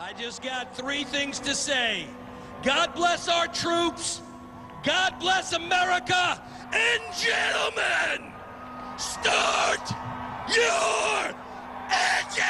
I just got three things to say. God bless our troops. God bless America. And gentlemen, start your engine!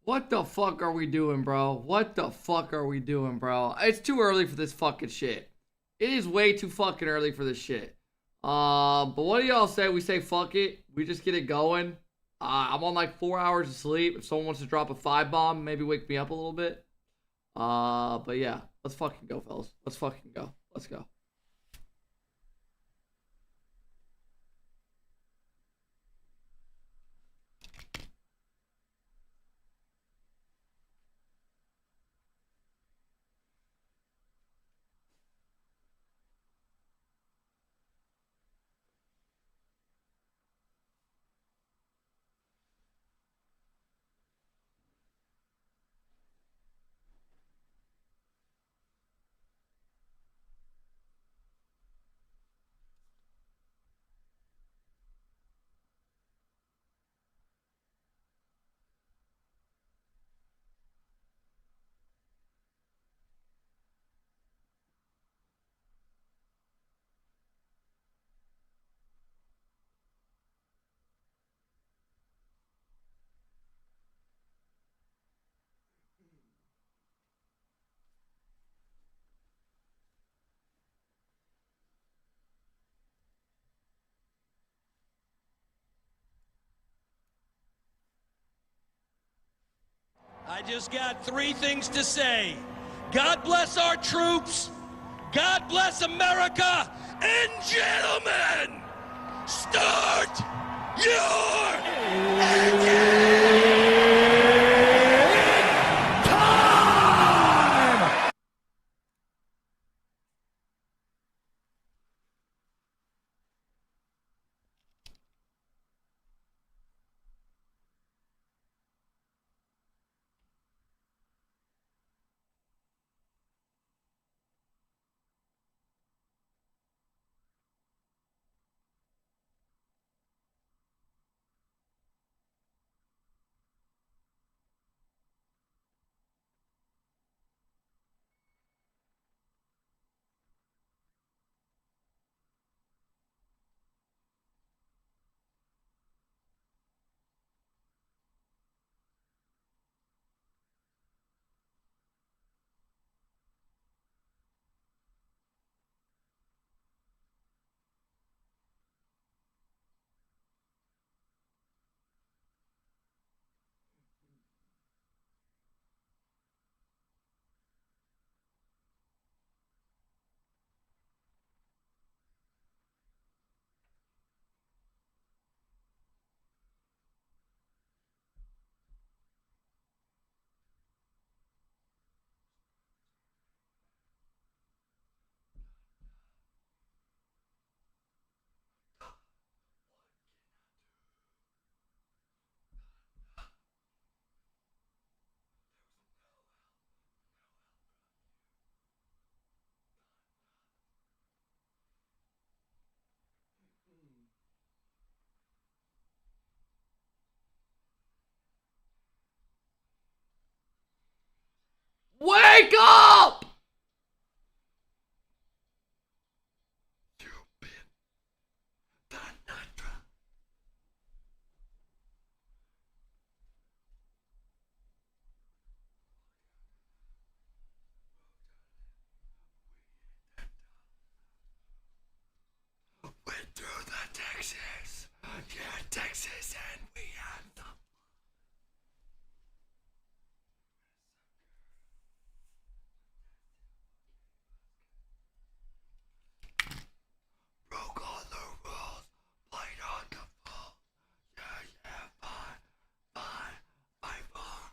What the fuck are we doing, bro? What the fuck are we doing, bro? It's too early for this fucking shit. It is way too fucking early for this shit. But what do y'all say? We say fuck it. We just get it going. I'm on like 4 hours of sleep. If someone wants to drop a 5-bomb, maybe wake me up a little bit. But yeah, let's fucking go, fellas. Let's fucking go. Let's go. I just got three things to say. God bless our troops. God bless America. And gentlemen, start your engine! Wake up! You've been the Natra. Went through the Texas. Yeah, Texas, and we had the broke all the rules, played on the ball. Yeah, by far.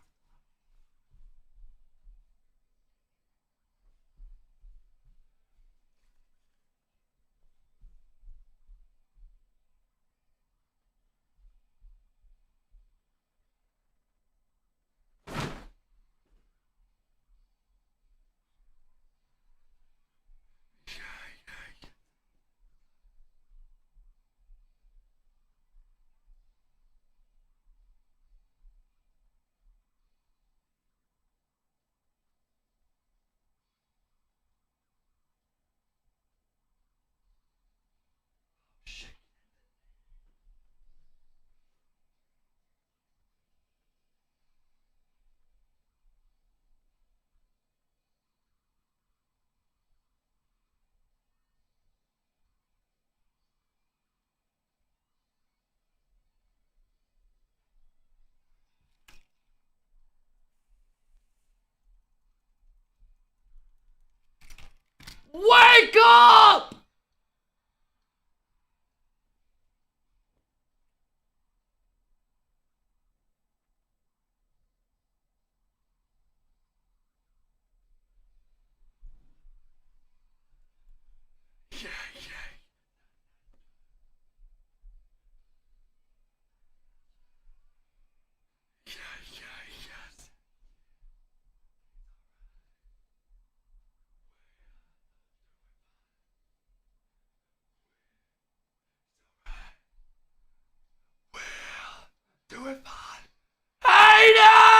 Wake up! Yes. Do it, Pod. Hayden!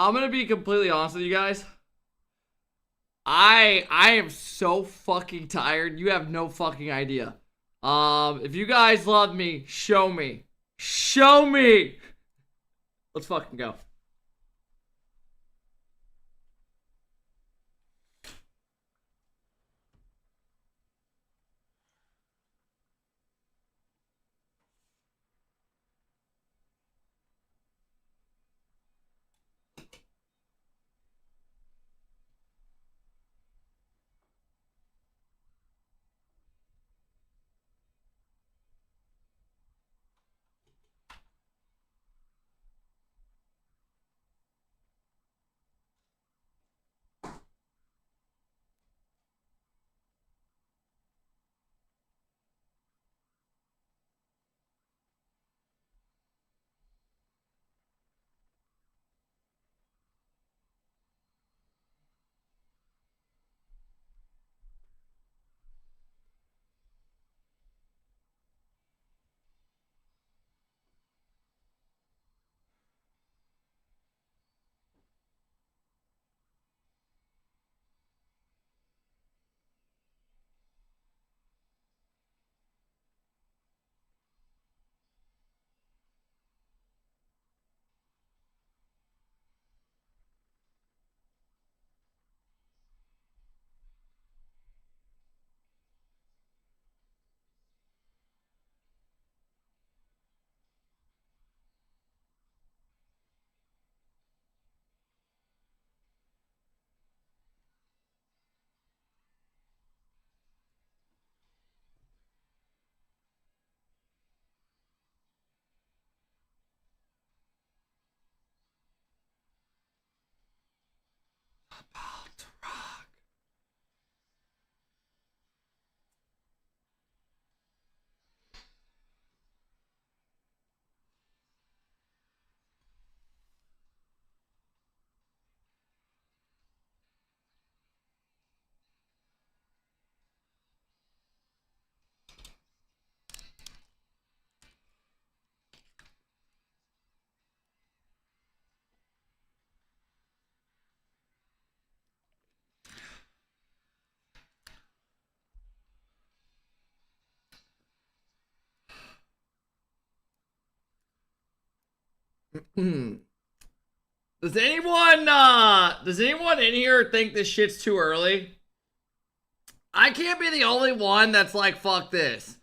I'm gonna be completely honest with you guys. I am so fucking tired. You have no fucking idea. If you guys love me, show me. Show me. Let's fucking go. Does anyone in here think this shit's too early? I can't be the only one that's like, fuck this.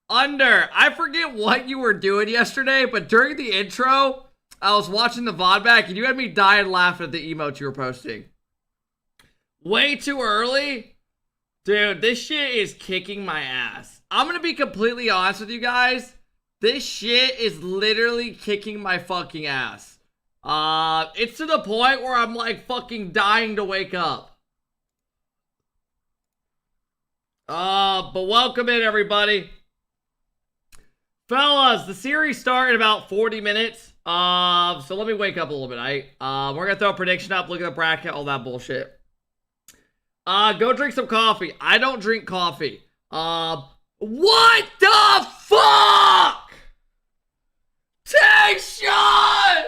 I forget what you were doing yesterday, but during the intro, I was watching the VOD back and you had me dying laughing at the emotes you were posting. Way too early? Dude, this shit is kicking my ass. I'm gonna be completely honest with you guys. This shit is literally kicking my fucking ass. It's to the point where I'm like fucking dying to wake up. But welcome in everybody. Fellas, the series started in about 40 minutes. So let me wake up a little bit, alright? We're gonna throw a prediction up, look at the bracket, all that bullshit. Go drink some coffee. I don't drink coffee. What the fuck? Take shot!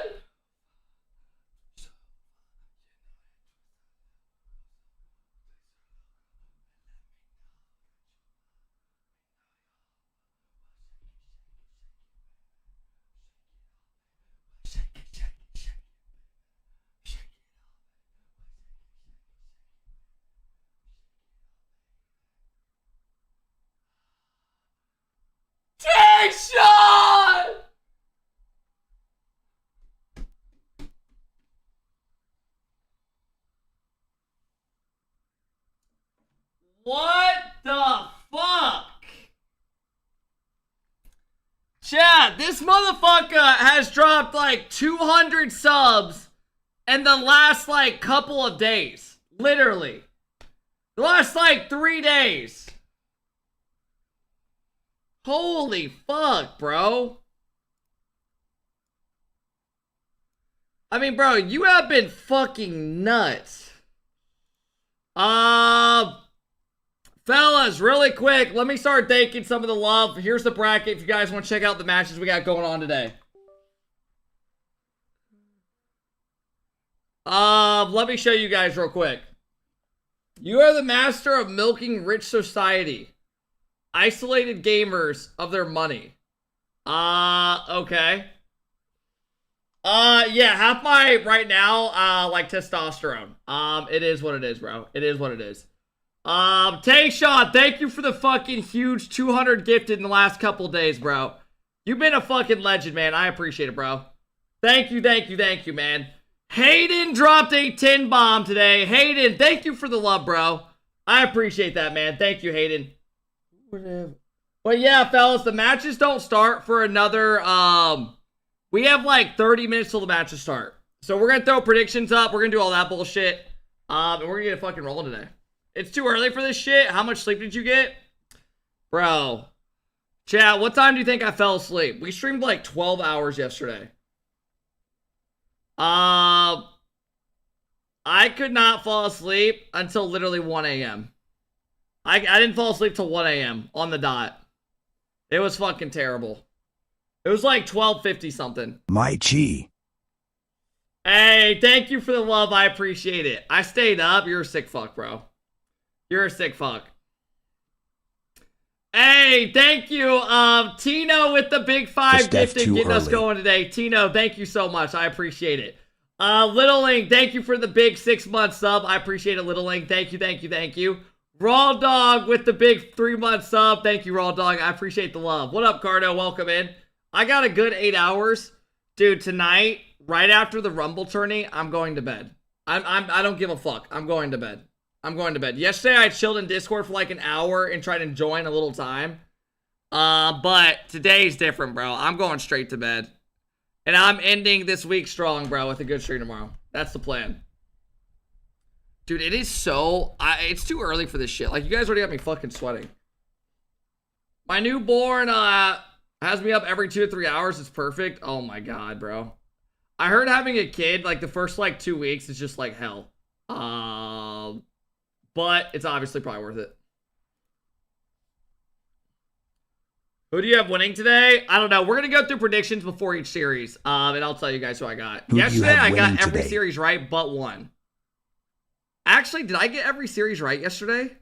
Take shot! What the fuck? Chad, this motherfucker has dropped like 200 subs in the last like couple of days. Literally. The last like 3 days. Holy fuck, bro. I mean, bro, you have been fucking nuts. Fellas, really quick, let me start thanking some of the love. Here's the bracket if you guys want to check out the matches we got going on today. Let me show you guys real quick. You are the master of milking rich society. Isolated gamers of their money. Okay. Yeah, half my right now, like testosterone. It is what it is, bro. It is what it is. Tayshawn, thank you for the fucking huge 200 gifted in the last couple days, bro. You've been a fucking legend, man. I appreciate it, bro. Thank you, man. Hayden dropped a 10 bomb today. Hayden, thank you for the love, bro. I appreciate that, man. Thank you, Hayden. But yeah, fellas, the matches don't start for another, we have like 30 minutes till the matches start. So we're gonna throw predictions up. We're gonna do all that bullshit. And we're gonna get a fucking rolling today. It's too early for this shit. How much sleep did you get? Bro. Chat, what time do you think I fell asleep? We streamed like 12 hours yesterday. I could not fall asleep until literally 1 a.m. I didn't fall asleep till 1 a.m. on the dot. It was fucking terrible. It was like 12:50 something. My chi. Hey, thank you for the love. I appreciate it. I stayed up. You're a sick fuck, bro. You're a sick fuck. Hey, thank you. Tino with the big 5 gifted getting us going today. Tino, thank you so much. I appreciate it. Littling, thank you for the big 6-month sub. I appreciate it, Littling. Thank you. Raw Dog with the big 3-month sub. Thank you, Raw Dog. I appreciate the love. What up, Cardo? Welcome in. I got a good 8 hours. Dude, tonight, right after the Rumble tourney, I'm going to bed. I don't give a fuck. I'm going to bed. Yesterday, I chilled in Discord for like an hour and tried to join a little time. But today's different, bro. I'm going straight to bed. And I'm ending this week strong, bro, with a good stream tomorrow. That's the plan. Dude, it is so... it's too early for this shit. Like, you guys already got me fucking sweating. My newborn has me up every 2 to 3 hours. It's perfect. Oh my god, bro. I heard having a kid, like, the first, like, 2 weeks is just, like, hell. But it's obviously probably worth it. Who do you have winning today? I don't know. We're going to go through predictions before each series. And I'll tell you guys who I got. Yesterday, I got every series right but one. Actually, did I get every series right yesterday?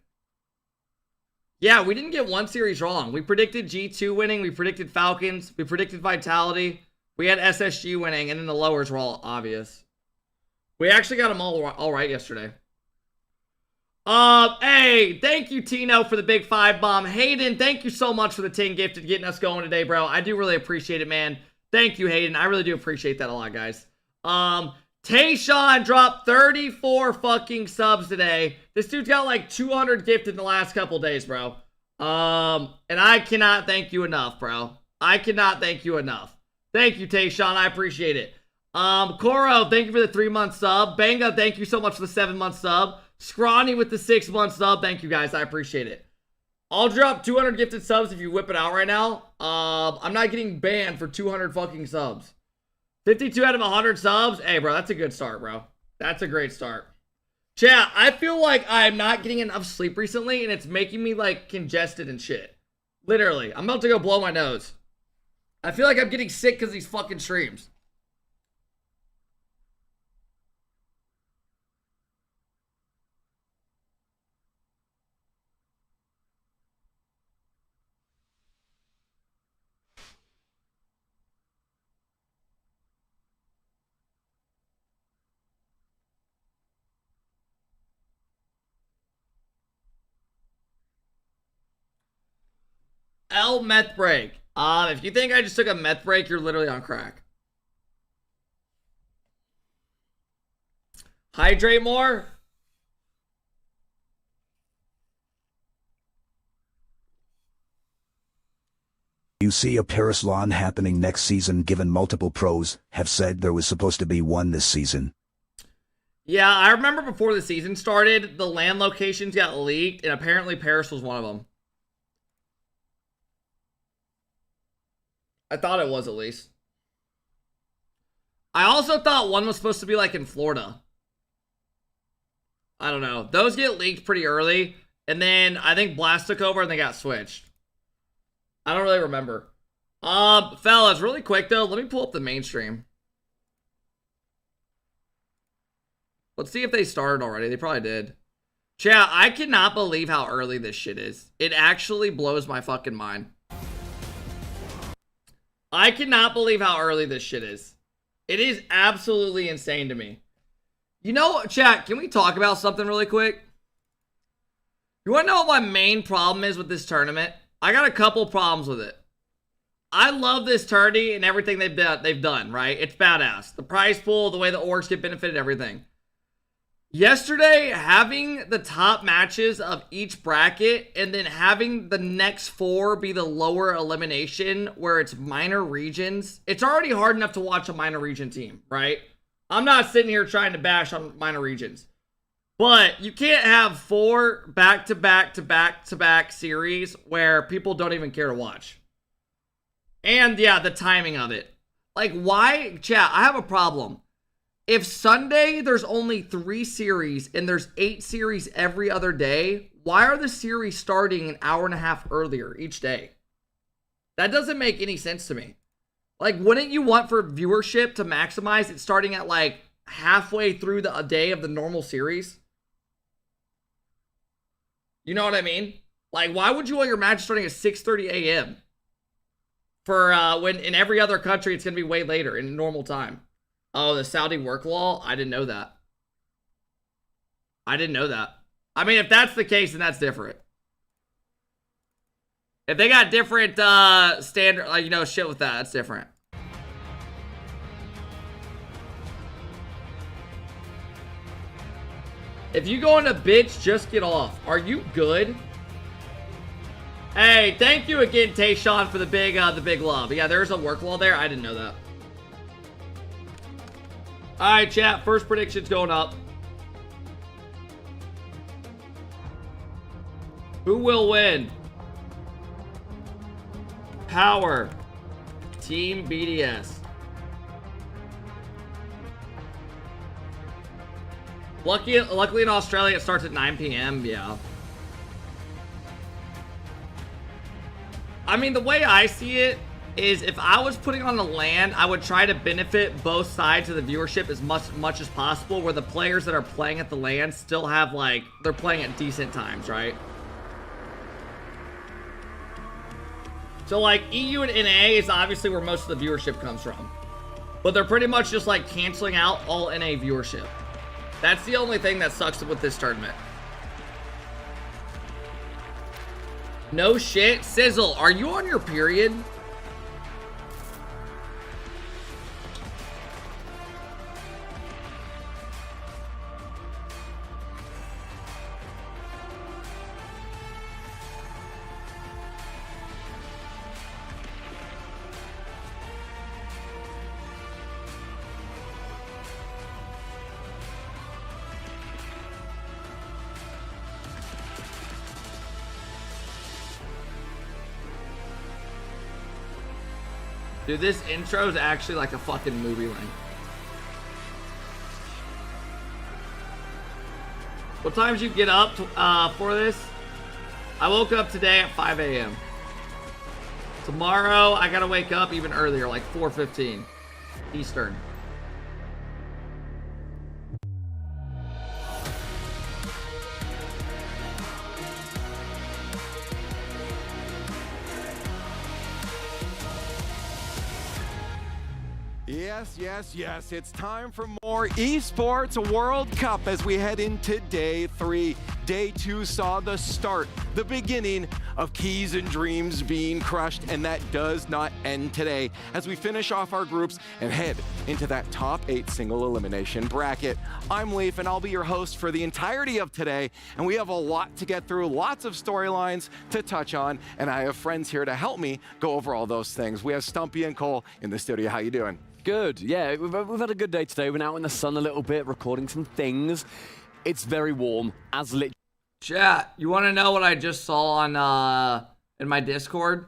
Yeah, we didn't get one series wrong. We predicted G2 winning. We predicted Falcons. We predicted Vitality. We had SSG winning, and then the lowers were all obvious. We actually got them all right yesterday. Hey, thank you, Tino, for the big 5 bomb. Hayden, thank you so much for the 10 gifted getting us going today, bro. I do really appreciate it, man. Thank you, Hayden. I really do appreciate that a lot, guys. Tayshawn dropped 34 fucking subs today. This dude's got like 200 gifted in the last couple days, bro. And I cannot thank you enough, bro. I cannot thank you enough. Thank you, Tayshawn. I appreciate it. Koro, thank you for the 3-month sub. Banga, thank you so much for the 7-month sub. Scrawny with the 6-month sub. Thank you, guys. I appreciate it. I'll drop 200 gifted subs if you whip it out right now. I'm not getting banned for 200 fucking subs. 52 out of 100 subs. Hey, bro, that's a good start, bro. That's a great start. Chat, I feel like I'm not getting enough sleep recently, and it's making me, like, congested and shit. Literally. I'm about to go blow my nose. I feel like I'm getting sick because of these fucking streams. Meth break. If you think I just took a meth break, you're literally on crack. Hydrate more. You see a Paris LAN happening next season, given multiple pros have said there was supposed to be one this season. Yeah, I remember before the season started, the LAN locations got leaked, and apparently Paris was one of them. I thought it was, at least. I also thought one was supposed to be like in Florida. I don't know. Those get leaked pretty early. And then I think Blast took over and they got switched. I don't really remember. Fellas, really quick though, let me pull up the mainstream. Let's see if they started already. They probably did. Chat, I cannot believe how early this shit is. It actually blows my fucking mind. I cannot believe how early this shit is. It is absolutely insane to me. You know, chat, can we talk about something really quick? You want to know what my main problem is with this tournament? I got a couple problems with it. I love this tourney and everything they've done, right? It's badass. The prize pool, the way the orgs get benefited, everything. Yesterday, having the top matches of each bracket and then having the next 4 be the lower elimination where it's minor regions. It's already hard enough to watch a minor region team, right? I'm not sitting here trying to bash on minor regions. But you can't have 4 back-to-back series where people don't even care to watch. And yeah, the timing of it. Like, why? Chat, I have a problem. If Sunday there's only 3 series and there's 8 series every other day, why are the series starting an hour and a half earlier each day? That doesn't make any sense to me. Like, wouldn't you want for viewership to maximize it starting at like halfway through the day of the normal series? You know what I mean? Like, why would you want your match starting at 6:30 a.m. for when in every other country it's gonna be way later in normal time? Oh, the Saudi work law? I didn't know that. I didn't know that. I mean, if that's the case, then that's different. If they got different standard, like, you know, shit with that, that's different. If you go into bitch, just get off. Are you good? Hey, thank you again, Tayshawn, for the big love. Yeah, there's a work law there. I didn't know that. All right, chat. First prediction's going up. Who will win? Power. Team BDS. Luckily in Australia, it starts at 9 p.m. Yeah. I mean, the way I see it is if I was putting on the LAN, I would try to benefit both sides of the viewership as much as possible, where the players that are playing at the LAN still have, like, they're playing at decent times, right? So, like, EU and NA is obviously where most of the viewership comes from. but they're pretty much just like canceling out all NA viewership. That's the only thing that sucks with this tournament. No shit. Sizzle, are you on your period? Dude, this intro is actually like a fucking movie length. What time did you get up for this? I woke up today at 5 a.m. Tomorrow, I gotta wake up even earlier, like 4:15 Eastern. Yes, it's time for more Esports World Cup as we head into day 3. Day 2 saw the start, the beginning of keys and dreams being crushed, and that does not end today as we finish off our groups and head into that top 8 single elimination bracket. I'm Leaf, and I'll be your host for the entirety of today, and we have a lot to get through, lots of storylines to touch on, and I have friends here to help me go over all those things. We have Stumpy and Cole in the studio. How you doing? Good, yeah, we've had a good day today. We're out in the sun a little bit, recording some things. It's very warm, as lit. Chat, you want to know what I just saw on in my Discord?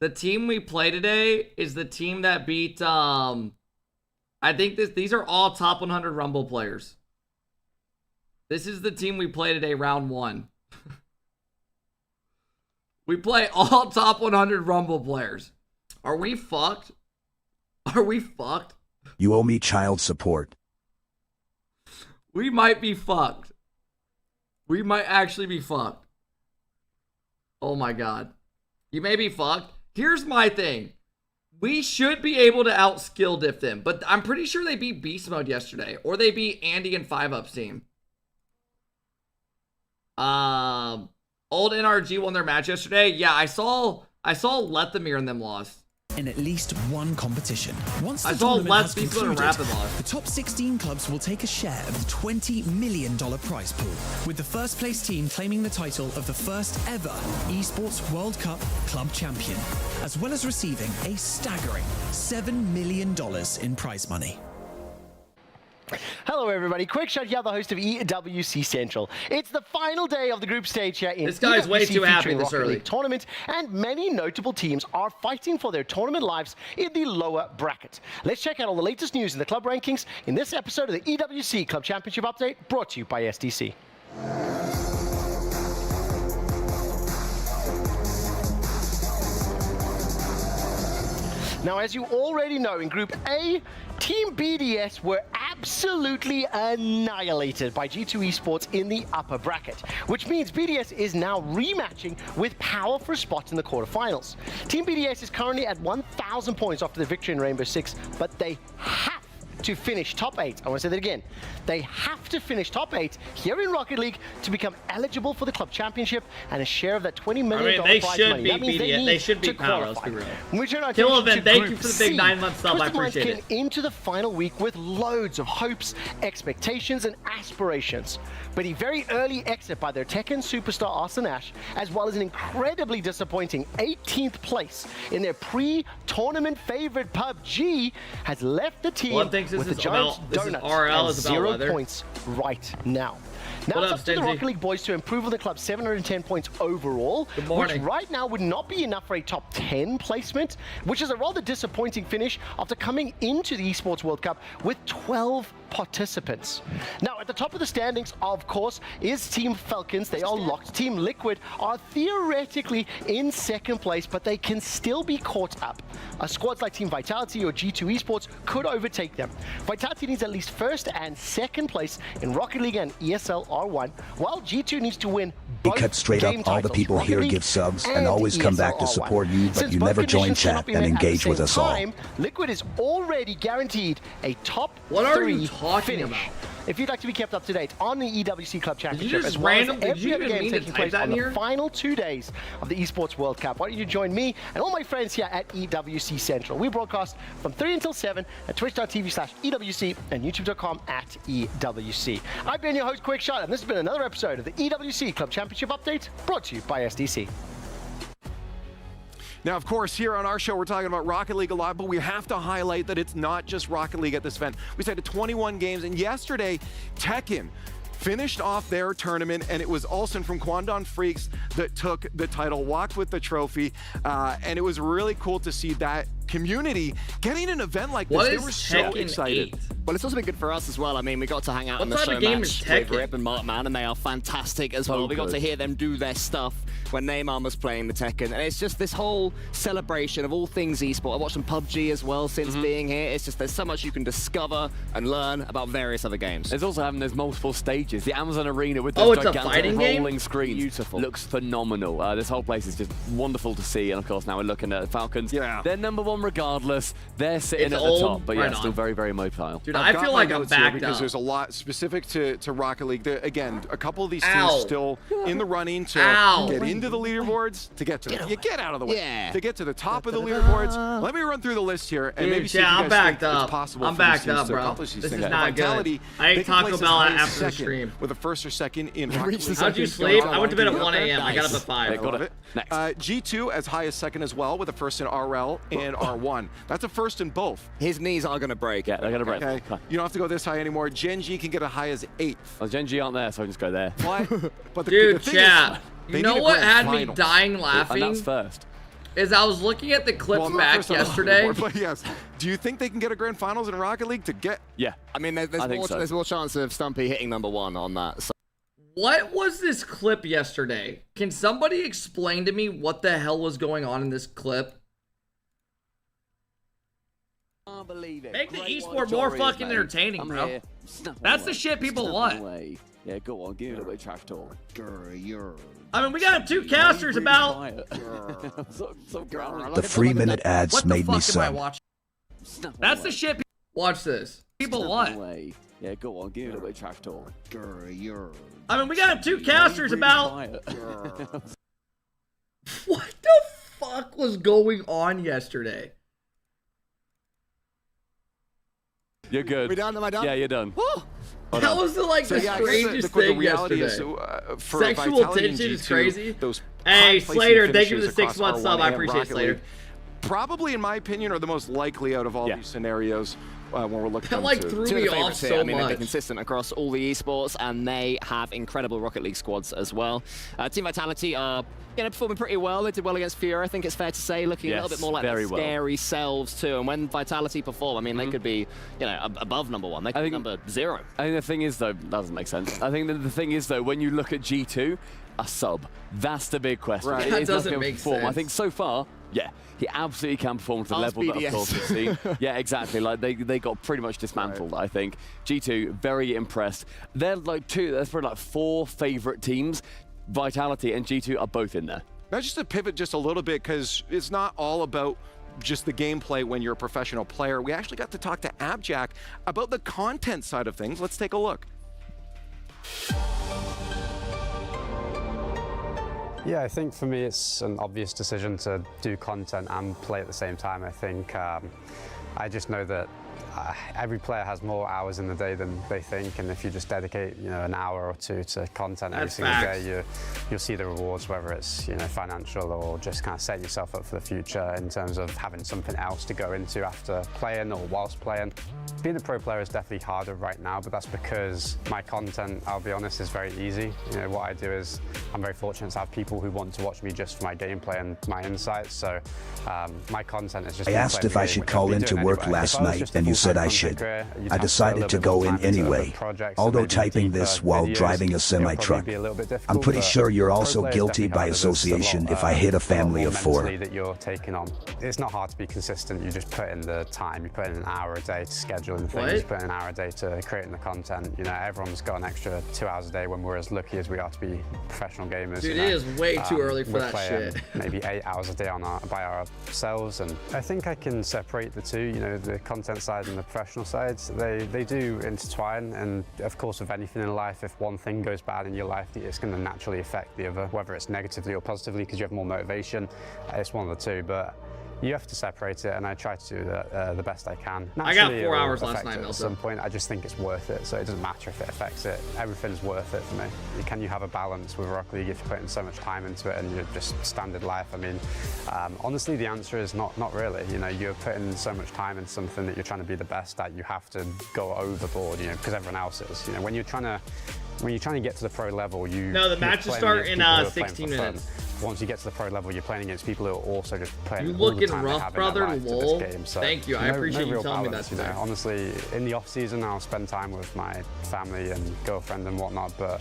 The team we play today is the team that beat I think these are all top 100 Rumble players. This is the team we play today, round 1. We play all top 100 Rumble players. Are we fucked? Are we fucked? You owe me child support. We might be fucked. We might actually be fucked. Oh my god. You may be fucked. Here's my thing. We should be able to out-skill diff them, but I'm pretty sure they beat Beast Mode yesterday, or they beat Andy and 5UP's team. Old NRG won their match yesterday. Yeah, I saw Lethamir and them lost. In at least one competition. Once the I saw tournament has Let's concluded, rapid loss. the top 16 clubs will take a share of the $20 million prize pool, with the first place team claiming the title of the first ever Esports World Cup Club Champion, as well as receiving a staggering $7 million in prize money. Hello everybody, quick shout here, the host of EWC Central. It's the final day of the group stage here in This guy's EWC way too happy featuring this Rocket early. League tournament, and many notable teams are fighting for their tournament lives in the lower bracket. Let's check out all the latest news in the club rankings in this episode of the EWC Club Championship Update, brought to you by SDC. Now, as you already know, in Group A, Team BDS were absolutely annihilated by G2 Esports in the upper bracket, which means BDS is now rematching with Power for a spot in the quarterfinals. Team BDS is currently at 1,000 points after the victory in Rainbow Six, but they have to finish top 8. I want to say that again. They have to finish top 8 here in Rocket League to become eligible for the club championship and a share of that $20 million they prize should money. beat That means BDS. They should beat Power, let's be real. When we turn our Kill attention Event, to thank Group you for the big C, 9-month sub. I Twisted Minds appreciate came it. into the final week with loads of hopes, expectations, and aspirations. But a very early exit by their Tekken superstar Arson Ash, as well as an incredibly disappointing 18th place in their pre-tournament favorite PUBG, has left the team One thinks this with the is Giant about- this is Donuts RL and is about 0 weather. points right now. Now What it's up, up to the Gen.G? Rocket League boys to improve on the club's 710 points overall, Good which morning. right now would not be enough for a top 10 placement, which is a rather disappointing finish after coming into the Esports World Cup with 12 participants. Now, at the top of the standings, of course, is Team Falcons. They are locked. Team Liquid are theoretically in second place, but they can still be caught up. Squads like Team Vitality or G2 Esports could overtake them. Vitality needs at least first and second place in Rocket League and ESL R1, while G2 needs to win He both cut straight game up all the titles, people Rocket here League give subs and always come ESL back to R1. support you, but Since you both never join conditions cannot chat be and met at the engage with same us all. time, Liquid is already guaranteed a top What are 3 you talking finish. about? If you'd like to be kept up to date on the EWC Club Championship, just as well as did you every other even game mean to taking type place that on in the here? final 2 days of the Esports World Cup, why don't you join me and all my friends here at EWC Central? We broadcast from 3 until 7 at twitch.tv/EWC and youtube.com/EWC. I've been your host, Quick Shot, and this has been another episode of the EWC Club Championship Update, brought to you by SDC. Now, of course, here on our show, we're talking about Rocket League a lot, but we have to highlight that it's not just Rocket League at this event. We started 21 games, and yesterday, Tekken finished off their tournament, and it was Olsen from Kwandon Freaks that took the title, walked with the trophy, and it was really cool to see that community getting an event like this. What They is were so Tekken excited. 8? Well, it's also been good for us as well. I mean, we got to hang out What in the type show of game match is with Tekken? Rip and Markman, and they are fantastic as well. We got to hear them do their stuff when Neymar was playing the Tekken, and it's just this whole celebration of all things esport. I've watched some PUBG as well since being here. It's just there's so much you can discover and learn about various other games. There's also having those multiple stages. The Amazon Arena with Oh, those it's a gigantic fighting game? rolling screens. Beautiful. Looks phenomenal. This whole place is just wonderful to see. And of course, now we're looking at Falcons. Yeah. They're #1 regardless. They're sitting It's at the old. top, but Right yeah, on. still very, very mobile. Dude, I've I got feel my like I'm notes here backed because up. there's a lot specific to Rocket League. Again, a couple of these teams Ow. still in the running to Ow. get into the leaderboards, to get to get out of the way, Yeah. to get to the top of the leaderboards. Let me run through the list here and Dude, maybe see if yeah, you I'm guys backed think up. it's possible I'm for these backed teams up, to bro. accomplish these This things. is not good. Vitality, I ate they can Taco place as Bell high as after the second stream. with a first or second in Rocket League. How'd you sleep? I went to bed at 1 a.m. I got up at 5. Yeah, got Love it. it. Next. G2 as high as second as well with a first in RL and R1. That's a first in both. His knees are going to break. Yeah, they're going to break. Okay, you don't have to go this high anymore. Gen.G can get a high as 8th. Well, Gen.G aren't there, so I can just go there. What? But the Dude, thing chat. is, You they know need a what grand had me finals. dying And laughing? that's first. Is I was looking at the clips Well, not back first on the yesterday. leaderboard, but yes. Do you think they can get a grand finals in Rocket League to get? Yeah. I mean, there's I think so. more chance of Stumpy hitting #1 on that. So What was this clip yesterday? Can somebody explain to me what the hell was going on in this clip? Can't believe it. Make the Great esport one, more Joris, fucking mate. entertaining, I'm bro. here. Snap That's away. the shit people Snap want. away. Yeah, go on, give me a little bit of trash talk. I mean, we got 2 casters about... Quiet. so grounded. The 3-minute ads What the made me fuck am I sub. watching? Snap That's away. the shit... Watch this. People Snap want. away. Yeah, go on, give me a little bit of trash talk. I mean, we got 2 casters about... Quiet. What the fuck was going on yesterday? You're good. we done? Am I done? Yeah, you're done. That was the, like, the yeah, strangest the thing reality yesterday. is, for Sexual Vitality and tension is G2, crazy. Those Hey, high-placing Slater, thank you for the finishes 6 month across sub. R1 I and appreciate Rocket Slater. League probably, in my opinion, are the most likely out of all Yeah. these scenarios when we're looking That, like, into. threw Two of me the off favourites here. so I mean, they're much. consistent across all the esports, and they have incredible Rocket League squads as well. Team Vitality are performing pretty well. They did well against Fury, I think it's fair to say, looking a little Yes, bit more like very their well. scary selves too. And when Vitality perform, I mean, they could be, above #1. They could be #0. I think the thing is, though, that doesn't make sense. I think that the thing is, though, when you look at G2, a sub. That's the big question. Right. That Is he doesn't gonna make perform? I sense. think so far, yeah, he absolutely can perform to the Ask level that, of BDS. course, we've seen. Yeah, exactly. Like, they got pretty much dismantled, I think. G2, very impressed. They're like there's probably like 4 favorite teams. Vitality and G2 are both in there. Now, just to pivot just a little bit, because it's not all about just the gameplay when you're a professional player. We actually got to talk to Abjack about the content side of things. Let's take a look. Yeah, I think for me it's an obvious decision to do content and play at the same time. I think I just know that every player has more hours in the day than they think, and if you just dedicate, an hour or 2 to content every That's single facts. day, you'll see the rewards, whether it's financial or just kind of set yourself up for the future in terms of having something else to go into after playing or whilst playing. Being a pro player is definitely harder right now, but that's because my content, I'll be honest, is very easy. What I do is I'm very fortunate to have people who want to watch me just for my gameplay and my insights. So my content is just. I asked if I should call into work last night, and you said said I should. I decided to go in anyway, although typing this while driving a semi-truck. I'm pretty sure you're also guilty by association if I hit a family of 4. That you're taking on. It's not hard to be consistent. You just put in the time. You put in an hour a day to scheduling things. You put in an hour a day to creating the content. You know, everyone's got an extra 2 hours a day when we're as lucky as we are to be professional gamers. Dude, you know? it is way too early for that shit. Maybe 8 hours a day by ourselves, and I think I can separate the two. You know, the content side and the professional sides. They do intertwine, and of course, with anything in life, if one thing goes bad in your life, it's going to naturally affect the other, whether it's negatively or positively, because you have more motivation. It's one of the two, but you have to separate it, and I try to do the best I can. Naturally, I got 4 hours last night, At some point, I just think it's worth it, so it doesn't matter if it affects it. Everything's worth it for me. Can you have a balance with Rocket League if you're putting so much time into it and you're just standard life? I mean, honestly, the answer is not really. You know, you're putting so much time into something that you're trying to be the best at, you have to go overboard, you know, because everyone else is. You know, when you're trying to get to the pro level, No, the matches start in 16 minutes. Once you get to the pro level, you're playing against people who are also just playing. You looking rough, brother? Lol. So Thank you. I appreciate you telling me that today. You know, honestly, in the off season, I'll spend time with my family and girlfriend and whatnot. But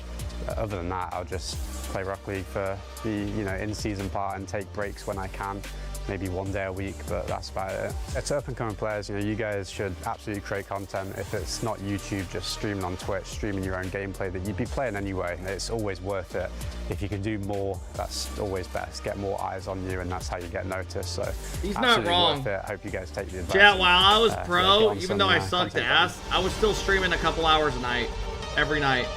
other than that, I'll just play Rocket League for the in-season part and take breaks when I can. Maybe 1 day a week, but that's about it. It's up-and-coming players. You know, you guys should absolutely create content. If it's not YouTube, just streaming on Twitch, streaming your own gameplay that you'd be playing anyway. It's always worth it. If you can do more, that's always best. Get more eyes on you, and that's how you get noticed. So he's not wrong. Worth it. Hope you guys take the advice. Yeah, while I was pro, even though I sucked ass, I was still streaming a couple hours a night, every night.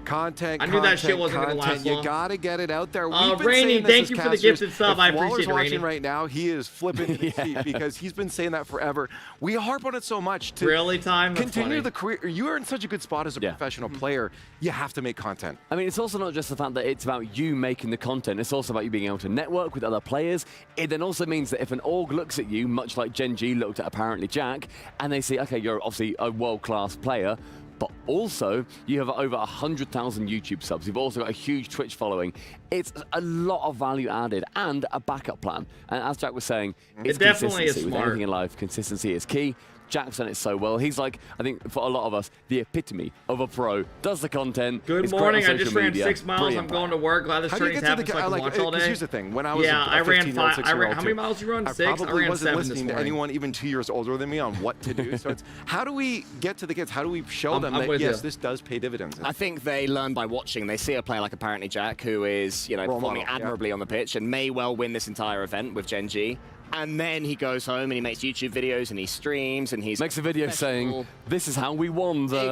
Content, I knew that shit wasn't going to last long. You gotta get it out there. Rainy, thank you for the gifted sub. I appreciate it, Rainy. Watching right now, he is flipping in his seat because he's been saying that forever. We harp on it so much to continue the career. You are in such a good spot as a professional player. You have to make content. I mean, it's also not just the fact that it's about you making the content. It's also about you being able to network with other players. It then also means that if an org looks at you, much like Gen.G looked at apparently Jack, and they see, okay, you're obviously a world-class player, but also you have over 100,000 YouTube subs. You've also got a huge Twitch following. It's a lot of value added and a backup plan. And as Jack was saying, it's definitely is with smart. anything in life, consistency is key. Jack's done it so well. He's like, I think for a lot of us, the epitome of a pro. Does the content. Good morning. I just ran 6 miles. I'm going to work. Glad this training's happened so I can watch all day. Here's the thing. When I was I ran 5. How many miles you run? 6. I probably wasn't 7 listening to anyone even 2 years older than me on what to do. So it's how do we get to the kids? How do we show them that yes, this does pay dividends? I think they learn by watching. They see a player like apparently Jack, who is performing admirably on the pitch and may well win this entire event with Gen.G. And then he goes home and he makes YouTube videos and he streams and he makes a video saying, this is how we won the...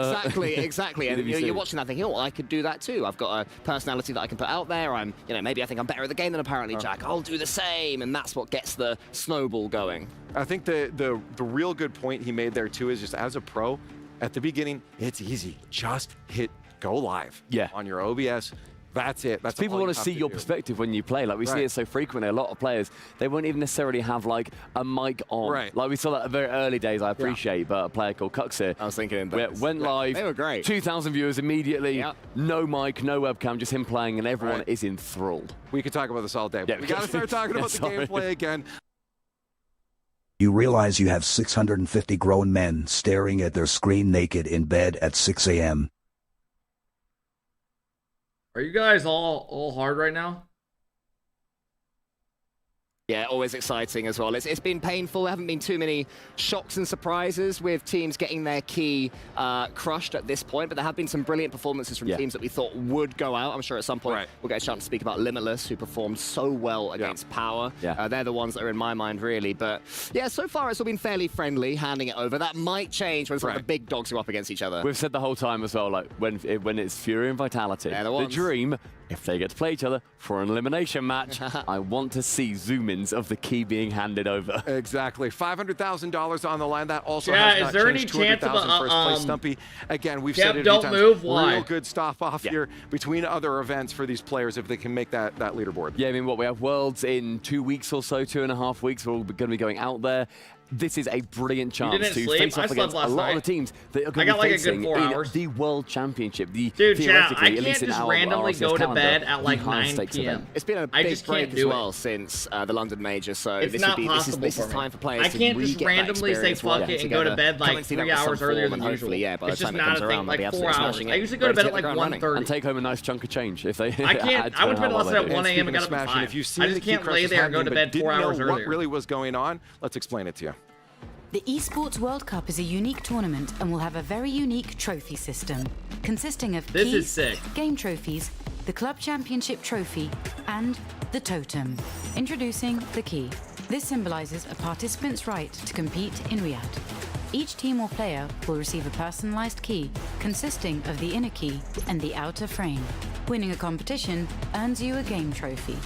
Exactly. And you're watching that thinking, oh, I could do that too. I've got a personality that I can put out there. I'm, maybe I think I'm better at the game than apparently Jack. I'll do the same. And that's what gets the snowball going. I think the real good point he made there too is just as a pro, at the beginning, it's easy. Just hit go live on your OBS. That's it. That's people want to see your perspective when you play. Like we see it so frequently. A lot of players, they won't even necessarily have like a mic on. Right. Like we saw that at very early days. I appreciate, but a player called Cuxer. I was thinking went live. They were great. 2,000 viewers immediately. No mic, no webcam, just him playing, and everyone is enthralled. We could talk about this all day. But we got to start talking about the gameplay again. You realize you have 650 grown men staring at their screen naked in bed at 6 a.m. Are you guys all hard right now? Yeah, always exciting as well. It's been painful. There haven't been too many shocks and surprises with teams getting their key crushed at this point, but there have been some brilliant performances from teams that we thought would go out. I'm sure at some point we'll get a chance to speak about Limitless, who performed so well against Power. They're the ones that are in my mind, really. But yeah, so far it's all been fairly friendly, handing it over. That might change when some of the big dogs go up against each other. We've said the whole time as well, like when it's Fury and Vitality, the dream, if they get to play each other for an elimination match, I want to see zoom-ins of the key being handed over. Exactly. $500,000 on the line. That also has not changed. 200,000 first place. Stumpy. Again, we've said it a few times. Move. Why? Real good stop off here between other events for these players if they can make that leaderboard. Yeah, I mean, we have Worlds in 2 weeks or so, 2.5 weeks. We're all going to be going out there. this is a brilliant chance didn't to sleep? face I off slept against a last lot of the night. teams that are I going to got be like a good facing 4 in hours. the World Championship. Dude, chat, Theoretically, I at can't least in just our randomly RCS go to calendar, bed at the like high 9 stakes p.m. event. It's been a I big just break can't as do well it. since the London Major, so It's this not would be possible this for is me. time for players I can't to just get that randomly say experience fuck working it and go to together. bed Come like and see 3 that with some hours earlier form, than and usual. hopefully, yeah, by the It's just time it not comes a around, thing. they'll be Like 4 absolutely hours. smashing I it. usually go to bed at Ready like to hit the ground running. 1:30. And take home a nice chunk of change if they. I can't. I went to bed last night at 1 a.m. and got up at 5. If you've I seen just the key can't lay crushes there and go to happening, bed but 4 didn't hours know what earlier. really was going on, let's explain it to you. The Esports World Cup is a unique tournament and will have a very unique trophy system, consisting of This keys, is sick. game trophies, the Club Championship trophy, and the totem. Introducing the key. This symbolizes a participant's right to compete in Riyadh. Each team or player will receive a personalized key consisting of the inner key and the outer frame. Winning a competition earns you a game trophy.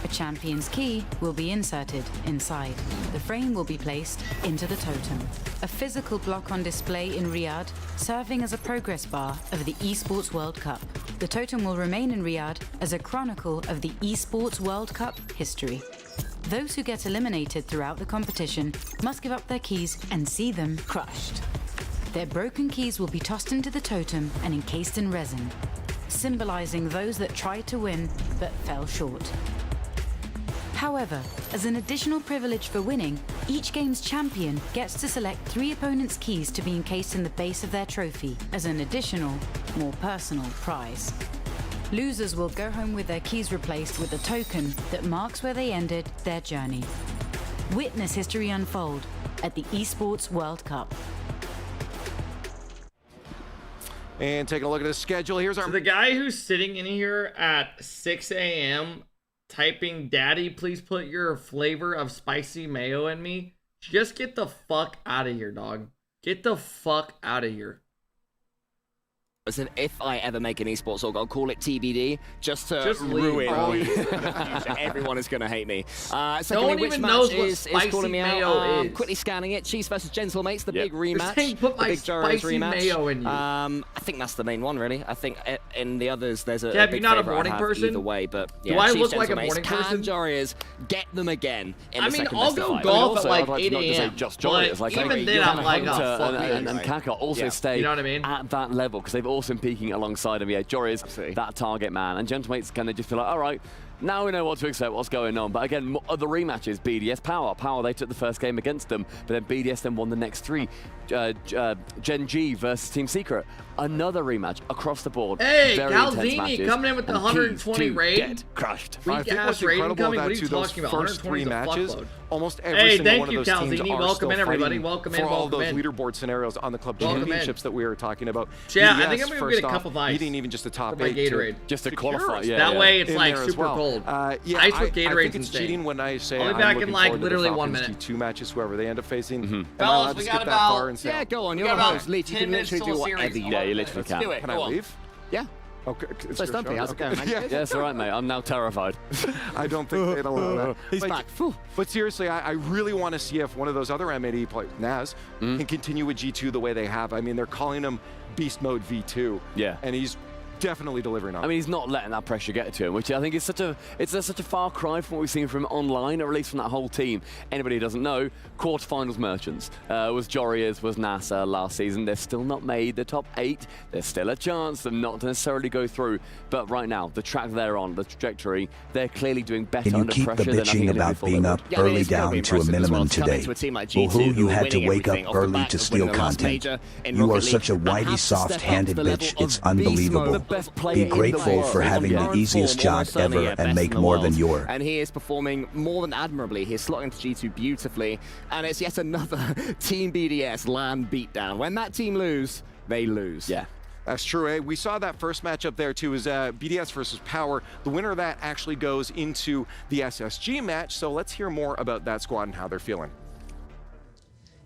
A champion's key will be inserted inside. The frame will be placed into the totem. A physical block on display in Riyadh, serving as a progress bar of the Esports World Cup. The totem will remain in Riyadh as a chronicle of the Esports World Cup history. Those who get eliminated throughout the competition must give up their keys and see them crushed. Their broken keys will be tossed into the totem and encased in resin, symbolizing those that tried to win but fell short. However, as an additional privilege for winning, each game's champion gets to select 3 opponents' keys to be encased in the base of their trophy as an additional, more personal prize. Losers will go home with their keys replaced with a token that marks where they ended their journey. Witness history unfold at the Esports World Cup. And taking a look at the schedule, here's our... So the guy who's sitting in here at 6 a.m. typing, "Daddy, please put your flavor of spicy mayo in me," just get the fuck out of here, dog. Get the fuck out of here. Listen, if I ever make an esports org, I'll call it TBD, just to ruin the future. Everyone is going to hate me. Secondly, one which even match knows what is spicy calling me mayo out? is. Quickly scanning it. Chiefs versus Gentlemates, the big They're rematch. saying, "Put my the big Joros spicy rematch. mayo in you." I think that's the main one, really. I think in the others, there's a Deb, big you're not a favourite morning I have person? either way, but yeah, Do I Chiefs, look like a Gentlemates. morning person? Can Warriors get them again in I the mean, second I'll best of go five? golf Also, at like I'd like 8 not to say a.m. just But Joris, like, even then, I'm like, Hunter oh, fuck and me. Kaka also stay You know what I mean? at that level because they've also been peaking alongside him. Yeah, Joris, that target man, and Gentlemates can they just feel like, all right, now we know what to expect, what's going on. But again, other rematches, BDS Power, they took the first game against them, but then BDS then won the next 3. Gen.G versus Team Secret, another rematch across the board. Hey, very intense Calzini matches, coming in with the and 120 keys to raid. get crushed. I think what's incredible about those first 3 matches, almost every single one of those teams are Welcome still in, everybody. fighting Welcome in, for all welcome those in. leaderboard scenarios on the club Welcome championships in. that we were talking about. Yeah, I BDS, think I'm gonna first get a off, cup of ice beating even just the top for my 8 Gatorade. Just to secure qualify, us yeah. That way it's in like there as super well. cold. Yeah, Ice with I Gatorade's think it's insane. cheating when I say I'll be I'm back looking in like forward to literally the 1 Falcons minute. G2 matches, whoever they end up facing. Am I Fellas, allowed to we skip got that about- far and say, Yeah, go on. We You're got the about host. Lead. You 10 can minutes literally till do the series. whatever you Yeah, want. you literally can. Do it. Can Go I on. leave? Yeah. Okay, it's So your Stumpy, show. how's it going, man? Yeah. Yeah, it's all right, mate. I'm now terrified. I don't think they'd allow that. He's But- back. Phew. But seriously, I really want to see if one of those other M80 players, Naz, can continue with G2 the way they have. I mean, they're calling him Beast Mode V2. Yeah. And he's definitely delivering on I mean, he's not letting that pressure get to him, which I think is such a far cry from what we've seen from online, or at least from that whole team. Anybody who doesn't know, quarterfinals merchants was Jorias, was NASA last season. They've still not made the top 8. There's still a chance of not to necessarily go through. But right now, the track they're on, the trajectory, they're clearly doing better Can you under keep the pressure than I think bitching any about before being they up would. Yeah, I mean, early it's gotta be down to a impressive as well minimum to come today? into a team like Boo-hoo, G2 you who are had to winning wake up everything off the early back to of steal winning the last content. major in You are Rocket such a League, and whitey, have to step up to soft-handed the bitch. level It's of beast unbelievable. mode. The best player Be in the grateful world. for having the Current easiest form, job almost certainly ever at best and make in the more world. than your. And he is performing more than admirably. He's slotting into G2 beautifully, and it's yet another Team BDS LAN beatdown. When that team lose, they lose. Yeah. That's true. Eh? We saw that first matchup there too, is BDS versus Power. The winner of that actually goes into the SSG match. So let's hear more about that squad and how they're feeling.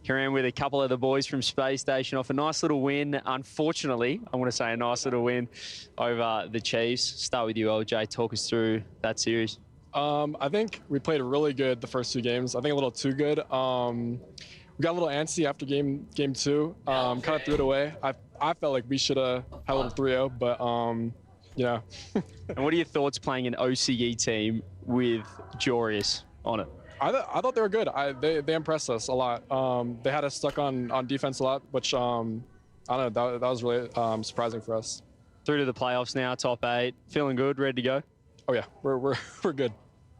Here I am with a couple of the boys from Space Station off a nice little win. Unfortunately, I want to say a nice little win over the Chiefs. Start with you, LJ. Talk us through that series. I think we played really good the first 2 games. I think a little too good. We got a little antsy after game 2. Kind of threw it away. I felt like we should have had a little 3-0, but And what are your thoughts playing an OCE team with Jorius on it? I thought they were good. They impressed us a lot. They had us stuck on defense a lot, which I don't know, that was really surprising for us. Through to the playoffs now, top 8. Feeling good, ready to go? Oh yeah, we're good.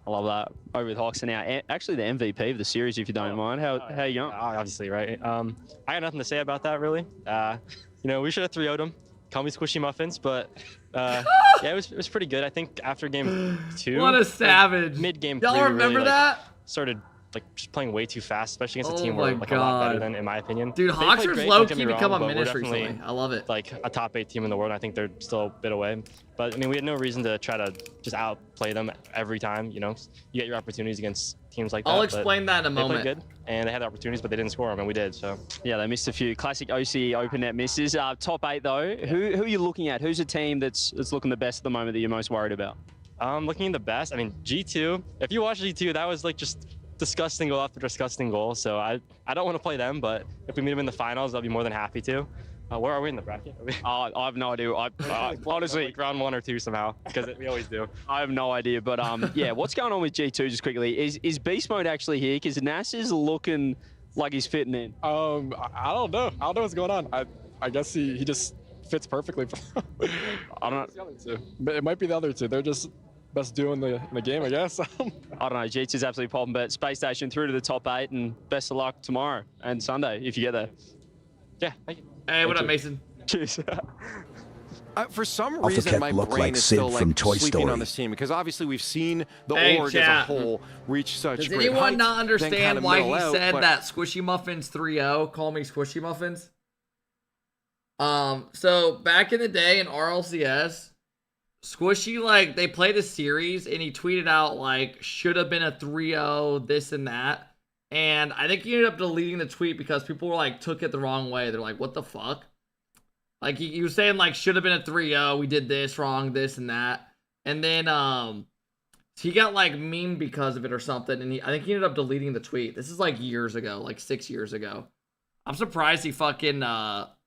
I love that. Over with Hoxer now. Actually, the MVP of the series, if you don't mind. How you going? Obviously, right? I got nothing to say about that, really. You know, we should have 3-0'd them. Call me Squishy Muffins, but yeah, it was pretty good. I think after game 2. What a savage. Mid-game 3, y'all remember really, that? Started just playing way too fast, especially against a team we're a lot better than, in my opinion. Dude, Hoxer's low-key become a menace recently. I love it. Like a top 8 team in the world. I think they're still a bit away. But I mean, we had no reason to try to just outplay them every time. You know, you get your opportunities against teams like that. I'll explain that in a moment. They played good, and they had the opportunities, but they didn't score them, and we did. So yeah, they missed a few classic OC open net misses. Top 8 though. Yeah. Who are you looking at? Who's a team that's looking the best at the moment that you're most worried about? Looking the best. I mean, G2. If you watch G2, that was like just disgusting goal after disgusting goal. So I don't want to play them, but if we meet them in the finals, I'll be more than happy to. Where are we in the bracket? I have no idea. Honestly, like round 1 or 2 somehow, because we always do. I have no idea, but yeah, what's going on with G2 just quickly? Is Beast Mode actually here? Because Nass is looking like he's fitting in. I don't know. I don't know what's going on. I guess he just fits perfectly. I don't know. But it might be the other 2. They're just best duo in the game, I guess. I don't know. G2's absolutely popping, but Space Station through to the top 8, and best of luck tomorrow and Sunday if you get there. Yeah, thank you. Hey, what up, Mason? Cheers. For some reason, my brain like is Sid still from like Toy sleeping Story. on this team because obviously we've seen the org chat. as a whole reach such Does great anyone heights, not then understand kinda why middle he out, said but- that Squishy Muffins 3-0? Call me Squishy Muffins. So back in the day in RLCS, Squishy, like, they played a series and he tweeted out, like, should have been a 3-0, this and that. And I think he ended up deleting the tweet because people were like, took it the wrong way. They're like, what the fuck? Like, he was saying, like, should have been a 3-0, we did this wrong, this and that. And then, he got, like, memed because of it or something. And I think he ended up deleting the tweet. This is, like, years ago, like 6 years ago. I'm surprised he fucking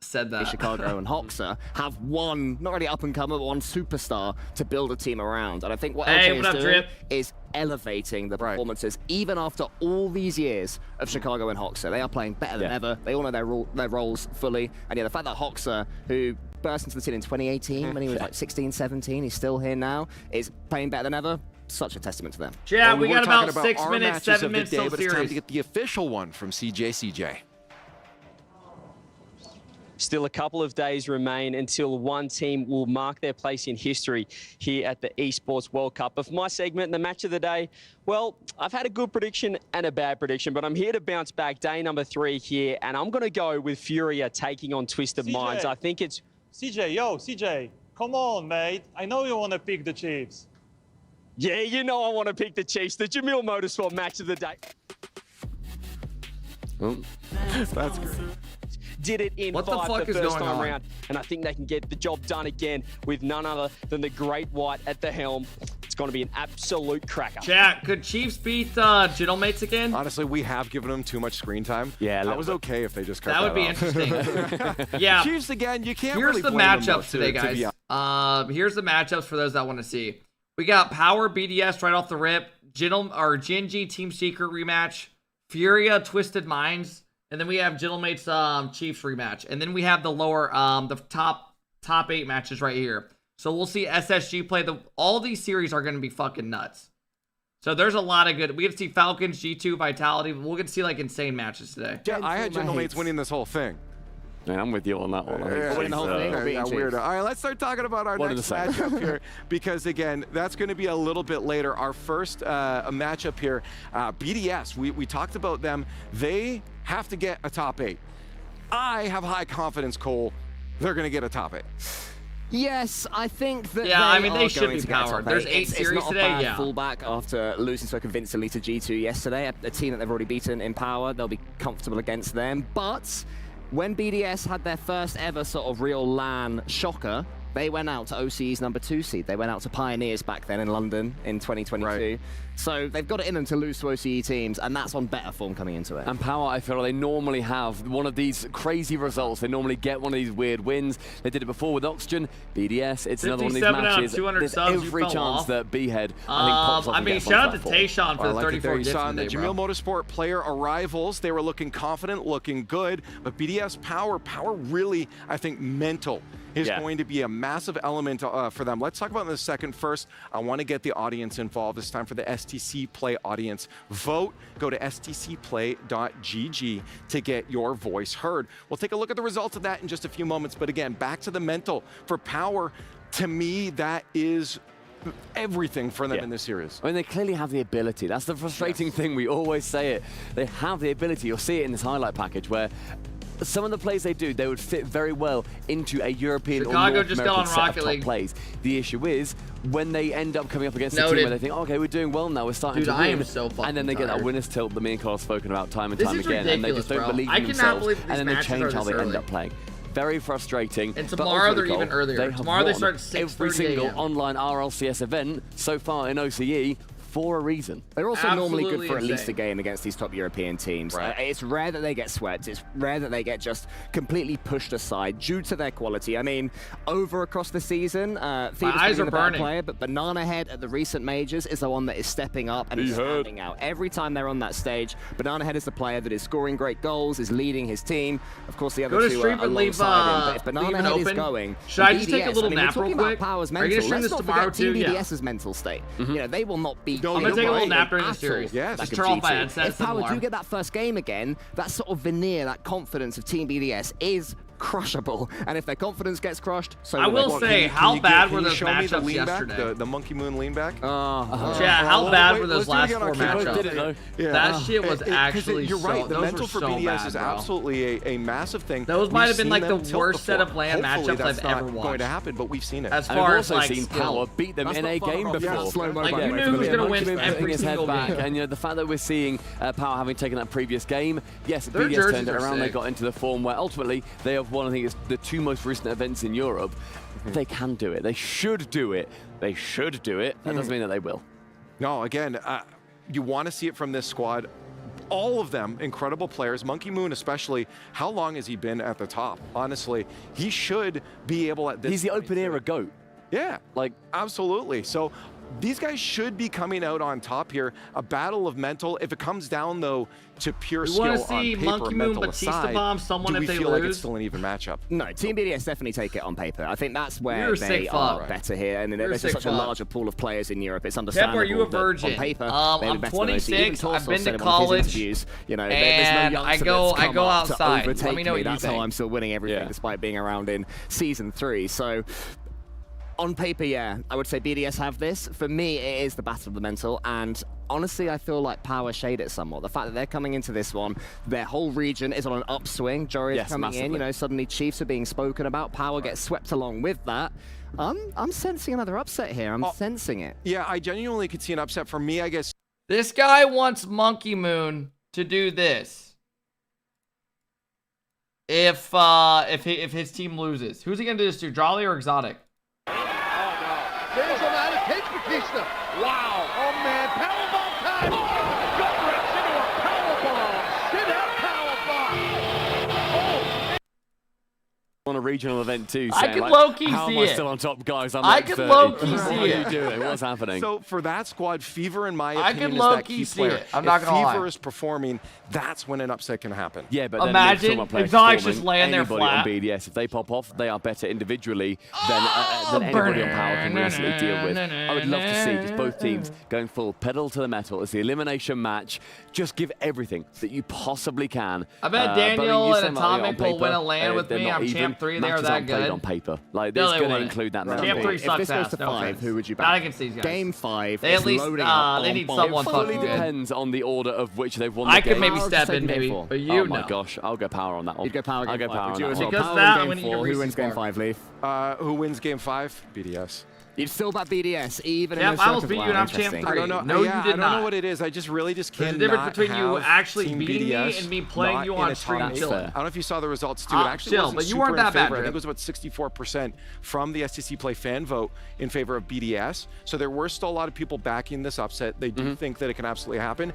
said that. Chicago and Hoxer have one, not really up-and-comer, but one superstar to build a team around. And I think what LJ is doing Drip? is elevating the performances, even after all these years of Chicago and Hoxer. They are playing better than ever. They all know their roles fully. And yeah, the fact that Hoxer, who burst into the scene in 2018 when he was like 16, 17, he's still here now, is playing better than ever. Such a testament to them. Yeah, we got about about 6 our minutes, matches 7 of the minutes day, till but it's time series. to get the official one from CJ. Still a couple of days remain until one team will mark their place in history here at the Esports World Cup. But for my segment, the match of the day, well, I've had a good prediction and a bad prediction, but I'm here to bounce back day number 3 here, and I'm going to go with Furia taking on Twisted Minds. I think it's... CJ, come on, mate. I know you want to pick the Chiefs. Yeah, you know I want to pick the Chiefs. The Jamil Motorsport match of the day. That's great. Did it in What the 5 fuck the is first going time on? round, and I think they can get the job done again with none other than the Great White at the helm. It's going to be an absolute cracker. Chat, could Chiefs beat Gentlemates again? Honestly, we have given them too much screen time. Yeah, that was okay if they just cut That would be off. interesting. Yeah. Chiefs again. You can't. Here's really the blame them, though, matchups today, to be guys. Here's the matchups for those that want to see. We got Power BDS right off the rip. Gen.G Team Secret rematch. Furia Twisted Minds. And then we have Gentlemates Chiefs rematch. And then we have the lower, the top 8 matches right here. So we'll see SSG play. All these series are going to be fucking nuts. So there's a lot of good. We get to see Falcons, G2, Vitality. We're going to see like insane matches today. Yeah, I had Gentlemates winning this whole thing. Man, I'm with you on that one. Winning the whole thing or beating Chiefs? Weird. All right, let's start talking about our next matchup here, because again, that's going to be a little bit later. Our first matchup here, BDS. We talked about them. They have to get a top 8. I have high confidence, Cole. They're going to get a top 8. Yes, I think that they should be powered. There's 8 series it's not today, a bad fallback after losing so convincingly to G2 yesterday. A team that they've already beaten in power. They'll be comfortable against them. But when BDS had their first ever sort of real LAN shocker They went out to OCE's #2 seed. They went out to Pioneers back then in London in 2022. Right. So they've got it in them to lose to OCE teams, and that's on better form coming into it. And Power, I feel like they normally have one of these crazy results. They normally get one of these weird wins. They did it before with Oxygen, BDS. It's another one of these matches. There's every chance that B-Head, I think, pops off. I mean, shout out to Tayshawn for the 34 gifts today, the Jamil Motorsport player arrivals. They were looking confident, looking good, but BDS Power really, I think, mental is going to be a massive element for them. Let's talk about it in a second. First, I want to get the audience involved. It's time for the STC Play audience. Vote. Go to stcplay.gg to get your voice heard. We'll take a look at the results of that in just a few moments. But again, back to the mental. For Power, to me, that is everything for them in this series. I mean, they clearly have the ability. That's the frustrating thing. We always say it. They have the ability. You'll see it in this highlight package where some of the plays they do, they would fit very well into a European or North American set of top plays. The issue is when they end up coming up against a team where they think, okay, we're doing well now, we're starting to win, and then they get that winner's tilt that me and Carl have spoken about time and time again, and they just don't believe in themselves, and then they change how they end up playing. Very frustrating. And tomorrow they're even earlier. Tomorrow they start at 6:30 every single online RLCS event so far in OCE for a reason. They're also normally good for at least a game against these top European teams. It's rare that they get swept. It's rare that they get just completely pushed aside due to their quality. I mean, over across the season, Fever's been a better player, but Banana Head at the recent majors is the one that is stepping up and is standing out. Every time they're on that stage, Banana Head is the player that is scoring great goals, is leading his team. Of course, the other two are alongside him, but if Banana Head is going, should I just take a little nap real quick? Power's Are you mental. gonna stream this tomorrow too? Team BDS's mental state. You know, they will not be. I'm gonna take a little nap during the series. Just turn off my headset. If Power do get that first game again, that sort of veneer, that confidence of Team BDS is crushable. And if their confidence gets crushed, so I will say, how bad were those matchups yesterday? The Monkey Moon lean back? Yeah, how bad were those last 4 matchups? That shit was actually You're right, the mental for BDS bad, is absolutely a massive thing. Those might have been like the worst set of LAN matchups I've ever watched. Going to happen, but we've seen it. As far as like seen Power beat them in a game before. Like you knew who was going to win every single game. And you know, the fact that we're seeing Power having taken that previous game, yes, BDS turned it around. They got into the form where ultimately they have won, I think it's the 2 most recent events in Europe. They can do it. They should do it. They should do it. That doesn't mean that they will. No, again, you want to see it from this squad. All of them incredible players. Monkey Moon especially. How long has he been at the top? Honestly, he should be able at this. He's the open era GOAT. Yeah, like absolutely. So these guys should be coming out on top here. A battle of mental. If it comes down though to pure skill on paper, Monkey Moon, Batista bomb someone if they feel lose? Like it's still an even matchup? No, Team BDS definitely take it on paper. I think that's where they are better here. And there's such a larger pool of players in Europe. It's understandable. Deb, are you a virgin? On paper, I'm 26. I've been to college. You know, and I go outside. Let me know what you That's think. how I'm still winning everything despite being around in Season 3. So on paper, yeah, I would say BDS have this. For me, it is the battle of the mental, and honestly, I feel like Power shade it somewhat. The fact that they're coming into this one, their whole region is on an upswing. Jory is coming in, you know, suddenly Chiefs are being spoken about. Power gets swept along with that. I'm sensing another upset here. I'm sensing it. Yeah, I genuinely could see an upset. For me, I guess. This guy wants Monkey Moon to do this. If his team loses, who's he gonna do this to? Jolly or Exotic? There's a man who takes Batista. Wow. Oh, man. Powerbomb time. Gut wrench into a powerbomb. Sit out powerbomb. On a regional event too. I can low-key see it. How am I still on top, guys? I'm I can low-key see it. What are you doing? What's happening? So for that squad, Fever, in my I opinion, can is that key low-key see player. it. I'm not gonna lie. If Fever is performing, that's when an upset can happen. Yeah, but imagine Exotic's just laying there flat. On BDS, if they pop off, they are better individually than anybody on Power can realistically deal with. I would love to see just both teams going full pedal to the metal. It's the elimination match. Just give everything that you possibly can. I bet Daniel and Atomic will win a LAN with me. I'm champ 3. They are that good. On paper, like this going to include that. Champ 3 sucks. If this goes to 5, who would you back? Not against these guys. Game 5. They at least they need someone fucking good. Depends on the order of which they've won. The I game. could maybe step in, maybe, but you oh my gosh, I'll go Power on that one. You'd go Power. I'll go Power on that one. Because that, Game 4. Who wins Game 5, Leaf? Who wins Game 5? BDS. You'd still back BDS, even in Yep, those I almost beat you and I'm interesting. champ 3. I don't know. No, yeah, you did I don't not. know what it is. I just really just There's can't. a difference between you actually beating me BDS and me playing you on stream chilling. I don't know if you saw the results too. It actually chill, wasn't but you super weren't that in favor. bad, I think it was about 64% from the STC Play fan vote in favor of BDS. So there were still a lot of people backing this upset. They do think that it can absolutely happen.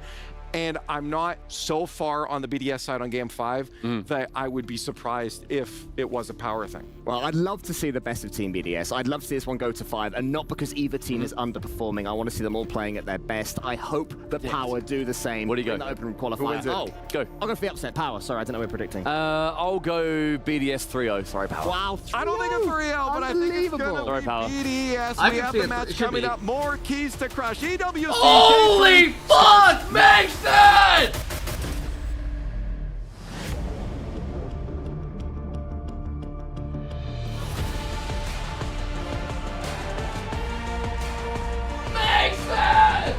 And I'm not so far on the BDS side on Game 5 that I would be surprised if it was a power thing. Well, I'd love to see the best of Team BDS. I'd love to see this one go to 5, and not because either team is underperforming. I want to see them all playing at their best. I hope that Power do the same. What do you go? In the open qualifier. Who wins it? Oh, Go. I'll go for the upset. Power. Sorry, I don't know what we're predicting. I'll go BDS 3-0. Sorry, Power. Wow. I don't think it's 3-0, but I think it's going to Sorry, be Power. BDS. I We can have see the it. match It should coming be. up. More keys to crush. EWC. Holy fuck, Mason! Mason!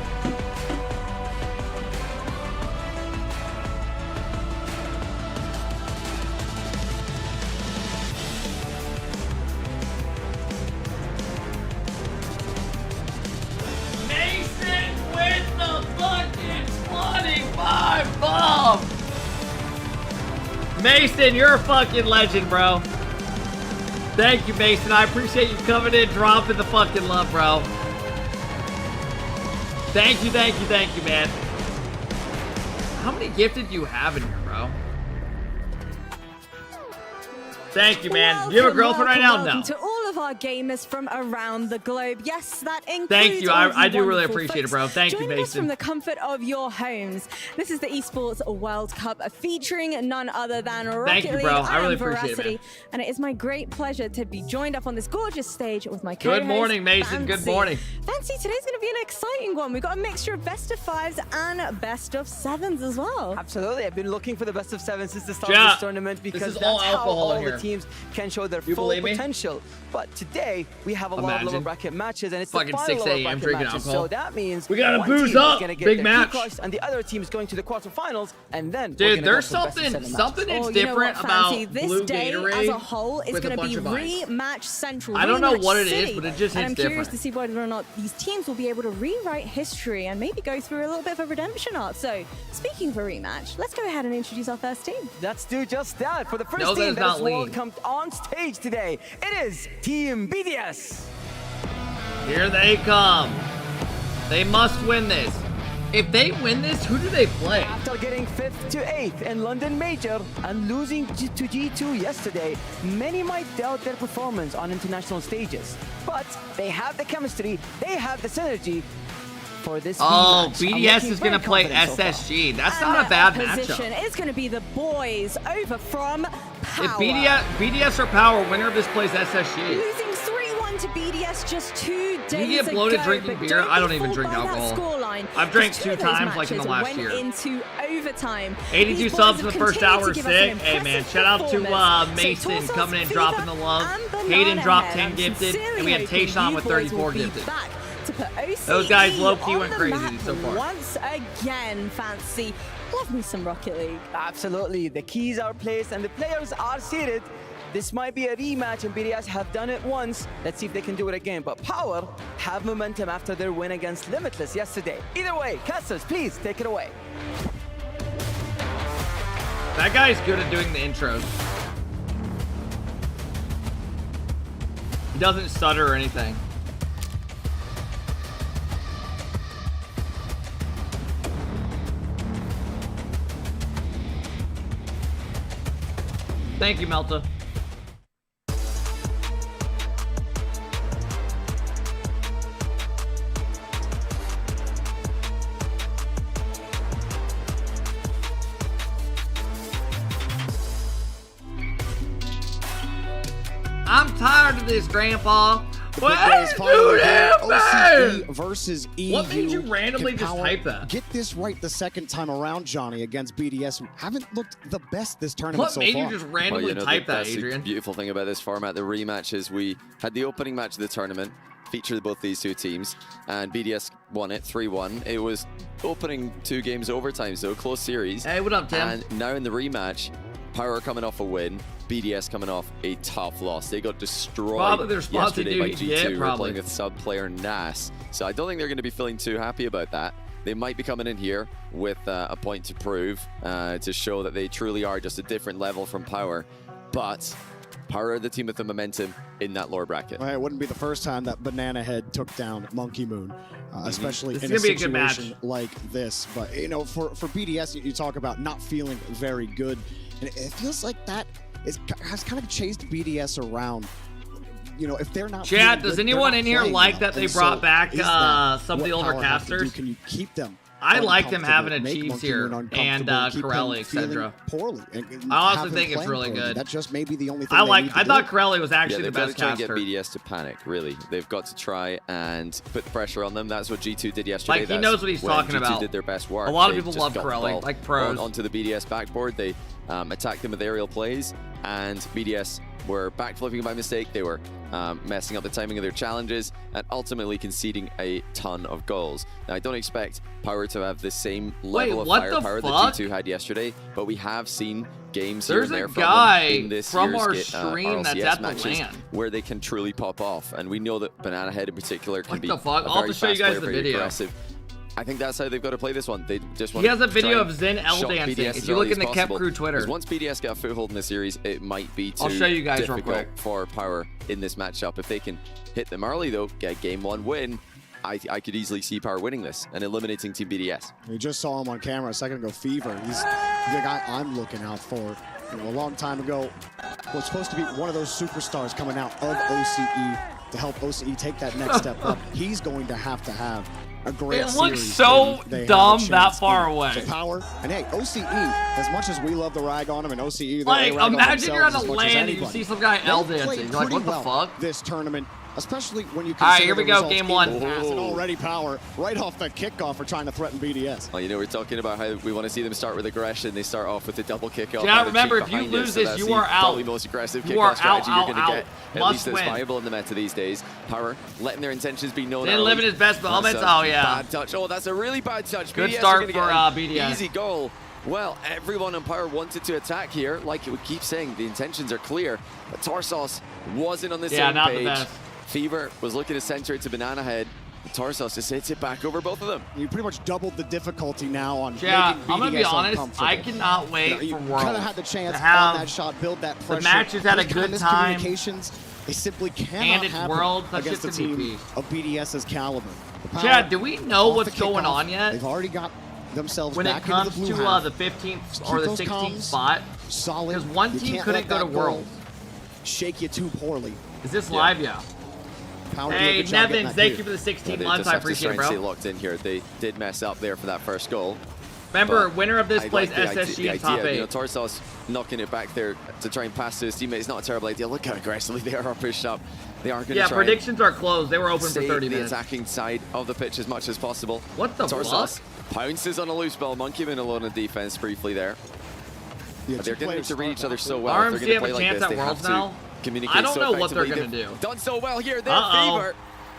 Mason with the fucking 25 bomb! Mason, you're a fucking legend, bro. Thank you, Mason. I appreciate you coming in, dropping the fucking love, bro. Thank you, man. How many gifted do you have in here, bro? Thank you, man. You have a girlfriend right now? No. Welcome to all of our gamers from around the globe. Yes, that includes Thank you. all of I do really wonderful appreciate it, folks bro. Thank you, joining us Mason. from the comfort of your homes. This is the Esports World Cup featuring none other than Rocket you, League. bro. I really am appreciate it, Veracity, man. and it is my great pleasure to be joined up on this gorgeous stage with my co-host, Good morning, Mason. Good Fancy. morning. Fancy, today's going to be an exciting one. We've got a mixture of best of 5s and best of 7s as well. Absolutely. I've been looking for the best of 7 since the start Yeah. of this tournament because This is that's all how alcohol all in the here. teams can show their You full believe me? potential. But today, we have a lot of lower Imagine. bracket matches, and it's Fucking the final 6 lower a.m. bracket drinking matches. alcohol. So that means We gotta one booze team is up. gonna get Big their match. kickoffs, and the other team is going to the quarterfinals, and then we're Dude, gonna go there's for the best of 7 something matches. is Oh, you know different what, about Fancy? This blue day Gatorade as a whole is with a going to bunch be of ice. rematch central. I don't know rematch what it is, city. but it just and hits I'm curious different. to see whether or not these teams will be able to rewrite history and maybe go through a little bit of a redemption arc. So, speaking of a rematch, let's go ahead and introduce our first team. Let's do just that. For the first No, that team is that not is lean. welcomed on stage today, it is Team BDS. Here they come. They must win this. If they win this, who do they play? After getting 5th to 8th in London Major and losing to G2 yesterday, many might doubt their performance on international stages. But they have the chemistry, they have the synergy for this Oh, rematch. I'm BDS looking is going to very play confident so far. SSG. That's And not a their bad opposition matchup. is going to be the boys over from Power. If BDS or Power, winner of this plays SSG. Losing 3-1 to BDS just 2 days ago. You get bloated drinking but beer? don't I be don't even fooled drink by that alcohol. scoreline, I've drank because 2 two of those times like in the matches last went year. into overtime. 82 These boys subs in have the first continued hour, to give us an sick. Hey man, impressive shout out to performance. Mason So coming in, Torsos, dropping the Fever, love. and Hayden Banana dropped Head. 10 I'm gifted, sincerely and we had hoping Tayshawn you with boys 34 will be gifted. back to put OCE Those guys low-key on went the crazy map so far. Once again, Fancy. Love me some Rocket League. Absolutely. The keys are placed and the players are seated. This might be a rematch, and BDS have done it once. Let's see if they can do it again. But Power have momentum after their win against Limitless yesterday. Either way, casters, please take it away. That guy's good at doing the intros. He doesn't stutter or anything. Thank you, Melta. I'm tired of this, Grandpa. What Today's final do game, that, OCE versus EU. What made you randomly Can just Power type that? Get this right the second time around, Johnny, against BDS, who haven't looked the best this tournament so far. randomly well, you know, type that, that's Adrian? the beautiful thing about this format, the rematch, is we had the opening match of the tournament, featured both these two teams, and BDS won it 3-1. It was opening 2 games overtime, so close series. Hey, what up, Tim? And now in the rematch, Power are coming off a win. BDS coming off a tough loss. They got destroyed Probably the response yesterday by you G2. get, We're probably. playing with sub-player Nas. So I don't think they're going to be feeling too happy about that. They might be coming in here with a point to prove, to show that they truly are just a different level from Power. But Power are the team with the momentum in that lower bracket. Well, it wouldn't be the first time that Banana Head took down Monkey Moon, especially in a situation like this. But, you know, for BDS, you talk about not feeling very good. And it feels like that has kind of chased BDS around. You know, if they're not Chat, good, does anyone in here like that they brought back some of the older casters? Can you keep them? I like them having a Chiefs here and Corelli, etc. Poorly. I also think it's really good. That just may be the only thing I thought Corelli was actually the best caster. They've got to try and get BDS to panic, really. They've got to try and put the pressure on them. That's what G2 did yesterday. Like, he knows what he's talking about. G2 did their best work. A lot of people love Corelli, like pros. Onto the BDS backboard. They attacked them with aerial plays, and BDS were backflipping by mistake. They were messing up the timing of their challenges and ultimately conceding a ton of goals. Now, I don't expect Power to have the same level of firepower that G2 had yesterday, but we have seen games here and there from them in this year's our stream that's at the LAN where they can truly pop off, and we know that Banana Head in particular can be a I'll have to show you guys the video. Aggressive. I think that's how they've got to play this one. They just want he has a video of Zen L dancing. If you look in the Kept Crew Twitter. Once BDS get a foothold in the series, it might be too I'll show you guys difficult real quick for Power in this matchup. If they can hit them early, though, get game 1 win, I could easily see Power winning this and eliminating Team BDS. We just saw him on camera a second ago, Fever. He's the guy I'm looking out for. You know, a long time ago, was supposed to be one of those superstars coming out of OCE to help OCE take that next step up. He's going to have a great series. It looks so dumb that far away. Power. And hey, OCE, as much as we love to rag on them, and OCE, like, imagine you're on the LAN and you see some guy L dancing. You're like, what the fuck? This tournament, especially when you All right, here we go, game 1. And already Power, right off the kickoff, are trying to threaten BDS. Well, you know, we're talking about how we want to see them start with aggression. They start off with the double kickoff. Yeah, remember, if you lose this, you are out. Probably most aggressive kickoff strategy you're going to get. At Must least that's viable in the meta these days. Power letting their intentions be known. Didn't live in his best moments. Oh, yeah. Bad touch. Oh, that's a really bad touch. Good start for BDS. Easy goal. Well, everyone on Power wanted to attack here. Like we keep saying, the intentions are clear. But Tarsos wasn't on the same not page. The best. Fever was looking to center it to Banana Head. Tarsos just hits it back over both of them. You pretty much doubled the difficulty now on making I'm BDS gonna be honest, I cannot wait for Worlds. You kind of had the chance on that shot, build that pressure. The match is at a good time. They simply cannot and it's happen Worlds, against a team of BDS's caliber. Chad, do we know what's going on yet? They've already got themselves when back it comes into the blue to the 15th or the 16th spot. Solid. Because one team couldn't go to Worlds. Shake you too poorly. Is this live? Yeah. Hey, Nevins, thank you for the 16 months. I appreciate it, bro. Stay locked in here. They did mess up there for that first goal. Remember, winner of this plays SSG in top 8. You know, Tarsos knocking it back there to try and pass to his teammates. Not a terrible idea. Look how aggressively they are pushed up. They are going to try predictions are closed. They were open for 30 minutes. The attacking side of the pitch as much as possible. What the Tarsos pounces on a loose ball. Monkey Man alone in defense briefly there. Yeah, they're going to read each other so well. RMC have a chance at Worlds now? I don't know what they're going to do. Done so well here. They're Fever.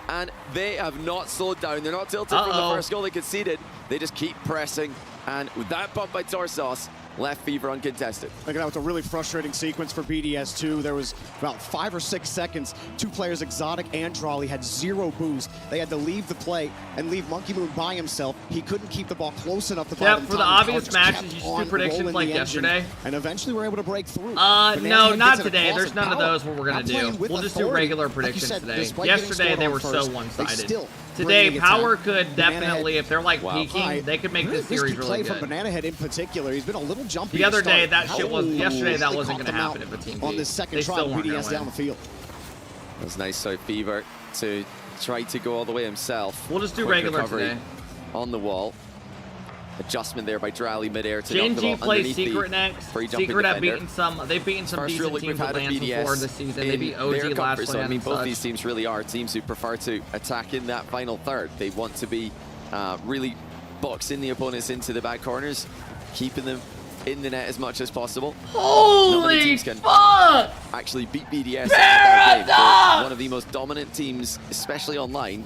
And they have not slowed down. They're not tilted from the first goal they conceded. They just keep pressing. And with that bump by Tarsos, left Fever uncontested. Look at that, was a really frustrating sequence for BDS too. There was about 5 or 6 seconds. 2 players, Exotic and Drawley, had 0 boost. They had to leave the play and leave Monkey Moon by himself. He couldn't keep the ball close enough to bottom. For the obvious matches, you should do predictions like yesterday. And eventually we're able to break through. No, not today. There's none of those what we're going to do. We'll just do regular predictions today. Yesterday, they were so one-sided. Today, Power could definitely, if they're like peaking, they could make this series really good. From Banana Head in particular, he's been a little jumpy. The other day, that shit was. Yesterday, that wasn't going to happen if a team on this second try, BDS down the field. It was nice, so Fever to try to go all the way himself. We'll just do regular today. On the wall. Adjustment there by Drally midair to Gen.G plays Secret next. Secret have beaten some. They've beaten some decent teams with LAN before this season. They beat OG last LAN. I mean, both these teams really are teams who prefer to attack in that final third. They want to be really boxing the opponents into the back corners, keeping them in the net as much as possible. Holy fuck! Actually beat BDS. They're one of the most dominant teams, especially online.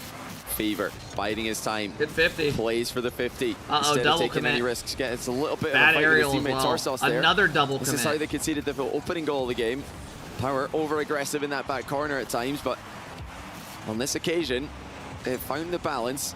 Fever biding his time. Good 50. Plays for the 50. Uh-oh, Instead of double taking commit. any risks. It's a little bit Bad of a fight aerial with his as teammate well. Torsos there. Another double This commit. is how they conceded the opening goal of the game. Power over-aggressive in that back corner at times, but on this occasion, they've found the balance.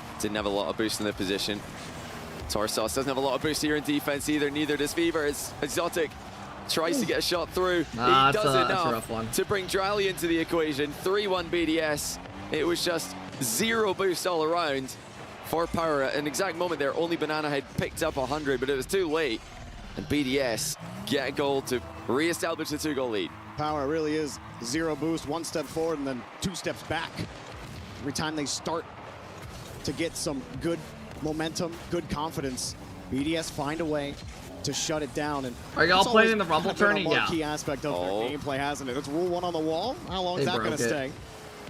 didn't have a lot of boost in the position. Torsos doesn't have a lot of boost here in defense either, neither does Fever. As Exotic tries to get a shot through. He does enough to bring Drally into the equation. 3-1 BDS. It was just zero boost all around for Power. At an exact moment there, only Banana had picked up 100, but it was too late. And BDS get a goal to re-establish the 2-goal lead. Power really is zero boost, 1 step forward and then 2 steps back. Every time they start to get some good momentum, good confidence, BDS find a way to shut it down. And are y'all playing in the Rumble tourney? Yeah. Key aspect of their gameplay, hasn't it? It's rule 1 on the wall. How long is that going to stay?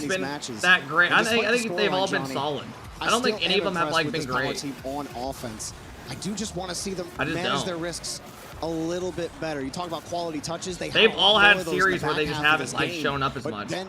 like been that great. I think they've all been solid. I don't think any of them have like been great. Team on offense. I do just want to see them manage their risks a little bit better. You talk about quality touches. They've all had series where they just haven't like shown up as much. Then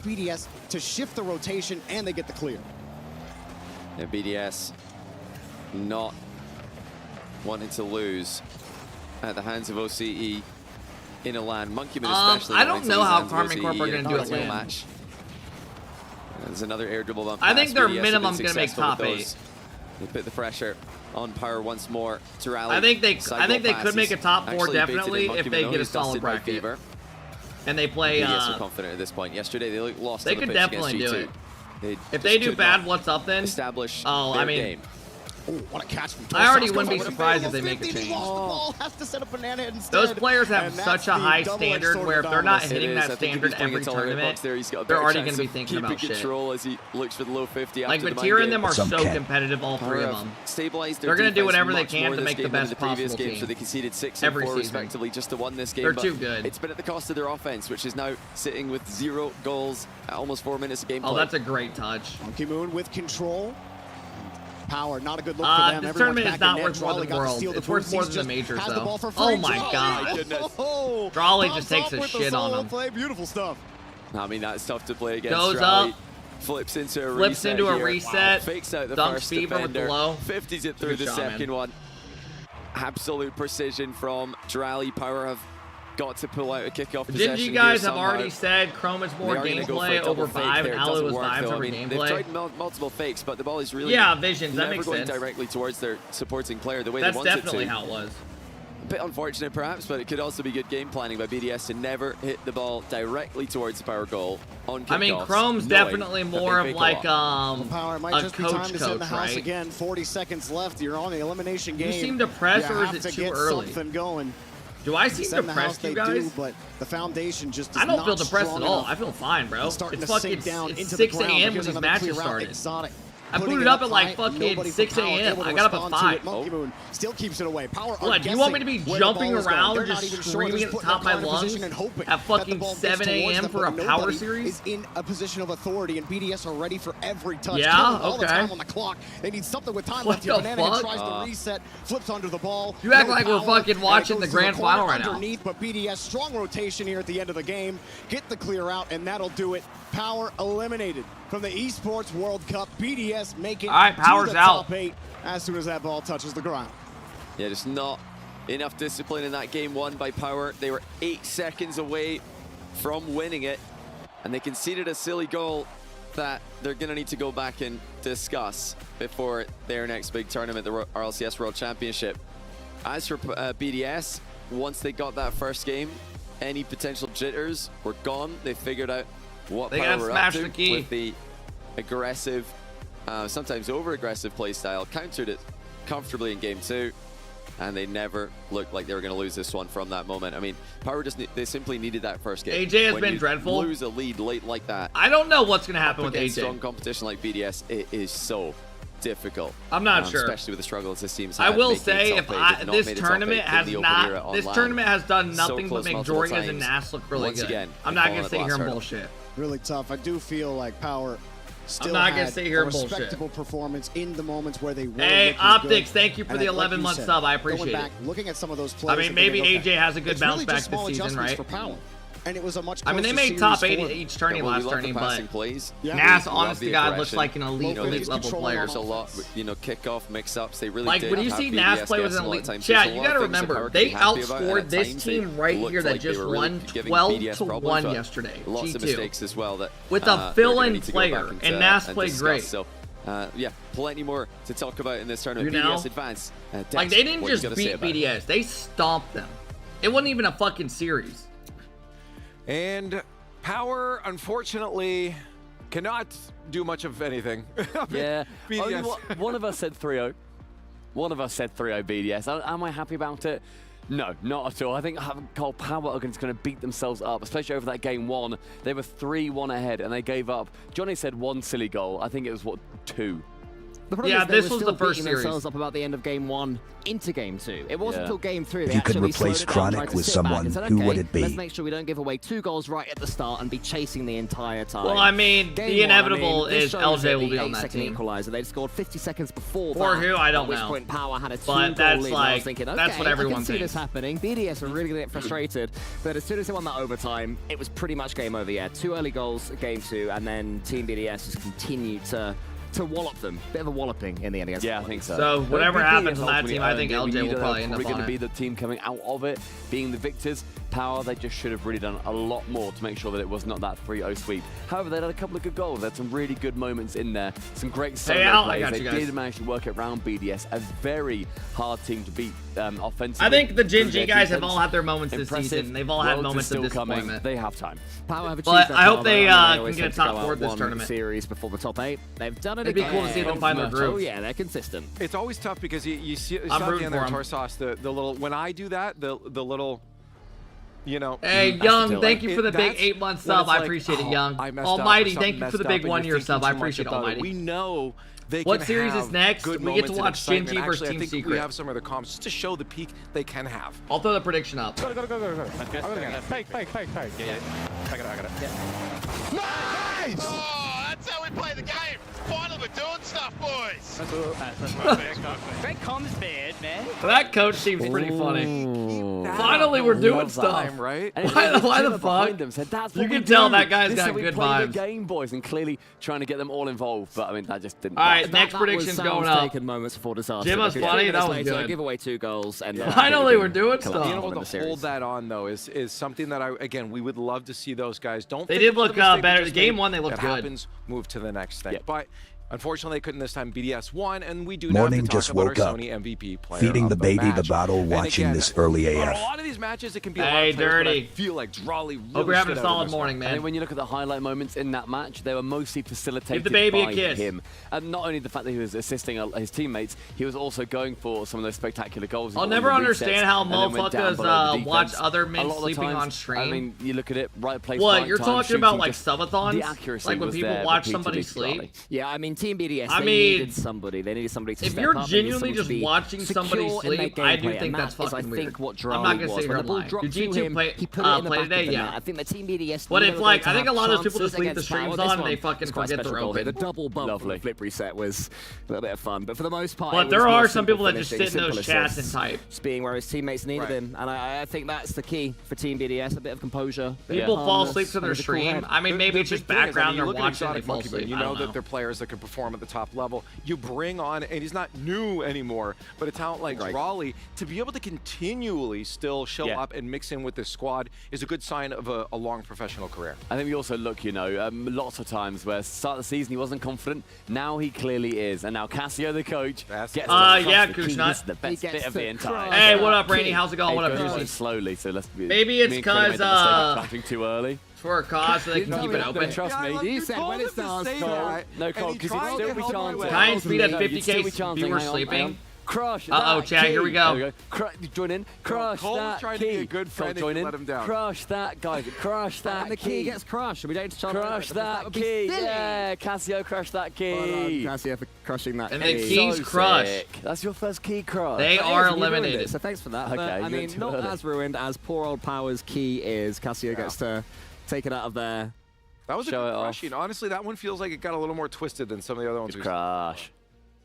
BDS to shift the rotation, and they get the clear. Yeah, BDS not wanting to lose at the hands of OCE in a LAN. Monkey Man especially. I don't know how Karming Corp are going to do a LAN. match. There's another air dribble bump. I think they're minimum going to make top 8. They put the pressure on Power once more to rally. I think they could make a top 4 definitely if they get a solid bracket. And they play. BDS are confident at this point. Yesterday they lost. They to the could pitch definitely do against it. G2. If they do bad, what's up then? Establish I mean, game. Oh, what a catch from I already wouldn't be surprised if they make a change. He lost the ball, has to set up Banana instead. Those players have such a high standard where if they're not hitting that standard every tournament, they're already going to be thinking about shit. Control as he looks for the low 50 like after Matira and the them are so competitive, all 3 of them. They're going to do whatever they can to make the best possible team. So they conceded 6 and 4 respectively just to win this game. They're too good. It's been at the cost of their offense, which is now sitting with 0 goals at almost 4 minutes of gameplay. Oh, that's a great touch. Monkey Moon with control. Power, not a good look for them. This tournament is not worth more than the world. It's worth more than the majors, though. Oh my god. Drawley just takes a shit on him. Beautiful stuff. I mean, that's tough to play against. Goes up. Flips into a reset. Wow. Fakes out the Dunks first Fever defender. with the low. 50s it through the second one. Absolute precision from Drally. Power have got to pull out a kickoff possession. Gen.G guys have already said Chrome is more gameplay over 5 and Alu is 5 for gameplay. They've tried multiple fakes, but the ball is really visions. That makes sense. Never going directly towards their supporting player the way That's they want it to. definitely how it was. A bit unfortunate perhaps, but it could also be good game planning by BDS to never hit the ball directly towards the Power goal on kickoffs. I mean, Chrome's definitely more of like Power might a just be time to send the coach, house right? Again, 40 seconds left. You're on the elimination game. You seem depressed, or is it too early? Something going. Do I seem depressed, you guys? Do, but the foundation just I don't feel depressed at all. I feel fine, bro. It's fucking 6 a.m. when these matches started. Exotic. I booted up at like fucking 6 a.m. I got up at 5. Monkey Moon still keeps it away. Power. What, do you want me to be jumping around and just screaming at the top of my lungs at fucking 7 a.m. for a power series? Is in a position of authority, and BDS are ready for every touch. Yeah, all the time on the clock. They need something with time left here. Banana tries to reset, flips under the ball. You act like we're fucking watching the grand final right now. Underneath, but BDS strong rotation here at the end of the game. Get the clear out, and that'll do it. Power eliminated from the Esports World Cup. BDS making Power's to the out. top 8 as soon as that ball touches the ground. Yeah, just not enough discipline in that game won by Power. They were 8 seconds away from winning it, and they conceded a silly goal that they're going to need to go back and discuss before their next big tournament, the RLCS World Championship. As for BDS, once they got that first game, any potential jitters were gone. They figured out what Power were up to with the aggressive, sometimes over-aggressive play style, countered it comfortably in game 2, and they never looked like they were going to lose this one from that moment. I mean, Power they simply needed that first game. AJ has when been you dreadful. Lose a lead late like that. I don't know what's going to happen with AJ. Strong competition like BDS, it is so difficult. I'm not sure, especially with the struggles this team's I had. will say, if this tournament has done nothing but make Jorgens and Nas look really good. Again, I'm not going to sit here and bullshit. Really tough. I do feel like Power still I'm not had gonna sit here a and bullshit. respectable performance in the moments where they were. Hey, Optics, good. thank you for the 11-month sub. I appreciate it. Looking at some of those plays, I mean, maybe AJ has a good bounce back this season, right? For Power. And it was a much I mean, they made top 8 each tourney last tourney, but Nas, honest to God, looks like an elite level player. There's a lot, kickoff mix-ups. They really like, when you see Nas play with an elite, chat, you got to remember, they outscored this team right here that just won 12-1 yesterday. Lots of mistakes as well. With a fill-in player, and Nas played great. So, yeah, plenty more to talk about in this tournament. BDS advance. Like, they didn't just beat BDS, they stomped them. It wasn't even a fucking series. And Power, unfortunately, cannot do much of anything. Yeah, one of us said 3-0. One of us said 3-0 BDS. Am I happy about it? No, not at all. I think Power are going to beat themselves up, especially over that game 1. They were 3-1 ahead, and they gave up. Johnny said 1 silly goal. I think it was, what, 2? The problem is this was the first series. Themselves up about the end of game 1 into game 2. It wasn't until game 3 they If you could actually replace Chronic with someone, who would it be? Let's make sure we don't give away 2 goals right at the start and be chasing the entire time. Well, I mean, the inevitable is LJ will be on that team. Equalizer. They scored 50 seconds before or that. who, I don't know. know. At which point Power had a 2-goal but that's lead. like, I was thinking, okay, that's what everyone I can see thinks. this happening. BDS are really going to get frustrated. But as soon as they won that overtime, it was pretty much game over. Yeah, 2 early goals, game 2, and then Team BDS just continued to wallop them. Bit of a walloping in the end, I guess. Yeah, I think so. So whatever happens on that team, I think LJ will probably end up on going to it. be the team coming out of it, being the victors. Power, they just should have really done a lot more to make sure that it was not that 3-0 sweep. However, they had a couple of good goals. They had some really good moments in there. Some great solo plays. They did manage to work it around BDS, a very hard team to beat offensively. I think the Gen.G guys have all had their moments this season. They've all had moments of disappointment. Coming. They have time. Power have but I hope they can get a top 4 this tournament. Series before the top 8. They've done it It'd be cool to see them find their groove. Oh yeah, they're consistent. It's always tough because you see at the end there, Torsos, the little, when I do that, the little, you know. Hey, Young, thank you for the big 8-month sub. I appreciate it, Young. Almighty, thank you for the big 1-year sub. I appreciate it, Almighty. We know they what can series have is next? Good we get to watch Gen.G versus Team Secret. We have some other comps just to show the peak they can have. I'll throw the prediction up. Go. Fake. Yeah. I got it. Yeah. Nice! Oh, that's how we play the game. Finally, we're doing stuff, boys. Great comms beard, man. That coach seems pretty funny. Finally, we're doing stuff. Right? Why the fuck? Said, that's you can tell that guy's got good vibes. The game, boys, and clearly trying to get them all involved. But I mean, that just didn't. All right, next prediction's going up. Moments before disaster. Jim was funny. That was good. Give away 2 goals, and finally, we're doing stuff. Being able to hold that on though is something that we would love to see those guys. They did look better. The game 1, they looked good. Happens. Move to the next thing. But unfortunately, they couldn't this time. BDS won, and we do Morning have to talk just about woke our up, Sony MVP player feeding the baby match. the bottle, watching again, this early AF. A lot of these matches, it can be a hey, lot of players, dirty. I feel like Drawley really hope you're having a stood out solid in this morning, man. And when you look at the highlight moments in that match, they were mostly facilitated Give the baby by a kiss. him. And not only the fact that he was assisting his teammates, he was also going for some of those spectacular goals. I'll never understand how motherfuckers watch other men sleeping on stream. I mean, you look at it, right place. What, you're talking about like subathons? The accuracy like when was people there, watch somebody sleep? Yeah, I mean, Team BDS, I they mean, needed somebody. They needed somebody to if step you're up. genuinely just watching somebody sleep, I do think that's fucking weird. I'm not gonna say you're lying. Did G2 play today? Yeah. I think the Team BDS. But if like, I think a lot of those people just leave the streams on and they fucking forget they're open. The double bump flip reset was a little bit of fun, but for the most part. But there are some people that just sit in those chats and type. Being where his teammates needed him, and I think that's the key for Team BDS. A bit of composure. People fall asleep to their stream. I mean, maybe it's just background they're watching and they fall asleep. You know that they're players that can perform at the top level. You bring on, and he's not new anymore, but a talent like Raleigh, to be able to continually still show up and mix in with this squad is a good sign of a long professional career. I think we also look, you know, lots of times where start of the season he wasn't confident. Now he clearly is, and now Cassio, the coach, gets yeah, Kuchnut. This is the best bit of the entire. Hey, what up, Rainy? How's it going? What up, Juicy? Slowly, so let's be. Maybe it's because clapping too early. For a cause, so they can keep it open. Trust me. You said when it starts, Cole. No, Cole, because you still be chancing. Time speed at 50k viewers sleeping. Crush. Uh-oh, Chad, here we go. Join in. Crush Cole that was trying key. to be a good friend and you let him down. Crush that, guys. Crush that and the key gets crushed. We don't crush that key. Yeah, Cassio, crush that key. Cassio for crushing that and key. And the key's crushed. That's your first key crush. They are eliminated. So thanks for that. Okay, I mean, not as ruined as poor old Power's key is. Cassio gets to take it out of there. That was a good crushing. Honestly, that one feels like it got a little more twisted than some of the other ones. Crush.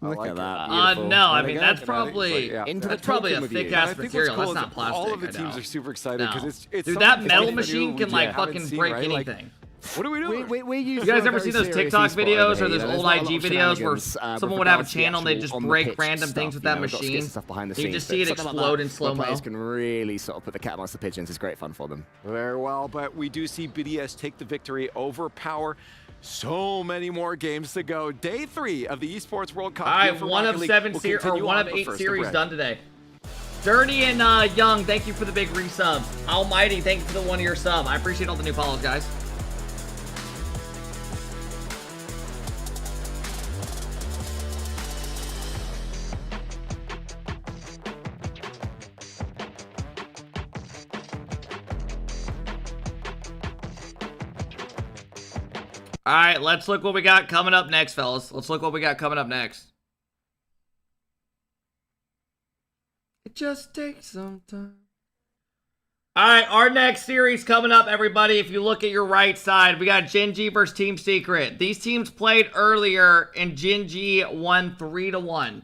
Look at that. No, I mean that's probably a thick ass material. That's not plastic. All of the teams are super excited because it's dude, that metal machine can like fucking break anything. What are we doing? You guys ever seen those TikTok videos or those old IG videos where someone would have a channel and they just break random things with that machine? You just see it explode in slow-mo. Players can really sort of put the cat amongst the pigeons. It's great fun for them. Very well, but we do see BDS take the victory over Power. So many more games to go. Day 3 of the Esports World Cup. All right, one of 8 series done today. Dirty and Young, thank you for the big resub. Almighty, thank you for the 1-year sub. I appreciate all the new follows, guys. All right, let's look what we got coming up next, fellas. Let's look what we got coming up next. It just takes some time. All right, our next series coming up, everybody. If you look at your right side, we got Gen.G versus Team Secret. These teams played earlier, and Gen.G won 3-1.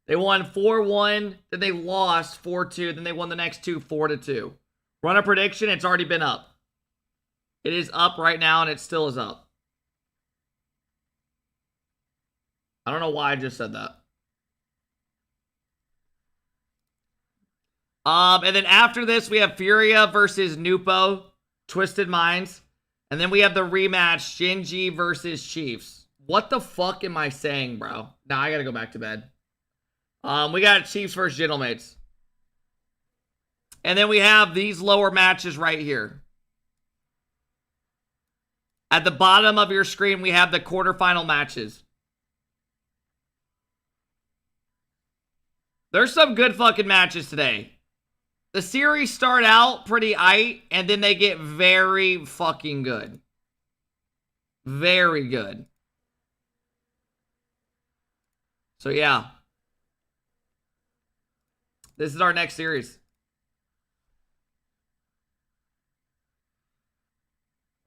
They won 4-1, then they lost 4-2, then they won the next 2 4-2. Run a prediction, it's already been up. It is up right now, and it still is up. I don't know why I just said that. And then after this, we have Furia versus Nupo, Twisted Minds. And then we have the rematch, Gen.G versus Chiefs. What the fuck am I saying, bro? Nah, I gotta go back to bed. We got Chiefs versus Gentlemates. And then we have these lower matches right here. At the bottom of your screen, we have the quarterfinal matches. There's some good fucking matches today. The series start out pretty aight, and then they get very fucking good. Very good. So yeah. This is our next series.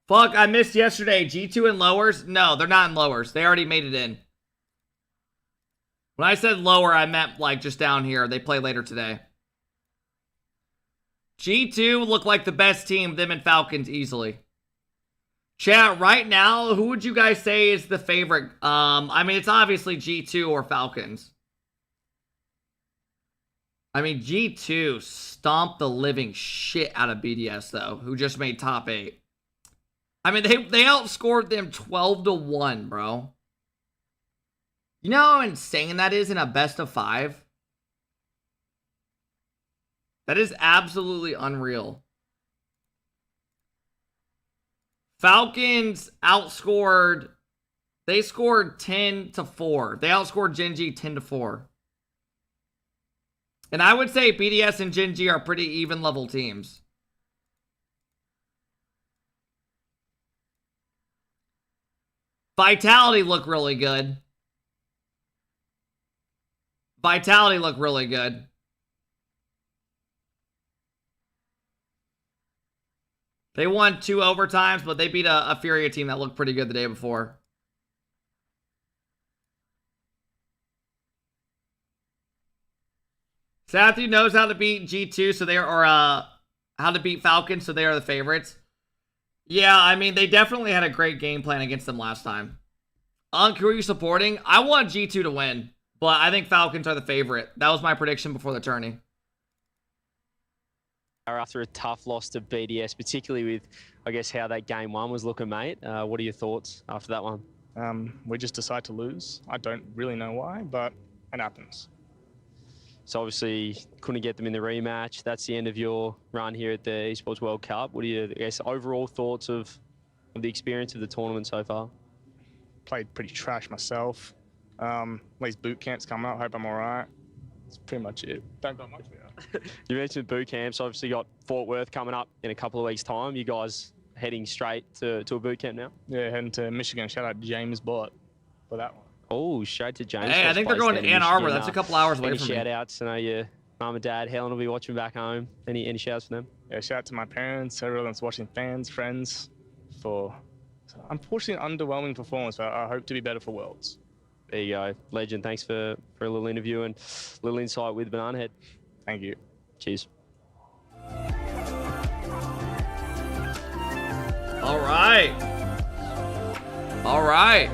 Fuck, I missed yesterday. G2 in lowers? No, they're not in lowers. They already made it in. When I said lower, I meant like just down here. They play later today. G2 look like the best team, them and Falcons easily. Chat, right now, who would you guys say is the favorite? I mean, it's obviously G2 or Falcons. I mean, G2 stomped the living shit out of BDS, though, who just made top 8. I mean, they outscored them 12-1, bro. You know how insane that is in a best of 5? That is absolutely unreal. Falcons outscored, they scored 10-4. They outscored Gen.G 10-4. And I would say BDS and Gen.G are pretty even level teams. Vitality look really good. Vitality look really good. They won 2 overtimes, but they beat a Furia team that looked pretty good the day before. Sathy knows how to beat G2, so they are, how to beat Falcons, so they are the favorites. Yeah, I mean, they definitely had a great game plan against them last time. Who are you supporting? I want G2 to win, but I think Falcons are the favorite. That was my prediction before the tourney. After a tough loss to BDS, particularly with, I guess, how that game 1 was looking, mate. What are your thoughts after that one? We just decided to lose. I don't really know why, but it happens. So obviously couldn't get them in the rematch. That's the end of your run here at the Esports World Cup. What are your, I guess, overall thoughts of the experience of the tournament so far? Played pretty trash myself. These boot camps coming up. Hope I'm all right. That's pretty much it. Don't got much for you. You mentioned boot camps. Obviously got Fort Worth coming up in a couple of weeks' time. You guys heading straight to a boot camp now? Yeah, heading to Michigan. Shout out James Bott for that one. Oh, straight to James. Hey, I think they're going to Ann Arbor. That's a couple hours away from me. Any shout-outs? I know your mum and dad, Helen will be watching back home. Any shouts for them? Yeah, shout out to my parents, everyone that's watching, fans, friends, for unfortunately an underwhelming performance, but I hope to be better for Worlds. There you go. Legend, thanks for a little interview and a little insight with Banana Head. Thank you. Cheers. All right. All right.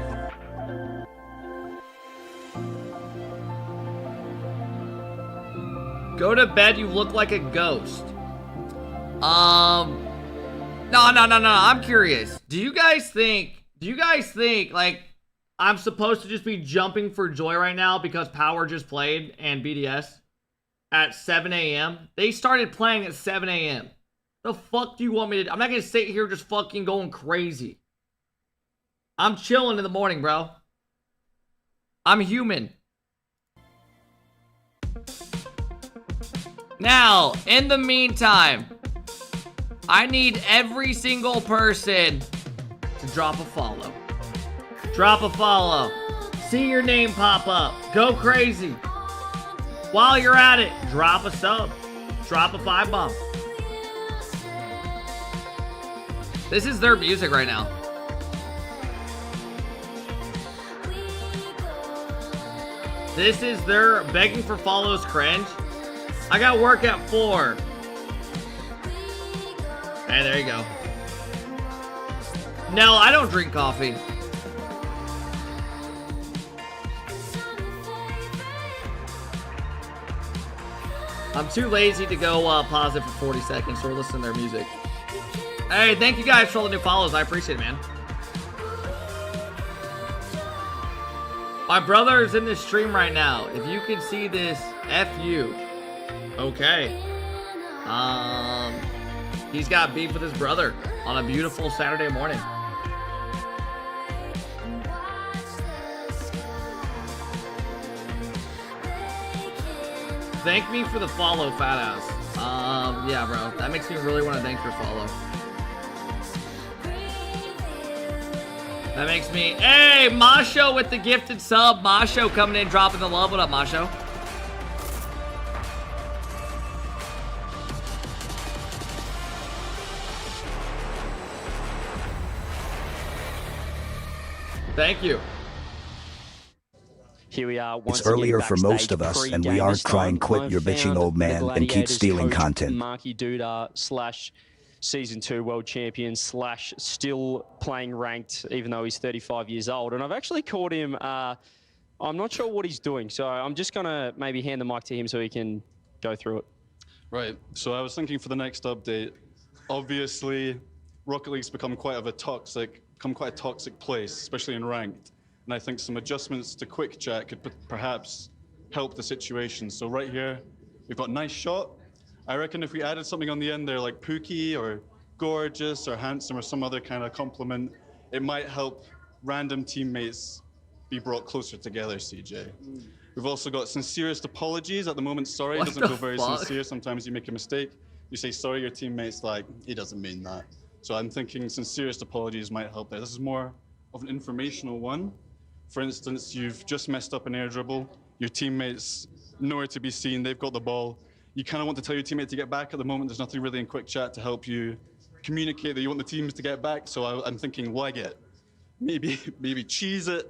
Go to bed, you look like a ghost. No. I'm curious. Do you guys think, like, I'm supposed to just be jumping for joy right now because Power just played and BDS at 7 a.m.? They started playing at 7 a.m. The fuck do you want me to do? I'm not gonna sit here just fucking going crazy. I'm chilling in the morning, bro. I'm human. Now, in the meantime, I need every single person to drop a follow. Drop a follow. See your name pop up. Go crazy. While you're at it, drop a sub. Drop a 5-bomb. This is their music right now. This is their begging for follows cringe. I got work at 4. Hey, there you go. No, I don't drink coffee. I'm too lazy to go pause it for 40 seconds, so we're listening to their music. Hey, thank you guys for all the new follows. I appreciate it, man. My brother is in this stream right now. If you can see this, F you. Okay. He's got beef with his brother on a beautiful Saturday morning. Thank me for the follow, fat ass. Yeah, bro. That makes me really want to thank your follow. That makes me... Hey, Masho with the gifted sub. Masho coming in, dropping the love. What up, Masho? Thank you. Here we are. It's earlier for most of us, and we aren't trying quit your bitching old man and keep stealing content. Marky Duda / Season 2 world champion / still playing ranked, even though he's 35 years old. And I've actually caught him, I'm not sure what he's doing. So I'm just going to maybe hand the mic to him so he can go through it. Right. So I was thinking for the next update, obviously Rocket League's become quite a toxic place, especially in ranked. And I think some adjustments to quick chat could perhaps help the situation. So right here, we've got nice shot. I reckon if we added something on the end there like Pookie or gorgeous or handsome or some other kind of compliment, it might help random teammates be brought closer together, CJ. We've also got sincerest apologies. At the moment, sorry doesn't feel very sincere. Sometimes you make a mistake. You say sorry, your teammate's like, he doesn't mean that. So I'm thinking sincerest apologies might help there. This is more of an informational one. For instance, you've just messed up an air dribble. Your teammates nowhere to be seen. They've got the ball. You kind of want to tell your teammate to get back. At the moment, there's nothing really in quick chat to help you communicate that you want the teams to get back. So I'm thinking leg it. Maybe cheese it.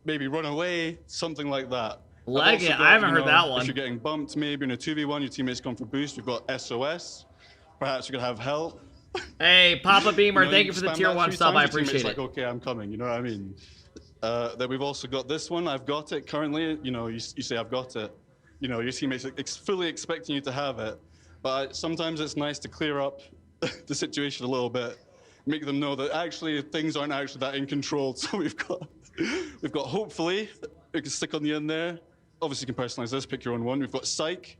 Maybe run away. Something like that. Leg it. I haven't heard that one. If you're getting bumped, maybe in a 2v1, your teammate's gone for boost. We've got SOS. Perhaps you could have help. Hey, Papa Beamer, thank you for the tier 1 sub. I appreciate it. Like, okay, I'm coming. You know what I mean? Then we've also got this one. I've got it currently. You know, you say I've got it. You know, your teammates fully expecting you to have it. But sometimes it's nice to clear up the situation a little bit, make them know that actually things aren't actually that in control. So we've got hopefully, we can stick on the end there. Obviously, you can personalize this, pick your own one. We've got psych.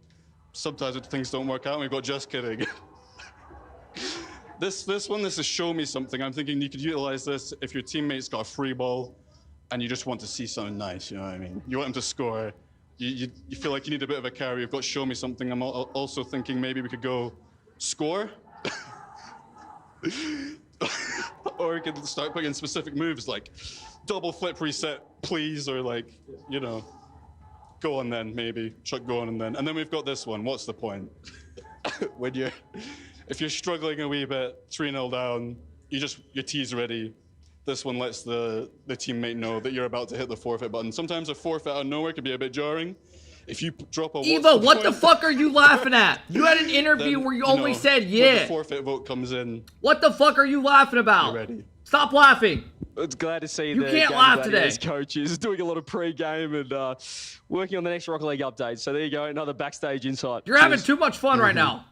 Sometimes things don't work out. And we've got just kidding. This is show me something. I'm thinking you could utilize this if your teammate's got a free ball and you just want to see something nice, you know what I mean? You want them to score. You feel like you need a bit of a carry. You've got show me something. I'm also thinking maybe we could go score. Or we could start putting in specific moves like double flip reset, please, or like, you know, go on then, maybe. Chuck go on and then. And then we've got this one. What's the point? If you're struggling a wee bit, 3-0 down, your tee's ready. This one lets the teammate know that you're about to hit the forfeit button. Sometimes a forfeit out of nowhere can be a bit jarring. If you drop a Evo, what the fuck are you laughing at? You had an interview where you only said yeah. When the forfeit vote comes in. What the fuck are you laughing about? You're ready. Stop laughing. It's glad to see you can't laugh today. Coach is doing a lot of pre-game and working on the next Rocket League update. So there you go, another backstage insight. You're having too much fun right now.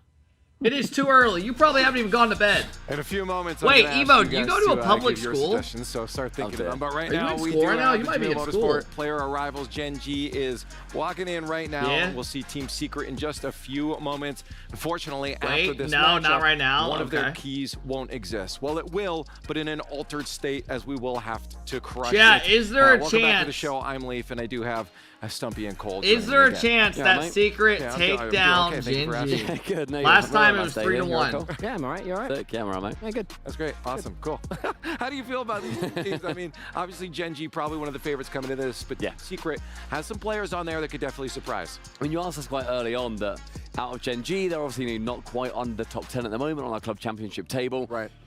It is too early. You probably haven't even gone to bed. In a few moments, wait, Evo, do you go to a public school? So start thinking of them. But right now, we do have the Real Motorsport player arrivals. Gen.G is walking in right now. Yeah. We'll see Team Secret in just a few moments. Unfortunately, after this no, matchup, not right now. One of their keys won't exist. Well, it will, but in an altered state, as we will have to crush it. Is there a welcome chance? Back to the show. I'm Leaf, and I do have Stumpy and Cole. Is there a chance that Secret take down Gen.G? Good. No, last time it was 3-1. Yeah, I'm all right. You're all right. Yeah, I'm all right, mate. Yeah, good. That's great. Awesome. Cool. How do you feel about these teams? I mean, obviously Gen.G probably one of the favorites coming into this, but yeah, Secret has some players on there that could definitely surprise. I mean, you asked us quite early on that out of Gen.G, they're obviously not quite on the top 10 at the moment on our club championship table. Right.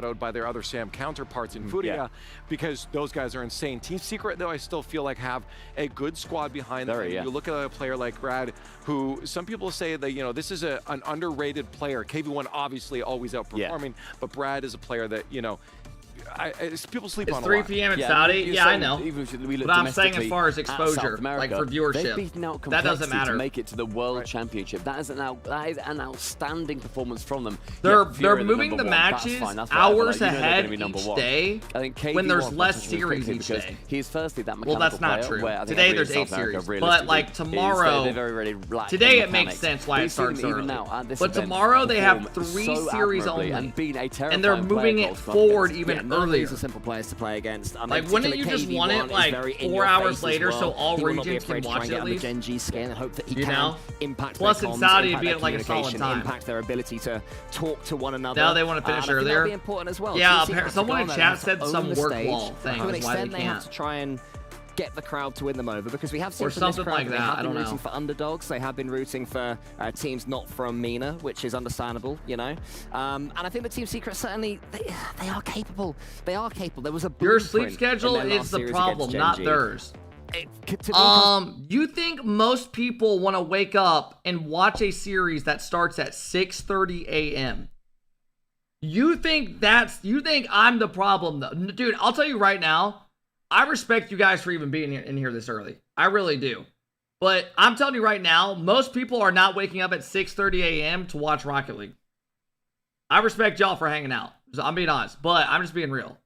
overshadowed by their other SAM counterparts in Furia because those guys are insane. Team Secret, though, I still feel like have a good squad behind them. You look at a player like Brad, who some people say that, you know, this is an underrated player. KV1 obviously always outperforming, but Brad is a player that, you know, people sleep on a lot. It's 3 p.m. in Saudi. Yeah, I know. But I'm saying as far as exposure, like for viewership, that doesn't matter. To make it to the World Championship, that is an outstanding performance from them. They're moving the matches hours ahead each day when there's less series each day. He's firstly that well, that's not true. Today there's 8 series, but like tomorrow, today it makes sense why it starts early. But tomorrow they have 3 series only, and they're moving it forward even earlier. These are simple players to play against. Like, wouldn't you just want it like 4 hours later so all regions can watch it at least? Gen.G skin and hope that he you can know? impact Plus their in comms, Saudi it'd impact be their at like a solid communication, time. impact their ability to talk to one another. Now they want to finish and I think earlier. that'd be important as well. Yeah, Team Secret someone in have chat to said own some the work stage. wall thing To an is why they extent, they have can't. to try and get the crowd to win them over, because we have seen Or from this something crowd like they that, have I been don't rooting know. for underdogs. They have been rooting for teams not from MENA, which is understandable, you know. And I think the Team Secret certainly they are capable. They are capable. There was a Your sleep blueprint schedule in their last is the series problem, against not Gen.G. theirs. To me, You think most people want to wake up and watch a series that starts at 6:30 a.m.? You think I'm the problem though? Dude, I'll tell you right now, I respect you guys for even being in here this early. I really do. But I'm telling you right now, most people are not waking up at 6:30 a.m. to watch Rocket League. I respect y'all for hanging out. I'm being honest, but I'm just being real.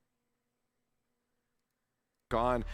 On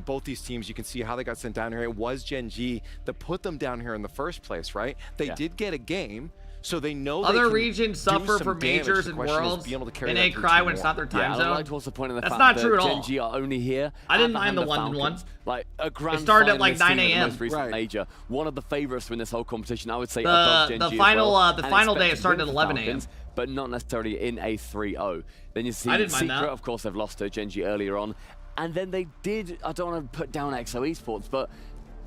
both these teams, you can see how they got sent down here. It was Gen.G that put them down here in the first place, right? They did get a game, so they know other regions suffer for majors and worlds, and they cry when it's not their time zone. I'd like to also point out the That's fact not that true at all. Gen.G are only here. I didn't at mind the hand of London one. Falcons. Like a grand It started at like finalist 9 team in the a.m. most recent major. One of the favorites to win this whole competition, I would say. The final day it started at 11 a.m. But not necessarily in a 3-0. Then you see I didn't mind Secret, that. of course, they've lost to Gen.G earlier on. And then they did, I don't want to put down EXO Esports, but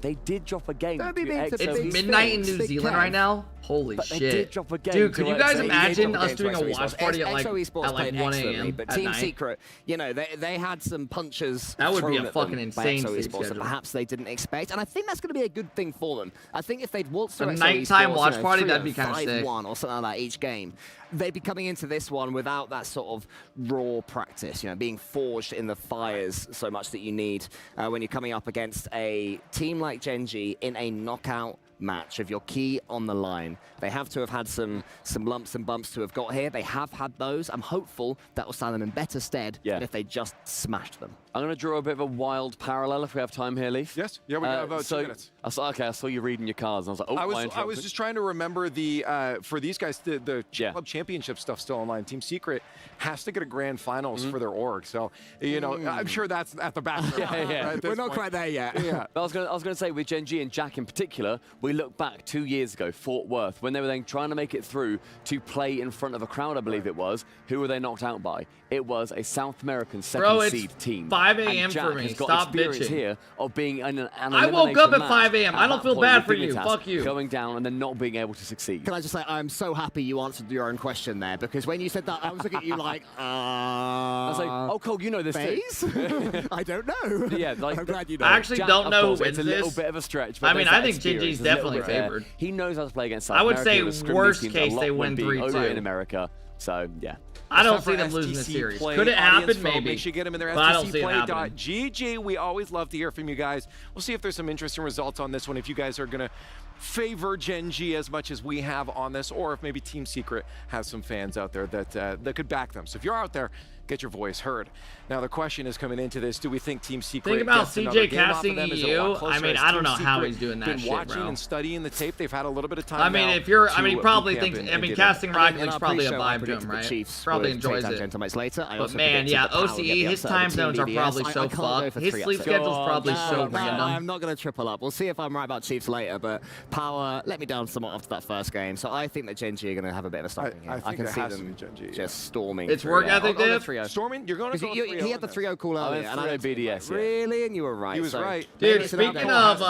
they did drop a game. It's midnight in New Zealand right now. Holy but shit. They did drop a game. Dude, could you guys EXO. imagine us doing a watch party at like, EXO Esports at like played 1 excellently, a.m. but at Team night? Secret, you know, they had some punches. That would be thrown a at them fucking by insane EXO sleep Esports that schedule. perhaps they didn't expect, and I think that's going to be a good thing for them. I think if they'd waltzed through A EXO nighttime Esports, watch you know, party, that'd be kinda 3-0, sick. 5-1 or something like that each game, they'd be coming into this one without that sort of raw practice, you know, being forged in the fires so much that you need when you're coming up against a team like Gen.G in a knockout match of your key on the line. They have to have had some lumps and bumps to have got here. They have had those. I'm hopeful that will stand them in better stead than if they just smashed them. I'm going to draw a bit of a wild parallel if we have time here, Leaf. Yes. Yeah, we got about 2 minutes. I saw you reading your cards, and I was like, oh, I was just trying to remember the for these guys the club championship stuff still online. Team Secret has to get a grand finals for their org, so you know I'm sure that's at the back. Of their mind, right, We're not quite there yet. Yeah. But I was going to say with Gen.G and Jack in particular, we look back 2 years ago, Fort Worth, when they were then trying to make it through to play in front of a crowd, I believe it was. Who were they knocked out by? It was a South American second seed team. 5 a.m. And Jack for me. has got Stop experience bitching. here of being an I woke up at match 5 a.m. I at don't that feel point bad with for you. Dignitas Fuck you. Going down and then not being able to succeed. Can I just say, I'm so happy you answered your own question there, because when you said that, I was looking at you like, I was like, oh, Cole, you know this too. I don't know. Yeah, like, I'm glad you know. I actually Jack, don't of know course, who it's a wins little this. bit of a stretch. But I mean, there's I that think experience, Gen.G's there's a little definitely bit there. favored. He knows how to play against South I would America. say He was scrimming worst teams a case lot they when win being over 3-2. in America. So, yeah. I don't It's time see them for losing the STC series. Play. Could it Audience happen? vote, Maybe. Make sure you get them in their But I don't see it happening. STCplay.gg. We always love to hear from you guys. We'll see if there's some interesting results on this one, if you guys are going to favor Gen.G as much as we have on this, or if maybe Team Secret has some fans out there that could back them. So if you're out there, get your voice heard. Now the question is coming into this: do we think Team Secret? Think about gets another CJ game off of casting them? Is it a lot EU. closer? I mean, Has I don't Team know how Secret he's doing that been shit, watching bro. and studying the tape. They've had a little bit of time. I mean, now if you're, to I mean, probably boot camp thinks. and I mean, get casting in. Rocket League's probably a vibe to predicted him, the right? Chiefs Probably would enjoys take it. down Gentlemen later. I But also man, predicted yeah, that Power would get OCE, the his upset time over zones Team are BDS. probably I so can't go fucked. for His 3 sleep upsets. schedule's probably so random. I'm not going to triple up. We'll see if I'm right about Chiefs later, but Power let me down somewhat after that first game. So I think that Gen.G are going to have a bit of a stopping here. I can see them just storming. It's work ethic, Div? Storming? You're going to go He had the 3-0 call earlier. and I BDS. Really? And you were right. He was right. Dude, speaking of,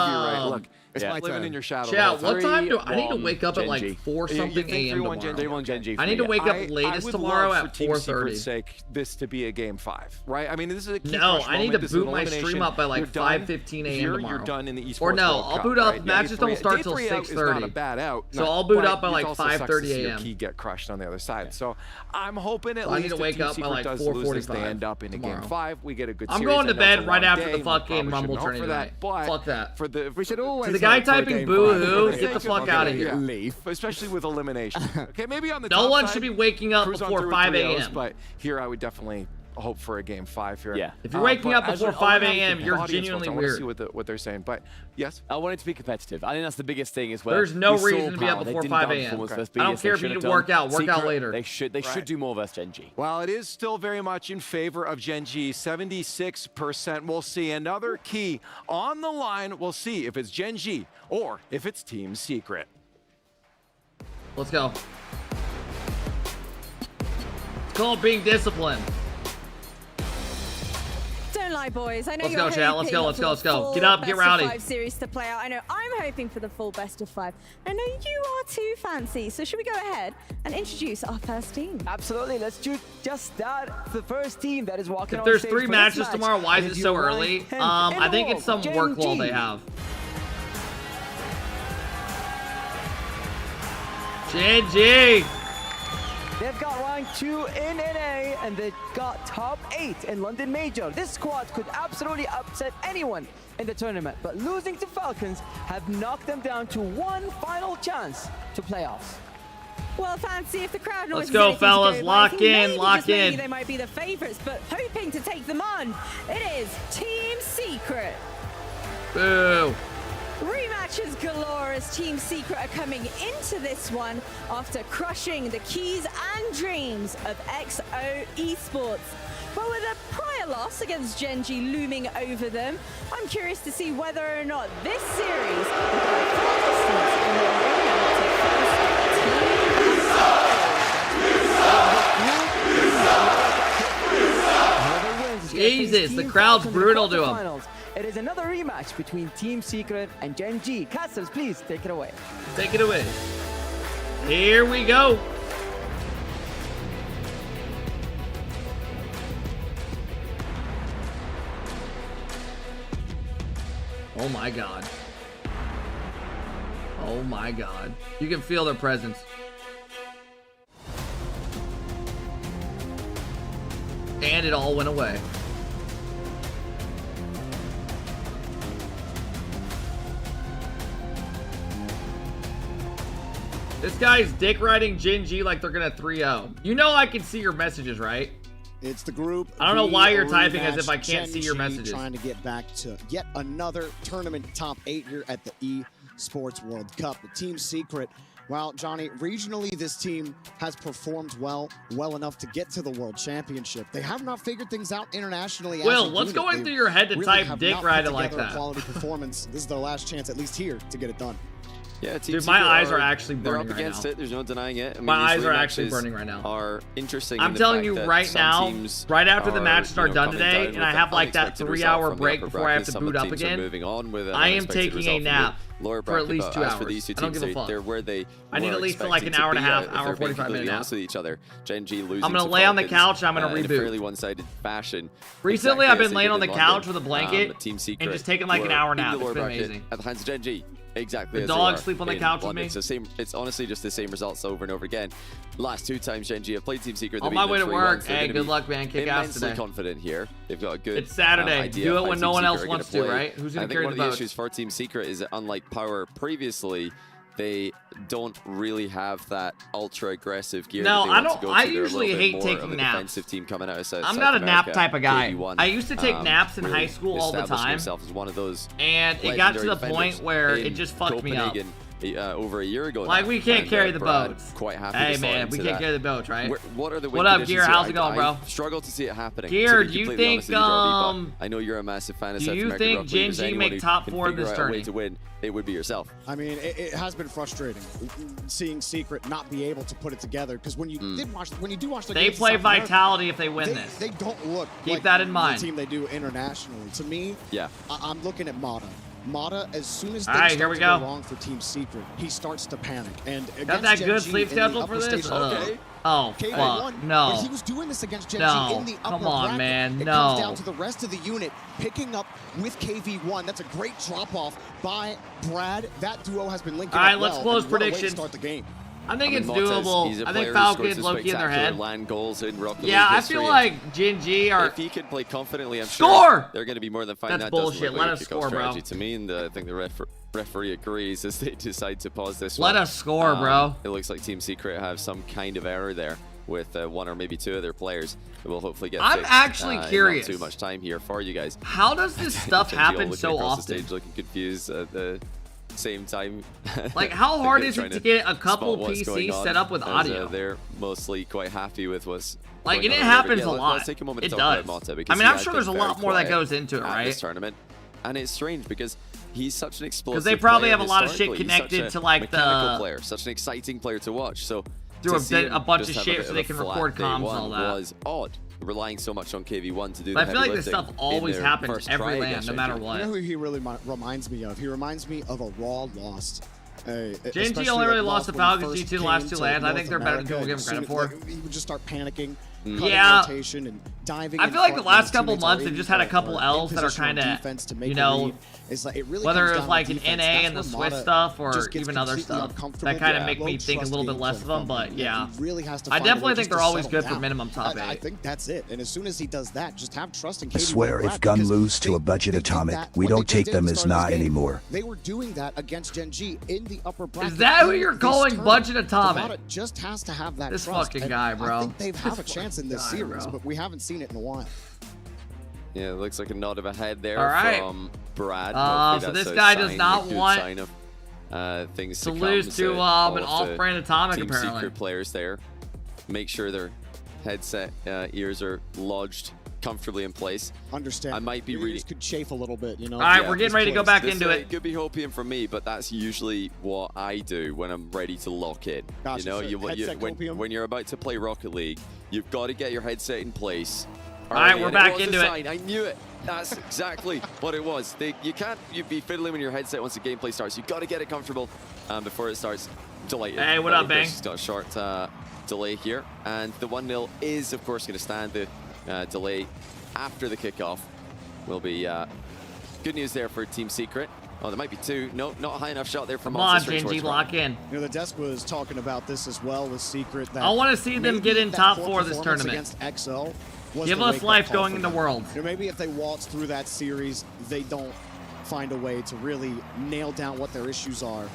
look, it's like living in your shadow. Chat, what time do I need to wake up at like 4 something a.m. tomorrow? 3-1 Gen.G. I need to wake up latest tomorrow at 4:30. Sake, this to be a game 5, right? I mean, this is a key No, crush I need to moment. This is an boot my elimination. stream up by like You're done 5:15 a.m. here, tomorrow. You're done in the esports Or no, World I'll Cup, boot up. right? Matches don't start till Day 3 out is not a 6:30. bad out. So I'll boot but up by it like also sucks to 5:30 see your a.m. key get crushed on the other side. So I'm hoping at So I need least to wake if up Team by Secret like does lose this, they 4:45 end up in a game tomorrow. 5. We get a good I'm series. going to I know it's bed a right long after day, the we fucking probably Rumble shouldn't hope tourney for tonight. but Fuck that. For the we should always to the guy hope for a typing game boo-hoo, five. get the fuck out of here. Leave. Especially with elimination. Okay, maybe on the No top one side, should be waking up cruise on before through 5 3-0s, a.m. But here I would definitely hope for a game 5 here. Yeah. If you're waking up before 5 a.m., you're genuinely I want to weird. see what they're saying. But yes, I want it to be competitive. I think that's the biggest thing as well. There's no We saw reason to be up Power. They before didn't 5 done a.m. performance versus I don't BDS. care if They you need should to have work done. out Secret, later. They should do more versus Gen.G. Well, it is still very much in favor of Gen.G, 76%. We'll see. Another key on the line. We'll see if it's Gen.G or if it's Team Secret. Let's go. It's called being disciplined. Don't lie, boys. I know Let's you're go, chat. Let's go, let's go, let's go. Get up, get rowdy. Best of 5 series to play out. I know I'm hoping for the full best of 5. I know you are too, Fancy. So should we go ahead and introduce our first team? Absolutely. Let's do just that. The first team that is walking If on there's stage 3 for matches this match tomorrow, why is it so your early? ranked 10 in I the think world, it's some Gen.G. work lull they have. Gen.G. They've got rank 2 in NA and they've got top 8 in London Major. This squad could absolutely upset anyone in the tournament, but losing to Falcons have knocked them down to one final chance to playoffs. Well, Fancy, if the crowd noise Let's go, is anything to fellas. go by, Lock I think in, maybe, lock just maybe in. they might be the favorites, but hoping to take them on, it is Team Secret. Boo. Rematches galore as Team Secret are coming into this one after crushing the keys and dreams of XO Esports. But with a prior loss against Gen.G looming over them, I'm curious to see whether or not this series will go the full distance in the arena to face Jesus, the crowd's brutal to him. It is another rematch between Team Secret and Gen.G. Castles, please take it away. Take it away. Here we go. Oh my god. Oh my god. You can feel their presence. And it all went away. This guy's dick riding Gen.G like they're gonna 3-0. You know I can see your messages, right? It's the group. I don't know why you're typing as rematch. if I can't see your Gen.G messages. Trying to get back to yet another tournament top 8 here at the ESports World Cup. The Team Secret. Well, Johnny, regionally this team has performed well enough to get to the World Championship. They have not figured things out internationally. Will, what's going through your head to type dick riding like that? Quality performance. This is their last chance, at least here, to get it done. Yeah, Team Dude, my Secret eyes are actually they're burning up right against now. it. There's no denying it. I mean, My these eyes are rematches actually burning right now. Are interesting. I'm in the telling fact you that right some now, teams right after the are, matches are done coming today, down and with I have like that unexpected 3-hour result from the break upper before I have bracket. to Some boot up teams are again. moving on with an I am unexpected taking result a from the nap lower for at bracket, least but 2 as for hours. these two I don't teams, give a fuck. they're where they I need were at least for like an expecting hour to and a be, half, if hour they're being 45 minute completely nap. honest with each other. Gen.G losing I'm gonna to lay on the Falcons, couch and I'm gonna in a reboot. fairly one-sided fashion. Recently, Exactly I've as been they laying did on the in couch London. with a blanket But Team and Secret just taking like an were hour in the nap. lower It's been bracket amazing. at the hands of Gen.G. Exactly. The as they dog were sleep on the in couch with London. me. So it's honestly just the same results over and over again. Last 2 times Gen.G have played Team Secret. On they've my beaten way them to 3-1, work. so they're Hey, gonna good be luck, man. Kick ass immensely today. confident here. They've got a good It's Saturday. idea Do of it how when Team no one Secret else are wants gonna to, play. right? Who's gonna I think carry one the of the boats? issues for Team Secret is that unlike Power previously, they don't really have that ultra aggressive gear. No, that they I want don't. To go I to. They're a usually little bit hate more taking of a naps. defensive team coming out of South I'm not a nap America, type of guy. KV1, I used to take naps in really high school all the establishing time, himself as one of those and it got to the legendary point defenders where it in just fucked me up. Copenhagen, over a year ago. Like now, we can't and, carry the Brad boats. Quite happy Hey to slot man, we into can't that. carry the boats, right? What are the What up, conditions Gear? here? How's it going, bro? I struggle to see it happening. Gear, to be do you completely think honest with you, Darby, but I know you're a massive fan of do South you American think rugby. If there's Gen.G anyone make who top can 4 figure this out a way tourney? to win, it would be yourself. I mean, it has been frustrating seeing Secret not be able to put it together because when you do watch the They games in play South America, vitality if they win this. They don't look Keep like that in mind. the team they do internationally. To me, yeah, I'm looking at Mata. Mata, as soon as All things right, start here we to go. go wrong for Team Secret, he starts to panic. And Got that good sleep schedule for this? Oh, fuck. No. But he was doing this against Gen.G No. in the upper Come on, bracket. man. It No. comes down to the rest of the unit picking up with KV1. That's a great drop-off by Brad. That duo has been linking All right, up let's well, close and what a way to predictions. start the game. I think it's Mottez, doable. he's a I player think who Falcons scores low-key in their spectacular head. LAN goals in Rocket Yeah, League I history. feel like Gen.G are... If he can play confidently, I'm Score! sure they're going to be more than fine. That's that bullshit. doesn't look Let like us a kickoff score, bro. strategy to me, and I think the referee agrees as they decide to pause this Let one. us score, bro. It looks like Team Secret have some kind of error there. with one or maybe two other players. We'll hopefully get I'm fixed, actually in curious. not too much time here for you guys. How does this stuff Gen.G all happen looking so across often? The stage, looking confused at the same time. Like, how hard is Trying it to get a couple spot what's going PCs on, set up with as, audio? they're mostly quite happy with what's Like, going and it on. happens Yeah, a lot. Let's take a moment It to talk does. about Mata, I because mean, he I'm has sure been there's a lot very more that quiet goes into it, at right? This tournament, and it's strange because he's such an explosive. Because they probably player have a lot of shit historically. He's such connected a to, like, mechanical the- player, such an exciting player to watch. So Through to see a him bunch just of have a shit bit so of they a can flat record day comms and one all that. was odd, relying so much on KV1 to do But the I feel like heavy this stuff lifting always in their happens first every try LAN, against no matter Gen.G. what. You know who he really reminds me of? He reminds me of a Raw lost. Gen.G only really lost to Falcons G2 the last two LANs. I think they're better than people give them credit for. He would just start panicking, Yeah. rotation, and diving. I feel like the last couple months they've just had a couple L's that are kind of, you know, whether it was like an NA and the Swiss stuff or even other stuff that kind of make me think a little bit less of them. But yeah, I definitely think they're always good for minimum top 8. I think that's it. And as soon as he does that, just have trust in I KV1. swear, if Gun lose to a budget atomic, we don't take them as not anymore. They were doing that against Gen.G in the upper bracket. Is that who you're calling budget atomic? Devada just has to have that This trust, fucking and guy, bro. I think they have a chance in this guy, series, bro. but we haven't seen it in a while. Yeah, it looks like a nod of a head there All right. from Brad. So Hopefully this that's a guy does sign, not a good want sign of, things to come. lose to all an of off-brand the atomic, Team apparently. Secret players there. Make sure their headset ears are lodged comfortably in place. Understand. I might be Your reading. ears could chafe a little bit, you know. All right, we're getting ready to go back into it. It could be hopium from me, but that's usually what I do when I'm ready to lock in. Gotcha, You know, so headset copium? when you're about to play Rocket League, you've got to get your headset in place. All right, early, we're and back was a into it. sign. I knew it. That's exactly what it was. You can't be fiddling with your headset once the gameplay starts. You've got to get it comfortable before it starts. Delighted. Hey, what up, Bang? She's got a short delay here, and the 1-0 is, of course, going to stand. The delay after the kickoff will be good news there for Team Secret. Oh, there might be two. No, not a high enough shot there from Come on, Gen.G, lock in. You know, the desk was talking about this as well with Secret. That I want to see them get in top 4 this tournament. Against XO was Give the us wake-up life call going for in the them. world. You know, maybe if they waltz through that series, they don't find a way to really nail down what their issues are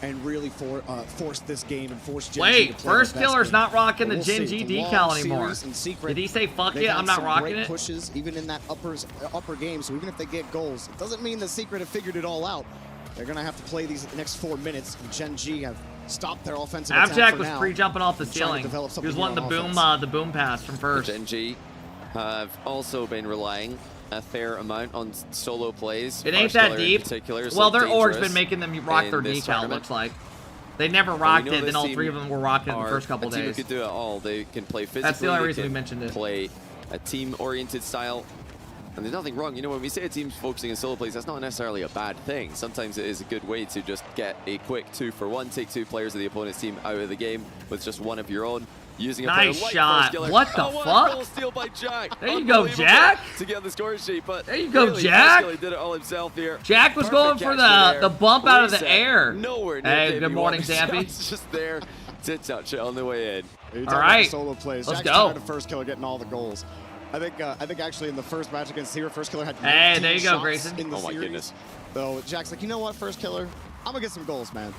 and really force this game and force Gen.G Wait, to play their First best Killer's game. not rocking But the we'll see. Gen.G It's a long decal anymore. series in Secret. Did he say fuck They've it? had I'm not some rocking great it. pushes even in that upper game. So even if they get goals, it doesn't mean the Secret have figured it all out. They're gonna have to play these next 4 minutes. And Gen.G have stopped their offensive attack Abjack for was now. pre-jumping off the and trying to ceiling. develop He something was here wanting on the boom pass from first. Gen.G have also been relying a fair amount on solo plays. It ain't First that Killer deep. In particular, Well, so their org's dangerous been making them rock in their this decal, tournament. looks like. They never rocked And we know it, then this all team 3 of them were rocking it in the are first couple a team who days. could do it all. They can play physically. That's the only they reason we can mentioned it. Play a team-oriented style. And there's nothing wrong. You know, when we say a team's focusing on solo plays, that's not necessarily a bad thing. Sometimes it is a good way to just get a quick 2-for-1, take 2 players of the opponent's team out of the game with just one of your own. Using a Nice player like shot. First Killer. What the What fuck? a goal steal by Jack. There you go, Unbelievable Jack. To get on the score sheet, but There you go, really, Jack. First Killer did it all himself here. Jack was Perfect going for catch the bump out of the Reset. air. Nowhere near Hey, KV1. good morning, The Zampy. shot's just there to touch it on the way in. You're All talking about right. the solo plays. Let's Jack's go. tired of First Killer getting all the goals. I think actually in the first match against Zero, First Killer had Hey, 19 there you go, shots Grayson. in the Oh my series. goodness. So Jack's like, you know what, First Killer, I'm gonna get some goals, man.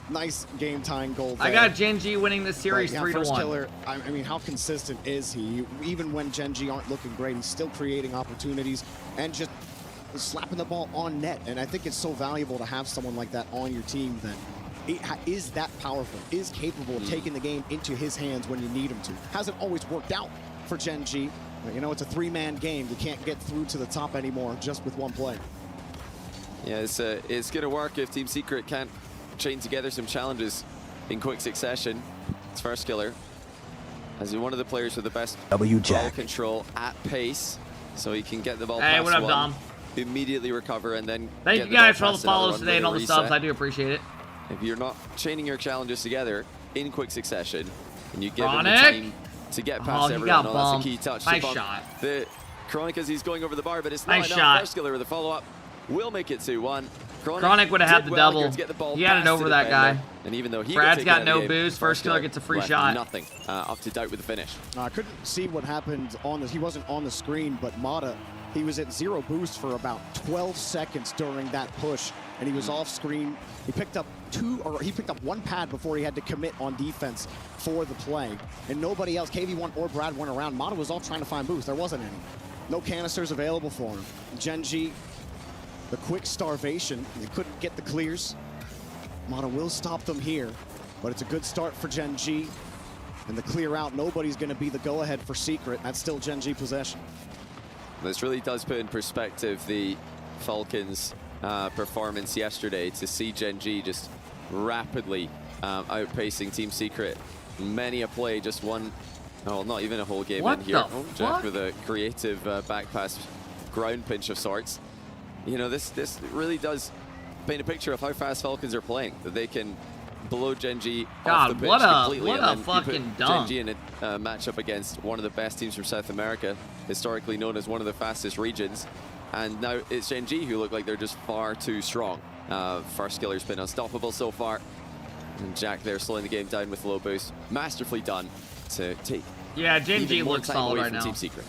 Nice game tying goal. I got Gen.G winning this series But, yeah, 3-1. First Killer, I mean, how consistent is he? Even when Gen.G aren't looking great, he's still creating opportunities and just slapping the ball on net. And I think it's so valuable to have someone like that on your team that is that powerful, is capable of taking the game into his hands when you need him to. Hasn't always worked out for Gen.G. But, you know, it's a 3-man game. You can't get through to the top anymore just with one player. Yeah, it's going to work if Team Secret can't chain together some challenges in quick succession. It's First Killer as one of the players with the best ball Jack. control at pace, so he can get the ball Hey, past what up, one, Dom? immediately recover, and then Thank get you guys for ball all the past another follows one today with and a all the reset. subs. I do appreciate it. If you're not chaining your challenges together in quick succession, and you give him the Chronic. time to get past he everyone, got that's a bumped. key touch. Nice to bump shot. The Chronic as he's going over the bar, but it's Nice not enough. shot. First Killer with a follow-up will make it 2-1. Chronic would have had did the well double. to get the ball He had it past over the that defender, guy. And even though he Brad's got got taken out of no the game, boost. First Killer gets a free left shot. Nothing up to date with the finish. I couldn't see what happened on this. He wasn't on the screen, but Mata, he was at 0 boost for about 12 seconds during that push, and he was off screen. He picked up he picked up 1 pad before he had to commit on defense for the play. And nobody else, KV1 or Brad, went around. Mata was off trying to find boost. There wasn't any. No canisters available for him. Gen.G, the quick starvation. They couldn't get the clears. Mata will stop them here, but it's a good start for Gen.G. And the clear out, nobody's going to be the go-ahead for Secret. That's still Gen.G possession. This really does put in perspective the Falcons' performance yesterday, to see Gen.G just rapidly outpacing Team Secret. Many a play, just one, oh, not even a whole game in here. Oh, Jack with a creative back pass, ground pinch of sorts. You know, this really does paint a picture of how fast Falcons are playing, that they can blow Gen.G off the pitch completely. What a fucking dunk. Gen.G in a matchup against one of the best teams from South America, historically known as one of the fastest regions. And now it's Gen.G who look like they're just far too strong. First killer's been unstoppable so far. And Jack there slowing the game down with low boost. Masterfully done to take. Yeah, Gen.G looks solid right now. Team Secret.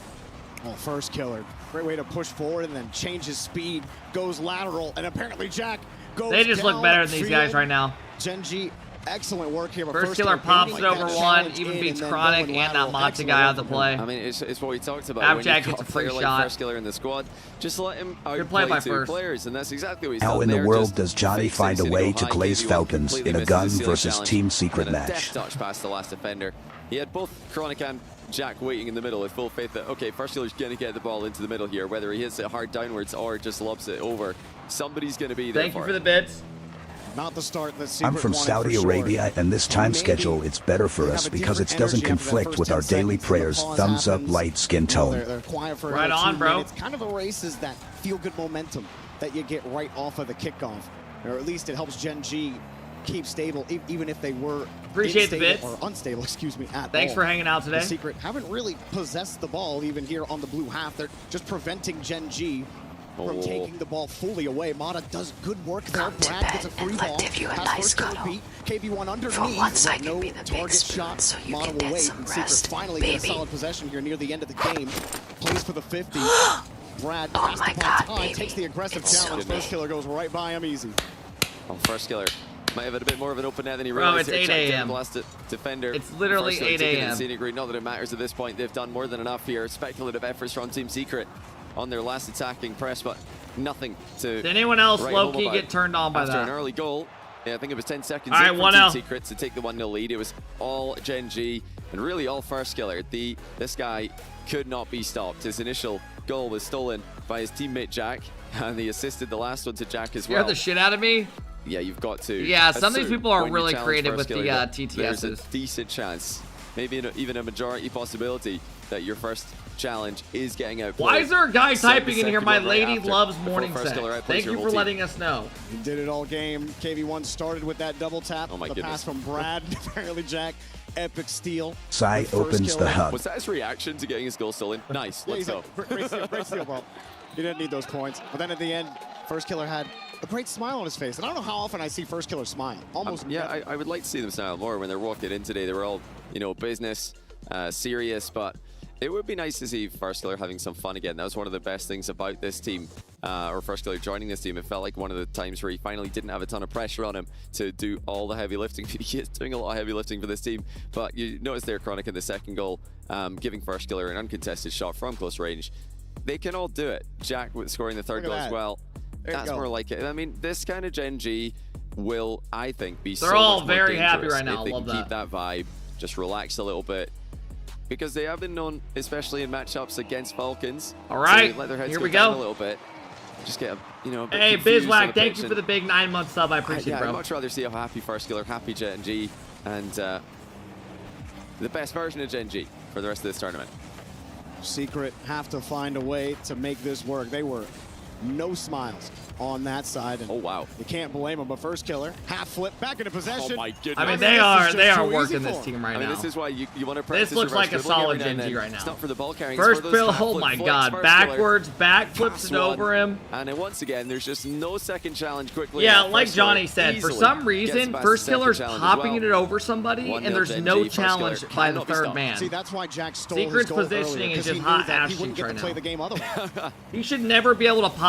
Oh, first killer. Great way to push forward and then change his speed. Goes lateral, and apparently Jack goes They just look better than these guys right now. Gen.G, excellent work here. First killer pops it over one, even beats Chronic and that Matza guy on the play. I mean, it's what we talked about. Jack gets a free shot. First killer in the squad, just let him outplay 2 players, and that's exactly what he's done. How in the world does Johnny find a way to glaze Falcons in a gun versus Team Secret match? Deft touch past the last defender. He had both Chronic and Jack waiting in the middle with full faith that, okay, first killer's going to get the ball into the middle here, whether he hits it hard downwards or just lobs it over. Somebody's going to be there. Thank you for the bits. Not the start that I'm from Saudi Arabia, and this time schedule, it's better for us because it doesn't conflict with our daily prayers. Thumbs up, light skin tone. They're quiet for right on, bro. It's kind of erases that feel-good momentum that you get right off of the kickoff. Or at least it helps Gen.G keep stable, even if they were appreciate the bits. Or unstable, excuse me, at Thanks all. for hanging out today. The Secret haven't really possessed the ball even here on the blue half. They're just preventing Gen.G from taking the ball fully away. Mata does good work there. Brad gets a free ball. Nice KV1 underneath. For once I can no be the big target spoon, shot. so you Mata can will get wait. some And rest, Secret finally gets a solid possession here near the end of the game. Plays for the 50. Brad, oh my God, baby. takes the aggressive challenge. First killer goes right by him easy. Oh, first killer might have had a bit more of an open net than he realized. Bro, it's 8 a.m. Defender. It's literally 8 a.m. Not that it matters at this point. They've done more than enough here. Speculative efforts from Team Secret on their last attacking press, but nothing to. Did anyone else low-key get turned on by after that? an early goal. Yeah, I think it was 10 seconds all right, in for Team Secret to take the 1-0 lead. It was all Gen.G and really all first killer. This guy could not be stopped. His initial goal was stolen by his teammate Jack, and he assisted the last one to Jack as well. Scared the shit out of me? Yeah, you've got to. Yeah, some of these people are really creative with the TTSs. There's a decent chance, maybe even a majority possibility, that your first challenge is getting outplayed. Why is there a guy typing in here? My lady loves morning sex. Thank you for letting us know. He did it all game. KV1 started with that double tap. Oh my goodness. Pass from Brad. Apparently Jack, epic steal. Sai opens the hub. Was that his reaction to getting his goal stolen? Nice, let's go. Great steal, bro. He didn't need those points. But then at the end, first killer had a great smile on his face. And I don't know how often I see first killer smile. Almost. Yeah, I would like to see them smile more when they're walking in today. They were all, business, serious, but it would be nice to see first killer having some fun again. That was one of the best things about this team, or first killer joining this team. It felt like one of the times where he finally didn't have a ton of pressure on him to do all the heavy lifting. He is doing a lot of heavy lifting for this team, but you notice there, Chronic in the second goal, giving first killer an uncontested shot from close range. They can all do it. Jack with scoring the third goal as well. That's more like it. I mean, this kind of Gen.G will, I think, be They're all very happy right now. If they can keep that vibe, just relax a little bit. Because they have been known, especially in matchups against Falcons. All right, let their heads here we down go. A little bit. Just get a bit hey, Bizwack, thank you for the big 9-month sub. I appreciate it, bro. I'd much rather see a happy first killer, happy Gen.G, and the best version of Gen.G for the rest of this tournament. Secret have to find a way to make this work. They were no smiles on that side. And oh, wow. You can't blame them. But first killer, half flip, back into possession. Oh, my goodness. I mean, they are working this team right now. This is why you want to practice. This looks like a solid Gen.G right now. It's not for the ball carrying. First bill, oh my God. Backwards, back flips it over him. And then once again, there's just no second challenge quickly. Yeah, like Johnny said, for some reason, first killer's popping it over somebody, and there's no challenge by the third man. See, that's why Jack stole Secret's his goal positioning earlier, is just hot ass he wouldn't get to play the game otherwise. He should never be able to pop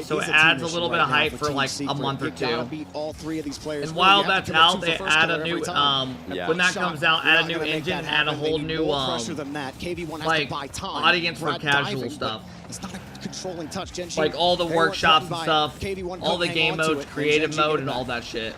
out, so it adds a little bit of hype for like a month or two. Beat all 3 of these players. And while that's out, they add a new when that comes out, add a new engine, add a whole new like audience for casual stuff. It's not a controlling touch. Gen.G, like all the they weren't workshops and threatened stuff, by KD1 all the hang game on to modes, it, creative Gen.G mode, get and it all back. that shit.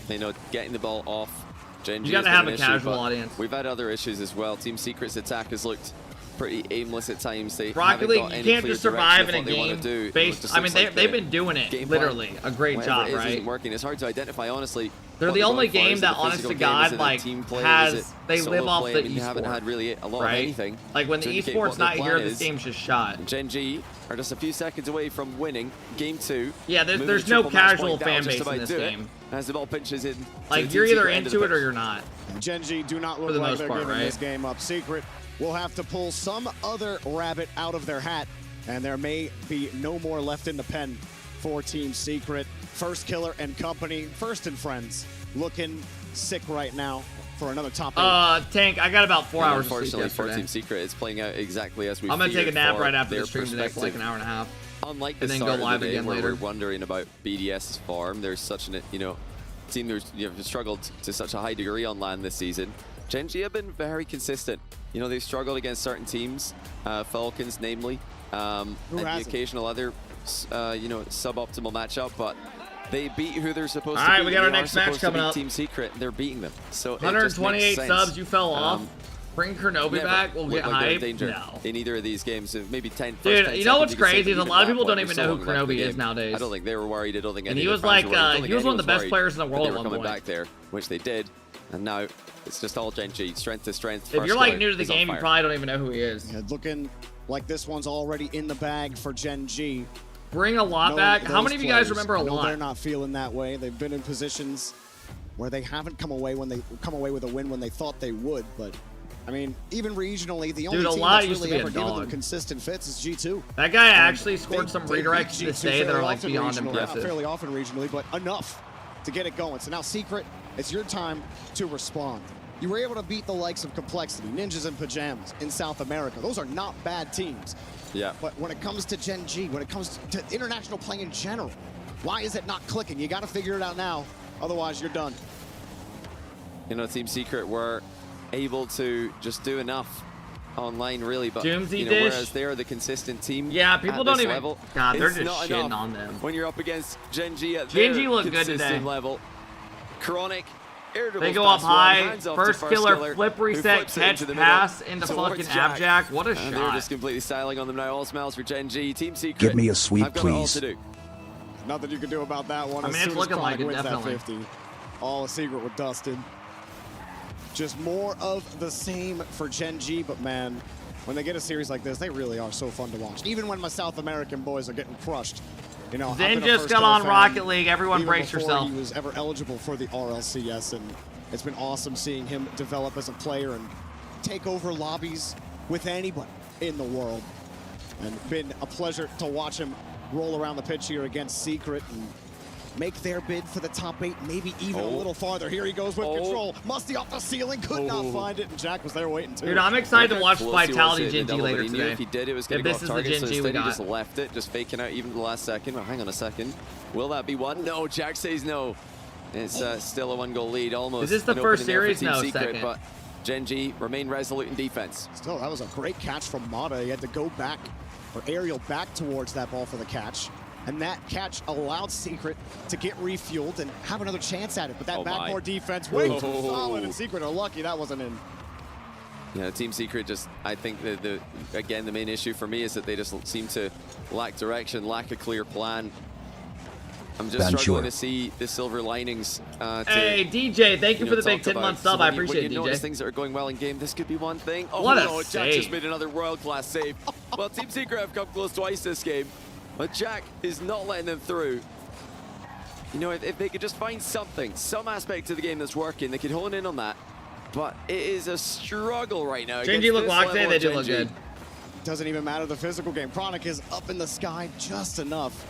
You know, getting the ball off Gen.G. You gotta has have been a an issue, casual but audience. We've had other issues as well. Team Secret's attack has looked pretty aimless at times. They Rocket haven't League, got you any can't clear just survive in direction a of what they wanna game do. It based. just I mean, looks like they've the been doing it game literally plan, a great whatever job, it is, right? isn't working. It's hard to identify, honestly. They're what the they're only going for. game Is it that, a honest physical to game? Is God, it a like team play? Is has it they solo live off play? the I mean, you haven't had really a lot of right? anything. Like when to the indicate esports what their not here, plan this is. game's just shot. Gen.G are just a few seconds away from winning game 2. Yeah, Moving there's the no triple match casual point. That'll fan just base about in this do it game. As the ball pinches in. Like you're either into it or you're not. Gen.G do not look the like most they're part, giving right? this game up. Secret will have to pull some other rabbit out of their hat, and there may be no more left in the pen for Team Secret. First Killer and company, First and Friends, looking sick right now for another top 8. Tank, I got about 4 hours of sleep Unfortunately, for yesterday. Team Secret, it's playing out exactly as we I'm gonna take a feared nap for right after their the stream today for like perspective. an hour and a half. Unlike the and then start go live of the day again where later. we're wondering about BDS's farm, there's such an team who's struggled to such a high degree on LAN this season. Gen.G have been very consistent. They've struggled against certain teams, Falcons namely, and the occasional other suboptimal matchup, but they beat who they're supposed to beat. All right, we got our They are next match supposed to coming beat up. Team Secret, and they're beating them. So 128 subs, you fell off. Bring Kurnobi Never back, we'll look get like they're in hype. danger No. in either of these games. Maybe 10. Dude, first 10 you know what's seconds, you could say, crazy but is a even lot of that people point, don't there's even know so who long left in Kurnobi the is game. nowadays. I don't think they were worried. I don't think And any he of was the fans like, were worried. I don't think he was one of the anyone's best worried players in the world that at they one were coming point. back there, which they did. And now it's just all Gen.G, strength to strength. If you're like new to the game, you probably don't even know who he is. Yeah, looking like this one's already in the bag for Gen.G. Bring a lot back. How many of you guys remember a lot? They're not feeling that way. They've been in positions where they haven't come away with a win when they thought they would, but I mean, even regionally, the only Dude, a team lot that's used to really be a ever given them dog. consistent fits is G2. That guy And actually scored some they redirects beat this G2 day that fairly are like often beyond regionally, impressive. Not fairly often regionally, but enough to get it going. So now Secret, it's your time to respond. You were able to beat the likes of Complexity, Ninjas in Pajamas in South America. Those are not bad teams. Yeah. But when it comes to Gen.G, when it comes to international play in general, why is it not clicking? You got to figure it out now. Otherwise, you're done. Team Secret were able to just do enough online, really, but Doomsy Dish. whereas they're the consistent team. Yeah, people at don't this even. level, God, they're it's just not shitting enough on them. when you're up against Gen.G at Gen.G their look good consistent today. level. Chronic. Irritable They go pass up one, high. hands off to First killer, flip who reset, flips it catch, into the middle pass into towards fucking Jack. Abjack. What a And they're shot. just completely styling on them now. All smiles for Gen.G. Team Secret. Give me a sweep, I've got it all please. to do. Nothing you can do about that one. I mean, As it's soon as looking Chronic like it, wins definitely. that 50. All a Secret with Dustin. Just more of the same for Gen.G, but man, when they get a series like this, they really are so fun to watch. Even when my South American boys are getting crushed. I've Zen been a just First got Killer on fan Rocket League. Everyone even brace before yourself. he was ever eligible for the RLCS, and it's been awesome seeing him develop as a player and take over lobbies with anybody in the world. And been a pleasure to watch him roll around the pitch here against Secret and make their bid for the top 8, maybe even a little farther. Here he goes with control. Musty off the ceiling, could not find it, and Jack was there waiting too. Dude, I'm excited to watch We'll see Vitality what's in the Gen.G double, later but he knew today. if he did, it was going If to go this off is the target, so Gen.G we instead he got. just left it, just faking out even the last second. Well, hang on a second. Will that be one? No, Jack says no. It's still a 1-goal lead, almost. Is this the an first opening there for series? Team No, Secret, second. But Gen.G remain resolute in defense. Still, that was a great catch from Mata. He had to go back, or aerial back towards that ball for the catch. And that catch allowed Secret to get refueled and have another chance at it. But that backboard defense, way too solid, and Secret are lucky that wasn't in. Yeah, Team Secret just, I think, again, the main issue for me is that they just seem to lack direction, lack a clear plan. I'm just struggling to see the silver linings. Hey, DJ, thank you for the big 10-month sub. I appreciate it, when you DJ. notice things that are going well in game, this could be one thing. Oh, What a no, Jack save. just made another world-class save. Well, Team Secret have come close twice this game, but Jack is not letting them through. If they could just find something, some aspect of the game that's working, they could hone in on that. But it is a struggle right now. Gen.G look locked in, they do look good. Doesn't even matter the physical game. Chronic is up in the sky just enough.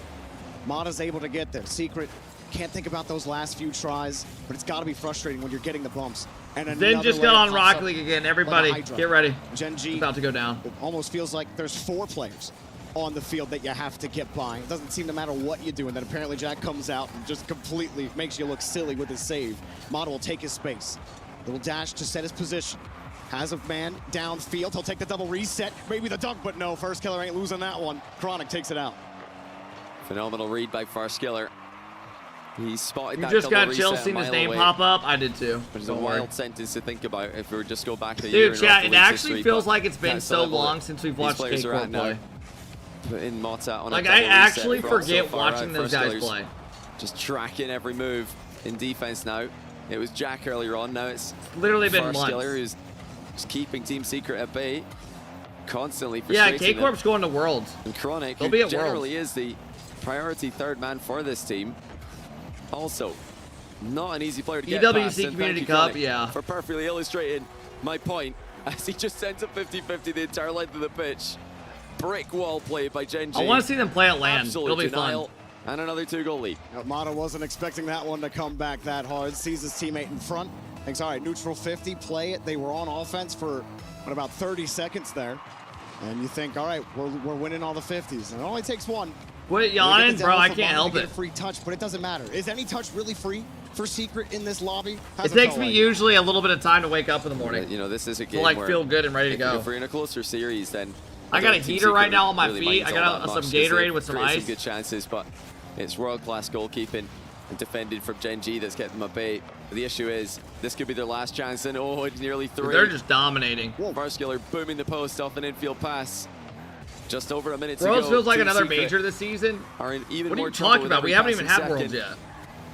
Mata's able to get there. Secret can't think about those last few tries, but it's got to be frustrating when you're getting the bumps. And Zen just got on Rocket League again. Everybody, get ready. Gen.G about to go down. It almost feels like there's 4 players on the field that you have to get by. It doesn't seem to matter what you do, and then apparently Jack comes out and just completely makes you look silly with his save. Mata will take his space. Little dash to set his position. has a man downfield. He'll take the double reset. Maybe the dunk, but no. First Killer ain't losing that one. Chronic takes it out. Phenomenal read by First Killer. He spotted that You just double got chill reset seeing his name away. pop up? I did too. Which is a wild sentence to think about if we were just go back a Dude, year. in chat, Rocket it League's actually history, feels but like it's been that's the so level long that since we've these watched players are K-Corp at now. play. Put in Mota on Like, a I double actually reset. We're also forget far watching out. those First guys Killer's play. Just tracking every move in defense now. It was Jack earlier on. Now it's literally been First months. Killer who's just keeping Team Secret at bay. Constantly Yeah, frustrating K-Corp's them. going to Worlds. And Chronic, He'll who be at generally Worlds. is the priority third man for this team. Also, not an easy player to get EWC past. And Community thank you, Cup, Chronic, yeah. for perfectly illustrating my point as he just sends it 50-50 the entire length of the pitch. Brick wall play by Gen.G. I want to see them play at LAN. Absolute It'll be denial. fun. And another 2-goal lead. Mata wasn't expecting that one to come back that hard. Sees his teammate in front. Thinks, all right, neutral 50, play it. They were on offense for about 30 seconds there. And you think, all right, we're winning all the 50s. And it only takes one. Quit You get yawning, the bro. demo I for can't Mata to help get it. a free touch, but it doesn't matter. Is any touch really free for Secret in this lobby? How's It takes felt me like? usually a little bit of time to wake up in the morning. You know, this is a To game like where feel good and ready to go. If we're in a closer series, then I got a Team heater right Secret now on my really feet. minds I got all that some much 'cause they've Gatorade with some created ice. good chances, but it's world-class goalkeeping and defending from Gen.G that's kept them at bay. The issue is this could be their last chance, and oh, it's nearly 3. They're just dominating. First Killer booming the post off an infield pass. Just over a minute to Worlds go. feels like Team another Secret major this season. Are in even What are more you trouble talking with about? every We haven't even passing had Worlds second. yet.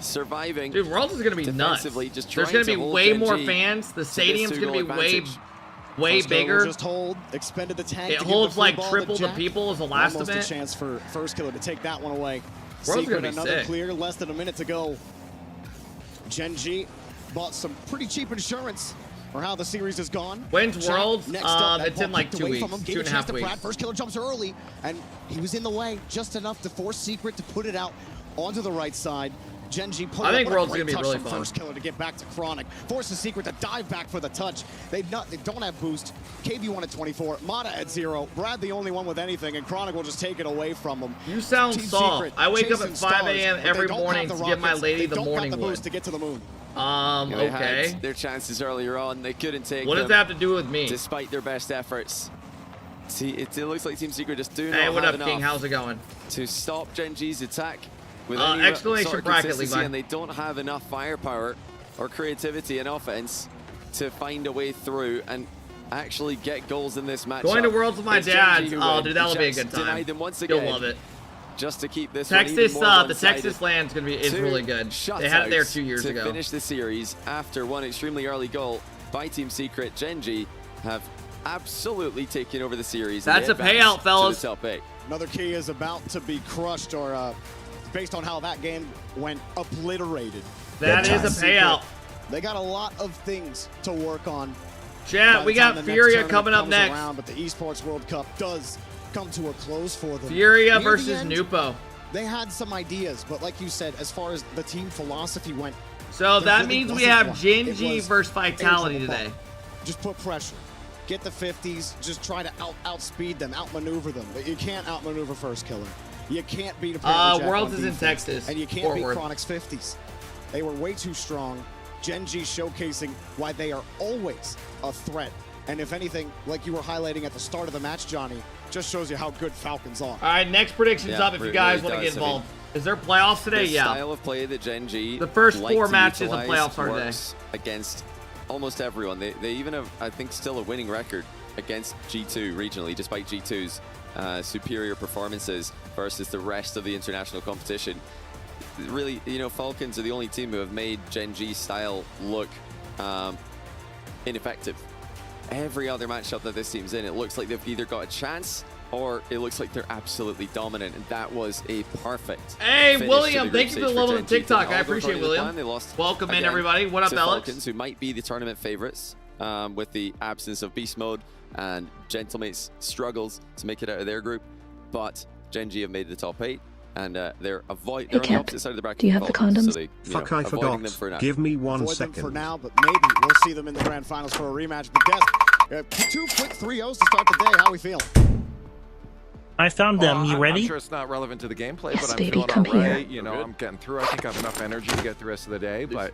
Surviving. Dude, Worlds is going to be nuts. defensively, just There's trying going to be hold way more Gen.G fans. The to this stadium's going to be 2-goal way advantage. First Killer will bigger. just hold, expended the tank. It to give holds the free like ball to triple the Jack. people as the last Almost event. a chance for First Killer to take that one away. World's Secret, gonna be another sick. clear, less than a minute to go. Gen.G bought some pretty cheap insurance for how the series has gone. When's Jack, Worlds? next up, that It's in ball like kicked 2 away weeks, from him, gave 2.5 a chance to weeks. Brad. First Killer jumps early, and he was in the way just enough to force Secret to put it out onto the right side. Gen.G put I it think up. What a World's great gonna be touch really from fun. First Killer to get back to Chronic. Forces Secret to dive back for the touch. They don't have boost. KB1 at 24, Mata at 0. Brad the only one with anything, and Chronic will just take it away from him. You sound Team soft. Secret I wake up at chasing 5 stars, a.m. but they every don't have morning the to give my rockets. lady They the don't got morning the wood. boost to get to the moon. They had Okay. their chances earlier on. They couldn't take What does them that have to do with me? despite their best efforts. See, it looks like Team Secret just do not Hey, what have up, King? enough How's it going? to stop Gen.G's attack with Exclamation sort of bracket, consistency, Levi. and they don't have enough firepower or creativity in offense to find a way through and actually get goals in this match. Going to Worlds with my It's dad. Gen.G who Oh, win. dude, that'll be a Jack's good time. denied them once You'll again, love it. just to keep this one even Texas, more the one-sided. Texas LAN's gonna be is Two really good. They had it there shutouts 2 years to ago. finish the series after one extremely early goal by Team Secret. Gen.G have absolutely taken over the series. and That's they a advance payout, to fellas. the top 8. Another key is about to be crushed, or based on how that game went, obliterated. That is a payout. They got a lot of things to work on. Chat, by we the time got the next Furia tournament coming up comes next. around, but the Esports World Cup does come to a close for them. Furia Near the versus end, Nupo. They had some ideas, but like you said, as far as the team philosophy went, So there that really means we wasn't have one. Gen.G It was versus Vitality airs on the today. ball. Just put pressure. Get the 50s. Just try to outspeed them, outmaneuver them. But you can't outmaneuver First Killer. You can't beat a player Worlds on is in defense, Texas, and you can't Fort beat Worth. Chronic's 50s. They were way too strong. Gen.G showcasing why they are always a threat. And if anything, like you were highlighting at the start of the match, Johnny, just shows you how good Falcons are. All right, next prediction's Yeah, up if you it guys really want to get does. I mean, involved. Is there playoffs today? The Yeah. style of play that Gen.G The first like 4 to matches of utilize playoffs are today. works against almost everyone. They even have, I think, still a winning record against G2 regionally, despite G2's superior performances versus the rest of the international competition. Really, you know, Falcons are the only team who have made Gen.G's style look ineffective. Every other matchup that this team's in, it looks like they've either got a chance or it looks like they're absolutely dominant, and that was a perfect Hey, finish William, to the thank group you for the stage love of Gen.G. TikTok. I Although appreciate according to the William. plan, they lost Welcome in, again everybody. What up, to Alex? Falcons, who might be the tournament favorites with the absence of Beast Mode and Gentlemate's struggles to make it out of their group. But Gen.G have made the top 8, and they're on the opposite side of the bracket. do you have the condoms? So they, Fuck, I forgot. them for now. Give me 1 Avoid second. them for now, but maybe we'll see them in the grand finals for a rematch. But Des, 2 quick 3-0s to start the day. How we feel? I found them. You ready? I'm sure it's not relevant to the gameplay, Yes, but I'm baby, feeling come all right. here. You know, I'm getting through. I think I have enough energy to get the rest of the day. But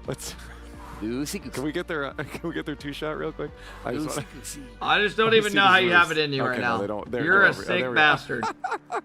let's Can we get their two-shot real quick? I just don't even know how you have it in you right now. You're a sick bastard.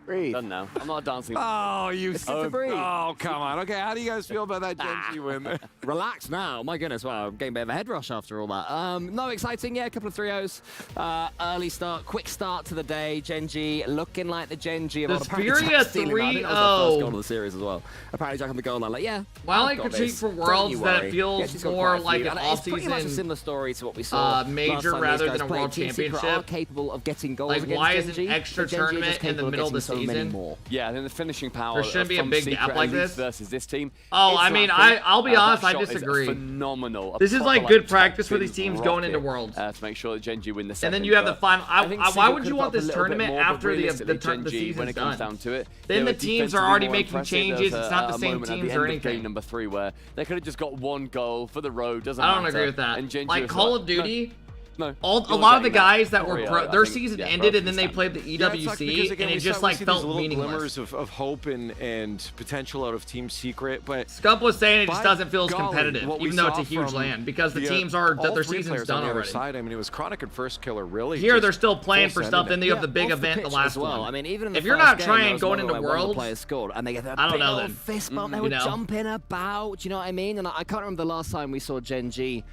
Breathe. Done now. I'm not dancing. Oh, you to breathe. Oh, come on. Okay, how do you guys feel about that Gen.G win? Relax now. My goodness, wow, I'm getting a bit of a head rush after all that. No, exciting. Yeah, a couple of 3-0s. Early start, quick start to the day. Gen.G looking like the Gen.G of the old. Spiria 3-0. That was the first goal of the series as well. Apparently, Jack on the goal line, like, yeah. While I critique for Worlds that feels more like an off-season. Pretty much a similar story to what we saw. Major rather than a World Championship. Are capable of getting goals. Like, why is an extra tournament in the middle of the season? Yeah, and then the finishing power. There shouldn't be a big gap like this versus this team. Oh, I mean, I'll be honest, I disagree. Phenomenal. This is like good practice for these teams going into Worlds. To make sure that Gen.G win the second. And then you have the final. Why would you want this tournament after the season's when it comes down to it? Then the teams are already making changes. It's not the same teams or anything. Game number 3 where they could have just got one goal for the road. Doesn't I don't matter. agree with that. And like Call of Duty. No. A lot of the guys that were their season ended and then they played the EWC and it just like felt meaningless. Glimmers of hope and potential out of Team Secret, but Scump was saying it just doesn't feel as competitive, even though it's a huge LAN because the teams are their season's done already. Side, I mean, it was Chronic and First Killer really. Here they're still playing for stuff. Then you have the big event, the last one. I mean, even if you're not trying going into Worlds, and they get that big old fist bump, they were jumping about. Do you know what I mean? And I can't remember the last time we saw Gen.G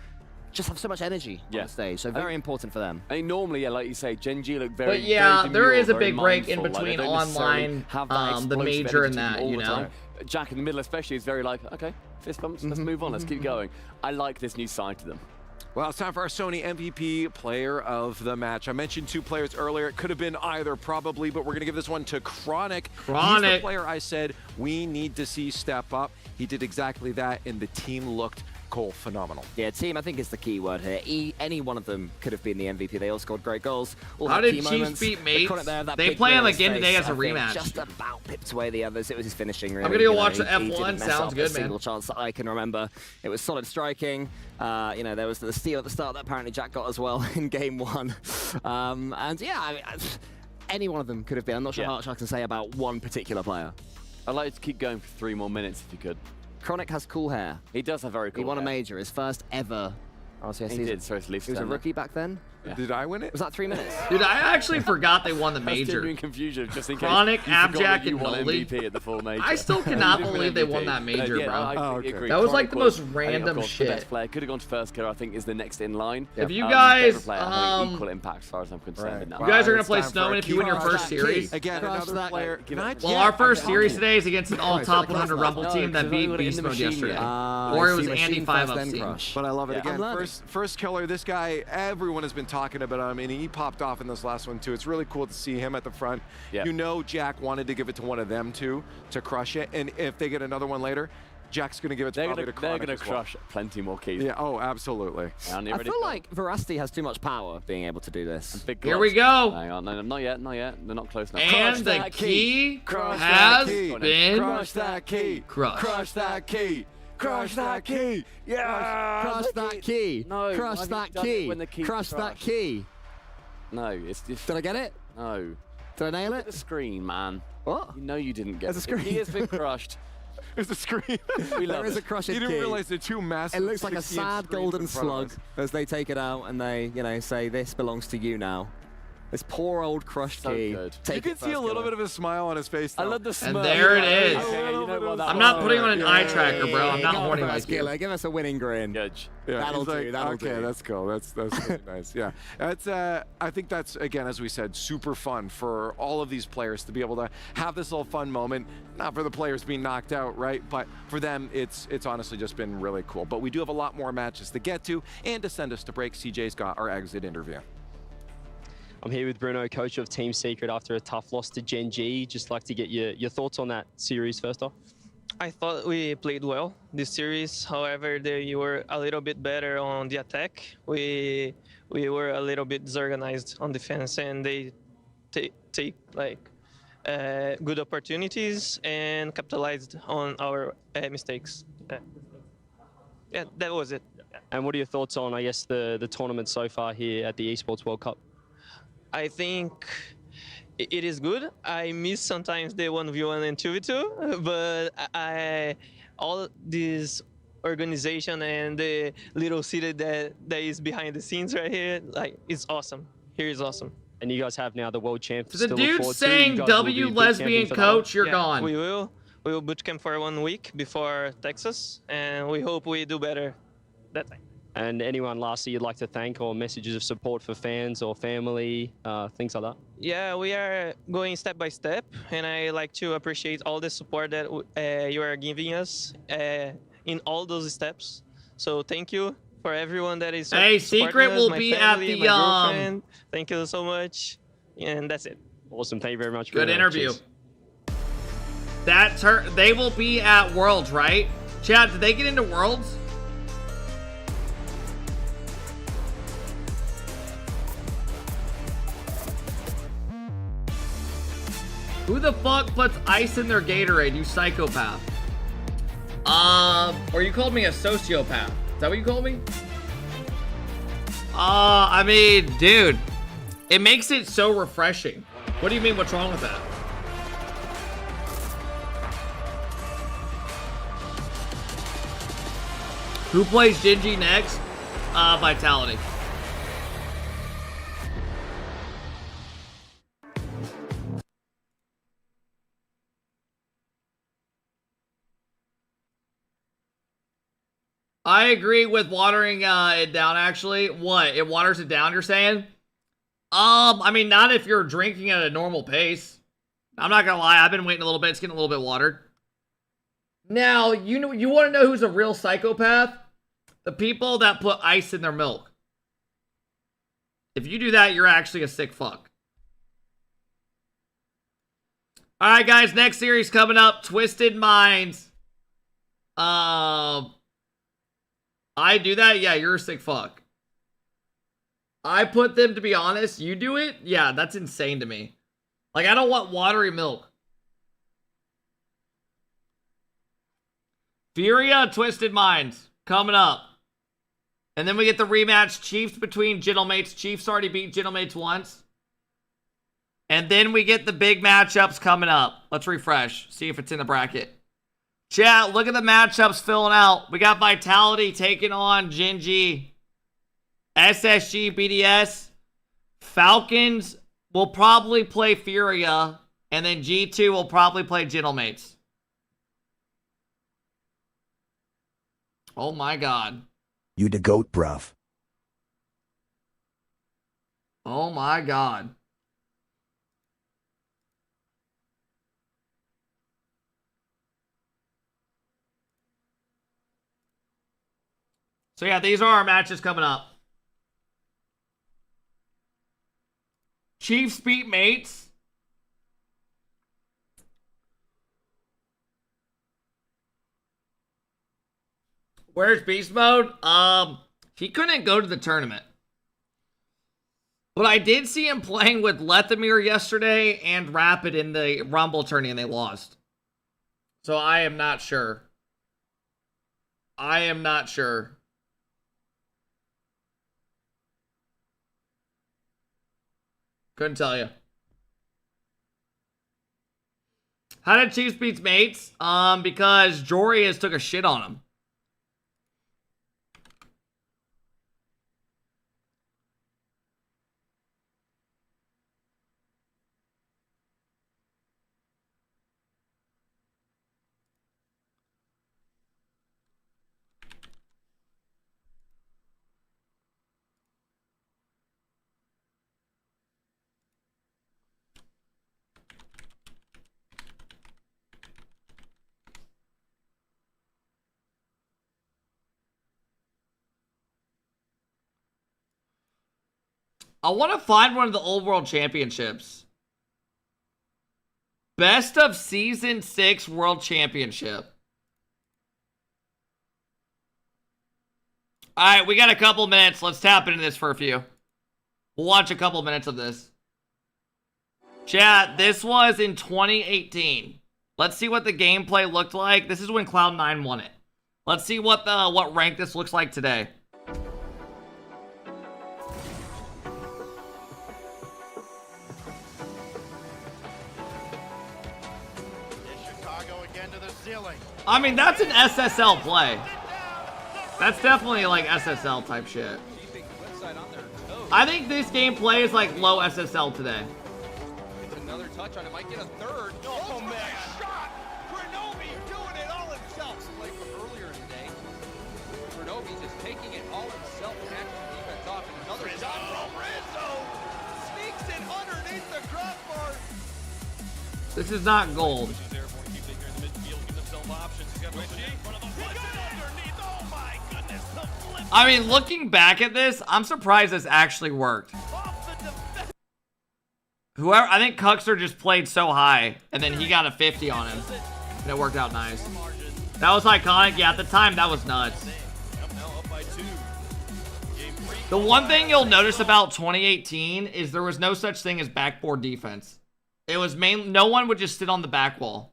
just have so much energy on the stage, so very important for them. I mean, normally, like you say, Gen.G look very. But yeah, very there is a very big break in mindful. between like, online, the major and that, you know. Jack in the middle, especially, is very like, okay, fist bumps, let's move on, let's keep going. I like this new side to them. Well, it's time for our Sony MVP player of the match. I mentioned 2 players earlier. It could have been either, probably, but we're going to give this one to Chronic. He's the player I said we need to see step up. He did exactly that, and the team looked phenomenal. Yeah, team, I think is the key word here. Any one of them could have been the MVP. They all scored great goals. How did Chiefs beat Mates? They play him again today as a rematch. Just about pipped away the others. It was his finishing, really. I'm going to go watch the F1. Sounds good, man. Single chance that I can remember. It was solid striking. You know, there was the steal at the start that apparently Jack got as well in game 1. And yeah, I mean, any one of them could have been. I'm not sure how much I can say about one particular player. I'd like to keep going for 3 more minutes if you could. Chronic has cool hair. He does have very cool hair. He won a major, his first ever RCS season. He did, so it's He was a rookie back then. Yeah. Did I win it? Was that 3 minutes? Dude, I actually forgot they won the major. That's confusion, just in case. Chronic, Abjack, and Noli. MVP at the full major. I still cannot believe they won that major, bro. I agree. That was like the most random shit. The best player could have gone to First Killer, I think, is the next in line. If you guys, equal impact as far as I'm concerned. You guys are gonna play Snowman if you win your first series. Again, another player. Well, our first series today is against an all top 100 Rumble team that beat Beast Mode yesterday. Or it was Andy 5-up team. But I love it again. First Killer, this guy, everyone has been talking about him, and he popped off in this last one too. It's really cool to see him at the front. You know, Jack wanted to give it to one of them two to crush it, and if they get another one later, Jack's going to give it to Chronic. They're going to crush plenty more keys. Yeah, oh, absolutely. I feel like Veracity has too much power being able to do this. Here we go. Hang on, no, not yet. They're not close enough. And the key has been crushed. That key. Crush that key. Crush that key. Yeah. Crush that key. No. Crush that key. Crush that key. No, it's just. Did I get it? No. Did I nail it? The screen, man. What? You know you didn't get it. The screen. He has been crushed. There's a screen. There is a crushing key. You didn't realize the 2 massive. It looks like a sad golden slug as they take it out and they, you know, say this belongs to you now. This poor old crushed key. You can see a little bit of a smile on his face, though. I love the smile. And there it is. I'm not putting on an eye tracker, bro. I'm not horny like you. Give us a winning grin. Judge. Yeah, that'll do. Like, that'll okay, do. that's cool. That's really nice. Yeah, that's. I think that's, again, as we said, super fun for all of these players to be able to have this little fun moment. Not for the players being knocked out, right? But for them, it's honestly just been really cool. But we do have a lot more matches to get to, and to send us to break, CJ's got our exit interview. I'm here with Bruno, coach of Team Secret after a tough loss to Gen.G. Just like to get your thoughts on that series first off. I thought we played well this series. However, they were a little bit better on the attack. We were a little bit disorganized on defense, and they take like good opportunities and capitalized on our mistakes. Yeah, that was it. And what are your thoughts on, I guess, the tournament so far here at the Esports World Cup? I think it is good. I miss sometimes the 1v1 and 2v2, but all these organization and the little city that is behind the scenes right here. Like, it's awesome. Here is awesome. And you guys have now the world champ. The dude saying W lesbian coach, you're gone. We will boot camp for 1 week before Texas, and we hope we do better that time. And anyone lastly you'd like to thank, or messages of support for fans or family, things like that? Yeah, we are going step by step, and I like to appreciate all the support that you are giving us in all those steps. So thank you for everyone that is. Hey, Secret will be at the Thank you so much, and that's it. Awesome, thank you very much. Good interview. That's her. They will be at Worlds, right? Chad, did they get into Worlds? Who the fuck puts ice in their Gatorade, you psychopath? Or you called me a sociopath. Is that what you called me? I mean, dude, it makes it so refreshing. What do you mean, what's wrong with that? Who plays Gen.G next? Vitality. I agree with watering it down, actually. What? It waters it down, you're saying? I mean, not if you're drinking at a normal pace. I'm not gonna lie, I've been waiting a little bit. It's getting a little bit watered. Now, you want to know who's a real psychopath? The people that put ice in their milk. If you do that, you're actually a sick fuck. Alright, guys, next series coming up. Twisted Minds. I do that? Yeah, you're a sick fuck. I put them, to be honest. You do it? Yeah, that's insane to me. Like, I don't want watery milk. Furia, Twisted Minds. Coming up. And then we get the rematch. Chiefs between Gentlemates. Chiefs already beat Gentlemates once. And then we get the big matchups coming up. Let's refresh. See if it's in the bracket. Chat, look at the matchups filling out. We got Vitality taking on Gen.G. SSG, BDS. Falcons will probably play Furia. And then G2 will probably play Gentlemates. Oh my god. You the goat, bruv. Oh my god. So yeah, these are our matches coming up. Chiefs beat Mates. Where's Beast Mode? He couldn't go to the tournament. But I did see him playing with Lethamir yesterday and Rapid in the Rumble tourney, and they lost. So I am not sure. I am not sure. Couldn't tell you. How did Chiefs beat Mates? Because Jorius took a shit on him. I want to find one of the old world championships. Best of Season 6 World Championship. Alright, we got a couple minutes. Let's tap into this for a few. We'll watch a couple minutes of this. Chat, this was in 2018. Let's see what the gameplay looked like. This is when Cloud9 won it. Let's see what rank this looks like today. I mean, that's an SSL play. That's definitely like SSL type shit. I think this gameplay is like low SSL today. Another touch on it, might get a third. Oh man, shot! Grenobi doing it all himself. Play from earlier in the day. Grenobi just taking it all himself, catching the defense off, and another shot from Rizzo. Sneaks it underneath the crossbar. This is not gold. I mean, looking back at this, I'm surprised this actually worked. Whoever, I think Cuxer just played so high, and then he got a 50 on him, and it worked out nice. That was iconic. Yeah, at the time, that was nuts. The one thing you'll notice about 2018 is there was no such thing as backboard defense. It was mainly, no one would just sit on the back wall.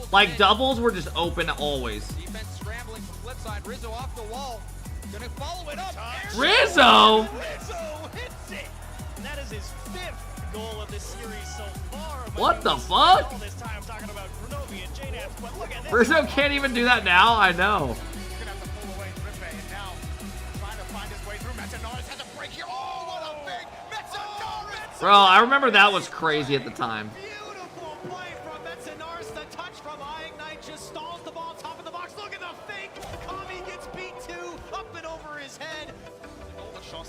Like, doubles were just open always. Defense scrambling from flip side. Rizzo off the wall. Gonna follow it up. Rizzo! Rizzo hits it. And that is his 5th goal of this series so far. What the fuck? All this time I'm talking about Grenobi and J-Nats, but look at this. Rizzo can't even do that now? I know. Bro, I remember that was crazy at the time.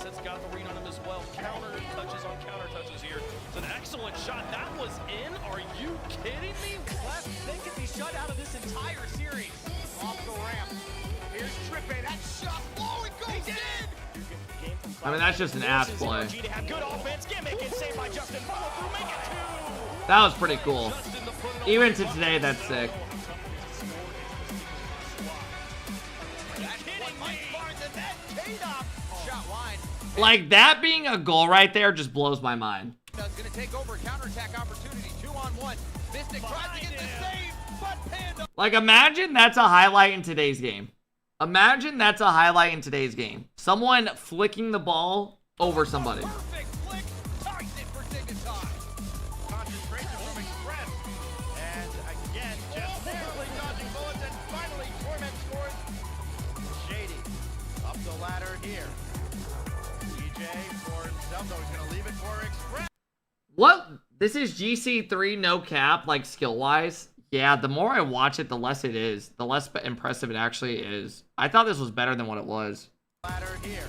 That's got the read on him as well. Counter touches here. It's an excellent shot. That was in. Are you kidding me? What? They could be shut out of this entire series. Off the ramp. Here's Trippe. That shot. Oh, it goes in. I mean, that's just an ass play. Good offense. Gimmick is saved by Justin. Follow through. Make it 2. That was pretty cool. Even to today, that's sick. Like, that being a goal right there just blows my mind. Gonna take over counterattack opportunity. 2-on-1. Mystic tries to get the save, but Panda. Like, imagine that's a highlight in today's game. Imagine that's a highlight in today's game. Someone flicking the ball over somebody. Perfect flick. Ties it for Dignitas. Concentration from Express. And again, just barely dodging bullets, and finally Torment scores. Shady up the ladder here. For himself, though, he's gonna leave it for Express. What? This is GC3 no cap, like skill-wise? Yeah, the more I watch it, the less it is. The less impressive it actually is. I thought this was better than what it was. Ladder here.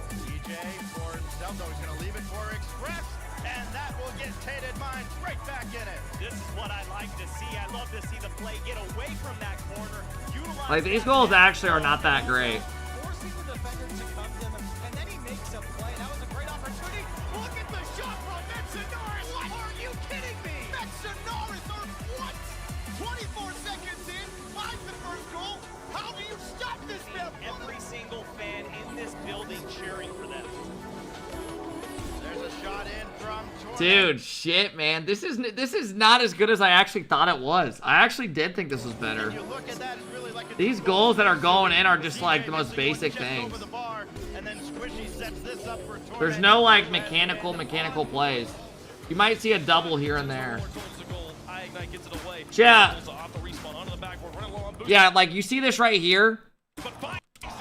DJ for himself, though, he's gonna leave it for Express. And that will get Tainted Minds right back in it. This is what I like to see. I love to see the play get away from that corner. Utilize Like, these goals actually are not that great. Forcing the defender to come to him, and then he makes a play. That was a great opportunity. Look at the shot from Metsinaris. What? Are you kidding me? Metsinaris are what? 24 seconds in, 5 the first goal. How do you stop this man? Every single fan in this building cheering for them. There's a shot in from Torment. Dude, shit, man. This is not as good as I actually thought it was. I actually did think this was better. These goals that are going in are just like the most basic things. There's no like mechanical plays. You might see a double here and there. Yeah, like you see this right here.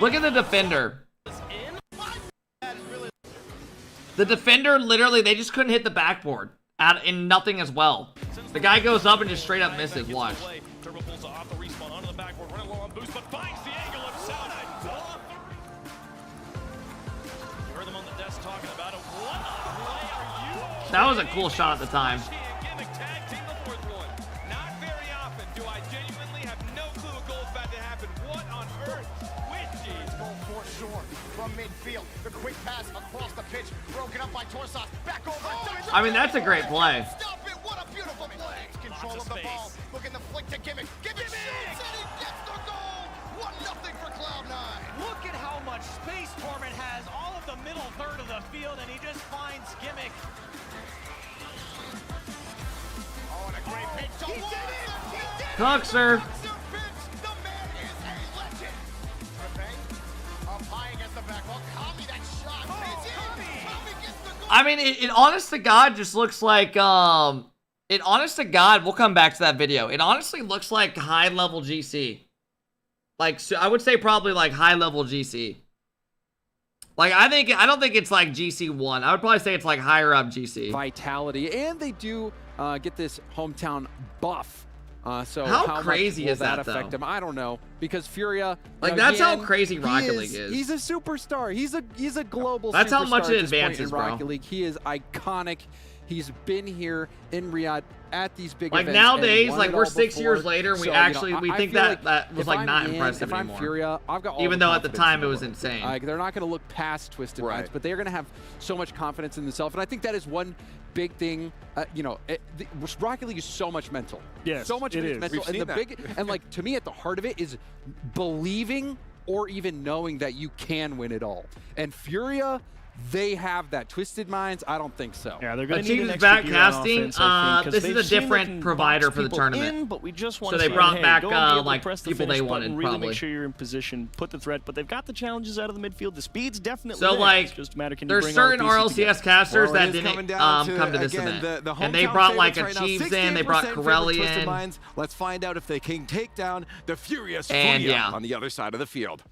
Look at the defender. The defender literally, they just couldn't hit the backboard in nothing as well. The guy goes up and just straight up misses. Watch. That was a cool shot at the time. From midfield, the quick pass across the pitch, broken up by Torsas, back over. I mean, that's a great play. Stop it! What a beautiful play! Control of the ball, looking to flick to Gimmick. Gimmick shoots and he gets the goal. 1-0 for Cloud9. Look at how much space Torment has, all of the middle third of the field, and he just finds Gimmick. Oh, and a great pitch. He did it! He did it! Cuxer. I mean, it honest to God just looks like It, honest to God, we'll come back to that video. It honestly looks like high-level GC. Like, so I would say probably like high-level GC. Like, I don't think it's like GC1. I would probably say it's like higher up GC. Vitality, and they do get this hometown buff. So how crazy much will is that affect though? them? I don't know, because Furia, like, that's how crazy Rocket League is. He's a superstar. He's a global. That's superstar how much it at this point advances, in Rocket bro. League. He is iconic. He's been here in Riyadh at these big like events. Nowadays, and like won we're it all 6 years before. later, we So, actually I think feel that was like not impressive if I'm anymore. Furia, I've got all even the though at the confidence time in it the was world. insane. Like, they're not going to look past Twisted Minds, but they're going to have so much confidence in themselves, and I think that is one big thing. Rocket League is so much mental. Yes, so much of it is mental, and the big and like to me at the heart of it is believing or even knowing that you can win it all. And Furia, they have that. Twisted Minds, I don't think so. Yeah, they're going to need an back extra gear on casting. offense, I think, This is a different provider for the tournament. But we just want so to they say, brought hey, back go and be able to like press the people they finish wanted. button, really Probably. make sure you're in position, put the threat. But they've got the challenges out of the midfield. The speed's definitely So there. like, It's just a matter, can you there's bring all the certain pieces RLCS together? casters that It is coming didn't down come to this again, event, the and they hometown brought like favorites a right now, Chiefs in. They brought 68% Corelli Twisted in. Minds. Let's find out if they can take down the Furious And, Furia yeah. on the other side of the field.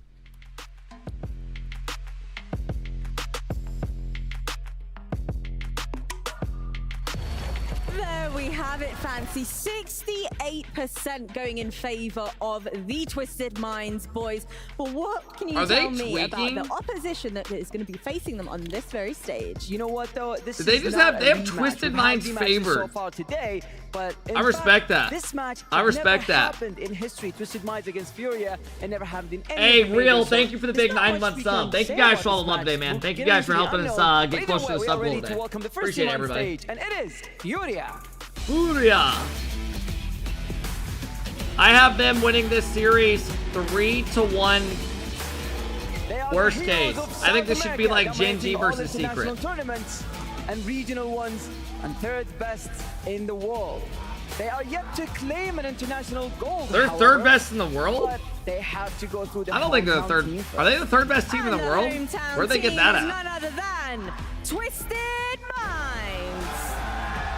There we have it, Fancy. 68% going in favor of the Twisted Minds boys. But what can you Are they tell me about tweaking? the opposition that is going to be facing them on this very stage? You know what, though? This They is just not have a they have rematch. Twisted We've had Minds rematches favored. so far today, but in I respect fact, that. This match I respect never that. happened in history. Twisted Minds against Furia, and never happened in any Hey, of the Real, majors, thank so you for the there's big not 9 much month we sub. can Thank you say guys about for all the this love match. today, man. We'll Thank you get guys for into the helping us unknown. get But closer to either the way, sub we are goal ready to today. welcome the first Appreciate team it, on everybody. stage, and it is Furia. Furia. I have them winning this series 3-1. Worst case. I think this should be like Gen.G versus Secret. Tournaments and regional ones, and third best in the world. They are yet to claim an international gold. They're however, third best in the world? but they have to go through the I don't think they're the hometown third. team first. Are they the third best team in the world? Hometown Where'd they get team that is at? none other than Twisted Minds.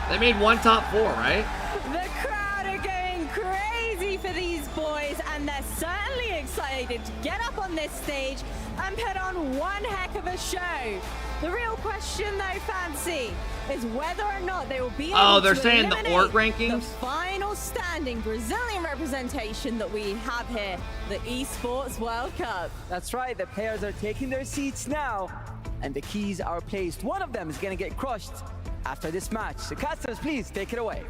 They made one top 4, right? The crowd are going crazy for these boys, and they're certainly excited to get up on this stage and put on one heck of a show. The real question, though, Fancy, is whether or not they will be able Oh, they're to saying the eliminate org rankings? the final standing Brazilian representation that we have here, the Esports World Cup. That's right, the players are taking their seats now, and the keys are placed. One of them is going to get crushed after this match. So casters, please take it away.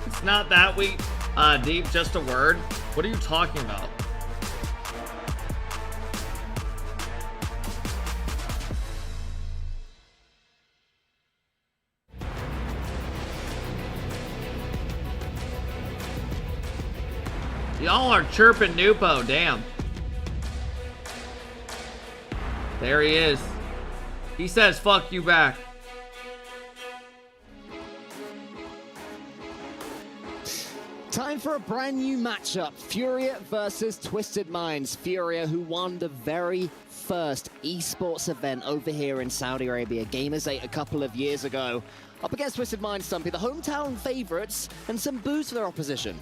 It's not that weak, deep, just a word. What are you talking about? Y'all are chirping Nupo, damn. There he is. He says, fuck you back. Time for a brand new matchup. Furia versus Twisted Minds. Furia, who won the very first esports event over here in Saudi Arabia, Gamers 8 a couple of years ago. Up against Twisted Minds, Stumpy, the hometown favorites, and some boos for their opposition.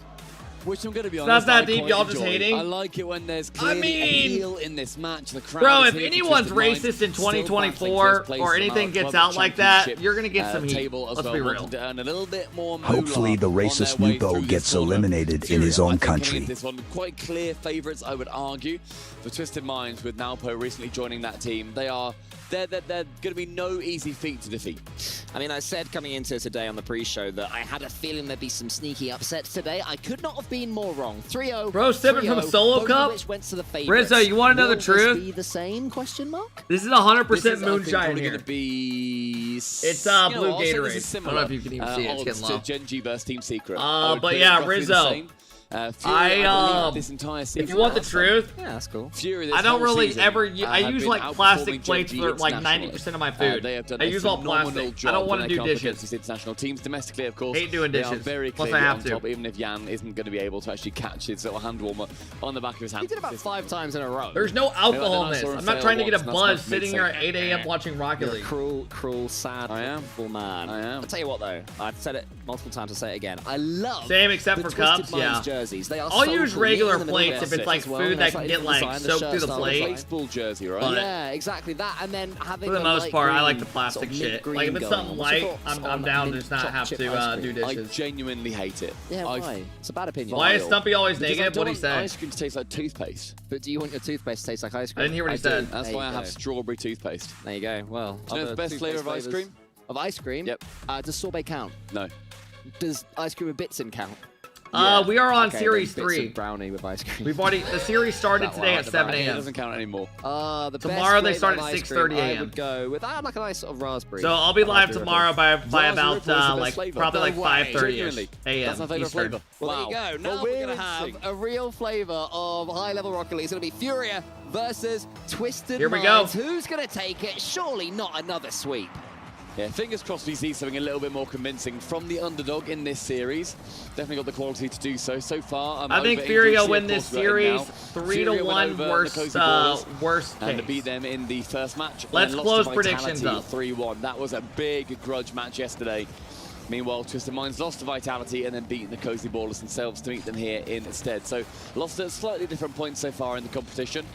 Which I'm going to be It's honest, not that I deep, quite y'all just enjoy. hating. I like it when there's clearly a heel in this match. The crowd Bro, is if here for anyone's Twisted Minds, racist in still battling 2024 first place or on anything our gets club out like that, championship, you're gonna get some heat. table as Let's well, be wanting real. to earn a little bit more Hopefully the moolah racist on their way Nupo through gets this tournament. eliminated in Furia, his I own think, coming country. into this one, quite clear favourites, I would argue. The Twisted Minds, with Naupo recently joining that team, they're going to be no easy feat to defeat. I mean, I said coming into today on the pre-show that I had a feeling there'd be some sneaky upsets today. I could not have been more wrong. 3-0. Bro, sipping from a solo both of cup? which went to the favorites. Rizzo, you want to know the Will truth? This be the same? Question mark. This is 100% This is, I think, moonshine probably here. going to be... It's you know blue what, I'll say this Gatorade. is I don't know if you can even see it. It's odds getting to low. Gen.G versus Team Secret. I would But put it yeah, roughly the Rizzo. same. this entire season. If you want the truth, yeah, that's cool. Fury, I don't really ever. I use like plastic plates for like 90% of my food. They have done I use all plastic. I don't want to do dishes. These international teams domestically, of course. Hate doing dishes. They are very Plus, clearly I have on to. top, even if Jan isn't going to be able to actually catch his little hand warmer on the back of his hand. He did about 5 times in a row. There's no alcohol in this. I'm not trying to get a buzz sitting here at 8 a.m. watching Rocket You're League. a cruel, cruel, sad, awful man. I am. I'll tell you what, though. I've said it multiple times. I'll say it again. I love Same except the for Twisted cups, Minds yeah. jerseys. They are I'll so use cool. regular In the middle plates of if it's like as well, food and that it's can like get like design, soaked shirt through the style plate. Baseball jersey, right? But yeah, exactly that. And then having for the most light part, I green, like the plastic sort of shit. mint green Like if it's going something on. light, What's your I'm thoughts down on to just not chocolate have chip to ice do cream? I dishes. genuinely hate it. Yeah, why? It's a bad opinion. Why is Stumpy always Because I negative? don't What'd he want say? ice cream to taste like toothpaste. But do you want your toothpaste to taste like ice cream? I didn't hear what he do. said. That's There why you I have go. strawberry toothpaste. There you go. Well, Do you know the other best flavour of toothpaste ice cream? flavours- Of ice cream? Yep. Does sorbet count? No. Does ice cream with bits in count? We are on Okay, series then bits 3. of brownie with ice cream. We've already the series started That today one, at the 7 brownie, It a.m. doesn't count anymore. The Tomorrow they best start flavour at of ice cream, 6:30 I a.m. would go with like a nice sort of raspberry. So I'll be live Raspberry tomorrow by Raspberry about Ripple is the best like flavour. probably No like way. 5:30 Genuinely. a.m. That's my favourite Eastern. flavour. Well, Wow. there you go. Now Well, we're going to have a real flavour of high-level Rocket League. It's going to be Furia versus Twisted Here we Minds. go. Who's going to take it? Surely not another sweep. Yeah, fingers crossed we see something a little bit more convincing from the underdog in this series. Definitely got the quality to do so. So far, I think Furia will win this series 3-1 worst and to case. beat them in the first match. Let's and close lost to predictions Vitality up. 3-1. That was a big grudge match yesterday. Meanwhile, Twisted Minds lost to Vitality and then beaten the Cozy Ballers themselves to meet them here instead. So lost at slightly different points so far in the competition.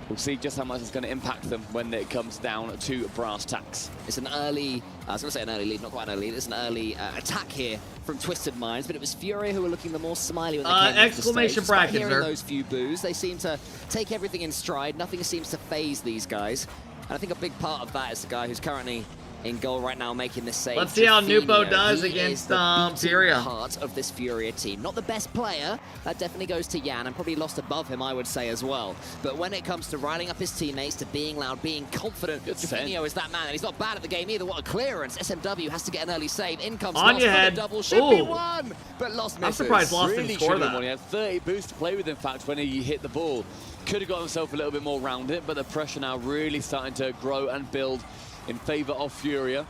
We'll see just how much it's going to impact them when it comes down to brass tacks. It's an early, I was going to say an early lead, not quite an early lead. It's an early attack here from Twisted Minds, but it was Furia who were looking the more smiley when they came into the exclamation stage. bracket, Despite hearing sir. those few boos, they seem to take everything in stride. Nothing seems to phase these guys. And I think a big part of that is the guy who's currently in goal right now making this save. Let's see how Nupo Jaffinho. does He against is the beating Furia. Heart of this Furia team. Not the best player. That definitely goes to Jan, and probably lost above him, I would say, as well. But when it comes to riling up his teammates, to being loud, being confident, Jaffinho is that man, and he's not bad at the game either. What a clearance. SMW has to get an early save. In comes On Lost your for head. the double. Should be Ooh. one, but Lost misses. I'm surprised Lost Really didn't score should have that. won. He had 30 boosts to play with, in fact, when he hit the ball. Could have got himself a little bit more round it, but the pressure now really starting to grow and build in favour of Furia.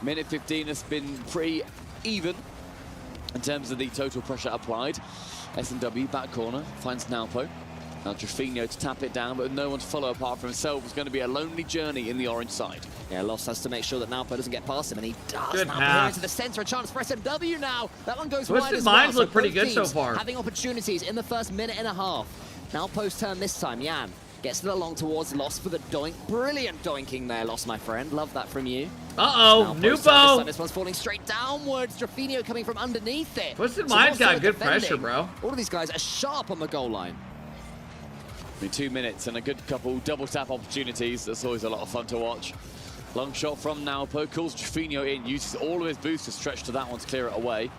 Minute 15 has been pretty even in terms of the total pressure applied. S&W back corner finds Naupo. Now Jaffinho to tap it down, but with no one to follow apart from himself. It's going to be a lonely journey in the orange side. Yeah, Lost has to make sure that Naupo doesn't get past him, and he does. Good Naupo pass. here into the centre, a chance for SMW now. That one goes Twisted wide as well. Minds look So pretty both good so teams far. having opportunities in the first minute and a half. Naupo's turn this time. Jan gets it along towards Lost for the doink. Brilliant doinking there, Lost, my friend. Love that from you. Uh-oh, Naupo's turn this time. Nupo. This one's falling straight downwards. Jaffinho coming from underneath it. Twisted So Minds also got good defending. pressure, bro. All of these guys are sharp on the goal line. I mean, 2 minutes and a good couple double tap opportunities. That's always a lot of fun to watch. Long shot from Naupo, calls Jaffinho in, uses all of his boost to stretch to that one to clear it away.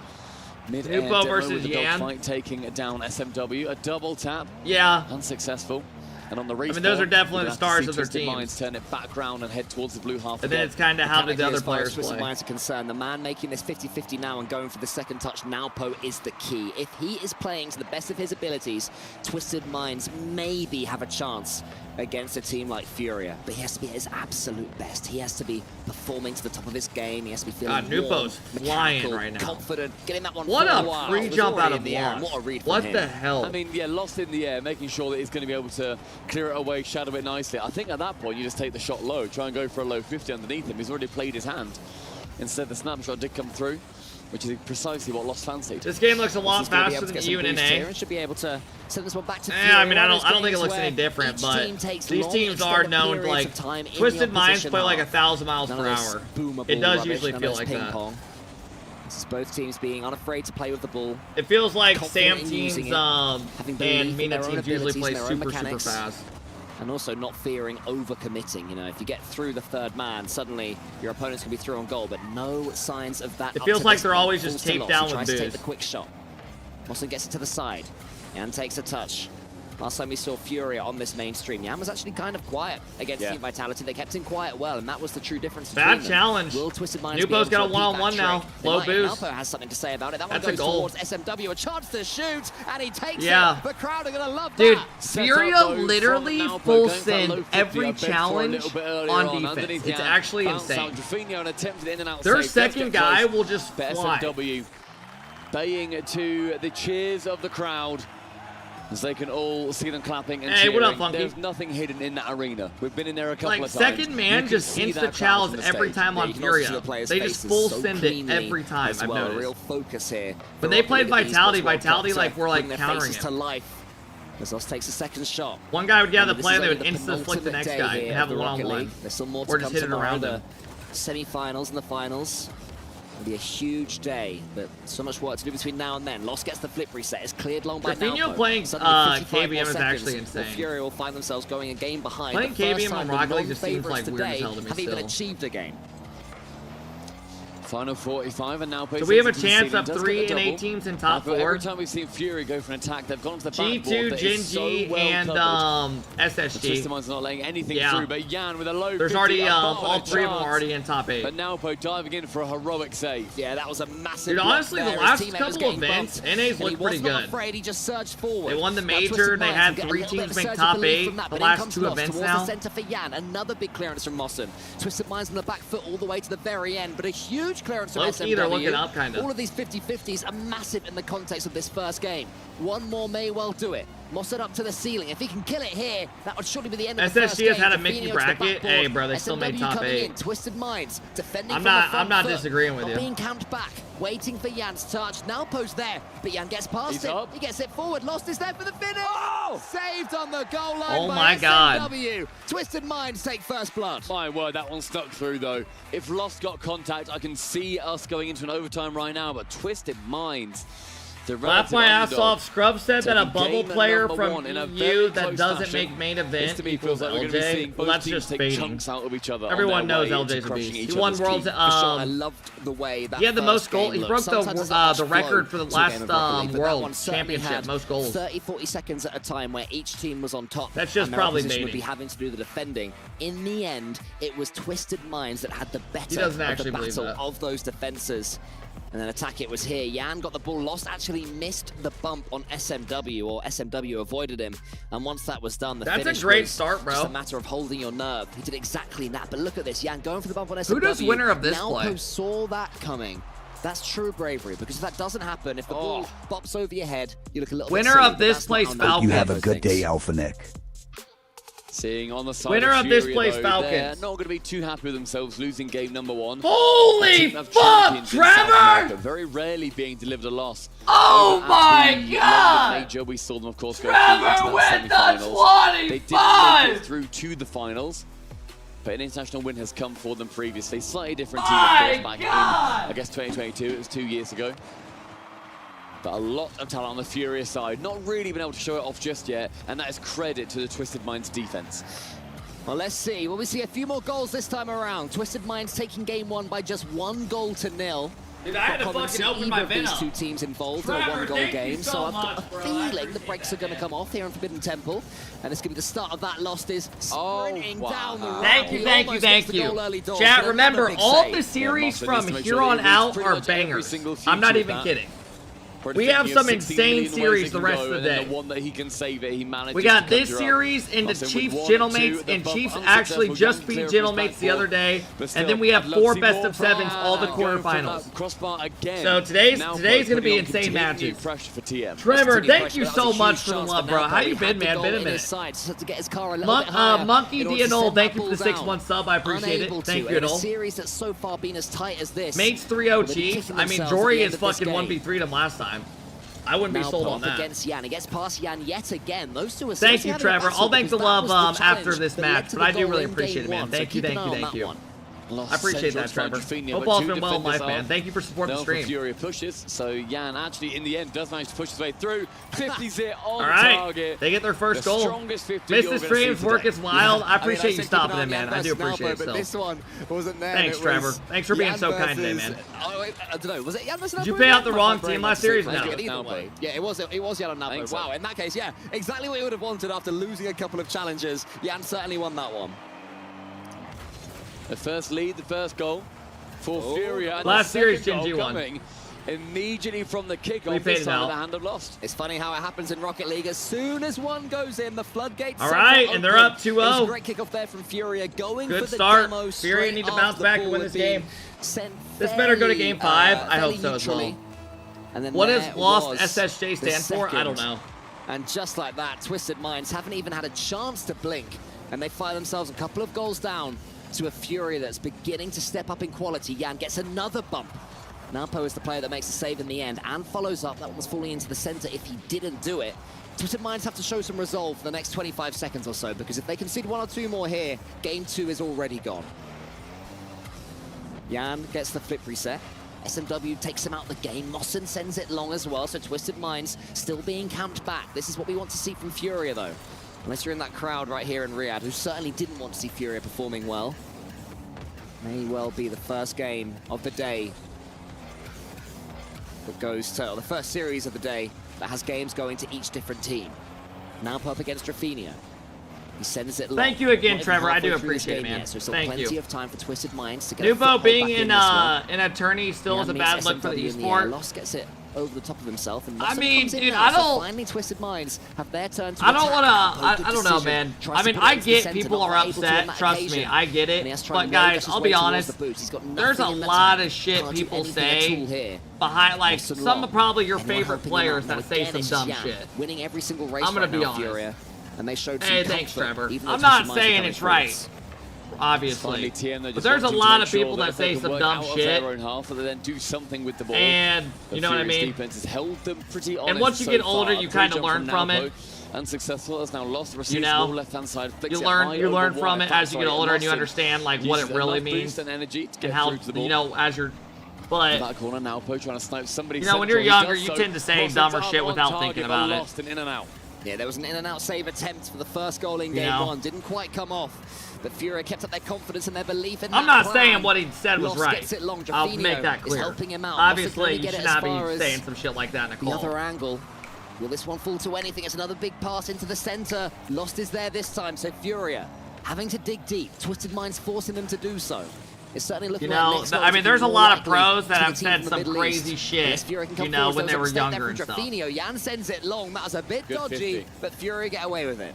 Mid-air Nupo demo versus with the Yan. dogfight taking down SMW. A double tap. Yeah. Unsuccessful. And on the respawn, those are definitely we're the gonna have to stars see of their Twisted teams. Minds turn it back round and head towards the blue half And then again. it's kind of how did the Mechanically, other as far as players Twisted play. Minds are concerned, the man making this 50-50 now and going for the second touch, Naupo, is the key. If he is playing to the best of his abilities, Twisted Minds maybe have a chance against a team like Furia, but he has to be at his absolute best. He has to be performing to the top of his game. He has to be feeling God, Nupo's warm, flying mechanical, right now. confident, getting that one What for a while. free It was jump already out in of the air. Lost. What a read What from the him. hell? I mean, yeah, Lost in the air, making sure that he's going to be able to clear it away, shadow it nicely. I think at that point, you just take the shot low, try and go for a low 50 underneath him. He's already played his hand. Instead, the snapshot did come through, which is precisely what Lost fancied. This game looks a lot He's gonna be faster able to than get some even in boost here A. and should be able to send this one back to Yeah, I mean, I One of don't think it those looks games any different, where but each team takes these long teams are extended known to, periods like, of time in the Twisted Minds opposition play like half. 1,000 miles None per of this hour. boomer It ball does rubbish, usually none feel of this like ping that. pong. This is both teams being unafraid to play with the ball. It feels like Confident Sam in teams using it, having belief and in Mina their own teams usually abilities play and their own super, super mechanics. fast. And also not fearing over-committing. You know, if you get through the third man, suddenly your opponent's going to be through on goal, but no signs of that. It up feels to like this they're point. always just Falls to taped Lost. down He with tries to take boost. the quick shot. Mawson gets it to the side. And takes a touch. Last time we saw Furia on this mainstream, Yan was actually kind of quiet against Team Vitality. They kept him quiet well, and that was the true difference. Bad challenge. Will Twisted Minds Nupo's got a one-on-one now. Low boost. Nupo has something to say about it. That That's one goes a goal. towards SMW, a chance to shoot, and he takes Yeah. it. The crowd are gonna love Dude, that. Furia literally full send every challenge on defense. It's actually insane. Their second guy will just fly. SMW baying to the cheers of the crowd as they can all see them clapping and hey, cheering. What up, Funky? There's nothing hidden in that arena. We've been in there a couple like of times. Second man just insta-challenge every time on Furia. They just full send it every time, I've noticed. Real focus here. When they played Vitality, like were like countering to him. life. As Lost takes a second shot. One guy would get the play and they would insta-flick the next guy and have a one-on-one. There's still more or to just come hit it around the them. semi-finals and the finals. It'll be a huge day, but so much work to do between now and then. Lost gets the flip reset. It's cleared long by now. Rafinha playing KBM is actually insane. Fury will find themselves going a game behind. Playing KBM on Rocket League just seems like weird as hell to me have even still. achieved a game. Final 45 and now so we have a chance of 3 and 8 teams in top 4. Every time we've seen Fury go for an attack, they've gone to the G2, Gen.G, and SSG. Twisted Minds not letting anything through, but Yan with a low. There's already all 3 of them already in top 8. But Nalpo diving in for a heroic save. Yeah, that was a massive. Dude, honestly, the last couple of events, NA's looked pretty good. Afraid, he just surged forward. They won the major. They had 3 teams make top 8 the last 2 events now. The center for Yan, another big clearance from Mossen. Twisted Minds on the back foot all the way to the very end, but a huge clearance from SMW. They're looking up, kind of. All of these 50-50s are massive in the context of this first game. One more may well do it. Mossen up to the ceiling. If he can kill it here, that would surely be the end of the first game. SSG has had a Mickey bracket. Hey, bro, they still made top 8. Twisted Minds defending. I'm not disagreeing with you. Being camped back, waiting for Yan's touch. Now post there, but Yan gets past it. He gets it forward. Lost is there for the finish. Oh! Saved on the goal line. Oh by my God. SMW. Twisted Minds take first blood. My word, that one stuck through though. If Lost got contact, I can see us going into an overtime right now, but Twisted Minds. Laugh my ass off. Scrub said that a bubble player from EU that doesn't make main event equals LJ. Well, that's just baiting. Everyone knows LJ's a beast. He won Worlds. I loved the way that he had the most goals. He broke the record for the last World Championship, most goals. 30-40 seconds at a time where each team was on top. That's just probably baiting. Would be having to do the defending. In the end, it was Twisted Minds that had the better of the battle of those defenses. And then attack it was here. Yan got the ball lost, actually missed the bump on SMW, or SMW avoided him. And once that was done, the finish That's a great was start, bro. just a matter of holding your nerve. He did exactly that, but look at this. Yan going for the bump on SMW. Who does winner of this play? Nalpo saw that coming. That's true bravery, because if that doesn't happen, if the ball bops over your head, you look a little winner bit silly, of this place, Falcons. You have a good day, Alpha Nick. Seeing on the side winner of Furia, this place, though, Falcons. They're not going to be too happy with themselves losing game number 1. Holy fuck, Trevor! Very rarely being delivered a loss. Oh my God! Major, we saw them, of course, go Trevor with the 25! They didn't make it through to the finals, but an international win has come for them previously. Slightly different team, of course, back in, I guess, 2022. It was 2 years ago. But a lot of talent on the Furia side. Not really been able to show it off just yet, and that is credit to the Twisted Minds defense. Well, let's see. Will we see a few more goals this time around? Twisted Minds taking game 1 by just 1-0. Dude, I had to fucking open my these Venom. 2 teams involved in a 1-goal game, so I've got a feeling the brek's are going to come off here in Forbidden Temple, and it's going to be the start of that. Lost is sprinting down the road. Thank you. Chat, remember, all the series from here on out are bangers. I'm not even kidding. We have some insane series the rest of the day. The one that he can save it, he we got this series into Chiefs Gentlemates, and Chiefs actually just beat Gentlemates the other day, and then we have 4 best-of-7s, all the quarterfinals. So today's going to be insane matches. Trevor, thank you so much for the love, bro. How you been, man? Been a minute. Monkey Dianol, thank you for the 6-1 sub. I appreciate it. Thank you, Dianol. Series that's so far been as tight as this. Mates 3-0 Chiefs. I mean, Jory is fucking 1v3 to last time. I wouldn't be sold on that. Against Yan. He gets past Yan yet again. Those two are thank you, Trevor. I'll thank the love after this match, but I do really appreciate it, man. Thank you. I appreciate that, Trevor. Hope all's been well in life, man. Thank you for supporting the stream. Furia pushes, so Jan actually in the end does manage to push his way through. 50's it on target. They get their first goal. Strongest 50 Mr. Stream's work is wild. I appreciate you stopping in, man. I do appreciate it. But this one wasn't there. Thanks, Trevor. Thanks for being so kind today, man. I don't know. Was it Jan versus Did you pay out the wrong team last series? No. Either way. Yeah, it was Jan and Napo. Wow, in that case, yeah, exactly what you would have wanted after losing a couple of challenges. Jan certainly won that one. The first lead, the first goal for Furia. Last series, Gen.G won. Immediately from the kickoff, this time with the hand of Lost. It's funny how it happens in Rocket League. As soon as one goes in, the floodgates. All right, and they're up 2-0. Great kickoff there from Furia, going good for the start. demo. Furia need to bounce back and win this game. This better go to game 5. I hope so as well. And then what does Lost SSJ stand for? I don't know. And just like that, Twisted Minds haven't even had a chance to blink, and they find themselves a couple of goals down to a Furia that's beginning to step up in quality. Jan gets another bump. Napo is the player that makes the save in the end and follows up. That one was falling into the center if he didn't do it. Twisted Minds have to show some resolve for the next 25 seconds or so, because if they concede 1 or 2 more here, game 2 is already gone. Jan gets the flip reset. SMW takes him out the game. Mossen sends it long as well, so Twisted Minds still being camped back. This is what we want to see from Furia, though. Unless you're in that crowd right here in Riyadh, who certainly didn't want to see Furia performing well. May well be the first game of the day that goes to, or the first series of the day that has games going to each different team. Now up against Rafinha. He sends it long. Thank you again, Trevor. I do appreciate it, man. Yet, so still Thank plenty you. of time for Twisted Minds to get Nuvo being in an attorney still is a bad look for the esport. Lost gets it over the top of himself, and I mean, dude, now, I don't. So finally, Twisted Minds have their turn to I don't want to. I don't know, man. I mean, I get people are upset. Trust me, I get it. But guys, I'll be honest. There's a lot of shit people say behind, like some of probably your favorite players that say some dumb shit. Winning every single race. I'm gonna be honest. And they showed hey, thanks, Trevor. I'm not saying it's right, obviously, but there's a lot of people that say some dumb shit, and you know what I mean? And once you get older, you kind of learn from it. Unsuccessful has now lost, you know, left-hand side, you learn from it as you get older, and you understand like what it really means and how, you know, as you're. But that corner now, trying to snipe somebody. You know, when you're younger, you tend to say dumber shit without thinking about it. In and out. Yeah, there was an in-and-out save attempt for the first goal in game 1. Didn't quite come off, but Furia kept up their confidence and their belief in that I'm not plan. saying what he said was right. Gets it long. I'll make that clear. Helping him out. Obviously, you should not be saying some shit like that in a call. The other angle. Will this one fall to anything? It's another big pass into the center. Lost is there this time, so Furia having to dig deep. Twisted Minds forcing them to do so. It's certainly looking like I mean, there's a lot of pros that have said some crazy shit, you know, when they were younger and stuff. Jan sends it long. That was a bit dodgy, but Furia get away with it.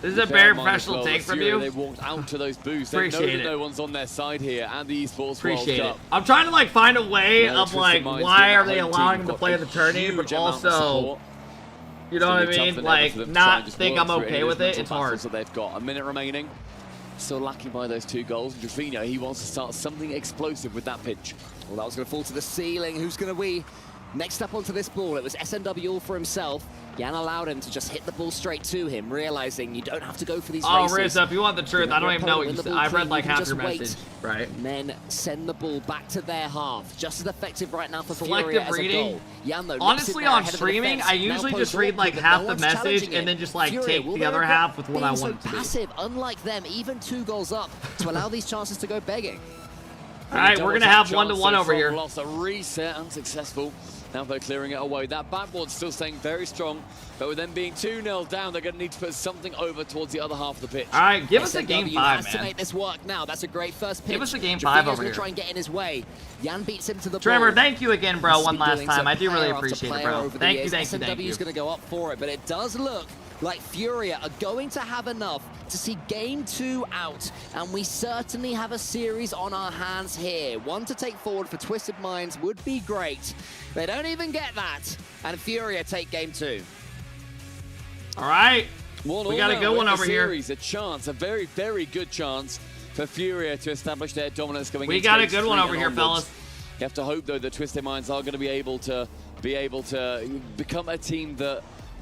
This is a very professional take from you. They walked out to those booths. Appreciate it. No one's on their side here, and the esports Appreciate it. I'm trying to like find a way of like why are they allowing him to play the tourney, but also, you know what I mean? Like not think I'm okay with it. It's hard. So they've got a minute remaining. Still lacking by those 2 goals. Rafinha, he wants to start something explosive with that pitch. Well, that was going to fall to the ceiling. Who's going to be next up onto this ball? It was SMW all for himself. Jan allowed him to just hit the ball straight to him, realizing you don't have to go for these races. Oh, Riz, if you want the truth, I don't even know what you said. I read like half your message, right? And then send the ball back to their half. Just as effective right now for Furia as a goal. Jan, though, honestly, on streaming, I usually just read like half the message and then just like take the other half with what I want to do. Passive, unlike them, even 2 goals up to allow these chances to go begging. All right, we're gonna have 1-1 over here. Lost a reset, unsuccessful. Now they're clearing it away. That backboard's still staying very strong, but with them being 2-0 down, they're going to need to put something over towards the other half of the pitch. All right, give us a game 5, man. To make this work now. That's a great first pitch. Give us a game 5 over here. Try and get in his way. Jan beats him to the Trevor, ball. thank you again, bro. One last time. I do really appreciate it, bro. Thank you. SMW's going to go up for it, but it does look like Furia are going to have enough to see game 2 out, and we certainly have a series on our hands here. One to take forward for Twisted Minds would be great. They don't even get that, and Furia take game 2. All right, we got a good one over here. A chance, a very, very good chance for Furia to establish their dominance going into We got a good one over here, fellas. You have to hope, though, that Twisted Minds are going to be able to become a team that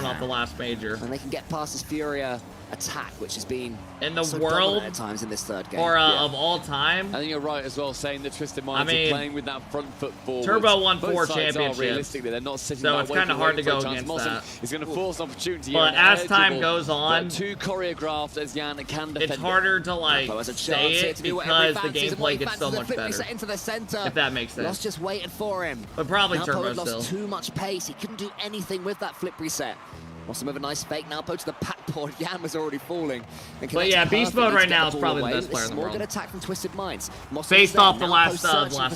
going off the last major. And they can get past this Furia attack, which has been in the so world at times in this third game. or of all time. I think you're right as well, saying that Twisted Minds are playing with that front foot forward. Turbo won 4 Both sides championships. Are realistically, they're not sitting so it's kind of hard to go against that. He's going to force an opportunity. But as time goes on, too choreographed as Jan can defend. It's harder to like say it because the gameplay gets so much better. Into the center. If that makes sense. Lost just waited for him. But probably Nalpo Turbo had lost still. too much pace. He couldn't do anything with that flip reset. Awesome with a nice fake. Nalpo to the backboard. Jan was already falling. But yeah, Beast Mode right now is probably the best player in the world. Good attack from Twisted Minds. Based off the last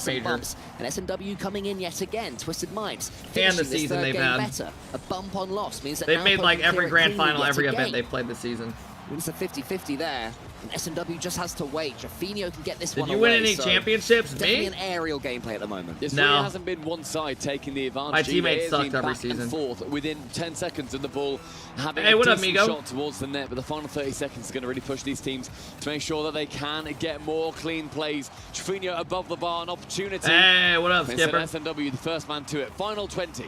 major. And SMW coming in yet again. Twisted Minds. And the season they've had. Better. A bump on loss means that they've made like every grand final, every event event they've played this season. It's a 50-50 there. And SMW just has to wait. Jaffinho can get this one away. Did you win any championships? Definitely an aerial gameplay at the moment. This really hasn't been one side taking the advantage. My teammates sucked every back season. And forth within 10 seconds of the ball, having hey, a what up, decent Migo? shot towards the net, but the final 30 seconds is going to really push these teams to make sure that they can get more clean plays. Jaffinho above the bar, an opportunity. Hey, what up, Skipper? SMW, the first man to it. Final 20.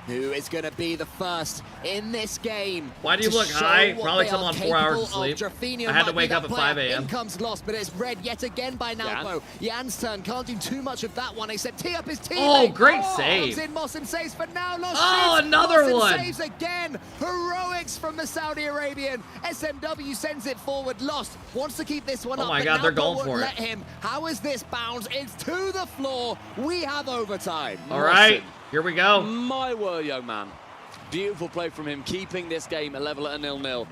Who is going to be the first in this game? Why do you look high? Probably because I'm on 4 hours of sleep. I had to wake up at 5 a.m. In comes lost, but it's red yet again by Nalpo. Jan's turn. Can't do too much of that one except tee up his teammate. Oh, great save. In Mossen saves for now. Lost oh, shoots. another Mossen one. Saves again. Heroics from the Saudi Arabian. SMW sends it forward. Lost. Wants to keep this one up. Oh my God, they're going for it. Let him. How is this bounce? It's to the floor. We have overtime. All right, here we go. My word, young man. Beautiful play from him, keeping this game a level at a 0-0.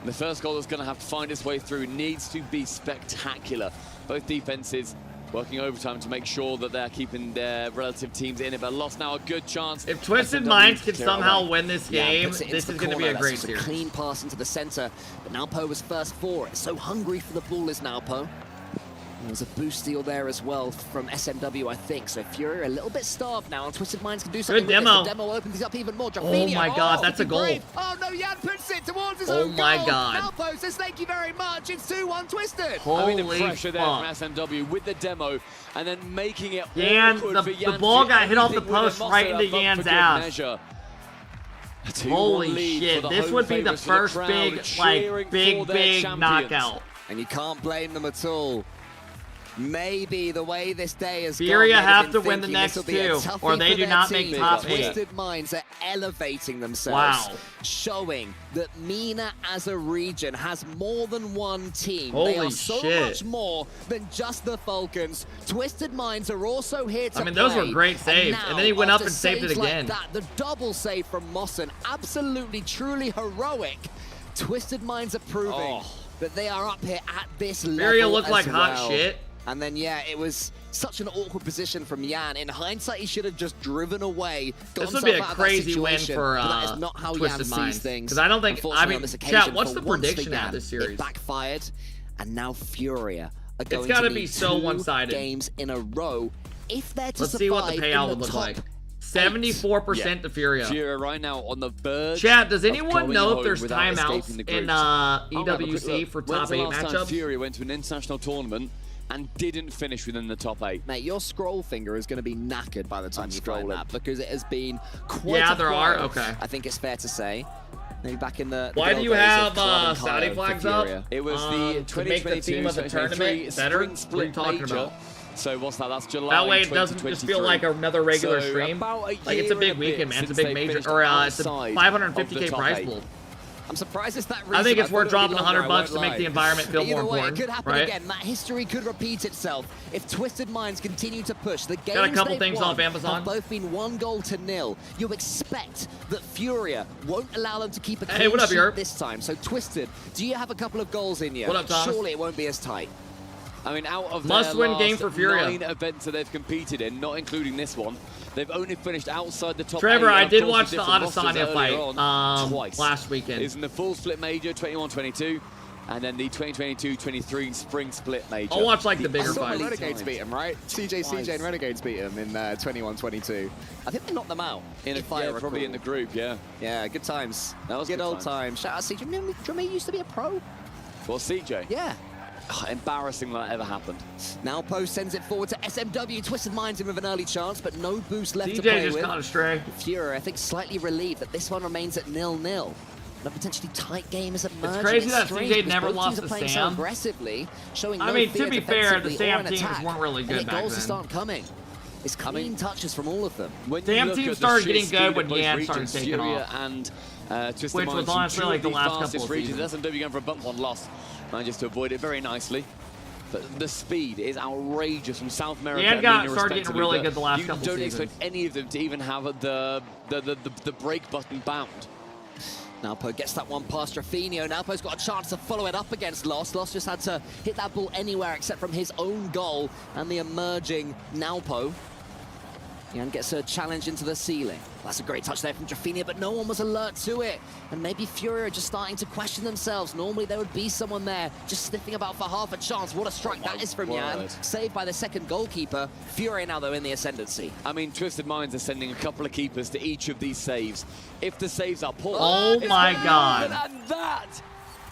The first goal is going to have to find its way through. Needs to be spectacular. Both defenses working overtime to make sure that they're keeping their relative teams in it. But lost now a good chance. If Twisted Minds can somehow win this game, this is going to be a great series. A clean pass into the center, but Nalpo was first for it. So hungry for the ball is Nalpo. There's a boost steal there as well from SMW, I think. So Fury a little bit starved now, and Twisted Minds can do something good demo. with this. The demo opens up even more. Oh my God, that's a goal. Brave. Oh no, Jan puts it towards his own my goal. God. Nalpo says thank you very much. It's 2-1 Twisted. Holy I mean, the pressure fuck. there from SMW with the demo, and then making it Jan, the ball got hit off the post right into Jan's ass. Holy shit, this would be the first big, like, big knockout. And you can't blame them at all. Maybe the way this day has Furia gone, have to win the next two, or they do not make top 8. Twisted Minds are elevating themselves, showing that MENA as a region has more than one team. Holy they are so shit. much more than just the Falcons. Twisted Minds are also here to I mean, those were great saves, and then he went up and saved it again. Like that, the double save from Mossen, absolutely, truly heroic. Twisted Minds are proving that they are up here at this level. Furia looked like as hot well. shit. And then, yeah, it was such an awkward position from Jan. In hindsight, he should have just driven away. This would be a crazy win for that is not how Twisted Jan Minds. sees things. Because I don't think, I mean, on this chat, occasion, what's the for once prediction for out Jan, of this series? It backfired, and now Furia are going gotta to be need so 2 one-sided. games in a row if they're to Let's survive see what the payout in would the look top like. 74% to Furia. Furia right now on the verge. Chat, does of anyone going know if home there's without timeouts escaping the in groups. I'll have a quick EWC look. for When's top the 8 last time matchups? Furia went to an international tournament and didn't finish within the top 8. Mate, your scroll finger is going to be knackered by the time you find that, because it has been quite Yeah, a there while, are? Okay. I think it's fair to say. Maybe back in the Why good do old you days have of Club and Saudi Cairo for flags up? Furia. It was the to make the theme of the 2022-2023 tournament better? spring split What are you talking major. about? So what's that? That's July. That way it doesn't just feel like another regular So stream. about a Like it's a year big and a bit weekend, man. It's a since big they major, finished or it's a outside of 550K the top prize 8. pool. I'm surprised it's that I think it's worth thought it dropping would be longer, $100 I to make won't the lie. environment feel Either more way, important, it could happen right? again. That history could repeat itself if Twisted Minds continue to push. The games Got a couple they've things won off Amazon. have both been 1-0. You expect that Furia won't allow them to keep a Hey, clean what up, sheet Europe? this time. So Twisted, do you have a couple of goals in you? What up, Thomas? Surely it won't be as tight. I mean, out of Must-win their game last for Furia. 9 events that they've competed in, not including this one, they've only finished outside the top 8. Trevor, I Of did course, watch with the different rosters Adesanya earlier fight on, twice. last weekend. It's in the full split major, 21-22, and then the 2022-23 spring split major. I'll watch like the bigger I saw the fights. Renegades beat him, right? CJ and Renegades beat him in 21-22. I think they knocked them out. Probably in the group, yeah. Yeah, good times. That was good old times. Shout out CJ. Remember he used to be a pro? Well, CJ? Yeah. Embarrassing that ever happened. Now Post sends it forward to SMW. Twisted Minds in with an early chance, but no boost left to DJ play just with. caught a stray. Fury, I think, slightly relieved that this one remains at 0-0. a potentially tight game is emerging. It's crazy that strange CJ because never both lost teams are to playing Sam. so aggressively, showing I no mean, fear to be fair, the defensively Sam or in teams attack. weren't really good And back goals then. start coming. It's clean touches from all of them. When Sam you look team at the started sheer getting speed good of when both Yan regions, started taking Furia off. and Twisted Which was Minds, honestly two like of the last couple fastest of regions. seasons. SMW going for a bump one loss. Manages to avoid it very nicely. But the speed is outrageous from South America. Yan and got Nina started getting respectively, really that good the last you couple don't seasons. expect any of them to even have the break button bound. Nalpo gets that one past Rafinha. Nalpo's got a chance to follow it up against Lost. Lost just had to hit that ball anywhere except from his own goal and the emerging Nalpo. Yan gets a challenge into the ceiling. That's a great touch there from Rafinha, but no one was alert to it. And maybe Fury are just starting to question themselves. Normally there would be someone there just sniffing about for half a chance. What a strike that is from Yan. Saved by the second goalkeeper. Fury now, though, in the ascendancy. I mean, Twisted Minds are sending a couple of keepers to each of these saves. If the saves are poor, Oh my God. And that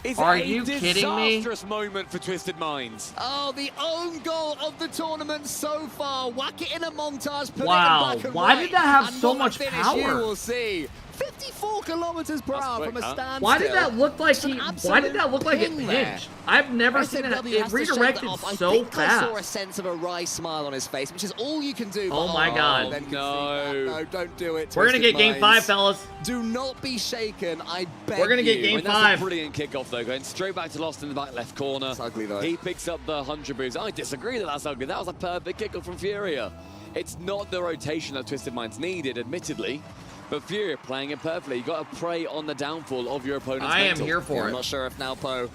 is Are a you kidding me? disastrous moment for Twisted Minds. Oh, the own goal of the tournament so far. Whack it in a montage, put Wow, it in black and why white, did that have and so what a much finish power? You will see. 54 kilometers per hour quick, from a huh? standstill. Why did that look like he? Why did that look like it ping there. pinched? I've never seen it. SMW It has to shake redirected that off. I so think I saw a fast. sense of a wry smile on his face, which is all you can do. Oh but my God. then no, don't do it. We're gonna Twisted get game Minds. 5, fellas. Do not be shaken. I beg We're gonna get you. game I mean, that's 5. a brilliant kickoff, though, going straight back to Lost in the back left corner. It's ugly, though. He picks up the 100 boost. I disagree that that's ugly. That was a perfect kickoff from Furia. It's not the rotation that Twisted Minds needed, admittedly, but Furia playing it perfectly. You got to prey on the downfall of your opponent's I am mental. here for I'm it. not sure if Nalpo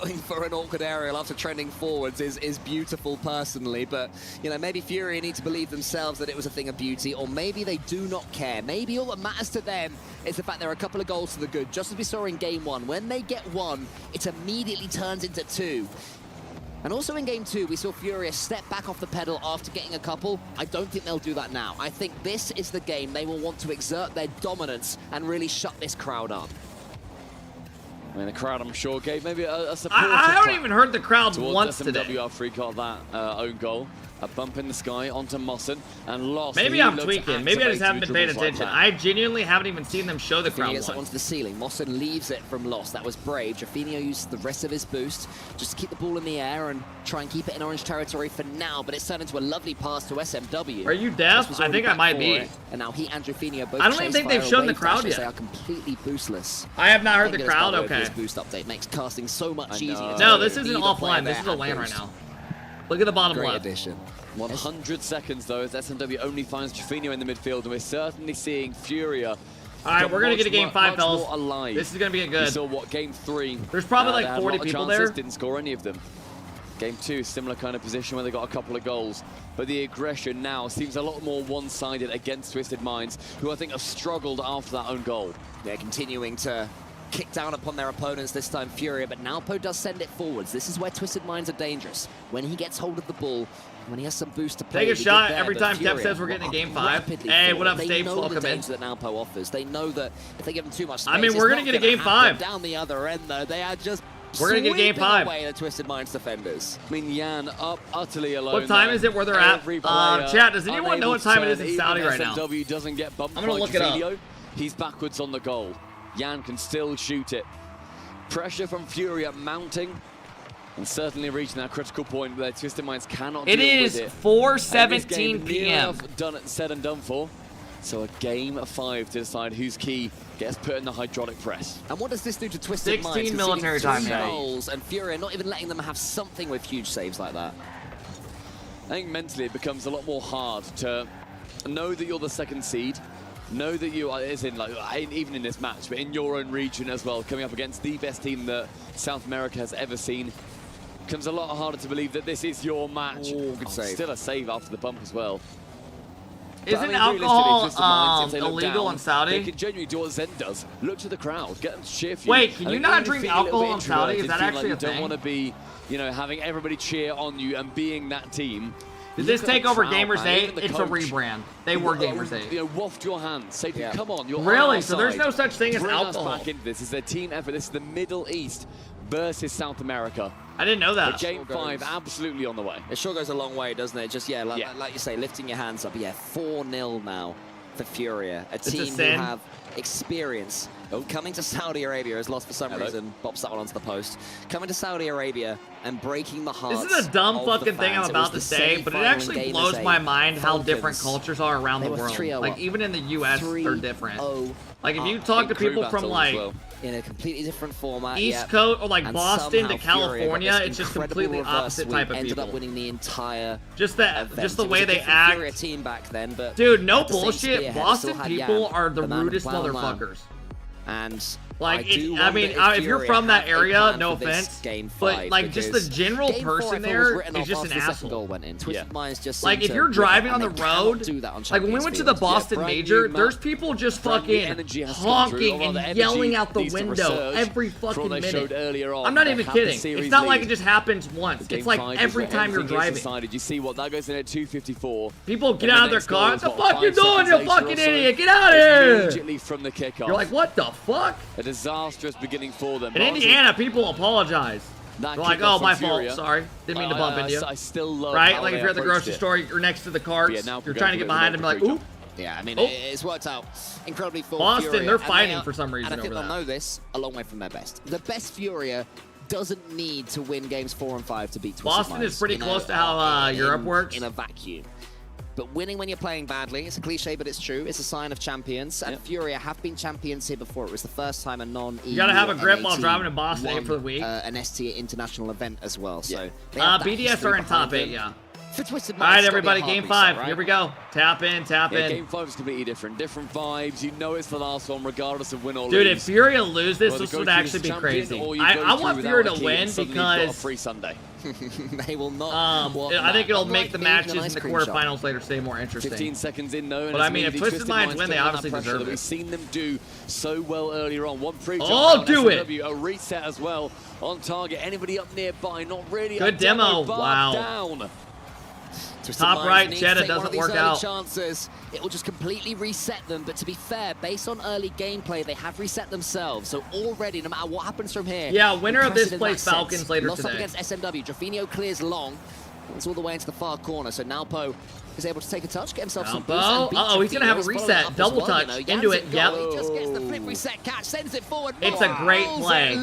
going for an awkward aerial after trending forwards is beautiful personally, but you know, maybe Fury need to believe themselves that it was a thing of beauty, or maybe they do not care. Maybe all that matters to them is the fact there are a couple of goals to the good, just as we saw in game 1. When they get one, it immediately turns into 2. And also in game 2, we saw Furia step back off the pedal after getting a couple. I don't think they'll do that now. I think this is the game they will want to exert their dominance and really shut this crowd up. I mean, the crowd, I'm sure, gave maybe a support. I haven't even heard the crowd towards once SMW today. after he got that own goal. A bump in the sky onto Mossen and Lost. Maybe He I'm looks tweaking. Maybe I just haven't been paying activated attention. like that. I genuinely haven't even seen them show the Rafinha crowd gets that once. onto the ceiling. Mossen leaves it from Lost. That was brave. Rafinha used the rest of his boost just to keep the ball in the air and try and keep it in orange territory for now, but it's turned into a lovely pass to SMW. Are you deaf? Just was I think already I back might for be. it. And now he and Rafinha both I don't even chase think they've via shown the wave crowd dashes. yet. They are completely boostless. I have not heard the Thank goodness crowd. Barlow for Okay. this boost update makes casting so much easier. No, this isn't offline. This is a LAN right now. Look at the bottom Great left. addition. 100 seconds, though, as SMW only finds Rafinha in the midfield, and we're certainly seeing Furia. All right, we're gonna get a game 5, fellas. More alive. This is gonna be a good. We saw what game 3. There's probably they like had a 40 lot of people chances, there. Didn't score any of them. Game 2, similar kind of position where they got a couple of goals. But the aggression now seems a lot more one-sided against Twisted Minds, who I think have struggled after that own goal. They're continuing to kick down upon their opponents, this time Furia, but Nalpo does send it forwards. This is where Twisted Minds are dangerous. When he gets hold of the ball, when he has some boost to play. Take a he shot did there, every but time Kev Furia says we're getting a are game 5. rapidly Hey, forward. what up, They Stapes? know Welcome the in. danger that Nalpo offers. They know that if they give them too much space, I mean, it's we're gonna not get a game happen. 5. Down the other end, though, they are just We're gonna get game sweeping 5. away the Twisted Minds defenders. I mean, Yan up utterly alone. What time there. is it where they're at? Every player Chat, does anyone unable know what to time it is turn. in Even Saudi right now? SMW doesn't get bumped I'm gonna by look it up. Trujillo. He's backwards on the goal. Yan can still shoot it. Pressure from Furia mounting, and certainly reaching that critical point where Twisted Minds cannot It deal is with it. 4:17 And this game near p.m. enough said and done for. So a game 5 to decide whose key gets put in the hydraulic press. And what does this do to Twisted 16 Minds? military time, Conceding man. 3 goals and Furia not even letting them have something with huge saves like that. I think mentally it becomes a lot more hard to know that you're the second seed, know that you are, as in like even in this match, but in your own region as well, coming up against the best team that South America has ever seen. Becomes a lot harder to believe that this is your match. Ooh, good save. Still a save after the bump as well. Isn't But, I mean, alcohol realistically, Twisted Minds, if they look illegal down, in Saudi? They can genuinely do what Zen does. Look to the crowd, get them to cheer for you. Wait, can I you think not even if drink you feel a little alcohol bit in Saudi? Is introverted, that feel actually like a you thing? don't want to be, you know, having everybody cheer on you and being that team. Did Look this at the take over crowd, Gamers man, 8? even the It's a coach. rebrand. They were Gamers 8. You know, waft your hands, say to you, come on, you're Really? on our So there's side. no such thing as Bring alcohol? us back into this. This is a team effort. This is the Middle East versus South America. I didn't know that. But game 5 absolutely on the way. It sure goes a long way, doesn't it? Just, yeah, like you say, lifting your hands up. Yeah, 4-0 now for Furia, a It's a team who sin. have experience Coming to Saudi Arabia is lost for some reason. Pops that one onto the post. Coming to Saudi Arabia and breaking the hearts. This is a dumb of fucking the thing I'm fans. about to say, but it actually blows my mind how different cultures are around the world. Like, even in the US, they're different. Like, if you talk to people from, like, in a completely different format, East Coast or like Boston to California, it's just completely opposite type of ended people. Up winning the entire just the way they act. Team back then, but dude, no bullshit. Boston people are the rudest motherfuckers. And like, I mean, if you're from that area, no offense, but like just the general person there is just an asshole. Like, if you're driving on the road, like when we went to the Boston Major, there's people just fucking honking and yelling out the window every fucking minute. I'm not even kidding. It's not like it just happens once. It's like every time you're driving. You see what that goes in at 2:54. People get out of their car. What the fuck you doing, you fucking idiot? Get out of here! Immediately from the kickoff. You're like, what the fuck? A disastrous beginning for them. In Indiana, people apologize. They're like, oh, my fault. Sorry. Didn't mean to bump into you. I still love right? Like, if you're at the grocery store, you're next to the carts. You're trying to get behind them, like, oop. Yeah, I mean, it's worked out incredibly for Boston, Furia, they're fighting for some reason and I think over they'll know this a long way from their best. The best Furia doesn't need to win games 4 and 5 to beat Twisted Boston Minds, is pretty close to how Europe works. In a vacuum. But winning when you're playing badly, it's a cliche, but it's true. It's a sign of champions. And Furia have been champions here before. It was the first time a non-EU. You gotta have a grip while driving to Boston for the week. An ST international event as well. So BDS are in top 8, yeah. For Twisted All right, everybody, game 5. Right? Here we go. Tap in, tap in. Game 5 is completely different. Different vibes. You know it's the last one, regardless of win or lose. Dude, if Furia lose this, this would actually be crazy. I want Furia to win because... free Sunday. They will not. I think it'll make the matches in the quarterfinals later today more interesting. 15 seconds in, though. But I mean, if Twisted Minds win, they obviously deserve it. We've seen them do so well earlier on. One free jump. Oh, do it! A reset as well on target. Anybody up nearby? Not really. Good demo. Wow. Down. Top right, Jeddah doesn't work out. Chances. It will just completely reset them, but to be fair, based on early gameplay, they have reset themselves. So already, no matter what happens from here... Yeah, winner of this plays Falcons later today. Lost up against SMW. Drafinio clears long. It's all the way into the far corner, so Nalpo is able to take a touch, get himself some boost. Uh-oh, he's going to have a reset. Double touch. Into it. Yep. He just gets the flip reset catch, sends it forward. It's a great play.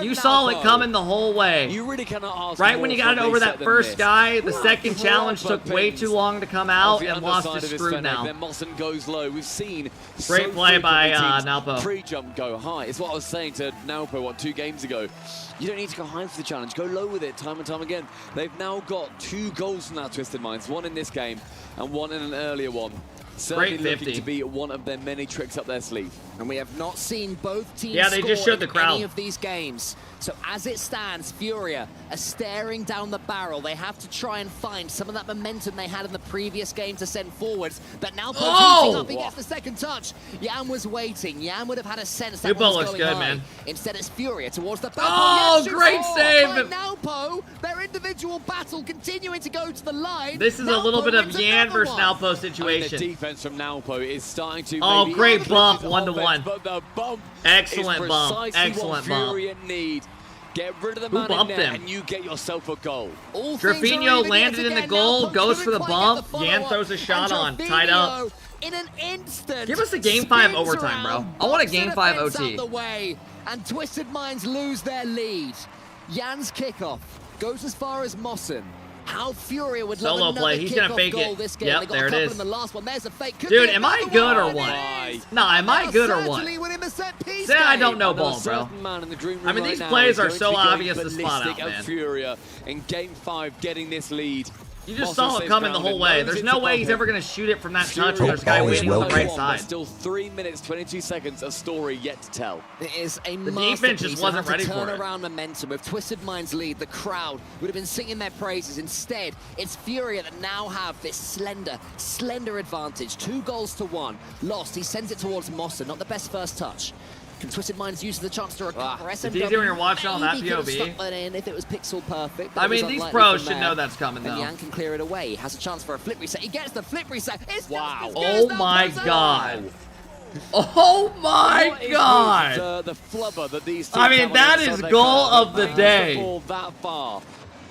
You saw it coming the whole way. You really cannot ask right when you got it over that first guy, the second challenge took way too long to come out and lost his screw now. Then Mossen goes low. We've seen great play by Nalpo. Pre-jump go high. It's what I was saying to Nalpo, 2 games ago. You don't need to go high for the challenge. Go low with it time and time again. They've now got 2 goals from that Twisted Minds. 1 in this game and 1 in an earlier one. Certainly looking to be one of their many tricks up their sleeve. And we have not seen both teams they just showed the crowd. any of these games. So as it stands, Furia are staring down the barrel. They have to try and find some of that momentum they had in the previous game to send forwards. But now heating up, he gets the second touch. Yan was waiting. Yan would have had a sense that one was going high. Man. Instead, it's Furia towards the back. Oh, great save! Nalpo, their individual battle continuing to go to the line. This is a little bit of Yan versus Nalpo situation. The defense from Nalpo is starting to. Oh, great bump, 1-1. But the bump excellent bump. Excellent bump. Furia need. Get rid of the man in there and you get yourself a goal. Drafinio landed in the goal, goes for the bump. Yan throws a shot on, tied up. In an instant, give us a game 5 overtime, bro. I want a game 5 OT. And Twisted Minds lose their lead. Yan's kickoff goes as far as Mossen. How Furia would solo love play. He's gonna fake it. This game. Yep, there it is. In the last one. There's a fake. Dude, am I good or what? Nah, am I good or what? Say I don't know ball, bro. I mean, these plays are so obvious to spot out, man. Furia in game 5 getting this lead. You just saw it coming the whole way. There's no way he's ever going to shoot it from that touch. There's a guy waiting on the right side. Still 3 minutes, 22 seconds of story yet to tell. It is a the defense just wasn't ready for it. Turn around momentum with Twisted Minds lead. The crowd would have been singing their praises. Instead, it's Furia that now have this slender advantage. 2 goals to 1. Lost. He sends it towards Mossen. Not the best first touch. Twisted Minds uses the chance to recover. It's easier when you're watching on that POV. If it was pixel perfect. I mean, these pros should know that's coming, though. And Yan can clear it away. He has a chance for a flip reset. He gets the flip reset. It's wow. Oh my god. Oh my god. The flubber that these two I mean, that is goal of the day. That far.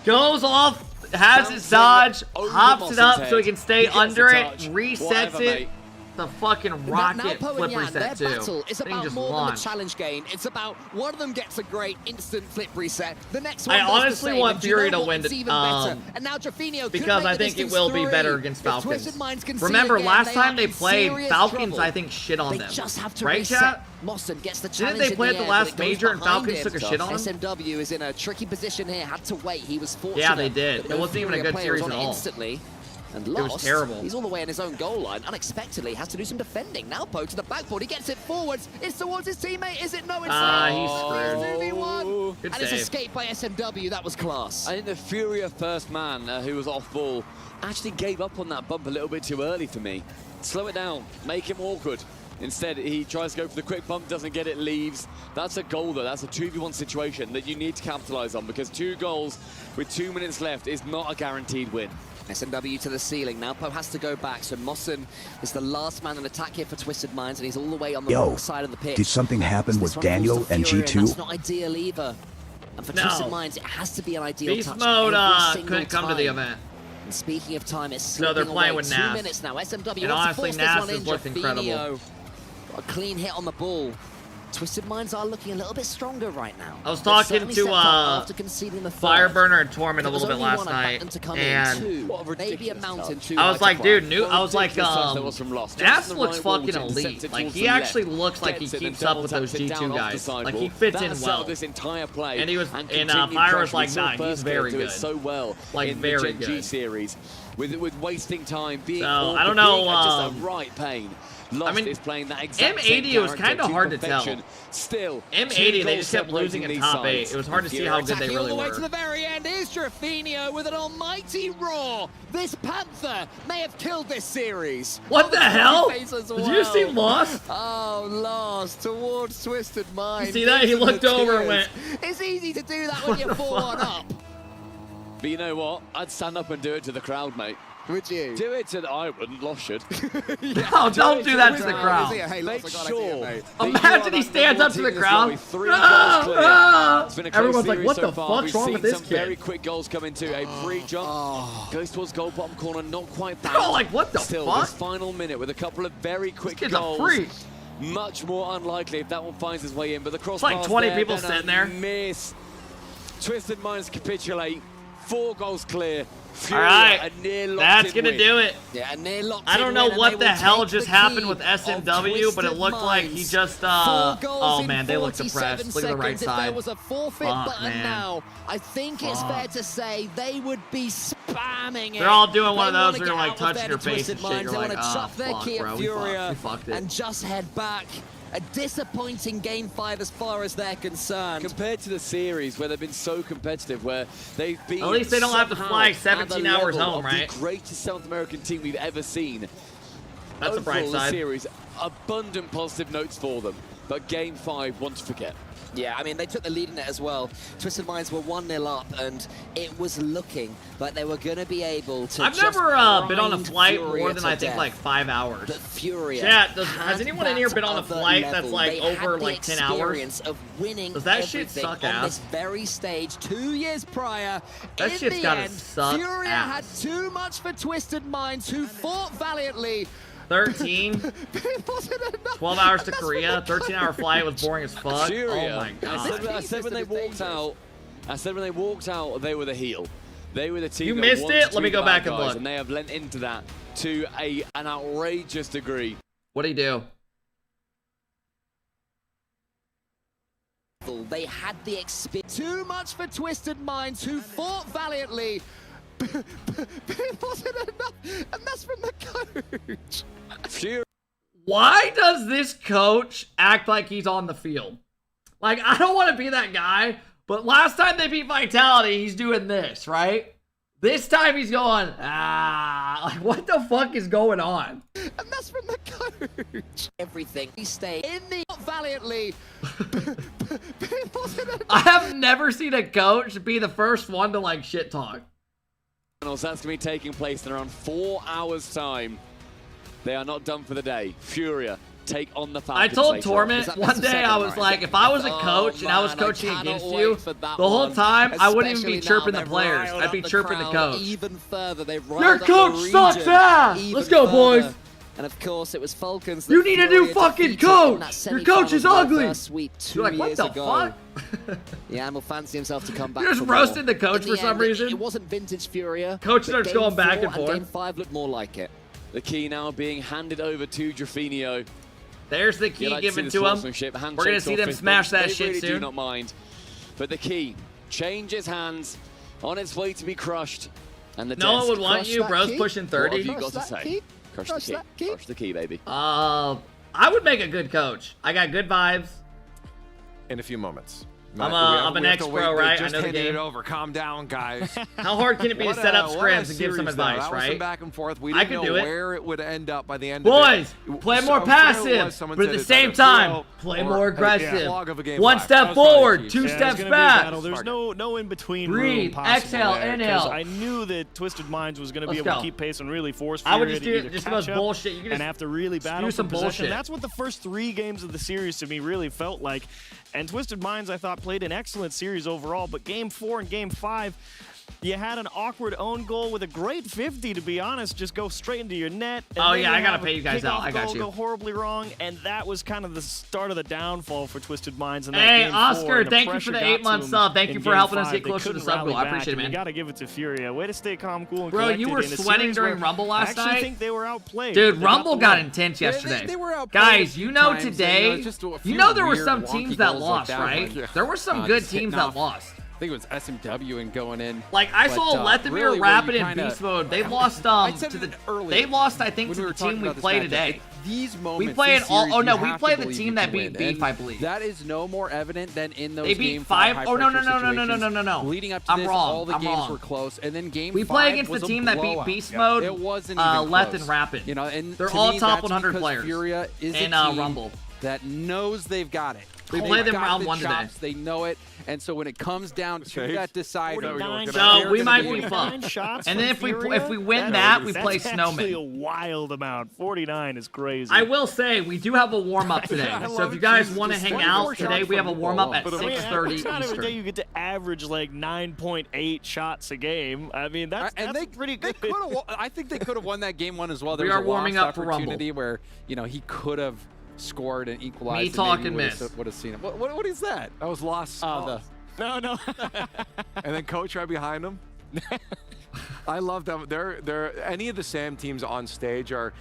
Goes off, has his dodge, hops it up so he can stay under it, resets it. The fucking rocket flip reset too. Their battle is Thing about just more than launched. the challenge game. It's about one of them gets a great instant flip reset. The next one I does the honestly same, want and do you Fury know to what? win It's even better. And now Jaffinio could because make I the think it distance will be better three. against If Falcons. Twisted Minds can see Remember, again, last they time are they in played, serious Falcons, trouble. I think, shit on They them. just have to Right, reset. chat? Mawson gets the Didn't challenge they in play the at the air, last but it goes major and behind Falcons him. took a shit on them? SMW is in a tricky position here. Had to wait. He was fortunate. Yeah, they did. that It no wasn't even a Furia good player was series on at all. Instantly. And It was lost. terrible. He's all the way in his own goal line. Unexpectedly, has to do some defending. Now Poe to the backboard. He gets it forwards. It's towards his teammate. Is it? No, it's not. He's screwed. 2v1. Good And it's save. escaped by SMW. That was class. I think the Furia first man, who was off ball, actually gave up on that bump a little bit too early for me. Slow it down, make him awkward. Instead, he tries to go for the quick bump, doesn't get it, leaves. That's a goal, though. That's a 2v1 situation that you need to capitalize on, because 2 goals with 2 minutes left is not a guaranteed win. SMW to the ceiling. Now Poe has to go back, so Mawson is the last man in attack here for Twisted Minds, and he's all the way on the wrong side of the pitch. Did something happen with This one falls Daniel to and Fury, G2? That's not ideal either. And for No. Twisted Minds, it has to be an ideal Beast touch mode every single couldn't come to the time. event. And speaking of time, it's So they're slipping playing away. with 2 Nas. minutes now. SMW And wants to honestly, force Nas this one has in. looked incredible. Jaffinio got a clean hit on the ball. Twisted Minds are looking a little bit stronger right now. I was They've talking certainly to stepped up after conceding the third. Fireburner and Torment a There was little bit only last one. I backed night, them to come and in. Two, maybe a mountain. I was like, dude, I was like, Nas Nas looks fucking elite. Like, he actually looks like he keeps up with those G2 guys. Like, he fits in well. This entire play And he was, and and continued Fire was pressure. like, We saw nah, he's First very do it good. so well Like, in very the Gen.G good. series, with wasting time, being So, awkward, I don't know, being at just a right pain. Lost is playing that exact M80 same was kind of character hard to tell. perfection. Still, M80, they just kept losing in top 8. It was hard to see how good they Attacking really all the way were. to the very end is Jaffinio with an almighty roar. This Panther may have killed this series. What the hell? Face as Did you see well. Lost? Oh, Lost towards Twisted Minds. You see that? He These are looked the over and tears. went, It's easy to do that when you're 4-1 up. But you know what? I'd stand up and do it to the crowd, mate. Would you? Do it to the... I wouldn't. Lost should. No, don't do that to the crowd. Make sure. Imagine he stands up to the crowd. Everyone's like, what the fuck's wrong with this kid? kid? Very quick goals come into a free jump. Goes towards goal bottom corner, not quite back. They're all like, what the Still, fuck? this final minute with a couple of very quick kid's a goals. freak. Much more unlikely if that one finds its way in. But the cross like 20 people sitting there. Miss. Twisted Minds capitulate. 4 goals clear. All right, a near that's gonna do it. Yeah, a near locked I don't in know win, and what they the will hell take just the happened key with of SMW, but it Twisted looked like he Minds. just, 4 goals oh in man, they look 47 depressed. Look at the right seconds. If there side. was a forfeit Fuck, button man. now, I think it's fair to say they would be spamming it. They're all doing one of They those wanna where you're get like out of touching there your to face Twisted and shit. Minds. You're They like, want to chuck their fuck, key bro, at we Furia fucked it. and just head back. A disappointing game 5 as far as they're concerned. Compared to the series where they've been so competitive, where they've been At least they don't have to somehow fly at 17 the hours level home, of right? The greatest South American team we've ever seen. That's a bright Overall, the side. series, abundant positive notes for them, but game 5, one to forget. Yeah, I mean, they took the lead in it as well. Twisted Minds were 1-0 up, and it was looking like they were going to be able to I've just never been on a grind flight Furia more than to I think death. like 5 hours. But Furia Chat, has had anyone in here that been on a other flight that's level. like They over had the like 10 hours? experience of winning Does that shit everything suck on ass? this very stage 2 years prior. That In shit's the gotta end, suck Furia ass. had too much for Twisted Minds, who fought valiantly. 13, 12 hours to Korea, 13-hour flight was boring as fuck. Furia. Oh my god. I said when they walked out, they were the heel. They were the team. You that missed wanted it? to Let me be go the back bad and guys, look. And they have lent into that to an outrageous degree. What'd he do? They had the experience. Too much for Twisted Minds, who fought valiantly. But it wasn't enough, and that's from the coach. Furia. Why does this coach act like he's on the field? Like, I don't want to be that guy, but last time they beat Vitality, he's doing this, right? This time he's going, like, what the fuck is going on? And that's from the coach. Everything. He stayed in the valiantly. But it wasn't enough. I have never seen a coach be the first one to, like, shit talk. That's going to be taking place in around 4 hours' time. They are not done for the day. Furia take on the Falcons. I told later Torment on. one day, I was like, if I was a coach and I was coaching against you, the whole time, I wouldn't even be chirping the players. I'd be chirping the coach. Even further, they've Your coach sucks ass! Let's go, boys! And of course, it was Falcons. You need a new fucking coach! Your coach is ugly! You're like, what the fuck? Yeah, and will fancy himself to come back. You just roasted the coach for some reason. It wasn't vintage Furia. Coach starts going back and forth. Game 5 looked more like it. The key now being handed over to Drafinio. There's the key given to him. We're going to see them smash that shit really soon. do not mind. But the key changes hands on its way to be crushed. And the no one would want you, bro's pushing 30. What have you got to say? Crush the key. Crush the key, baby. I would make a good coach. I got good vibes. In a few moments. I'm an ex-pro, right? Just I know the game. It over. Calm down, guys. How hard can it be to set up scrims and give some advice, that right? Was some back and forth. We I didn't could know do it. where it would end up by the end Boys, of it. play more passive, but at the same time, play more aggressive. One step forward, two steps back. There's no in between. Breathe, exhale, inhale. I knew that Twisted Minds was going to be able to keep pace and really force I would Furia just to do either just the catch most up bullshit. You can and have to really battle some for possession. bullshit. That's what the first 3 games of the series to me really felt like. And Twisted Minds, I thought, played an excellent series overall, but Game 4 and Game 5, you had an awkward own goal with a great 50, to be honest, just go straight into your net. And oh, yeah, I got to pay you guys out. I got you. Go horribly wrong, and that was kind of the start of the downfall for Twisted Minds. In that hey, Game Oscar, 4, thank you for the 8-month sub. Thank you for helping us get closer to the sub goal. I appreciate it, man. You got to give it to Furia. Way to stay calm, cool, and bro, collected. You were sweating during Rumble last night? I actually think they were outplayed. Dude, Rumble got intense yesterday. They were outplayed. Guys, you know today, you know there were some teams that lost, right? There were some good teams that lost. I think it was SMW and going in. Like I saw Lethamir Rapid in beast mode. They lost to the they lost I think to the team we play today. These moments we play we play the team that beat Beef, I believe. That is no more evident than in those they beat Game 5. Oh no. Leading up to this, all the games were close, and then Game 5 we play against the team that beat Beast Mode. It wasn't even Left and Rapid. You know, and they're all top 100 players. Furia is and a team Rumble that knows they've got it. We play them round 1 today. They know it, and so when it comes down to that decider, so we might be fucked. And then if we win that, we play Snowman. That's actually a wild amount. 49 is crazy. I will say we do have a warm up today. So if you guys want to hang out today, we have a warm up at 6:30 Eastern. Not every day you get to average like 9.8 shots a game. I mean that's pretty good. I think they could have won that Game 1 as well. There we was are warming up for Rumble where he could have scored and equalized. Me talking miss. Would have seen it. What is that? That was lost. No. And then coach right behind him. I love them. They're any of the SAM teams on stage are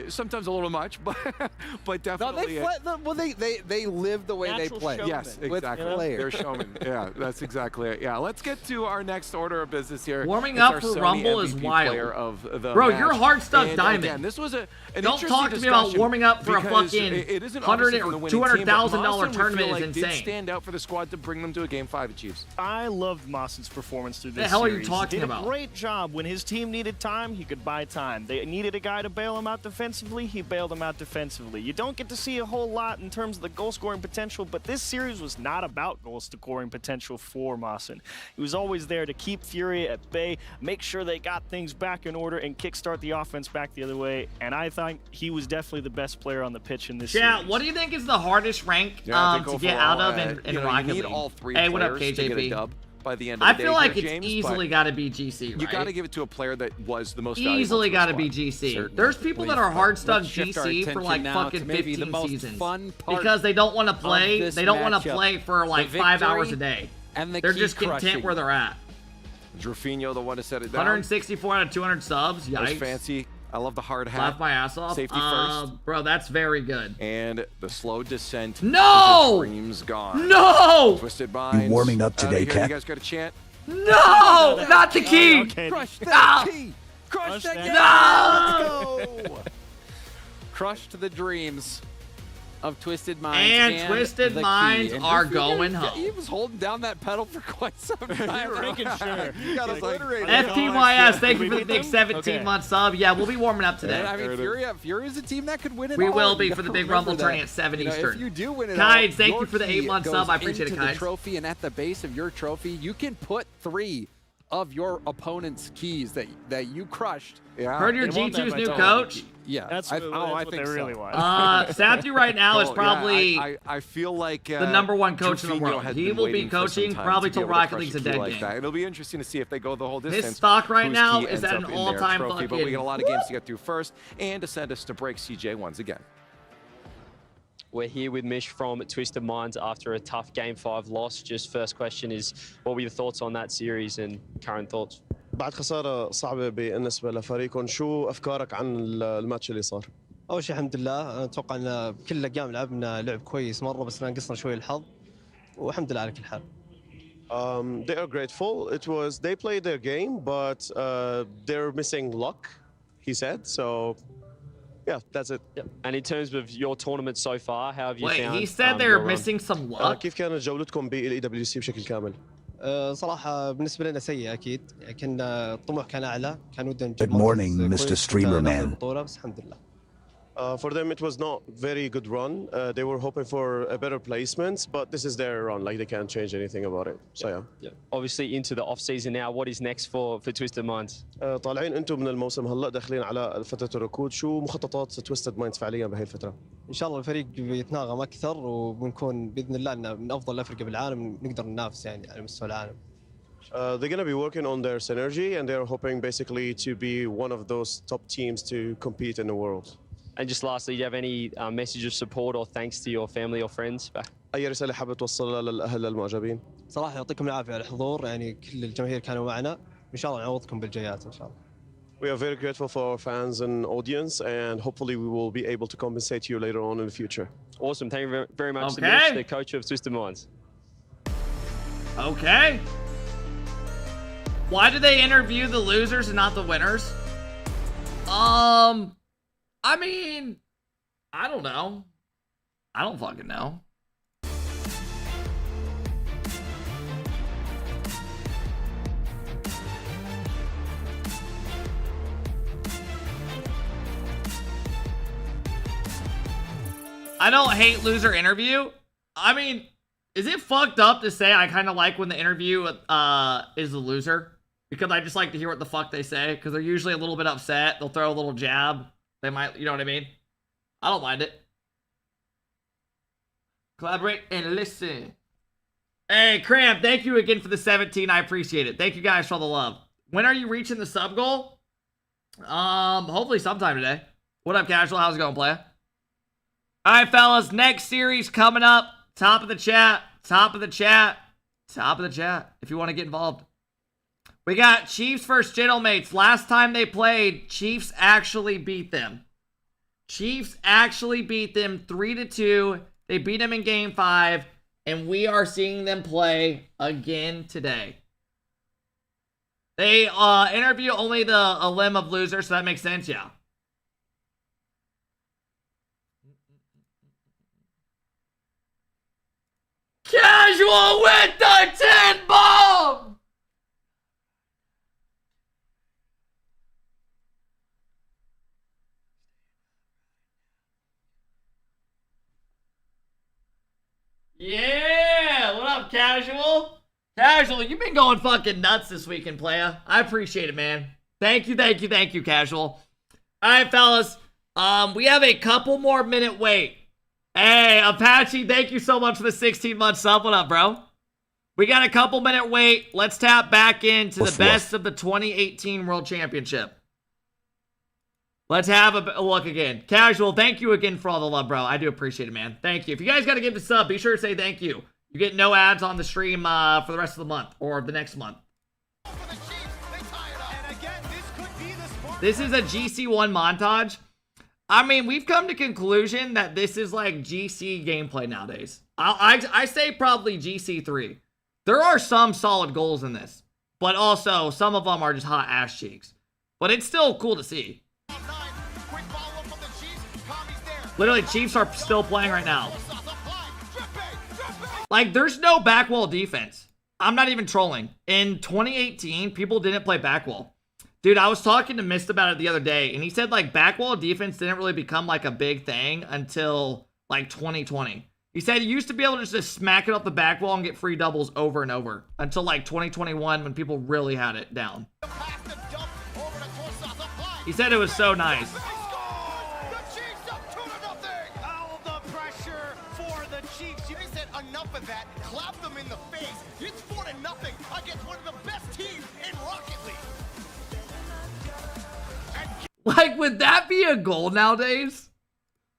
sometimes a little much, but definitely. No, they live the way they play. Showman. Yes, exactly. They're showmen. Yeah, that's exactly it. Yeah, let's get to our next order of business here. Warming up for Rumble is wild. Bro, you're hard stuck diamond. Again, this was an don't talk to me about warming up for a fucking $100,000 or $200,000 tournament is insane. Did stand out for the squad to bring them to a Game 5 at Chiefs. I loved Mawson's performance through this The hell series. are you talking He did about? a great job. When his team needed time, he could buy time. They needed a guy to bail him out defensively, he bailed him out defensively. You don't get to see a whole lot in terms of the goal-scoring potential, but this series was not about goal-scoring potential for Mawson. He was always there to keep Furia at bay, make sure they got things back in order, and kickstart the offense back the other way, and I think he was definitely the best player on the pitch in this series. Yeah, what do you think is the hardest rank to get out of in Rocket League? All three hey, what up, players to get a KJP? dub by the end of the day. I feel like here, it's James, easily got to be GC, right? You got to give it to a player that was the most easily got to be GC. Certainly. There's people that are hard stuck GC for like fucking 15 seasons because they don't want to play. They don't want to play for like 5 hours a day. And they're just content where they're at. Drafinio, the one to set it down. 164 out of 200 subs. Yikes. That was fancy. I love the hard hat. Laugh my ass off. Safety first. Bro, that's very good. And the slow descent. No! Dreams gone. No! Twisted Minds. You warming up today, Cap? You guys got a chant? No! Not the key! Okay. Crush that key! Crush that No! Let's go! Crushed the dreams of Twisted Minds. And Twisted Minds are going home. He was holding down that pedal for quite some time. You're making sure. You got us obliterated. FTYS, thank you for the big 17-month sub. Yeah, we'll be warming up today. I mean, Furia's a team that could win it We all. will be for the big Rumble tourney at 7 Eastern. If you do win it Kides, all, thank you for the 8-month sub. I appreciate it, Kides. Kides. Trophy, and at the base of your trophy, you can put 3 of your opponent's keys that you crushed. Yeah. Heard your G2's new coach? Yeah, That's I what think they really so. want. Sathu right now is probably I feel like the number one coach in the Trufino world. has He been will be waiting for some coaching time probably to be till able to Rocket crush League's a key dead like game. that. It'll be interesting to see if they go the whole distance. His stock right whose now key is ends at up an in their all-time trophy, but we got a lot of games to get through first, and to send us to break CJ once again. We're here with Mish from Twisted Minds after a tough Game 5 loss. Just first question is, what were your thoughts on that series and current thoughts? بعد خسارة صعبة بالنسبة لفريقكم، شو أفكارك عن الماتش اللي صار؟ أول شيء الحمد لله، أنا أتوقع أن كل الأيام لعبنا لعب كويس مرة، بس ناقصنا شوي الحظ، والحمد لله على كل حال. They are grateful. They played their game, but they're missing luck, he said. So, yeah, that's it. Yep. And in terms of your tournament so far, how have you found? Wait, he said they're missing some luck. كيف كانت جولتكم بالEWC بشكل كامل؟ صراحة بالنسبة لنا سيء أكيد، كنا الطموح كان أعلى، كان ودنا نجيب Good morning, Mr. Streamer Man. البطولة، بس الحمد لله. For them, it was not very good run. They were hoping for a better placement, but this is their run. Like, they can't change anything about it. So, yeah. Obviously, into the off-season now, what is next for Twisted Minds? طالعين انتم من الموسم هلا داخلين على فترة الركود. شو مخططات تويستد مايندز فعليا بهي الفترة؟ إن شاء الله الفريق بيتناغم أكثر، وبنكون بإذن الله من أفضل الأفرقة بالعالم، نقدر ننافس يعني على مستوى العالم. They're going to be working on their synergy, and they're hoping basically to be one of those top teams to compete in the world. And just lastly, do you have any message of support or thanks to your family or friends? أي رسالة حابة توصلها للأهل المعجبين؟ صراحة يعطيكم العافية على الحضور، يعني كل الجماهير كانوا معنا، إن شاء الله نعوضكم بالجايات إن شاء الله. We are very grateful for our fans and audience, and hopefully we will be able to compensate you later on in the future. Awesome. Thank you very much, Okay. Mish, the coach of Twisted Minds. Okay. Why do they interview the losers and not the winners? I mean, I don't know. I don't fucking know. I don't hate loser interview. I mean, is it fucked up to say I kind of like when the interview is the loser? Because I just like to hear what the fuck they say. Because they're usually a little bit upset. They'll throw a little jab. They might, you know what I mean? I don't mind it. Collaborate and listen. Hey, Cram, thank you again for the 17. I appreciate it. Thank you guys for all the love. When are you reaching the sub goal? Hopefully sometime today. What up, Casual? How's it going, playa? All right, fellas. Next series coming up. Top of the chat. Top of the chat. Top of the chat. If you want to get involved. We got Chiefs versus Gentlemates. Last time they played, Chiefs actually beat them. Chiefs actually beat them 3-2. They beat them in Game 5. And we are seeing them play again today. They interview only a limb of losers, so that makes sense, yeah. Casual with the 10 bomb! Yeah! What up, Casual? Casual, you've been going fucking nuts this weekend, playa. I appreciate it, man. Thank you, thank you, thank you, Casual. Alright, fellas. We have a couple more minute wait. Hey, Apache, thank you so much for the 16-month sub. What up, bro? We got a couple minute wait. Let's tap back into the best of the 2018 World Championship. Let's have a look again. Casual, thank you again for all the love, bro. I do appreciate it, man. Thank you. If you guys got to give the sub, be sure to say thank you. You get no ads on the stream for the rest of the month or the next month. This is a GC1 montage. I mean, we've come to conclusion that this is like GC gameplay nowadays. I say probably GC3. There are some solid goals in this, but also some of them are just hot ass cheeks. But it's still cool to see. Literally, Chiefs are still playing right now. Like, there's no back wall defense. I'm not even trolling. In 2018, people didn't play back wall. Dude, I was talking to Mist about it the other day, and he said, like, back wall defense didn't really become, like, a big thing until, like, 2020. He said he used to be able to just smack it off the back wall and get free doubles over and over until like 2021 when people really had it down. He said it was so nice. All the pressure for the Chiefs. You said enough of that. Clap them in the face. It's 4-0 against one of the best teams in Rocket League. Like, would that be a goal nowadays?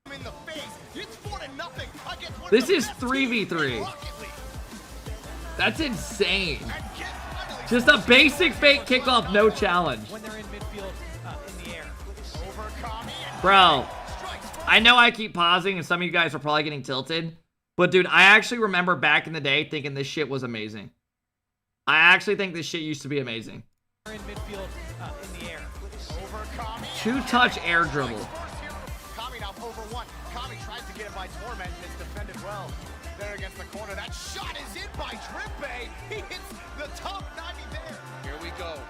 In the face. It's 4-0 against one This of the is best 3v3. That's insane. Just a basic fake kickoff, no challenge. When they're in midfield in the air. Bro, I know I keep pausing and some of you guys are probably getting tilted, but dude, I actually remember back in the day thinking this shit was amazing. I actually think this shit used to be amazing. In midfield in the air. Two-touch air dribble. Kami now over one. Kami tries to get it by Torment. It's defended well. There against the corner. That shot is in by Drippe. He hits the top 90 there. Here we go.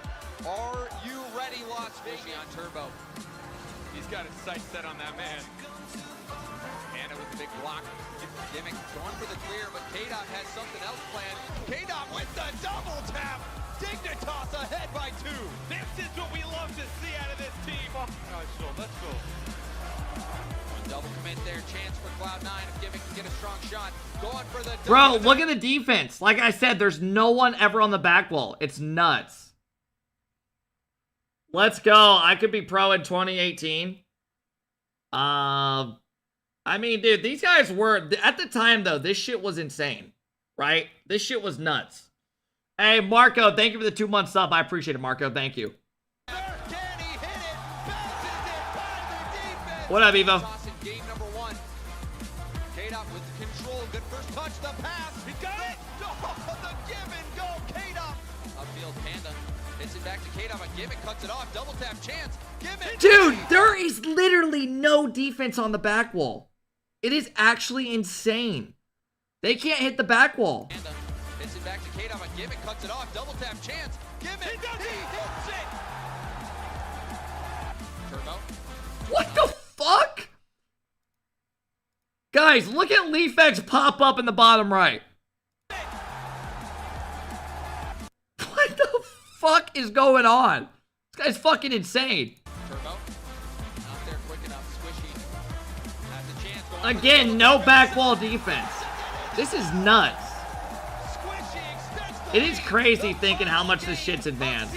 Are you ready, Las Vegas? On Turbo. He's got his sights set on that man. Anna with the big block. Gimmick going for the clear, but K-Dot has something else planned. K-Dot with the double tap. Dignitas ahead by 2. This is what we love to see out of this team. Oh, let's go. One double commit there. Chance for Cloud9 if Gimmick can get a strong shot. Going for the Bro, look at the defense. Like I said, there's no one ever on the back wall. It's nuts. Let's go. I could be pro in 2018. I mean, dude, these guys were... At the time, though, this shit was insane. Right? This shit was nuts. Hey, Marco, thank you for the 2-month sub. I appreciate it, Marco. Thank you. What up, Evo? Game number 1. K-Dot with control. Good first touch. The pass. He got it. Oh, the give and go. K-Dot. Upfield Panda. Hits it back to K-Dot, but Gimmick cuts it off. Double tap chance. Gimmick. Dude, there is literally no defense on the back wall. It is actually insane. They can't hit the back wall. Panda hits it back to K-Dot, but Gimmick cuts it off. Double tap chance. Gimmick. He hits it. Turbo. What the fuck? Guys, look at LeafX pop up in the bottom right. What the fuck is going on? This guy's fucking insane. Turbo. Not there quick enough. Squishy. Has a chance. Going Again, no back wall defense. This is nuts. It is crazy thinking how much this shit's advanced.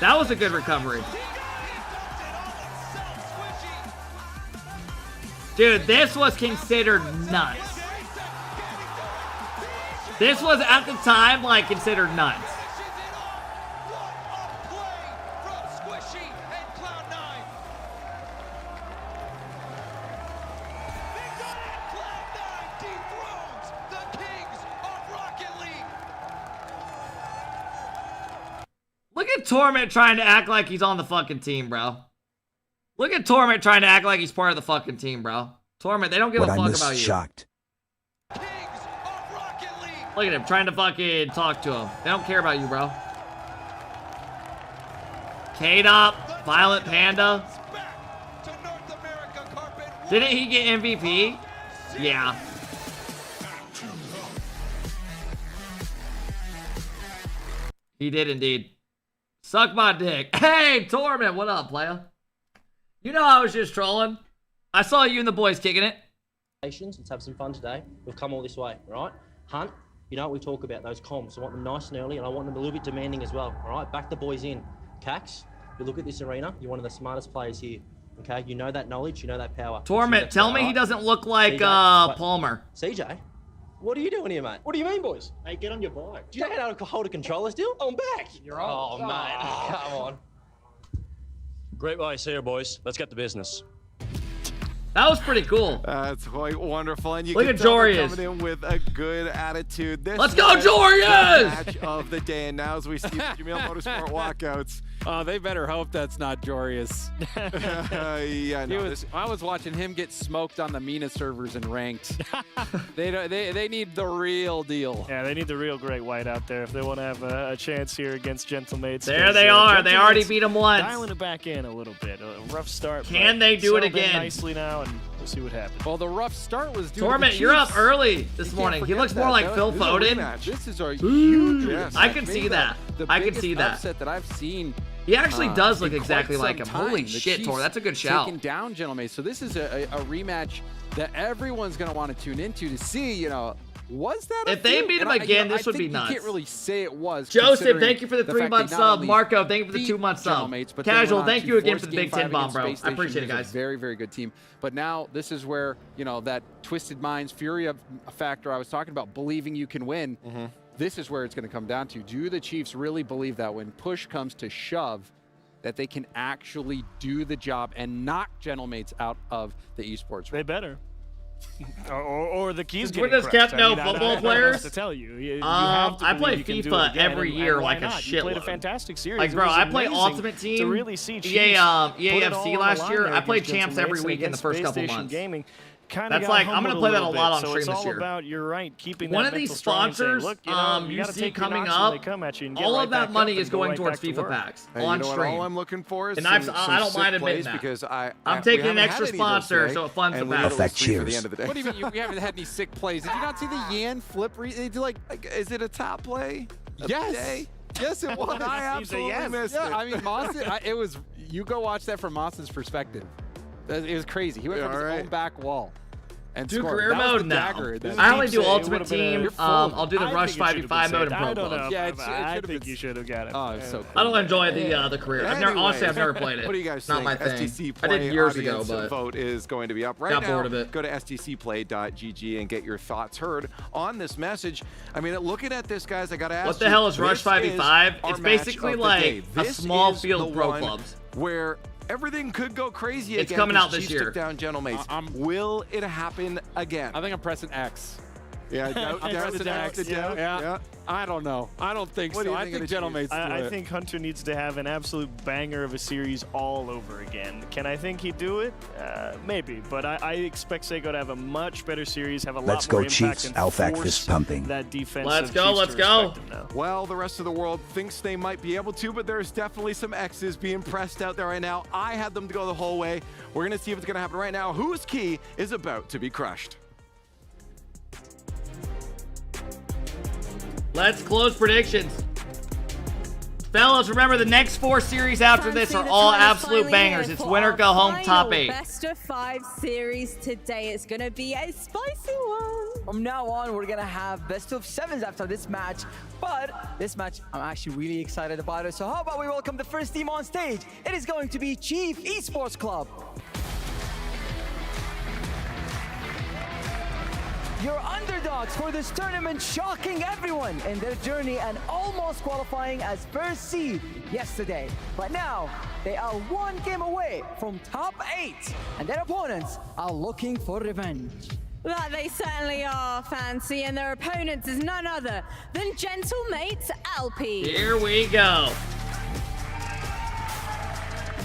That was a good recovery. Dude, this was considered nuts. This was at the time like considered nuts. Look at Torment trying to act like he's on the fucking team, bro. Look at Torment trying to act like he's part of the fucking team, bro. Torment, they don't give a fuck about you. Shocked. Look at him trying to fucking talk to him. They don't care about you, bro. K-Dop, Violent Panda. Didn't he get MVP? Yeah. He did indeed. Suck my dick. Hey, Torment, what up, playa? You know I was just trolling. I saw you and the boys kicking it. Let's have some fun today. We've come all this way, all right? Hunt, you know what we talk about, those comms. I want them nice and early, and I want them a little bit demanding as well, all right? Back the boys in. Cax, you look at this arena, you're one of the smartest players here, okay? You know that knowledge, you know that power. Torment, tell me he doesn't look like Palmer. CJ, what are you doing here, mate? What do you mean, boys? Hey, get on your bike. Do you know how to hold a controller still? I'm back. You're on. Oh, mate, come on. Great way to see you, boys. Let's get to business. That was pretty cool. That's quite wonderful. And you Look can at tell they're Jorius. coming in with a good attitude. This Let's go, is Jorius! the match of the day. And now as we see the Jameel Motorsport walkouts. Oh, they better hope that's not Jorius. Yeah, no, I was watching him get smoked on the MENA servers and ranked. they need the real deal. Yeah, they need the real great white out there if they want to have a chance here against Gentlemates. There they are. They already beat them once. Dialing it back in a little bit. A rough start. Can they do it settled in again? Nicely now, and we'll see what happens. Well, the rough start was due Torment, to the you're up Chiefs. early this You morning. can't He looks forget more that. like Phil This is a Foden. rematch. This is a huge rematch. I can see that. I can see that. Upset that I've seen. He actually does look in exactly quite like some him. Holy time. The shit, Chiefs Tor. That's a good shout. Taking down Gentlemates. So this is a rematch that everyone's going to want to tune into to see, you know, was that If they beat him again, this would be nuts. You can't really say it was. Joseph, thank you for the considering 3-month fact they not sub. only Marco, thank you for the beat 2-month sub. Gentlemates, but they went Casual, on thank to you again force for the Game Big 5 Ten bomb, against bro. Space I Station, appreciate it, who's a guys. very, very good team. But now this is where, you know, that Twisted Minds Fury factor I was talking about, believing you can win. This is where it's going to come down to. Do the Chiefs really believe that when push comes to shove, that they can actually do the job and knock Gentlemates out of the esports? They better. or the keys Since getting when does crushed. Cap know I mean, football I don't know players? what to tell you. You have to I believe play you can do FIFA it again, every and year why like a not? You played a shitload. fantastic series. Like, It bro, was I play amazing Ultimate Team, to really see EA, Chiefs put it EAFC all on the last line year. there I played against champs every Gentlemates and week in the against first Space couple Station months. Gaming. That's like, I'm going to play that a lot on so stream it's this all year. about, you're right, keeping One that of these mental strength and saying, sponsors look, you know, you you gotta see take your coming knocks when up, they come at you and get all right of that back money up is and go going right towards back to FIFA work. packs Hey, on you know what, stream. all I'm looking for is And some I don't sick mind admitting plays that. because I'm we taking an haven't extra had any of those sponsor, today, so it funds the and we battle. had at least Effect three for the cheers. end of the day. What do you mean we haven't had any sick plays? Did you not see the Yan flip? They do like Is it a top play? of the yes. day? Yes, it was. I absolutely missed Yeah, it. I mean, Mawson, it was, you go watch that from Mawson's perspective. It was crazy. He went from his own back wall and Do scored. career That was mode the now. dagger in that. I only do It Ultimate would've been a- Team. You're full. I'll do the I Rush think it should've been 5v5 mode saved. and Pro I don't know. Clubs. Yeah, I think you should have got it. Oh, it's so cool. I don't enjoy the career. Honestly, I've never played it. What do you guys Not think? my thing. STC I Play did years ago, audience but vote is going to be up right got now. bored of it. Go to stcplay.gg and get your thoughts heard on this message. I mean, looking at this, guys, I got to ask What the you, hell is Rush this 5v5? our It's match basically of the like day. a This small is field the of pro one clubs. where everything could go crazy It's again. coming out this Chiefs year. took down Gentlemates. Will it happen again? I think I'm pressing X. Yeah, I'm pressing X. Yeah. I don't know. I don't think What do so. you I think of think the Gentlemates do I it. think Hunter needs to have an absolute banger of a series all over again. Can I think he'd do it? Maybe, but I expect Seiko to have a much better series, have a Let's lot more go impact, Chiefs. and Alfac force fist pumping. that defense. Let's go, let's go. Well, the rest of the world thinks they might be able to, but there's definitely some X's being pressed out there right now. I had them to go the whole way. We're going to see if it's going to happen right now. Whose key is about to be crushed? Let's close predictions. Fellas, remember the next 4 series after this are all absolute bangers. It's winner go home top 8. Best of 5 series today. It's going to be a spicy one. From now on, we're gonna have best of 7s after this match. But this match, I'm actually really excited about it. So how about we welcome the first team on stage? It is going to be Chief Esports Club. Your underdogs for this tournament, shocking everyone in their journey and almost qualifying as first seed yesterday. But now, they are 1 game away from top 8, and their opponents are looking for revenge. That they certainly are, Fancy, and their opponents is none other than Gentlemates Alpi. Here we go.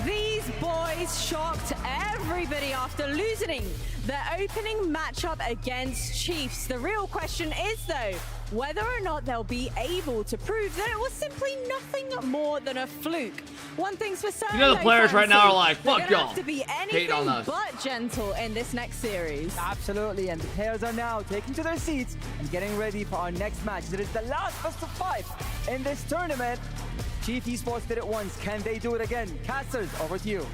These boys shocked everybody after losing their opening matchup against Chiefs. The real question is, though, whether or not they'll be able to prove that it was simply nothing more than a fluke. One thing's for certain, You know the players right now are like, they're fuck gonna y'all. have to be Hating on anything us. but gentle in this next series. Absolutely, and the players are now taking to their seats and getting ready for our next match. It is the last best of 5 in this tournament. Chief Esports did it once. Can they do it again? Casters, over to you.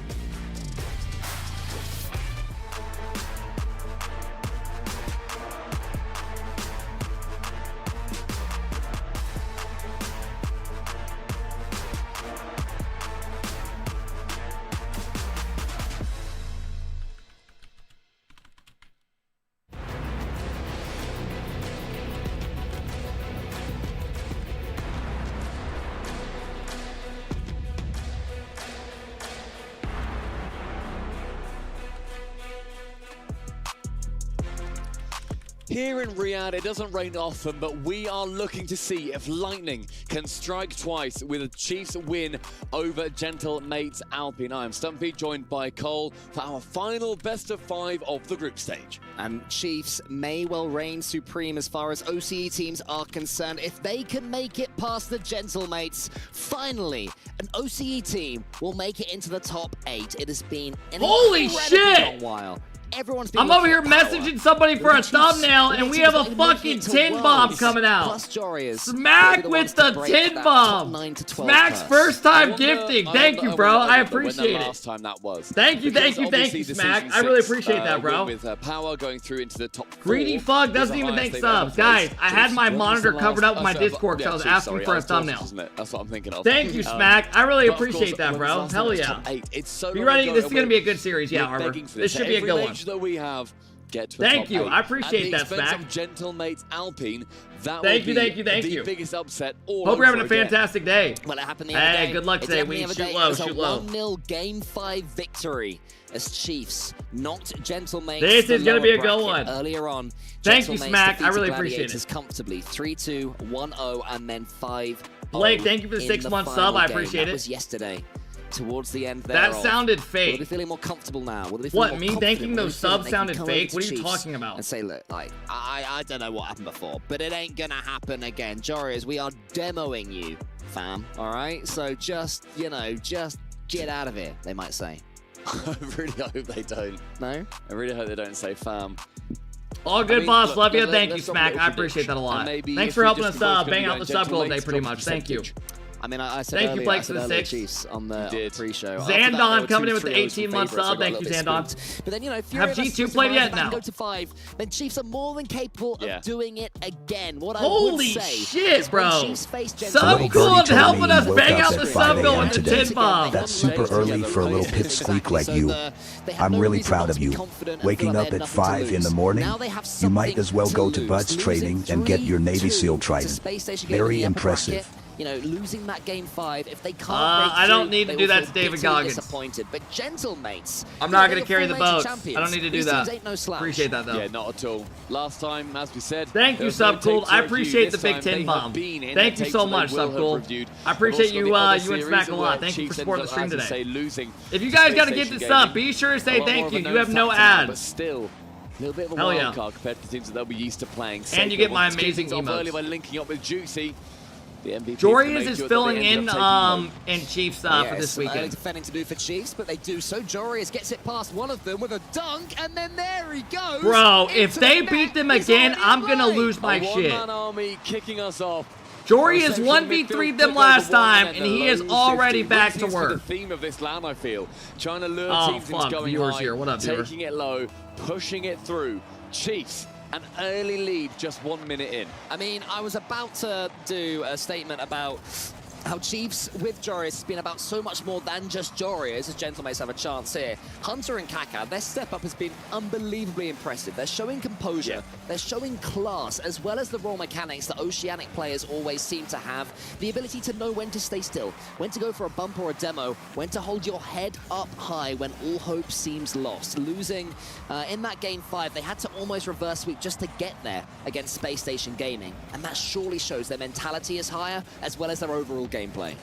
Here in Riyadh, it doesn't rain often, but we are looking to see if lightning can strike twice with a Chiefs win over Gentle Mates Alpine. I am Stumpy, joined by Cole for our final best of 5 of the group stage. And Chiefs may well reign supreme as far as OCE teams are concerned. If they can make it past the Gentle Mates, finally, an OCE team will make it into the top 8. It has been an holy incredibly shit! long while. Everyone's been I'm over here messaging somebody for a thumbnail, and we have a fucking tin bomb coming out. Smack with the tin bomb. Smack's first time gifting. Thank you, bro. I appreciate it. Last time that was. Thank you, Smack. I really appreciate that, bro. With Power going through into the top 4. Greedy fuck doesn't even thank subs. Guys, I had my monitor covered up with my Discord because I was asking for a thumbnail. That's what I'm thinking of. Thank you, Smack. I really appreciate that, bro. Hell yeah. Be ready. This is going to be a good series. Yeah, Arbor. This should be a good one. That we have get to thank you. 8. I appreciate that, Smack. Gentle Mates Alpine. That thank you. The biggest upset. Hope you're having a fantastic day. Well, it happened the other day. Hey, good luck today. We shoot low. Shoot low. 1-0 Game 5 victory as Chiefs knocked Gentle Mates. This is going to be a good one. Earlier on. Thank you, Smack. I really appreciate it. Comfortably 3-2, 1-0, and then 5. Blake, thank you for the 6-month sub. I appreciate it. That was yesterday. Towards the end there. That sounded fake. Will they be feeling more comfortable now? What, me thanking those subs sounded fake? What are you talking about? And say, look, like, I don't know what happened before, but it ain't gonna happen again. Jorius, we are demoing you, fam, all right? So just, you know, just get out of here, they might say. I really hope they don't. No? I really hope they don't say fam. All good, boss. Love you. Thank you, Smack. I appreciate that a lot. Thanks for helping us bang out the sub goal today, pretty much. Thank you. I mean, I said thank you, Blake, for the 6 Chiefs on the pre-show. Zandon coming in with the 18-month sub. Thank you, Zandon. But then, you know, have G2 played yet? No. Go to 5, then Chiefs are more than capable of doing it again. What holy I would say shit, bro! Sub cool and helping us bang out the sub goal with the tin bomb. That's super early for a little pipsqueak like you. I'm really proud of you. Waking up at 5 in the morning, you might as well go to Buds training and get your Navy SEAL Trident. Very impressive. You know, losing that game 5, if they can't I don't need to do that to David Goggins. Disappointed, but Gentle Mates, I'm not going to carry the boat. I don't need to do that. Appreciate that, though. Yeah, not at all. Last time, as we said... Thank you, Subcool. I appreciate the big tin bomb. Thank you so much, Subcool. I appreciate you and Smack a lot. Thank you for supporting the stream today. If you guys got to get this up, be sure to say thank you. You have no ads. But still... A little bit of a wild card compared to teams that they'll be used to playing. And you get my amazing emotes. Early by linking up with Juicy. Jorius is filling in Chiefs for this weekend. Defending to do for Chiefs, but they do so. Jorius gets it past one of them with a dunk, and then there he goes. Bro, if they beat them again, I'm gonna lose my shit. One-man army kicking us off. Jorius 1v3'd them last time, and he is already back to work. The theme of this LAN, I feel, trying to lure teams into going high, here. What up, taking it low, pushing it through. Chiefs. An early lead just 1 minute in. I mean, I was about to do a statement about how Chiefs with Jorius has been about so much more than just Jorius, as Gentle Mates have a chance here. Hunter and Kaka, their step-up has been unbelievably impressive. They're showing composure, they're showing class, as well as the raw mechanics that Oceanic players always seem to have. The ability to know when to stay still, when to go for a bump or a demo, when to hold your head up high when all hope seems lost. Losing in that game 5, they had to almost reverse sweep just to get there against Space Station Gaming. And that surely shows their mentality is higher, as well as their overall gameplay.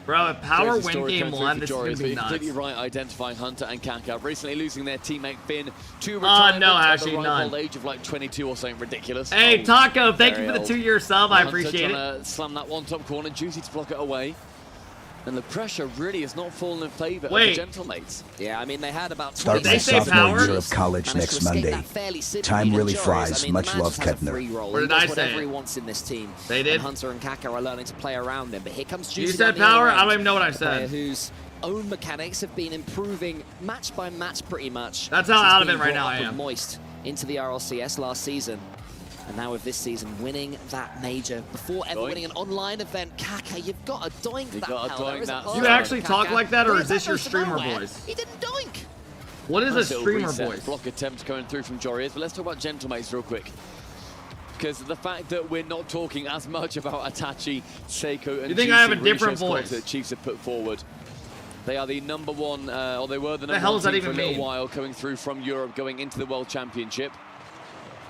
Bro, if Power win game 1, this is going to be nuts. Completely right identifying Hunter and Kaka. Recently losing their teammate Finn to retirement no, actually, at the none. old age of like 22 or something ridiculous. Hey, Taco, thank you for the 2-year sub. I appreciate it. Slam that one top corner, Juicy to block it away. And the pressure really has not fallen in favor of the Gentle Mates. Yeah, I mean, they had about... Start my sophomore year of college next Monday. Time really flies. Much love, Kettner. What did I say? Whatever he wants in this team. They did. And Hunter and Kaka are learning to play around him. But here comes Juicy. You said Power? I don't even know what I said. Whose own mechanics have been improving match by match pretty much. That's how out of it right now I am. Moist into the RLCS last season. And now with this season winning that major before ever winning an online event, Kaka, you've got to doink that. You actually talk like that, or is this your streamer voice? He didn't doink. What is a streamer voice? Block attempt going through from Jorius, but let's talk about Gentle Mates real quick. Because the fact that we're not talking as much about Itachi, Seiko, and you think I have a different voice that Chiefs have put forward. They are the #1, or they were the hell #1 does that team even for a little mean? while, coming through from Europe, going into the World Championship.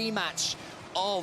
rematch of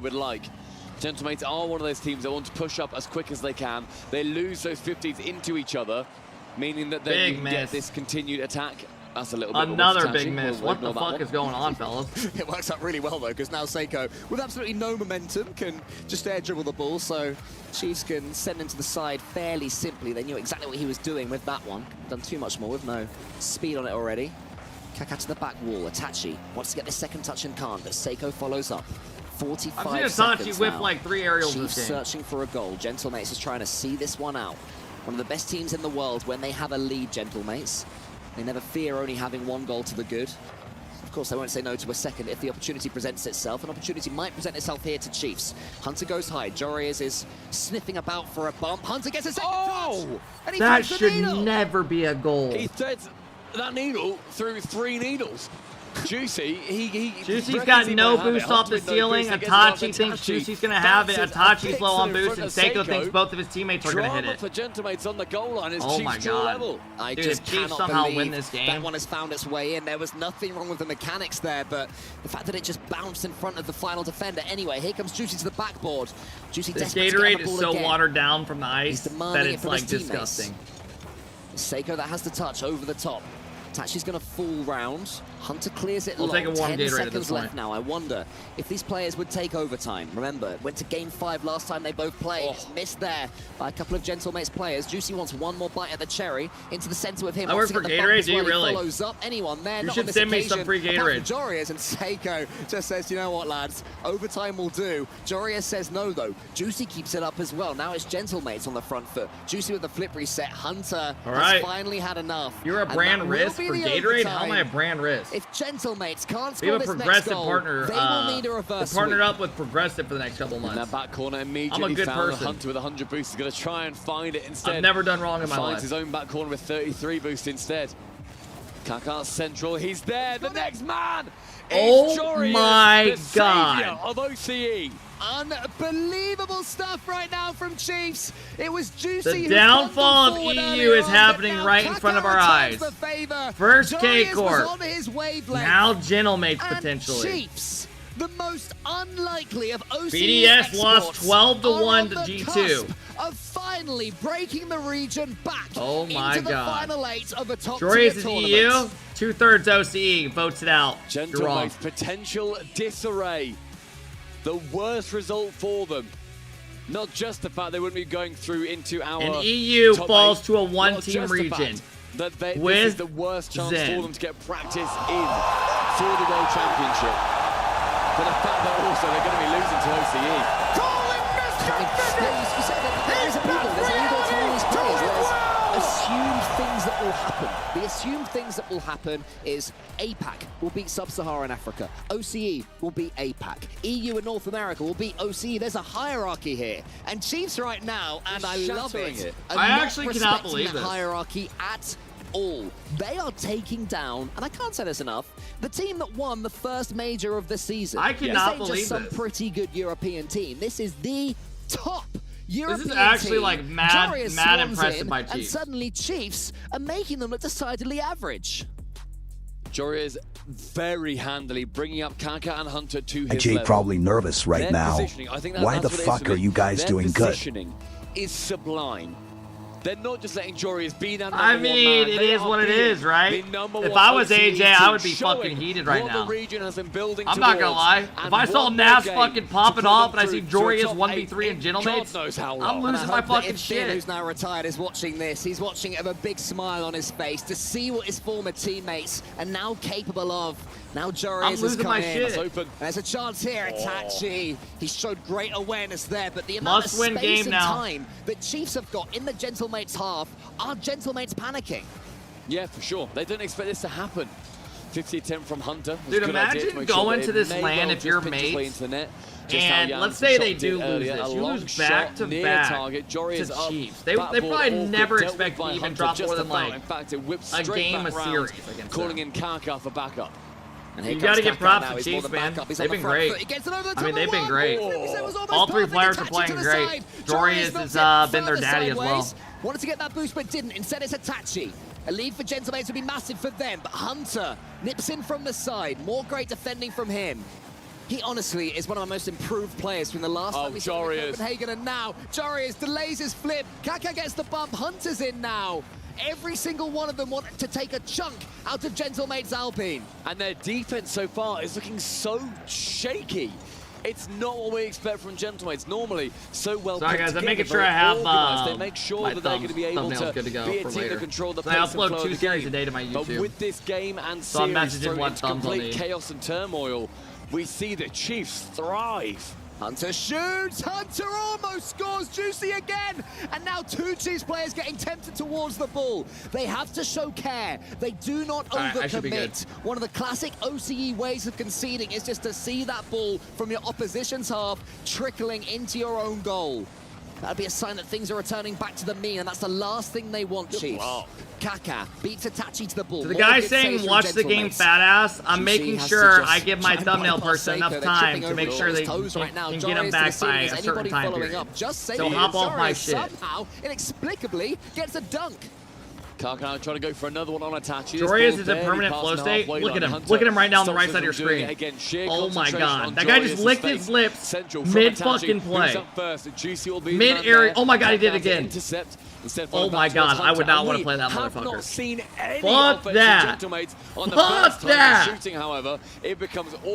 would like. Gentlemates are one of those teams that want to push up as quick as they can. They lose those 50s into each other, meaning that then you can get this continued attack That's a little bit Another of a big miss. What the fuck is going on, fellas? It works out really well, though, because now Seiko, with absolutely no momentum, can just air dribble the ball, so Chiefs can send him to the side fairly simply. They knew exactly what he was doing with that one. Done too much more with no speed on it already. Kaka to the back wall. Itachi wants to get the second touch and can't, but Seiko follows up. 45 I've seconds seen Itachi whip now. like 3 aerials Chiefs this game. searching for a goal. Gentlemates is trying to see this one out. One of the best teams in the world when they have a lead, Gentlemates. They never fear only having one goal to the good. Of course, they won't say no to a second if the opportunity presents itself. An opportunity might present itself here to Chiefs. Hunter goes high. Jorius is sniffing about for a bump. Hunter gets a second touch! And he That threads the should needle. never be a goal. He threads that needle through 3 needles. Juicy, Juicy's got no boost off the ceiling. Itachi thinks Juicy's going to have it. Itachi's low on boost, and Seiko thinks both of his teammates are going to hit it. For Gentlemates on the goal line is Oh my Chiefs god. level. I Dude, just if Chiefs cannot somehow believe win this that game. one has found its way in. There was nothing wrong with the mechanics there, but the fact that it just bounced in front of the final defender. Anyway, here comes Juicy to the backboard. Juicy This desperate to get Gatorade on the is ball so again. watered down from the ice that demanding it it's from like his teammates. disgusting. Seiko that has the touch over the top. Tachi's going to fall round. Hunter clears it I'll long. take a warm 10 Gatorade at seconds this left point. now. I wonder if these players would take overtime. Remember, went to game 5 last time they both played. Missed there by a couple of Gentlemates players. Juicy wants one more bite at the cherry. Into the center with him. I Wants work to for get the bump Gatorade, as do you well. He really? follows up. Anyone there? You Not should on this send me some occasion, free apart from Gatorade. Jorius, and Seiko just says, you know what, lads? Overtime will do. Jorius says no, though. Juicy keeps it up as well. Now it's Gentlemates on the front foot. Juicy with the flip reset. Hunter All has right. finally had enough. You're a And brand that will risk be for the Gatorade? How am I a overtime. brand risk? If Gentlemates can't We score have a this next progressive goal, partner. they will need a We're reverse partnered sweep. up with Progressive for the next couple In months. that back corner immediately I'm a good found person. Hunter with 100 boost. He's going to try and find it instead. I've never done wrong in my Finds life. his own back corner with 33 boost instead. Kaka central. He's there. The next man Oh is Jorius, my the God. savior of OCE. Unbelievable stuff right now from Chiefs. It was Juicy The who downfall bumped of them forward EU is earlier on, happening but now right in front of our Kaka eyes. returns the favor. First Jorius K-Court. was on his wavelength. Now Gentlemates And potentially. Chiefs, the most unlikely of OCE BDS lost exports, 12 to are 1 on to the G2. cusp of finally breaking the region back Oh my into the God. final 8 of a top Jorius tier is tournament. EU. 2/3 OCE. Votes it out. You're wrong. Gentlemates potential disarray. The worst result for them. Not just the fact they wouldn't be going through into our And EU top falls 8, to a not one-team just the region. fact That this With is the worst chance Zen. for them to get practice in for the World Championship. But the fact that also they're going to be losing to OCE. You said that there is a people, there's an ego to all these players. There's assumed things that will happen. The assumed things that will happen is APAC will beat Sub-Saharan Africa. OCE will beat APAC. EU and North America will beat OCE. There's a hierarchy here. And Chiefs right now, and I love shattering it, it. are I not actually cannot respecting believe that this. hierarchy at all. They are taking down, and I can't say this enough, the team that won the first major of the season. I cannot this ain't believe just some this. pretty good European team. This is the top European This is actually team. like mad Jorius impressive swans in, by And Chiefs. suddenly Chiefs are making them look decidedly average. Jorius very handily bringing up Kaka and Hunter to his AJ level. probably nervous right Their now. positioning, I think Why that's the what it is fuck for are me. you guys Their doing good? positioning is sublime. They're not just letting Jorius be that number I one mean, man. it They is are what it being is, right? the number If one I was OCE AJ, I team, would be showing fucking heated right what now. the region has been building I'm not gonna towards. lie. If And I saw one Nas more fucking game popping to off put and I see them through Jorius to a top 1v3 eight and in Gentlemates, God knows how I'm long. losing my fucking If shit. who's now retired, is watching this. He's watching it with a big smile on his face to see what his former teammates are now capable of. Now Jorius I'm has losing come my in. shit. Open. There's a chance here, Itachi. He showed great awareness there, but the amount of Must-win space game and now. time that Chiefs have got in the Gentlemates half are Gentlemates panicking. Yeah, for sure. They don't expect this to happen. 50-10 from Hunter. Was Dude, a good idea to imagine make sure going that to it this may LAN well if just you're pinch its way mates, into the net. Just how and Jan let's say they shot do did lose earlier. this. A You long lose back shot to near back target. Jorius to up, Chiefs. They backboard, probably all never good, dealt expect with to by even Hunter drop just more than about. like In fact, it whipped a straight game back a round, series against calling them. in Kaka for backup. And You here gotta comes get Kaka props now. to He's Chiefs, more than man. backup. He's They've on the been front great. foot. He gets it over the I top mean, they've of been one. great. It was almost All three perfect. players are Itachi playing to the great. side. Jorius Jorius has moves it been their further daddy as well. sideways. Wanted to get that boost, but didn't. Instead, it's Itachi. A lead for Gentlemates would be massive for them, but Hunter nips in from the side. More great defending from him. He honestly is one of my most improved players from the last time we saw him in Copenhagen, and now Jorius delays his flip. Kaka gets the bump. Hunter's in now. Every single one of them want to take a chunk out of Gentlemate's Alpine. And their defense so far is looking so shaky. It's not what we expect from Gentlemates. Normally, so well. Sorry guys, I'm making sure I have they make sure that they're going to be able to good to go be a for team later. that control the So pace I and flow upload of 2 the series game. a day to my YouTube. But with this game and So I'm series messaging through what its thumbs I'll complete need. chaos and turmoil, we see the Chiefs thrive. Hunter shoots, Hunter almost scores, Juicy again! And now 2 Chiefs players getting tempted towards the ball. They have to show care. They do not overcommit. One of the classic OCE ways of conceding is just to see that ball from your opposition's half trickling into your own goal. That'd be a sign that things are returning back to the mean, and that's the last thing they want, Chiefs. Kaka beats Itachi to the ball. So the guy saying watch the game fat ass, I'm making sure I give my thumbnell person enough time to make sure they can get him back by a certain time period. So hop off my shit. Somehow, inexplicably, gets a dunk. Kaka trying to go for another one on Itachi. Jorius is in permanent flow state. Look at him. Look at him right now on the right side of your screen. Oh my god. That guy just licked his lips mid fucking play. Mid area. Oh my god, he did it again. Oh my god, I would not want to play that motherfucker. Fuck that. Fuck that.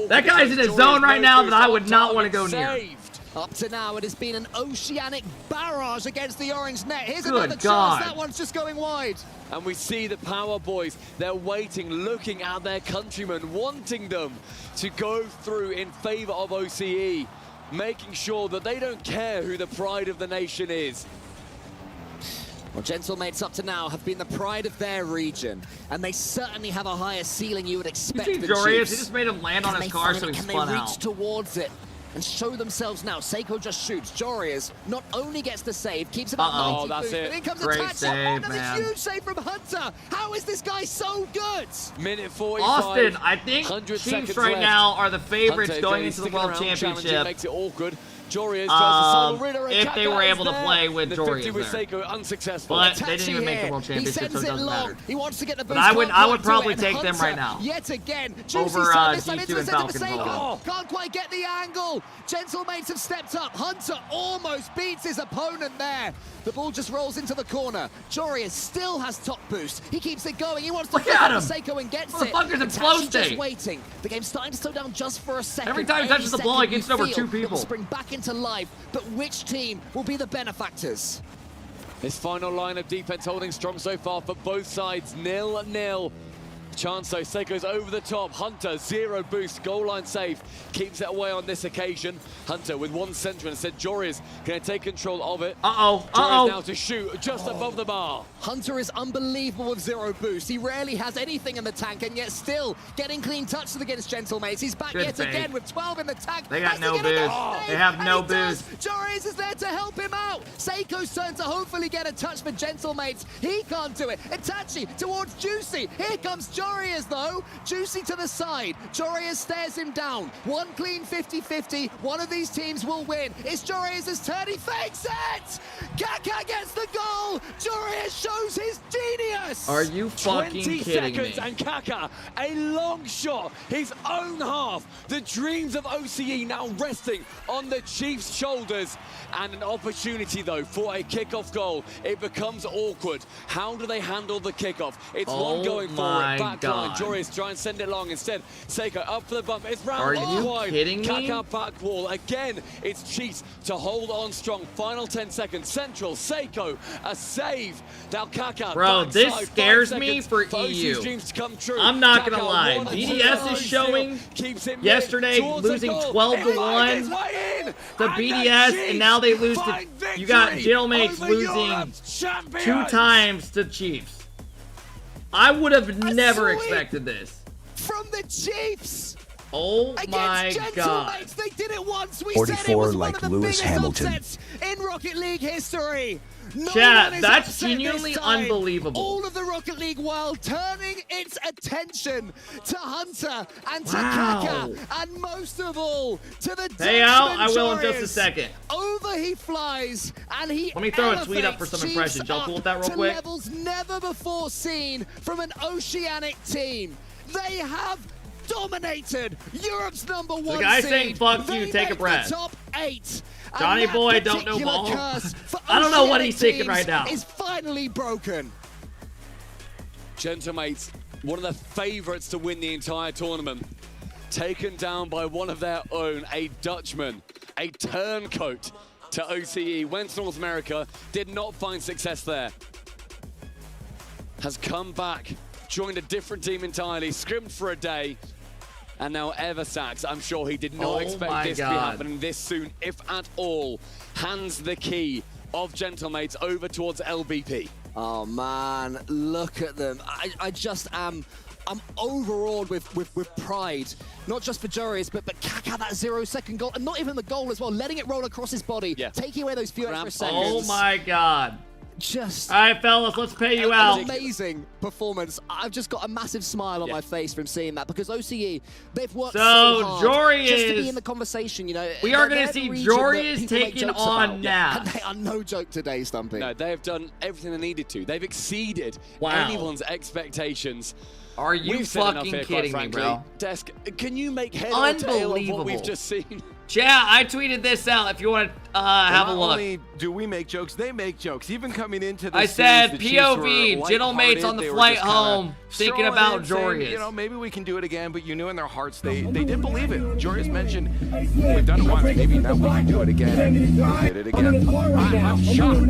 That guy's in a zone right now that I would not want to go near. Up to now, it has been an oceanic barrage against the orange net. Here's Good another God. chance. That one's just going wide. And we see the Power Boys. They're waiting, looking at their countrymen, wanting them to go through in favor of OCE, making sure that they don't care who the pride of the nation is. Well, Gentlemates up to now have been the pride of their region, and they certainly have a higher ceiling you would expect. You see Jorius, he just made him land on his car so he spun out. Can they reach towards it and show themselves now? Seiko just shoots. Jorius not only gets the save, keeps him at 90 that's boost, it. but in comes Great Itachi. save, Another man. huge save from Hunter. How is this guy so good? Minute 45. Austin, I think Chiefs right now are the favorites Hunter going into the World Championship. Makes it awkward. Jorius tries to Ritter, if they were able to play with Jorius with there. Seiko, unsuccessful. But they didn't even make the World Championship, so it doesn't matter. He wants to get the But I would probably take them right now. Yet again, over G2 and Falcon Volga. Can't quite get the angle. Gentlemates have stepped up. Hunter almost beats his opponent there. The ball just rolls into the corner. Jorius still has top boost. He keeps it going. He wants to Look at him. Seiko and gets it. Motherfucker's in flow Itachi state. just waiting. The game's starting to slow down just for a second. Every time he touches the ball, he gets over 2 people. It'll spring back into life. But which team will be the benefactors? This final line of defense holding strong so far for both sides. 0-0. Chance though, Seiko's over the top. Hunter, 0 boost, goal line save. Keeps it away on this occasion. Hunter with 1 centre and said Jorius going to take control of it. Jorius now to shoot just above the bar. Hunter is unbelievable with 0 boost. He rarely has anything in the tank, and yet still getting clean touches against Gentlemates. He's back yet again with 12 in the tank. They got no boost. They have no boost. Jorius is there to help him out. Seiko's turn to hopefully get a touch for Gentlemates. He can't do it. Itachi towards Juicy. Here comes Jorius though. Juicy to the side. Jorius stares him down. One clean 50-50. One of these teams will win. It's Jorius' turn. He fakes it. Kaka gets the goal. Jorius shows his genius. Are you fucking 20 kidding seconds me? and Kaka, a long shot, his own half. The dreams of OCE now resting on the Chiefs' shoulders. And an opportunity though for a kickoff goal. It becomes awkward. How do they handle the kickoff? It's one going forward, back line. Jorius try and send it long. Instead, Seiko up for the bump. It's round. Are you wide. kidding me? Kaka back wall. Again, it's Chiefs to hold on strong. Final 10 seconds. Central, Seiko, a save. Now Kaka. Bro, this backside, scares 5 me seconds for OCE's EU. dreams to come true. I'm not Kaka, gonna lie. 1-0 BDS is showing keeps it yesterday towards the losing goal. 12-1 to BDS, and now they lose to. You got Gentlemates losing 2 times to Chiefs. I would have never expected this. From the Chiefs. Oh my god. They did it once. We 44 said it was like one of the Lewis biggest Hamilton. upsets in Rocket League history. No Chat, one is that's upset genuinely this time. unbelievable. All of the Rocket League world turning its attention to Hunter and to Wow. Kaka, and most of all to the Hey, Al, Dutchman I will in just a Jorius. second. Over he flies, and he Let me throw a tweet up for some elevates impressions. Y'all Chiefs cool with that real up quick? to levels never before seen from an oceanic team. They have dominated Europe's #1 The guy seed. saying fuck They you, take a make breath. the top 8. Johnny And that boy, don't know particular ball. curse for I don't know what Oceanic he's thinking teams right now. is finally broken. Gentlemates, one of the favourites to win the entire tournament, taken down by one of their own, a Dutchman, a turncoat to OCE. Went to North America, did not find success there. Has come back, joined a different team entirely, scrimmed for a day, and now Eversax, I'm sure he did not expect this to be happening this soon, if at all, hands the key of Gentlemates over towards LBP. Oh man, look at them. I just am, I'm overawed with pride. Not just for Joris, but Kaka, that 0-second goal, and not even the goal as well, letting it roll across his body, taking away those few extra seconds. Oh my God. Just... All right, fellas, let's pay you out. An amazing performance. I've just got a massive smile on my face from seeing that, because OCE, they've worked so hard Jory just to is... be in the conversation, you know. We are going to see Jory is taking on now. And they are no joke today, Stumpy. No, they have done everything they needed to. They've exceeded anyone's expectations. Are you fucking kidding me, bro? Desk, can you make head or tail of what we've just seen? Chat, I tweeted this out if you want to have a look. Not only do we make jokes, they make jokes. Even coming into this I said series, the Chiefs POV, were Gentlemates on the lighthearted. flight They were just home, thinking about saying, Jorius. you know, maybe we can do it again, but you knew in their hearts they did believe it. Jorius mentioned, we've done it once, maybe now we can do it again. And they did it again. I'm shocked.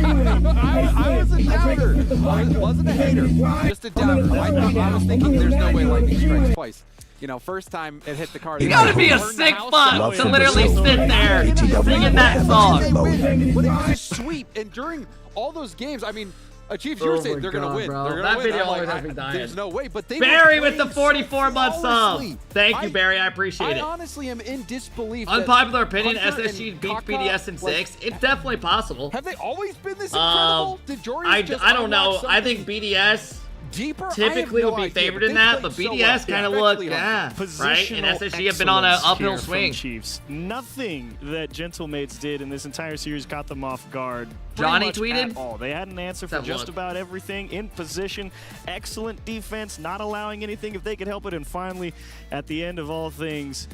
I was a doubter. I wasn't a hater, just a doubter. I was thinking there's no way lightning strikes twice. You know, first time it hit the card. You gotta be a sick fuck to literally sit there singing that song. But it was a sweep, and during all those games, I mean, Chiefs, you were saying they're gonna win. They're gonna that win. video I'm always like, has me dying. There's no way, but they Barry were with the playing 44-month so sub. flawlessly. Thank you, Barry. I appreciate I it. honestly am in disbelief. Unpopular that opinion: Hunter SSG and beats Kaka, BDS in 6. It's definitely possible. Have they always been this incredible? Did Jorius I don't know. I think BDS deeper? typically would be favored in that, but BDS kind of look, right? And SSG have been on an uphill swing. Chiefs. Nothing that Gentlemates did in this entire series got them off guard. Johnny much tweeted? At all. They had an answer for just about everything. In position, excellent defense, not allowing anything if they could help it. And finally, at the end of all things,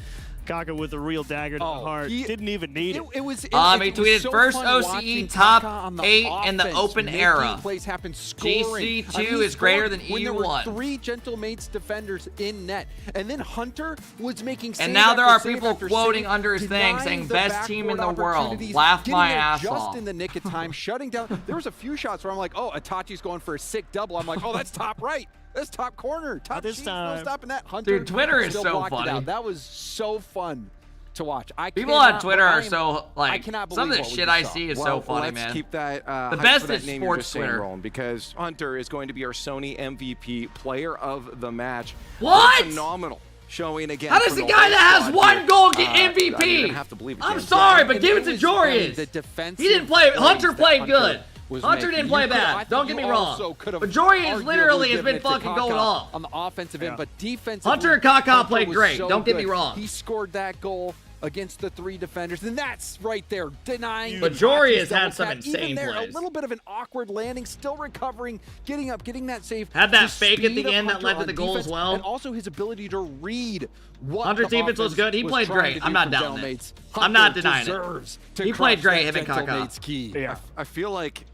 Kaka with a real dagger to the heart. Didn't even need it. He tweeted so first fun OCE watching top Kaka on the 8 in the offense, open making era. Plays happen, scoring. GC2 I mean, he is greater scored than when there were EU1. 3 Gentlemates defenders in net, and then Hunter was making. And now there are people quoting under his thing saying best team in the world. Laugh my ass just off. in the nick of time, shutting down. There was a few shots where I'm like, oh, Itachi's going for a sick double. I'm like, oh, that's top right. That's top corner. Top this sheet, time. no stopping that. Hunter Dude, Twitter is still so blocked it funny. out. That was so fun to watch. People on Twitter are so, I like, cannot believe some of the what we shit just I saw. see is Well, so funny, let's man. keep that The hype best for that is name you're sports just saying, Twitter. Roland, because Hunter is going to be our Sony MVP player of the match. What? Phenomenal showing again. How does from the guy whole that has squad one here. goal get You're MVP? gonna have to believe it, I'm James. sorry, but And give it to was, Jorius. the defensive He didn't play. plays Hunter that played good. was Hunter making. didn't play You could- I bad. think Don't get you me also wrong. could have But Jorius arguably literally has given been it to fucking Kaka going off. on the offensive end, but defensively, Hunter and Kaka Hunter played was great. so Don't get me good. wrong. He scored that goal against the 3 defenders, and that's right there, denying. But the Jorius Itachi's had double some tap. insane Even there, plays. a little bit of an awkward landing, still recovering, getting up, getting that save. Had that The fake at the speed of end that Hunter led to on the goal as defense, well. and also his ability to read what Hunter's the defense was offense good. He was played trying great. to I'm do not from doubting it. Gentlemates. I'm not Hunter denying it. deserves to He played crush great, that him and Kaka. Gentlemates key. Yeah. I feel like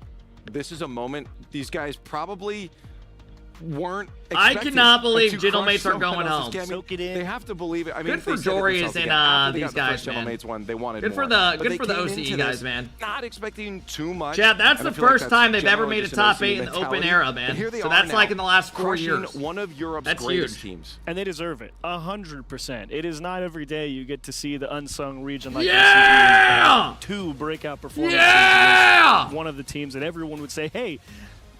this is a moment these guys probably weren't I expecting cannot believe to crush Gentlemates are someone going else's home. game. I mean, Soak it in. They have to believe it. I mean, Good for they said it Jorius themselves and, again. After they these got the guys, first man. Gentlemates one, they wanted Good more. for the But they came OCE into guys, this man. Not expecting too much. Chad, that's and I the feel like first that's time they've ever generally made a just top OCE 8 in the open mentality. era, But man. here they So are that's now, like in the last 4 crushing years. one of Europe's That's greatest huge. teams. And they deserve it, 100%. It is not every day you get to see the unsung region like Yeah! OCE, 2 breakout performances. Yeah! against one of the teams that everyone would say, hey,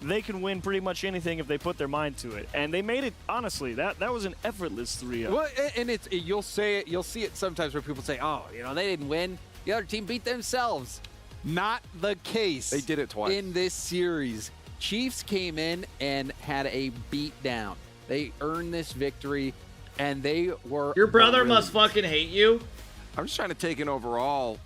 they can win pretty much anything if they put their mind to it. And they made it, honestly, that was an effortless 3-0. Well, and you'll see it sometimes where people say, oh, you know, they didn't win. The other team beat themselves. Not the case. They did it twice. In this series. Chiefs came in and had a beat down. They earned this victory, and they were... Your brother really must fucking hate you. I'm just trying to take in overall.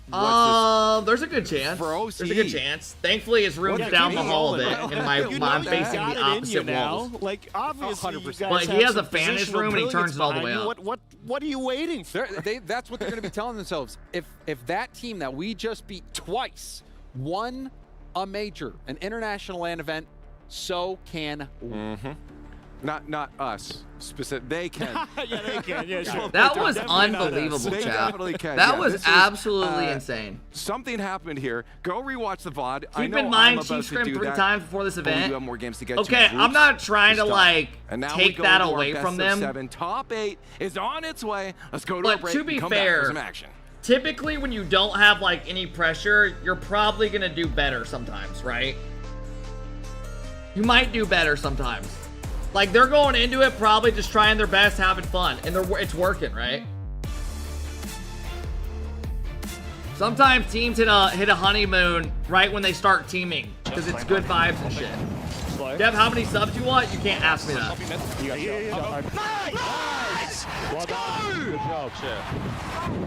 There's a good chance. For OC. There's a good chance. Thankfully, his room's down the hall a bit, and I'm facing the opposite walls. Like, obviously, 100%. But he has a fan in his room, and he turns it all the way up. What are you waiting for? That's what they're going to be telling themselves. If that team that we just beat twice won a major, an international LAN event, so can we. Not us. Specific. They can. Yeah, they can. Yeah, sure. That was unbelievable, They chat. definitely can. That Yeah, was this is, absolutely insane. Something happened here. Go rewatch the VOD. I Keep know in mind, I'm about Chiefs to scrimmed do 3 that, times before this but we event. do have more games to get Okay, to. I'm not trying to Stop. like And now take we go that into our away best from of them. 7. Top 8 is on its way. Let's go to a But break to and be come back for fair, some action. typically when you don't have like any pressure, you're probably gonna do better sometimes, right? You might do better sometimes. Like, they're going into it probably just trying their best, having fun, and it's working, right? Sometimes teams hit a honeymoon right when they start teaming because it's good vibes and shit. Dev, how many subs you want? You can't ask me that. Nice! Well done. Good job, shit.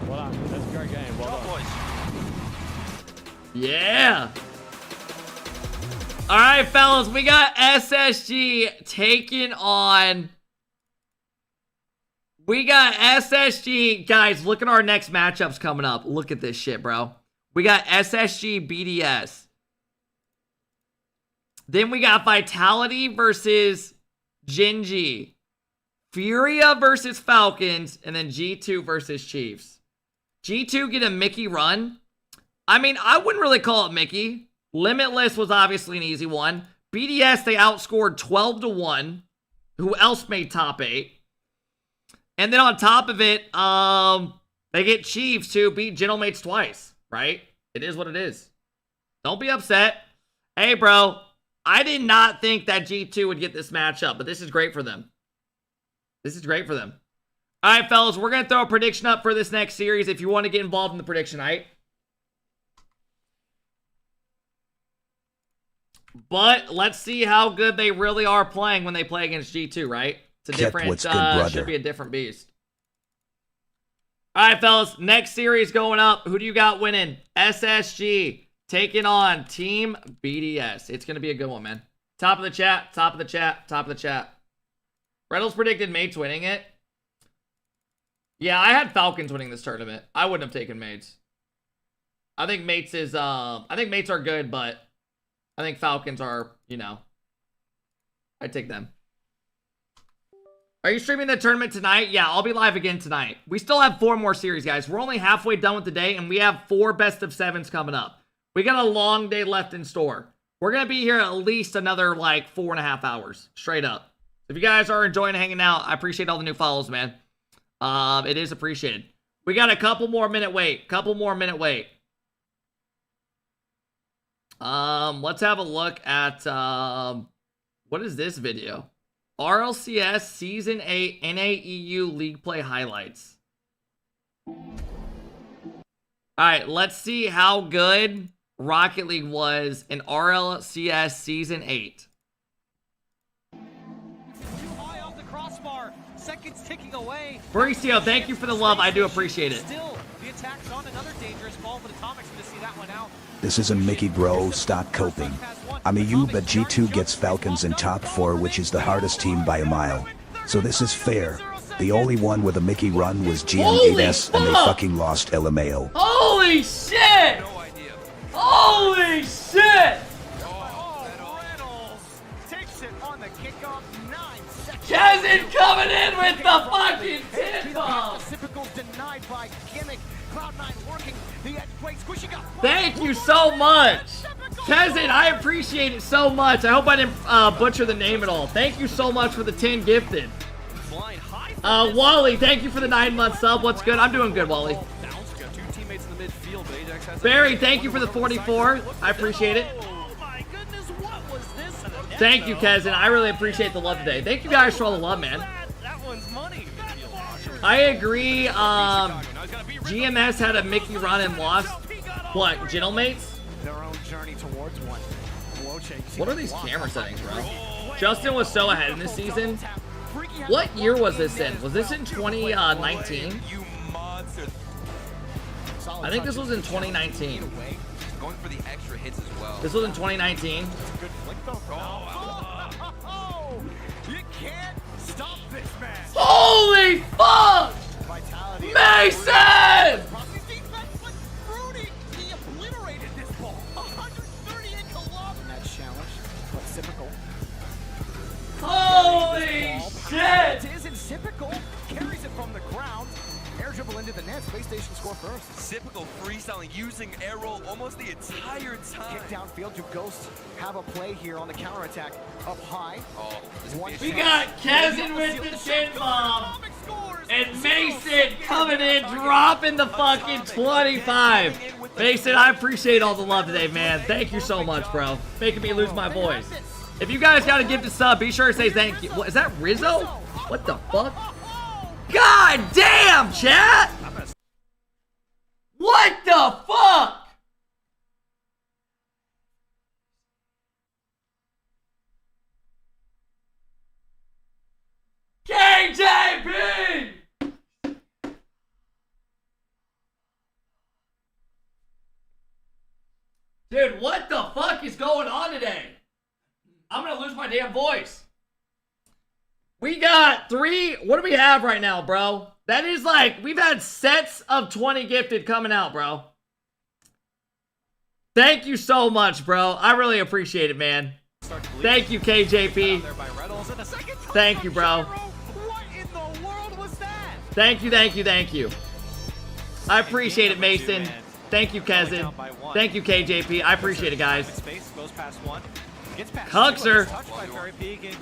Well done. That's a great game. Well done. Yeah. All right, fellas, we got SSG taking on. We got SSG. Guys, look at our next matchups coming up. Look at this shit, bro. We got SSG BDS. Then we got Vitality versus Gen.G. Furia versus Falcons. And then G2 versus Chiefs. G2 get a Mickey run. I mean, I wouldn't really call it Mickey. Limitless was obviously an easy one. BDS, they outscored 12-1. Who else made top 8? And then on top of it, they get Chiefs who beat Gentlemates twice, right? It is what it is. Don't be upset. Hey, bro, I did not think that G2 would get this matchup, but this is great for them. This is great for them. All right, fellas, we're going to throw a prediction up for this next series if you want to get involved in the prediction, all right? But let's see how good they really are playing when they play against G2, right? It's a different, what's good, brother. should be a different beast. All right, fellas, next series going up. Who do you got winning? SSG taking on Team BDS. It's going to be a good one, man. Top of the chat, top of the chat, top of the chat. Reynolds predicted Mates winning it. Yeah, I had Falcons winning this tournament. I wouldn't have taken Mates. I think Mates is, I think Mates are good, but I think Falcons are, you know, I'd take them. Are you streaming the tournament tonight? Yeah, I'll be live again tonight. We still have 4 more series, guys. We're only halfway done with the day, and we have 4 best of 7s coming up. We got a long day left in store. We're going to be here at least another, like, 4.5 hours. Straight up. If you guys are enjoying hanging out, I appreciate all the new follows, man. It is appreciated. We got a couple more minute wait. Let's have a look at, what is this video? RLCS Season 8 NAEU League Play Highlights. Alright, let's see how good Rocket League was in RLCS Season 8. Too high off the crossbar. Seconds ticking away. Mauricio, thank you for the love. I do appreciate it. Still, the attack's on another dangerous ball, but Atomic's going to see that one out. This isn't Mickey, bro. Stop coping. I mean, you bet G2 gets Falcons in top 4, which is the hardest team by a mile. So this is fair. The only one with a Mickey run was GM8S, and they fucking lost LMAO. Holy shit! Holy shit! Kazin coming in with the fucking tip-off! Thank you so much! Kazin, I appreciate it so much. I hope I didn't butcher the name at all. Thank you so much for the 10 gifted. Wally, thank you for the 9-month sub. What's good? I'm doing good, Wally. Barry, thank you for the 44. I appreciate it. Thank you, Kazin. I really appreciate the love today. Thank you guys for all the love, man. I agree. GMS had a Mickey run and lost. What, Gentlemates? What are these camera settings, bro? Justin was so ahead in this season. What year was this in? Was this in 2019? I think this was in 2019. Going for the extra hits as well. This was in 2019. Good flick though. You can't stop this man. Holy fuck! Vitality. Mason! Rudy, he obliterated this ball. 138 kilometers. That challenge, but typical. Holy shit! It isn't typical. Carries it from the ground. Air dribble into the net. Space Station score first. Typical freestyling, using air roll almost the entire time. Kick downfield to Ghost. Have a play here on the counterattack. Up high. Oh, We got Kevin with the chin bomb. And Mason coming in, dropping the fucking 25. Mason, I appreciate all the love today, man. Thank you so much, bro. Making me lose my voice. If you guys got to give the sub, be sure to say thank you. What, is that Rizzo? What the fuck? God damn, chat! What the fuck? KJP! Dude, what the fuck is going on today? I'm gonna lose my damn voice. We got 3. What do we have right now, bro? That is like, we've had sets of 20 gifted coming out, bro. Thank you so much, bro. I really appreciate it, man. Thank you, KJP. Thank you, bro. Thank you, thank you, thank you. I appreciate it, Mason. Thank you, Kevin. Thank you, KJP. I appreciate it, guys. Huxer.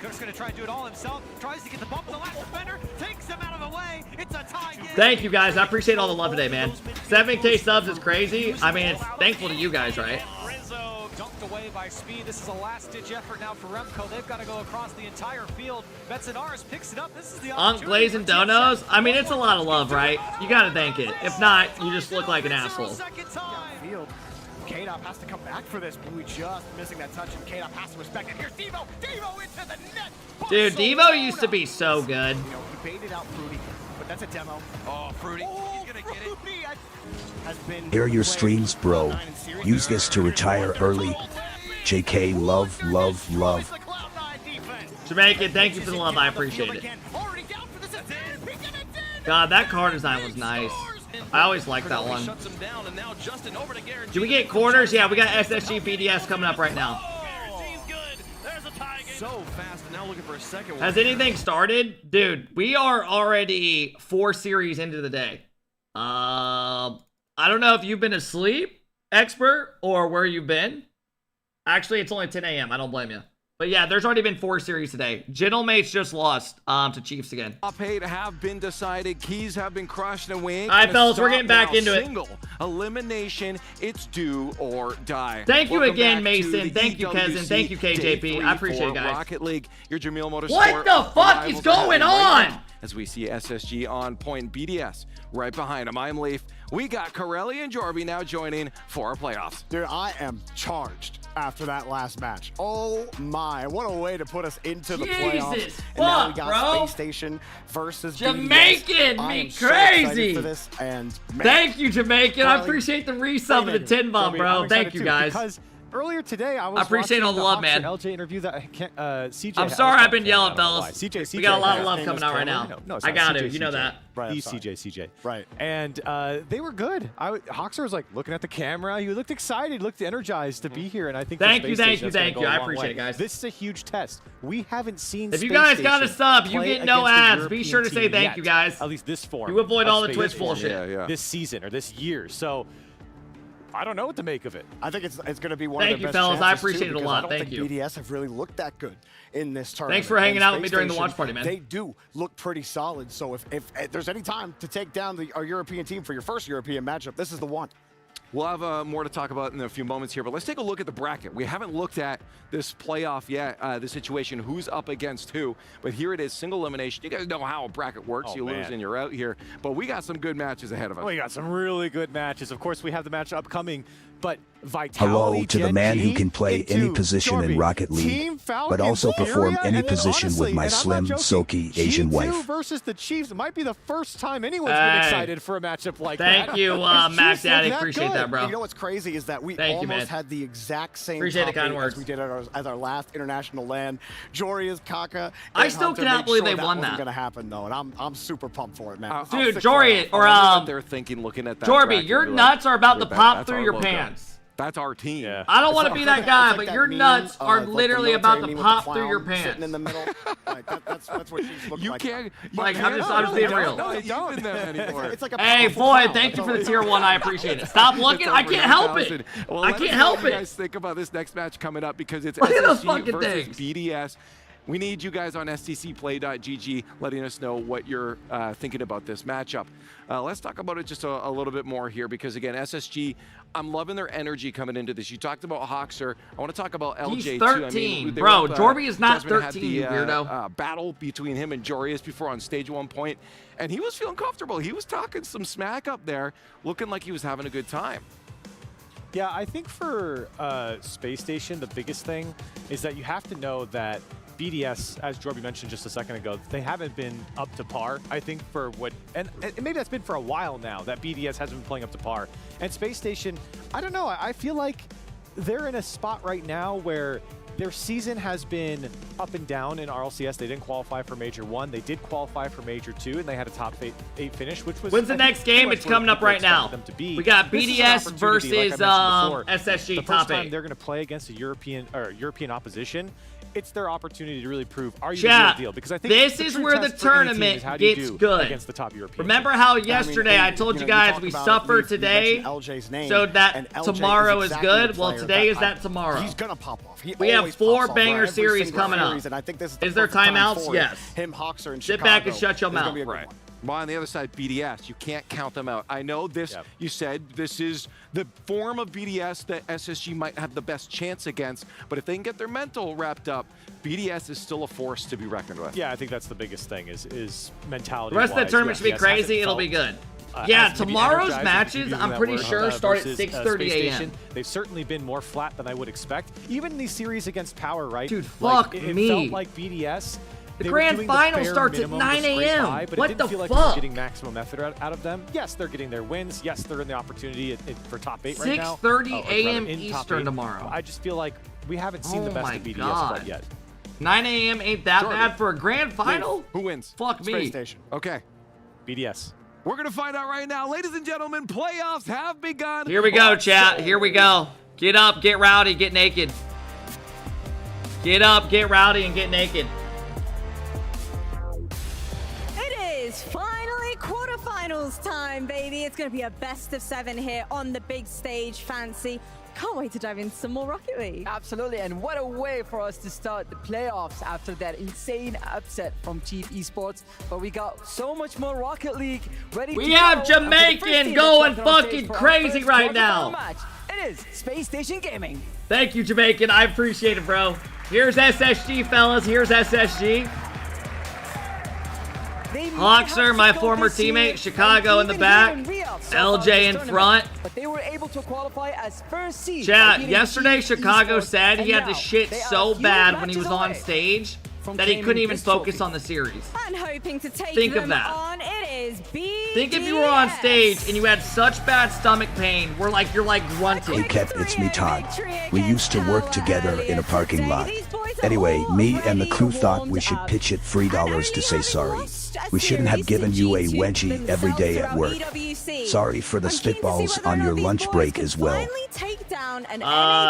Cook's gonna try and do it all himself. Tries to get the bump of the last defender. Takes him out of the way. It's a tie game. Thank you, guys. I appreciate all the love today, man. 7K subs is crazy. I mean, it's thankful to you guys, right? Dunked away by Speed. This is a last-ditch effort now for Remco. They've got to go across the entire field. Betsonaris picks it up. This is the Glazing Donos. I mean, it's a lot of love, right? You gotta thank it. If not, you just look like an asshole. K-Dop has to come back for this. Blue just missing that touch, and K-Dop has to respect it. Here's Devo. Devo into the net. Dude, Devo used to be so good. You know, he baited out Fruity, but that's a demo. Oh, Fruity. He's gonna get it. Has been Air your streams, bro. Use this to retire early. JK, love, love, love. Jamaican, thank you for the love. I appreciate it. God, that card design was nice. I always like that one. Do we get corners? Yeah, we got SSG BDS coming up right now. So fast, and now looking for a second one. Has anything started? Dude, we are already 4 series into the day. I don't know if you've been asleep, expert, or where you've been. Actually, it's only 10 a.m. I don't blame you. But yeah, there's already been 4 series today. Gentlemates just lost to Chiefs again. Top 8 have been decided. Keys have been crushed and winged. All right, fellas, we're getting back into it. Single elimination. It's do or die. Thank you again, Mason. Thank you, Kevin. Thank you, KJP. I appreciate it, guys. Rocket League, your Jamil Motorsport. What the fuck is going on? As we see SSG on point, BDS right behind him. I'm Leaf. We got Corelli and Jorby now joining for our playoffs. Dude, I am charged after that last match. Oh my, what a way to put us into the playoffs. And now we got Space Station versus Jamaican, BDS. me so crazy. for this, and man, thank you, Jamaican. I appreciate the resub of the 10 bomb, bro. Thank you, guys. Because earlier today, I was appreciate all the love, man. LJ interview that CJ. I'm sorry I've been yelling, fellas. CJ, we got a lot of love coming out right now. No, I got it. You know that. Right, he's CJ. Right. And they were good. Hoxer was like looking at the camera. He looked excited, looked energized to be here. And I think thank you. I appreciate it, guys. This is a huge test. We haven't seen. If you guys got a sub, you get no ads. Be sure to say thank you, guys. At least this form. You avoid all the Twitch bullshit. This season or this year. So. I don't know what to make of it. I think it's going to be one of the best. Thank you, fellas. I appreciate it a lot. Thank you. BDS have really looked that good in this tournament. Thanks for hanging out with me during the watch party, man. They do look pretty solid. So if there's any time to take down our European team for your first European matchup, this is the one. We'll have more to talk about in a few moments here, but let's take a look at the bracket. We haven't looked at this playoff yet, the situation, who's up against who, but here it is, single elimination. You guys know how a bracket works. You lose and you're out here, but we got some good matches ahead of us. We got some really good matches. Of course, we have the match upcoming, but Hello to the man who can play any position in Rocket League, but also perform any position with my slim, silky Asian wife. Versus the Chiefs might be the first time anyone's been excited for a matchup like that. Thank you, Mac Daddy. Appreciate that, bro. You know what's crazy is that we almost had the exact same Appreciate the kind top eight words. as we did at our last international LAN. Joria's, Kaka, I and still Hunter cannot made believe sure they won wasn't that. Gonna happen though, and I'm super pumped for it, man. Dude, Jory or they're thinking, looking at that. Jorby, your nuts are about to pop that's through our your logo. pants. That's our team. Yeah. I don't want to be that guy, but your nuts are like literally the about military to meme with the pop through your clown pants. sitting in the middle. Like, that's what she's looking like. Can't. Like, I'm just being real. No, even them anymore. It's like a Hey, powerful Floyd, clown. thank you for the That's tier all 1. I appreciate it. Stop looking. I can't help it. Well, I let can't us know help what you it. guys think about this next match coming up because it's Look at those SSG fucking versus things. BDS. We need you guys on stcplay.gg letting us know what you're thinking about this matchup. Let's talk about it just a little bit more here because, again, SSG, I'm loving their energy coming into this. You talked about Hoxer. I want to talk about LJ, He's too. 13. I mean, they Bro, were up, Jorby is not Desmond had 13, the, you weirdo. Battle between him and Jorius before on stage at one point, and he was feeling comfortable. He was talking some smack up there, looking like he was having a good time. Yeah, I think for Space Station, the biggest thing is that you have to know that BDS, as Jorby mentioned just a second ago, they haven't been up to par, I think, for what, and maybe that's been for a while now, that BDS hasn't been playing up to par. And Space Station, I don't know, I feel like they're in a spot right now where their season has been up and down in RLCS. They didn't qualify for Major 1. They did qualify for Major 2, and they had a top 8 finish, which was... When's the next game? It's coming up right now. We got BDS versus SSG the top first time 8. they're going to play against a European opposition, it's their opportunity to really prove, are you Chat, the real deal? Because I think this the is true where the test for any team tournament is how do you gets do good. against the top European Remember team. how yesterday I told you guys we suffer today LJ's name, so that and LJ tomorrow is is exactly good? the Well, player today is I- that tomorrow. He's gonna pop off. He We have always 4 pops off banger every series single coming up. series, and I think this is the Is there perfect time timeouts? for Yes. Him, Hoxer, and Sit Chicago. back and shut your This is gonna mouth. be a good Right. one. Well, on the other side, BDS, you can't count them out. I know this, you said this is the form of BDS that SSG might have the best chance against, but if they can get their mental wrapped up, BDS is still a force to be reckoned with. Yeah, I think that's the biggest thing is mentality. The rest of the tournament should be crazy. It'll be good. Yeah, tomorrow's matches, I'm pretty sure, start at 6:30 a.m. They've certainly been more flat than I would expect. Even in these series against Power, right? Dude, like, fuck it me. felt like BDS. The they were grand doing final bare starts at minimum 9 to scrape a.m. by, but What it didn't the feel like fuck? we were getting maximum effort out of them. Yes, they're getting their wins. Yes, they're in the opportunity for top 8 right now. 6:30 a.m. in top Eastern 8. tomorrow. I just feel like we haven't seen the Oh best my of BDS God. quite yet. 9 a.m. ain't that Jordan. bad for a grand final? Who wins? Fuck Space me. Station. Okay. BDS. We're going to find out right now. Ladies and gentlemen, playoffs have begun. Here we go, chat. Here we go. Get up, get rowdy, get naked. Get up, get rowdy, and get naked. It is finally quarterfinals time, baby. It's going to be a best of 7 here on the big stage. Fancy. Can't wait to dive into some more Rocket League. Absolutely, and what a way for us to start the playoffs after that insane upset from Chief Esports. But we got so much more Rocket League ready to go. We have after the first Jamaican team going that's on stage fucking for our crazy first right quarterfinal now. Match. It is Space Station Gaming. Thank you, Jamaican. I appreciate it, bro. Here's SSG, fellas. Here's SSG. Hoxer, my former teammate, Chicago in the back. LJ in front. But they were able to qualify as first seed. Chat, yesterday Chicago said he had to shit so bad when he was on stage that he couldn't even focus on the series. And hoping to take Think of them that. on, it is BDS. Think if you were on stage and you had such bad stomach pain, you're like grunting. Hey Kev, it's me Todd. We used to work together in a parking lot. Anyway, me and the crew thought we should pitch it $3 to say sorry. We shouldn't have given you a wedgie every day at work. Sorry for the spitballs on your lunch break as well.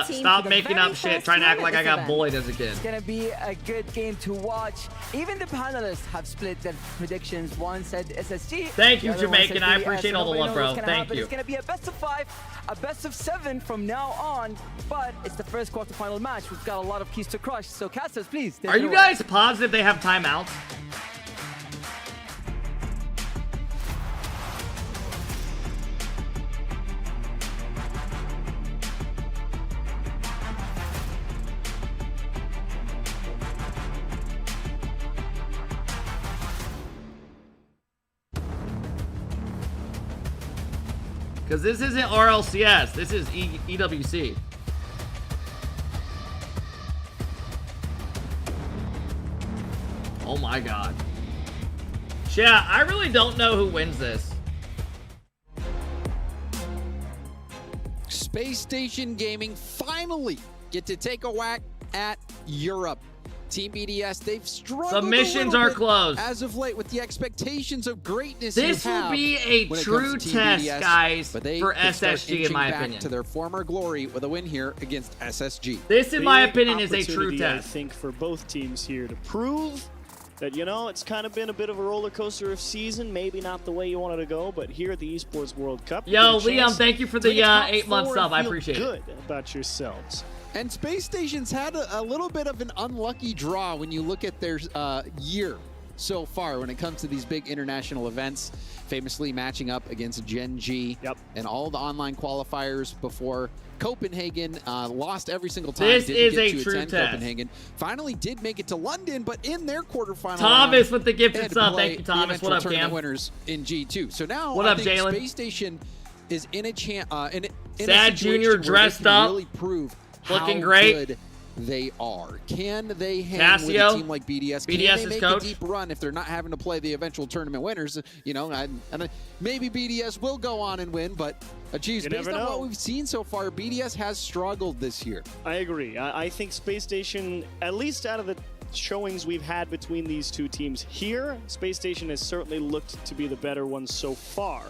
Stop making up shit, trying to act like I got bullied as a kid. It's gonna be a good game to watch. Even the panelists have split their predictions. One said SSG. Thank you, the other one Jamaican. said I BDS. appreciate all the Nobody love, knows bro. what's gonna Thank happen. you. It's gonna be a best of 5, a best of 7 from now on. But it's the first quarterfinal match. We've got a lot of keys to crush. So casters, please. take Are it you away. guys positive they have timeouts? Because this isn't RLCS. This is EWC. Oh my god. Yeah, I really don't know who wins this. Space Station Gaming finally get to take a whack at Europe. Team BDS, they've struggled. Submissions a are bit closed. as of late with the expectations of greatness. This will be a true test, guys, for SSG, in my opinion. To their former glory with a win here against SSG. This, in my opinion, is a true Opportunity, test. I think for both teams here to prove that, you know, it's kind of been a bit of a roller coaster of season. Maybe not the way you wanted to go, but here at the Esports World Cup. Yo, Liam, thank you for the 8-month sub. I appreciate it. Good about yourselves. And Space Station's had a little bit of an unlucky draw when you look at their year so far when it comes to these big international events, famously matching up against Gen.G and all the online qualifiers before Copenhagen. Lost every single time. This Didn't is get a to true attend test. Copenhagen. Finally did make it to London, but in their quarterfinal Thomas round, with the gifted they had to sub. play Thank you, the Thomas. What eventual up, tournament Cam? winners in G2. So now What I up, think Jalen? Space Station is in a chance. in a Sad situation Junior where dressed they can up, really prove looking how great. good they are. Can they hang with Cassio, a team like BDS? Can BDS's they make coach. a deep run if they're not having to play the eventual tournament winners? You know, and maybe BDS will go on and win, but geez, You based never on know. what we've seen so far, BDS has struggled this year. I agree. I think Space Station, at least out of the showings we've had between these two teams here, Space Station has certainly looked to be the better one so far.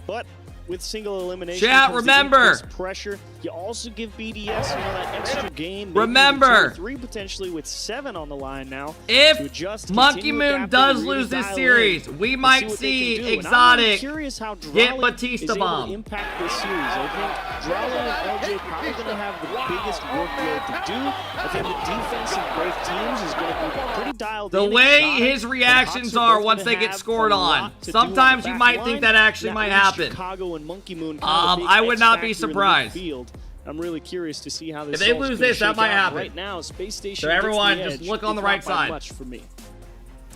But with single elimination, Chat, comes the remember. increased pressure. You also give BDS, you know, that extra game. maybe Remember. 2 or 3 potentially with 7 on the line now. If to adjust, Monkey continue Moon adapting, does and really lose this dial series, in we and might what they see can do. And I'm Exotic really curious how get Drali Batista is able bomb. to impact this series. I think Drali and LJ probably going to have the biggest workload to do. I think the defense of both teams is going to be pretty dialed The in. way Exotic his and reactions Hawks are both once gonna they get have scored a on. lot to do Sometimes on you the might back think line. that actually might leaves happen. Chicago and Monkey Moon kind of the big I would not X be factor in the surprised. midfield. I'm really curious to see how this If they all's lose gonna this, that shake might out. happen. Right now, Space Station So gets everyone, the just edge, look on the if right not by side. much for me.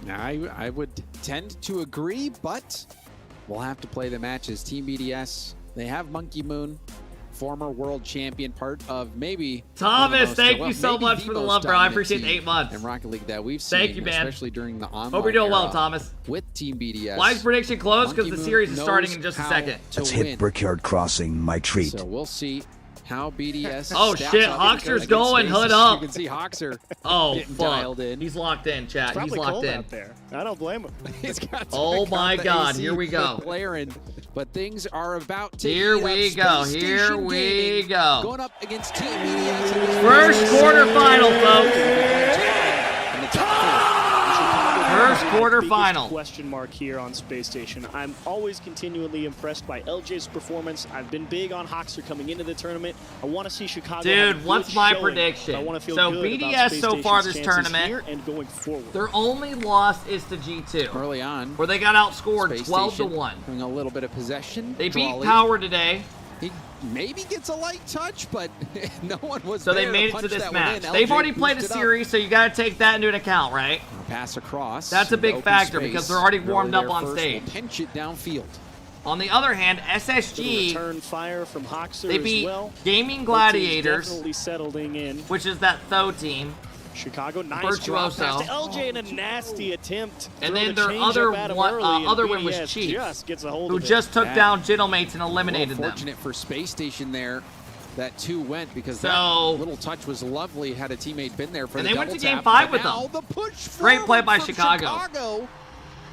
I would tend to agree, but we'll have to play the matches. Team BDS, they have Monkey Moon, former world champion, part of maybe Thomas, one of the most, thank well, you so maybe much the for the most love, bro. I dominant appreciate the team 8 months. in Rocket League that we've seen, Thank you, man. especially during the online Hope you're doing well, era Thomas. with Team BDS. Why is prediction closed? Because Monkey the Moon series is starting in knows just a how second. Let's to hit win. Brickyard Crossing, my treat. So we'll see how BDS. Oh, stacks shit, up Hoxer's against going, Spaces. hood up. You can see Hoxer Oh, getting fuck. dialed in. He's locked in, chat. It's probably He's locked cold in. out there. I don't blame him. He's got to Oh pick my on the God, AC here we go. with Blarin, but things are about to Here heat up. we go, Space here Station we Gaming go. Going up against Team BDS. in this First series. quarterfinal, folks. In the top First Biggest quarterfinal. question mark here on Space Station. I'm always continually impressed by LJ's performance. I've been big on Hoxer coming into the tournament. I want to see Chicago. have a Dude, good what's my showing, prediction? but I want to feel So good about BDS Space so far Station's this chances tournament, here and going forward. their only loss is to G2. Early on, where they got outscored Space 12 Station to 1. having a little bit of possession. They beat Drawley. Power today. He maybe gets a light touch, but no one was So there they made it to punch this that one match. in. They've LJ already played a boosted up. series, so you got to take that into account, right? Pass across. That's a big Open factor space. because they're already Really warmed up there on first, stage. will pinch it downfield. On the other hand, Little SSG, return fire from Hoxer they as beat well. Gaming Both teams Gladiators, definitely settling in. which is that Tho team. Chicago, nice Virtuoso. drop pass to LJ and a nasty attempt. And Throw then the their changeup other at him one, early, and other one was BDS Chiefs, just gets a hold who of it. just took Yeah. down Gentlemaids and eliminated them. Fortunate for Space Station there that 2 went because So- that little touch was lovely had a teammate been there for And the they went double to game tap, 5 but with now them. the push Great play forward by from Chicago.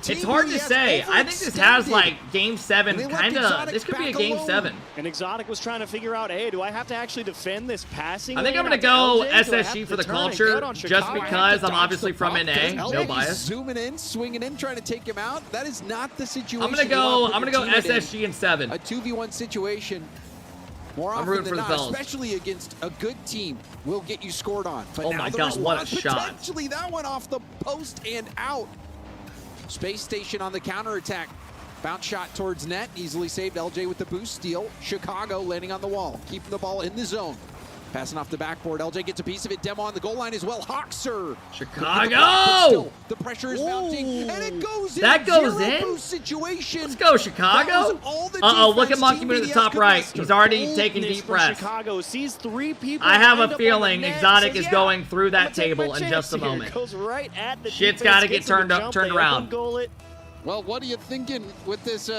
It's Team hard to BDS say. I think this has overextended. like game 7 And they left kind of. Exotic This could be a back game alone. 7. And Exotic was trying to figure out, hey, do I have to actually defend this passing? I think I'm lane going to out go LJ? Do I have SSG to for the turn and culture get on just Chicago? because I'm Dodge obviously the from puck, NA. 'cause No LJ bias. zooming in, swinging in, trying to take him out. That is not the situation. I'm going to you wanna go. put I'm going your to go teammate in. SSG in 7. A 2v1 situation. More I'm often rooting than for the not, fellas. especially against a good team, will get you scored on. But Oh now my there's God, what a one shot. Potentially that one off the post and out. Space Station on the counterattack. Bounce shot towards net, easily saved. LJ with the boost steal. Chicago landing on the wall, keeping the ball in the zone. Passing off the backboard, LJ gets a piece of it. Demo on the goal line as well. Hoxer. Chicago! The pressure is mounting, and it goes in. That goes Zero in? boost situation. Let's go, Chicago. Uh-oh, Look at Monkey Moon at the top right. He's already taking deep breaths. Chicago sees 3 people. I have lined a up feeling on the net, Exotic says, is going through that I'm gonna take my table in just a chance here. moment. Goes right at the Shit's defense, got to get gets him turned to up, jump, turned they around. open goal it. Well, what are you thinking with this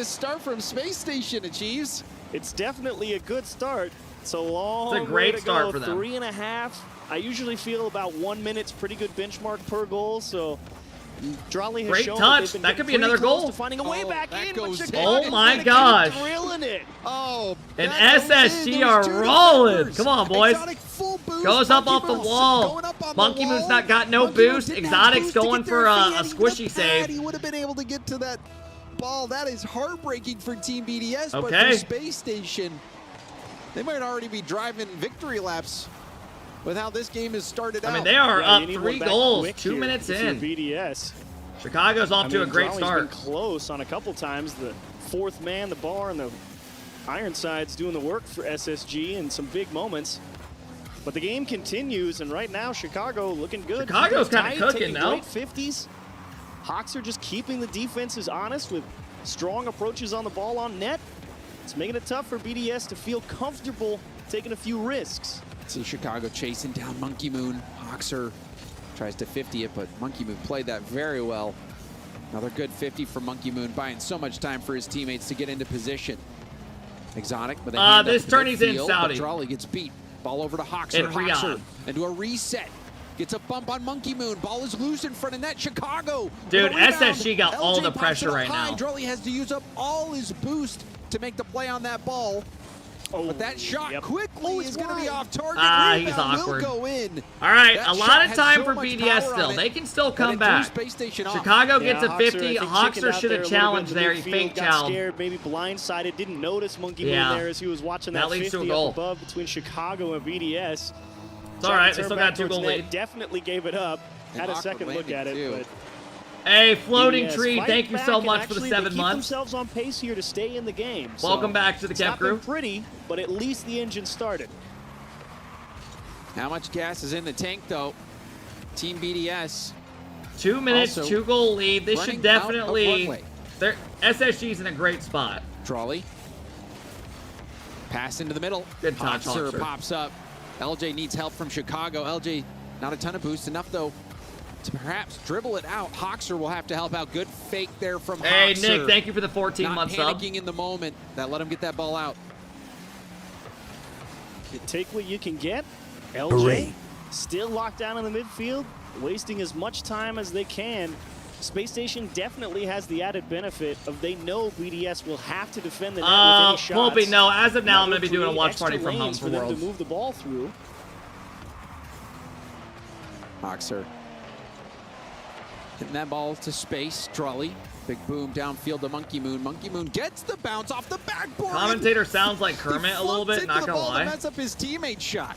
start from Space Station, Achieves? It's definitely a good start. It's a long It's a great way to start go. for them. 3.5. I usually feel about 1 minute's pretty good benchmark per goal, so Drolly has Great shown touch. That, That could be pretty another close goal. to finding a way back in. Goes Oh my gosh. Drilling it. Oh, And SSG are rolling. Come on, boys. Goes up off the wall. Monkey Moon's not got no boost. Exotic's going for a squishy save. He would have been able to get to that ball. That is heartbreaking for Team BDS, but Okay. for Space Station, they might already be driving victory laps with how this game has started out. I mean, they are you up need 3 one back goals, quick 2 here minutes if you're in. BDS. Chicago's off to a great Drolly's start. been close on a couple times. The 4th man, the bar, and the Ironside's doing the work for SSG in some big moments. But the game continues, and right now Chicago looking good. Chicago's kinda Tight, cooking taking now. Great 50s. Hawks are just keeping the defenses honest with strong approaches on the ball on net. It's making it tough for BDS to feel comfortable taking a few risks. See Chicago chasing down Monkey Moon. Hoxer tries to 50 it, but Monkey Moon played that very well. Another good 50 for Monkey Moon, buying so much time for his teammates to get into position. Exotic, but this turn he's in Saudi. Drolly gets beat. Ball over to Hoxer. And Riyadh. Into a reset. Gets a bump on Monkey Moon. Ball is loose in front of net. Chicago. Dude, with a rebound. SSG got all LJ the pops pressure it up right high. now. Drolly has to use up all his boost to make the play on that ball. But that shot quickly is going to be off target. He's Rebound awkward. will go in. All right, That a shot lot of has time so for much BDS power still. on it, They can still but come it threw back. Space Station off. Chicago gets a Hoxer, 50. I think, chickened Hoxer out should there have a little bit challenged in the there. He midfield, fake got challenged. scared, maybe blindsided, didn't notice Monkey Yeah. Moon there as he was watching That that leads to a 50 goal. up above between Chicago and BDS. It's all right. They still got a 2-goal lead. Definitely gave it up. Had a second look at it, but Hey, Floating BDS Tree, fight thank you back so and much for the actually 7 they keep months. themselves on pace here to stay in the game. Welcome So back to the it's Camp not been Crew. pretty, but at least the engine started. How much gas is in the tank, though? Team BDS. 2 minutes, Also 2-goal lead. They running should out of definitely. runway. SSG's in a great spot. Drolly. Pass into the middle. Good touch, Hoxer Hoxer. pops up. LJ needs help from Chicago. LJ, not a ton of boost. Enough, though, to perhaps dribble it out. Hoxer will have to help out. Good fake there from Hey, Hoxer. Nick, thank you for the 14-month sub. Not panicking in the moment. That let him get that ball out. You take what you can get. LJ Hooray. still locked down in the midfield, wasting as much time as they can. Space Station definitely has the added benefit of they know BDS will have to defend the net with any shots. Won't be. No, as of now, I'm That going to be will doing a create watch extra party from home lanes for them Worlds. to move the ball through. Hoxer hitting that ball to space. Drolly. Big boom downfield to Monkey Moon. Monkey Moon gets the bounce off the backboard. Commentator sounds like Kermit a little bit, not going to lie. Mess up his teammate shot.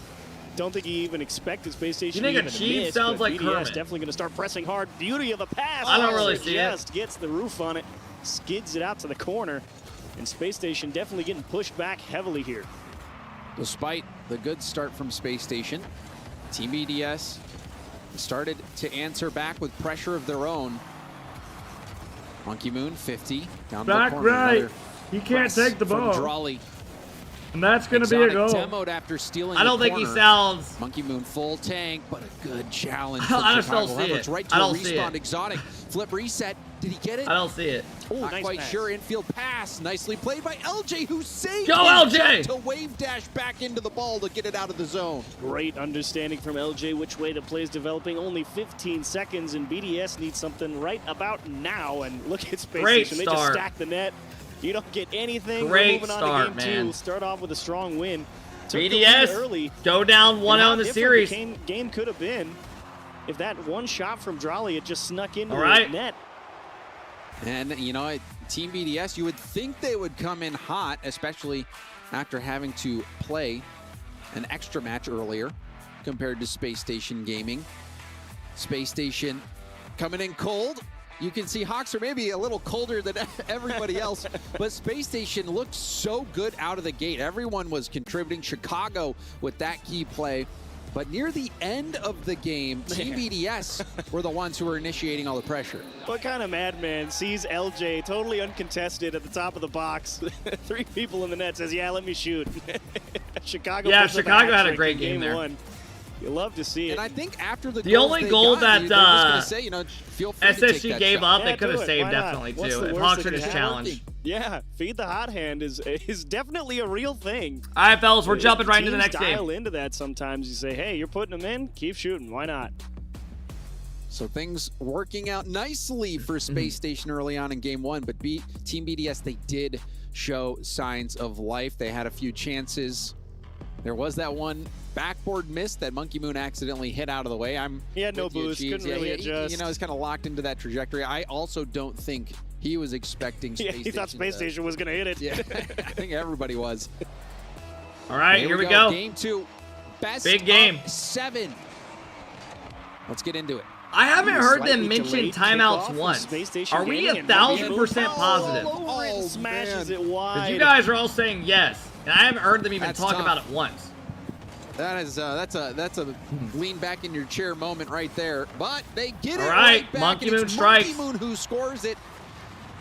Don't think he even expected Space Station You think to a even Chief miss, sounds but like BDS Kermit. definitely going to start pressing hard. Beauty of the pass. I don't really see it. Just gets the roof on it, skids it out to the corner, and Space Station definitely getting pushed back heavily here. Despite the good start from Space Station, Team BDS started to answer back with pressure of their own. Monkey Moon, 50. Down Back the corner. right. Another He can't press take the from ball. Drolly. And that's going to be a Exotic goal. demoed after stealing I don't the think he corner. sounds. Monkey Moon full tank, but a good challenge from I just Chicago don't see Rebels. it. Right to I a don't see respawn. it. Exotic flip reset. Did he get it? I don't see it. Ooh, Not nice quite pass. sure. Infield pass. Nicely played by LJ, who saved Go, it LJ! to wave dash back into the ball to get it out of the zone. Great understanding from LJ which way the play is developing. Only 15 seconds, and BDS needs something right about now. And look at Space Great Station. They just start. stack the net. You don't get anything. Great We're moving start, on to game man. two. Start off with a strong win. Took the lead BDS early. go down 1-0 How in the different series. The game could have been if that one shot from Drolly had just snuck into All the right. net. And, you know, Team BDS, you would think they would come in hot, especially after having to play an extra match earlier compared to Space Station Gaming. Space Station coming in cold. You can see Hawks are maybe a little colder than everybody else, but Space Station looked so good out of the gate. Everyone was contributing. Chicago with that key play. But near the end of the game, Team BDS were the ones who were initiating all the pressure. What kind of madman sees LJ totally uncontested at the top of the box? 3 people in the net, says, yeah, let me shoot. Chicago. Yeah, Chicago had a great game there. 1. You love to see it. And I think after the only goal that feel free to take SSG that gave shot. up, they could have saved definitely too. If Hawks are just challenged. Yeah, feed the hot hand is definitely a real thing. All right, fellas, we're jumping right into the next game. Dial into that sometimes. You say, hey, you're putting them in, keep shooting. Why not? So things working out nicely for Space Station early on in game 1, but Team BDS, they did show signs of life. They had a few chances. There was that one backboard miss that Monkey Moon accidentally hit out of the way. He had no boost, couldn't really adjust. You know, he's kind of locked into that trajectory. I also don't think he was expecting Space Station. He thought Space Station was going to hit it. Yeah, I think everybody was. All right, here we go. Game 2. Best big game. Of 7. Let's get into it. I haven't heard them mention timeouts once. Are we 1,000% positive? Smashes it wide. Because you guys are all saying yes, and I haven't heard them even talk about it once. That is that's a lean back in your chair moment right there. But they get it right back. Monkey and Moon it's strikes. Monkey Moon who scores it.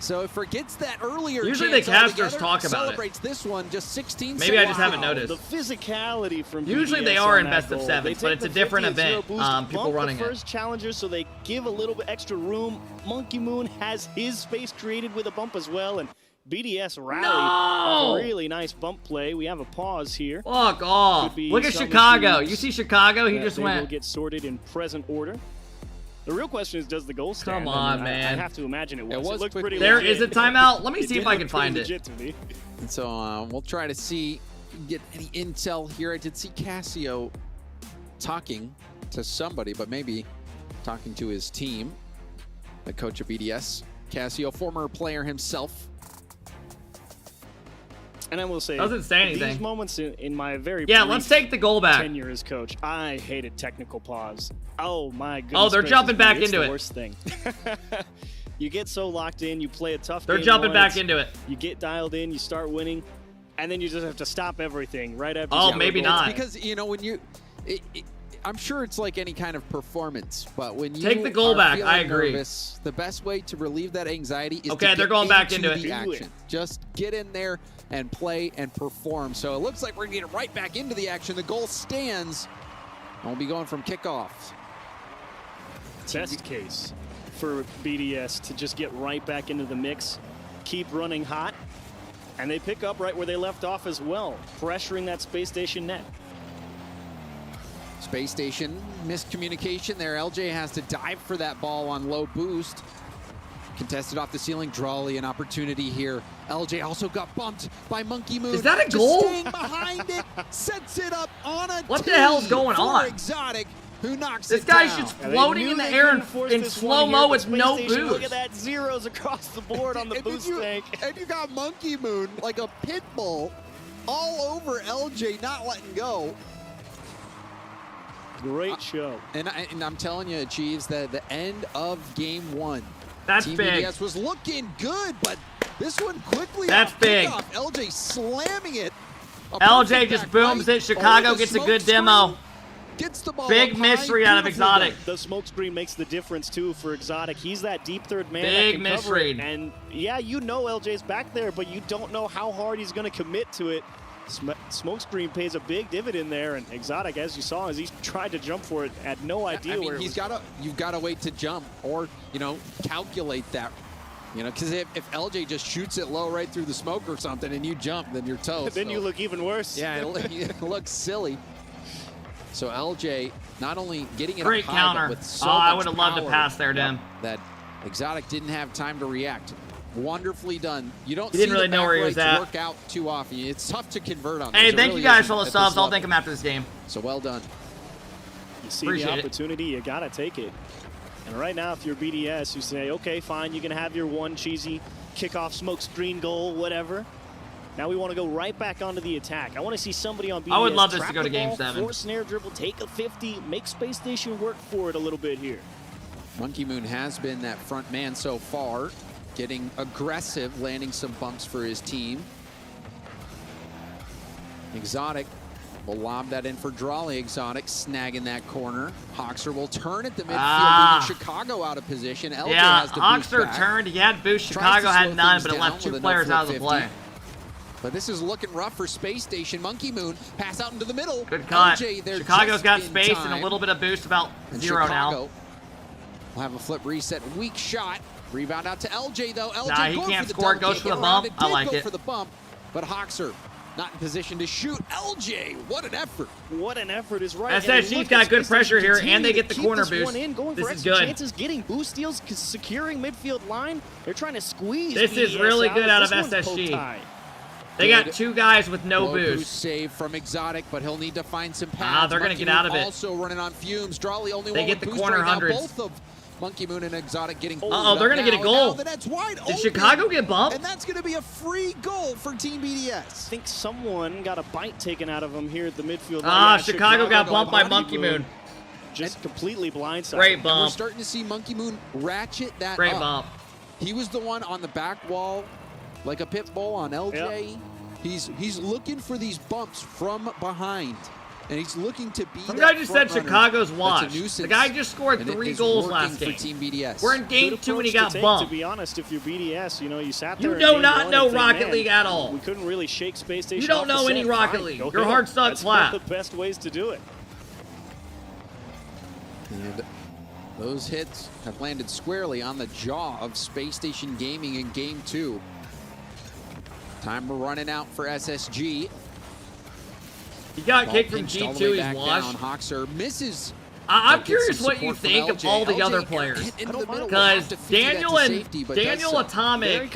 So it forgets that earlier. Usually the casters talk about celebrates this one just 16 Maybe I just haven't noticed. The physicality from usually BDS they are in on best that of goal. 7, but it's a different event. People running the first challenger, so they give a little bit extra room. Monkey Moon has his space created with a bump as well, and BDS rallied. A really nice bump play. We have a pause here. Fuck off. Look at Chicago. You see Chicago? He just went. Will get sorted in present order. The real question is, does the goal stand? Come on, man. I have to imagine it was. It looked pretty There legit. is a timeout. Let me see if I can find it. And so we'll try to see, get any intel here. I did see Cassio talking to somebody, but maybe talking to his team, the coach of BDS. Cassio, former player himself. And I will say, doesn't say anything. These moments in my very let's take the goal back. tenure as coach, I hated technical pause. Oh my goodness! Oh, they're jumping back into it. The worst thing. You get so locked in, you play a tough. They're game jumping once, back into it. You get dialed in, you start winning, and then you just have to stop everything right after. Oh, maybe not. It's because when you, I'm sure it's like any kind of performance, but when you take the goal back, I agree. Nervous, the best way to relieve that anxiety is okay. To They're get going back into the action. Just get in there and play and perform. So it looks like we're gonna get right back into the action. The goal stands. And we'll be going from kickoff. Best case for BDS to just get right back into the mix, keep running hot, and they pick up right where they left off as well, pressuring that Space Station net. Space Station, miscommunication there. LJ has to dive for that ball on low boost. Contested off the ceiling. Drawley, an opportunity here. LJ also got bumped by Monkey Moon. Is that a goal? Just staying behind it, sets it up on a What the hell's going on? Exotic, who knocks this it guy's down. just floating in the air in slow-mo with no boost. Look at that, zeros across the board on the boost tank. And you got Monkey Moon like a pit bull all over LJ, not letting go. Great show. And I'm telling you, Chiefs, that the end of game 1, that's Team big. BDS was looking good, but this one quickly. That's big. Kickoff. LJ slamming it. LJ just booms it. Chicago gets a good demo. Gets the ball. Big misread out of Exotic. The smoke screen makes the difference too for Exotic. He's that deep third man. Big that can cover it. misread. And yeah, LJ's back there, but you don't know how hard he's going to commit to it. Smokescreen pays a big dividend there, and Exotic, as you saw, as he tried to jump for it, had no idea where you've got to wait to jump, or calculate that, because if LJ just shoots it low right through the smoke or something, and you jump, then you're toast. Then you look even worse. Yeah, it looks silly. So LJ not only getting it great up high, counter. but with so I much would have loved to power pass there, Dem. that Exotic didn't have time to react. Wonderfully done. You don't He didn't see really the know where he back was rights at. work out too often. It's tough to convert on. Hey, those. It thank really you guys isn't for all the at subs. this I'll level. thank him after this game. So well done. You see Appreciate the opportunity, you got to take it. And right now, if you're BDS, you say, okay, fine, you can have your one cheesy kickoff smoke screen goal, whatever. Now we want to go right back onto the attack. I want to see somebody on BDS I would love this to trap go to the game ball, 7. Force snare dribble, take a 50, make Space Station work for it a little bit here. Monkey Moon has been that front man so far, getting aggressive, landing some bumps for his team. Exotic will lob that in for Drawley. Exotic snagging that corner. Hoxer will turn at the midfield, leaving Chicago out of position. LJ has to boost Hoxer back. turned. He had boost. Chicago had none, but it left 2 players out of the play. But this is looking rough for Space Station. Monkey Moon pass out into the middle. Good cut. LJ, Chicago's got space and a little bit of boost, about 0 now. We'll have a flip reset. Weak shot. Rebound out to LJ though. LJ nah, he can't score. Goes for the bump. I like it. For the bump, but Hoxer not in position to shoot. LJ, what an effort! What an effort is right. SSG's got good pressure here, and they get the corner boost. This is good. Chances getting boost steals, securing midfield line. They're trying to squeeze. This is really good out of SSG. They got 2 guys with no boost. Save from Exotic, but he'll need to find some pads. They're gonna get out of it. Also running on fumes. Drawley only they get the corner hundreds. Both of Monkey Moon and Exotic getting. They're gonna get a goal. Did Chicago get bumped? And that's gonna be a free goal for Team BDS. I think someone got a bite taken out of him here at the midfield line. Chicago got bumped by Monkey Moon. Just completely blindsided. Great bump. And we're starting to see Monkey Moon ratchet that Great up. bump. He was the one on the back wall, like a pit bull on LJ. Yep. He's looking for these bumps from behind. And he's looking to be. Some guy just said Chicago's washed. The guy just scored 3 goals last game. Team BDS. We're in game 2 and he got bumped. To be honest, if you're BDS, you sat there. You do not know Rocket League at all. We couldn't really shake Space Station. You don't know any Rocket League. You're hard stuck flat. That's one of the best ways to do it. And those hits have landed squarely on the jaw of Space Station Gaming in game 2. Time running out for SSG. He got kicked from G2, he's washed. Hoxer misses. I'm curious what you think of all the other players. Because Daniel Atomic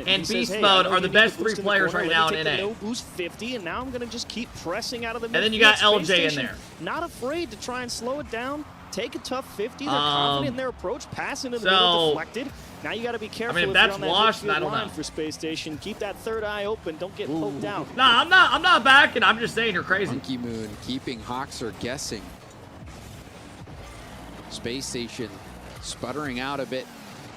and Beast Mode are the best 3 players right now in NA. No boost 50, and now I'm going to just keep pressing out of the midfield. And then you got LJ in there. Not afraid to try and slow it down. Take a tough 50. They're confident in their approach. Pass into the middle, deflected. Now you got to be careful. if that's washed, I don't know. For Space Station, keep that third eye open. Don't get poked out. Nah, I'm not backing. I'm just saying you're crazy. Monkey Moon keeping Hoxer guessing. Space Station sputtering out a bit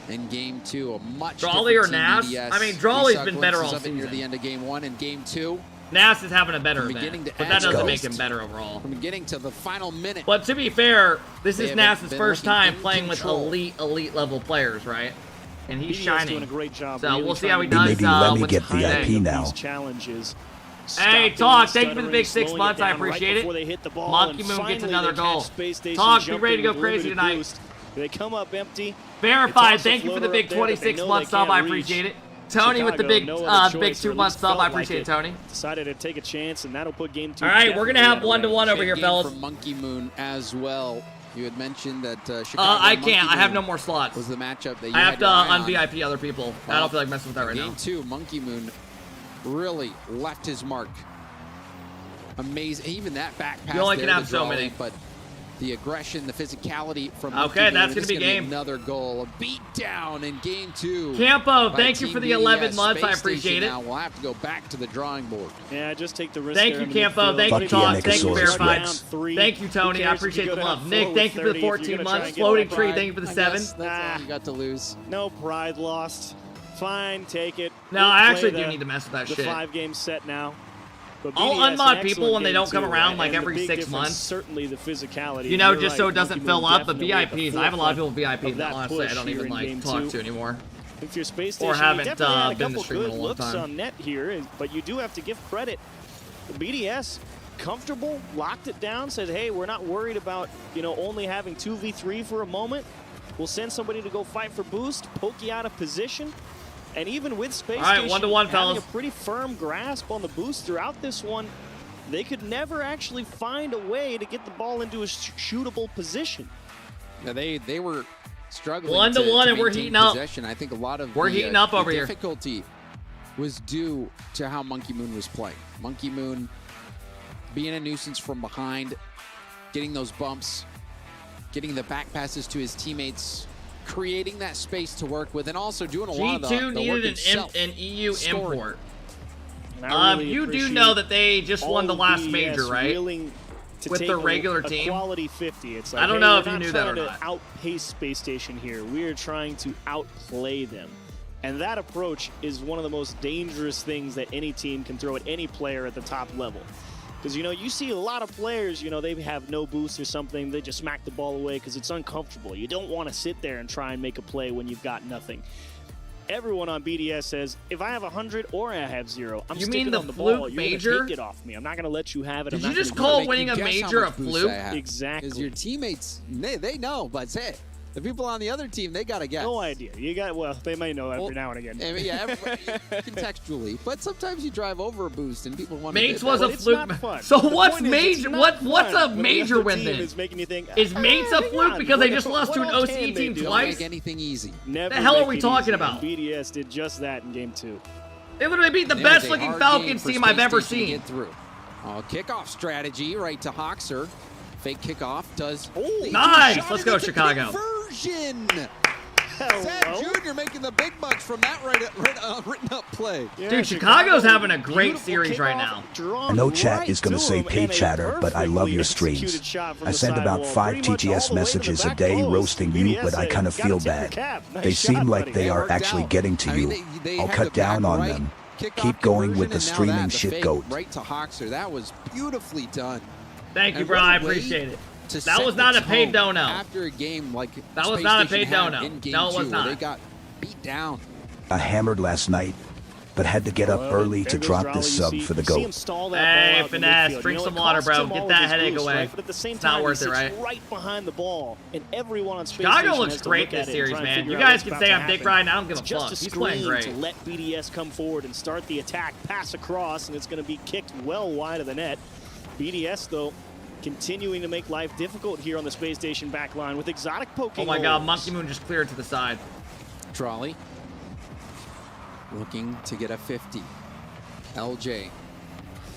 in game 2. A much Drawley or Team Nas? BDS. I mean, Drawley's been better all season. Near the end of game 1 and game 2. Nas is having a better event, but that doesn't make him better overall. From beginning to the final minute. But to be fair, this is Nas's first time playing with elite level players, right? And he's shining. Doing a great job. So we'll see how he does. Maybe let me get VIP now. Challenges. Hey, Talk, thank you for the big 6 months. I appreciate it. Monkey Moon gets another goal. Talk, be ready to go crazy tonight. They come up empty. Verified, thank you for the big 26 month sub. I appreciate it. Tony with the big 2 month sub. I appreciate it, Tony. Decided to take a chance, and that'll put game 2. All right, we're going to have 1-1 over here, fellas. From Monkey Moon as well. You had mentioned that Chicago I can't. I have no more slots. Was the matchup that you I have had to on un-VIP other people. I don't feel like messing with that right now. Game 2, Monkey Moon really left his mark. Amazing. Even that back pass. You only can have so many. But the aggression, the physicality from okay, that's going to be game. Another goal. A beat down in game 2. Campo, thank you for the 11 months. I appreciate it. Now we'll have to go back to the drawing board. Yeah, just take the risk. Thank you, Campo. Thank you, Talk. Thank you, Verified. Thank you, Tony. I appreciate the love. Nick, thank you for the 14 months. Floating Tree, thank you for the 7. That's all you got to lose. No pride lost. Fine, take it. No, I actually do need to mess with that shit. The 5-game set now. I'll unmod people when they don't come around like every 6 months. Certainly the physicality. You know, just so it doesn't fill up. But VIPs, I have a lot of people VIPs that honestly I don't even like talk to anymore. If you're Space Station, or haven't you definitely had a been the couple stream in good a long looks time. on net here, but you do have to give credit. The BDS comfortable, locked it down, said, hey, we're not worried about only having 2v3 for a moment. We'll send somebody to go fight for boost, poke you out of position. And even with Space Station 1-1, having fellas. a pretty firm grasp on the boost throughout this one, they could never actually find a way to get the ball into a shootable position. Yeah, they were struggling. 1-1, and we're heating up. I think a lot of we're heating up over here. Difficulty was due to how Monkey Moon was playing. Monkey Moon being a nuisance from behind, getting those bumps, getting the back passes to his teammates, creating that space to work with, and also doing a lot of the work needed himself. an EU import. Really you do know that they just won the last major, right? to with take their regular a team. quality 50. It's like, I don't hey, know we're if you not knew that or trying not. to outpace Space Station here. We are trying to outplay them. And that approach is one of the most dangerous things that any team can throw at any player at the top level. Because, you know, you see a lot of players, you know, they have no boost or something. They just smack the ball away because it's uncomfortable. You don't want to sit there and try and make a play when you've got nothing. Everyone on BDS says, if I have 100 or I have 0, I'm sticking on the ball. You're going to take it off me. I'm not going to let you have it. Did you just call winning a major a fluke? Exactly. Because your teammates, they know, but say it. The people on the other team, they got to guess. No idea. You got, well, they may know every now and again. Yeah, contextually. But sometimes you drive over a boost and people want to. Mates was a fluke. So what's major? What's a major win then? Is making you think, is Mates a fluke because they just lost to an OCE team twice? Make anything easy. The hell are we talking about? BDS did just that in game 2. They literally beat the best looking Falcons team I've ever seen. Kickoff strategy right to Hoxer. Fake kickoff does. Nice. Let's go Chicago. Sad Jr. making the big bucks from that written up play. Dude, Chicago's having a great series right now. I know chat is going to say pay chatter, but I love your streams. I send about 5 TTS messages a day roasting you, but I kind of feel bad. They seem like they are actually getting to you. I'll cut down on them. Keep going with the streaming shit goat. Right to Hoxer. That was beautifully done. Thank you, bro. I appreciate it. That was not a paid dono. After a game like that was not a paid dono. No, it was not. They got beat down. I hammered last night, but had to get up early to drop this sub for the GOAT. Hey, Finesse, drink some water, bro. Get that headache away. It's not worth it, right? Right behind the ball, and everyone on Space Chicago Station looks great this series, man. You guys can say I'm dick riding. I don't give a fuck. He's playing great. To let BDS come forward and start the attack, pass across, and it's going to be kicked well wide of the net. BDS, though, continuing to make life difficult here on the Space Station backline with Exotic poking. Oh my god, Monkey Moon just cleared to the side. Trolley looking to get a 50. LJ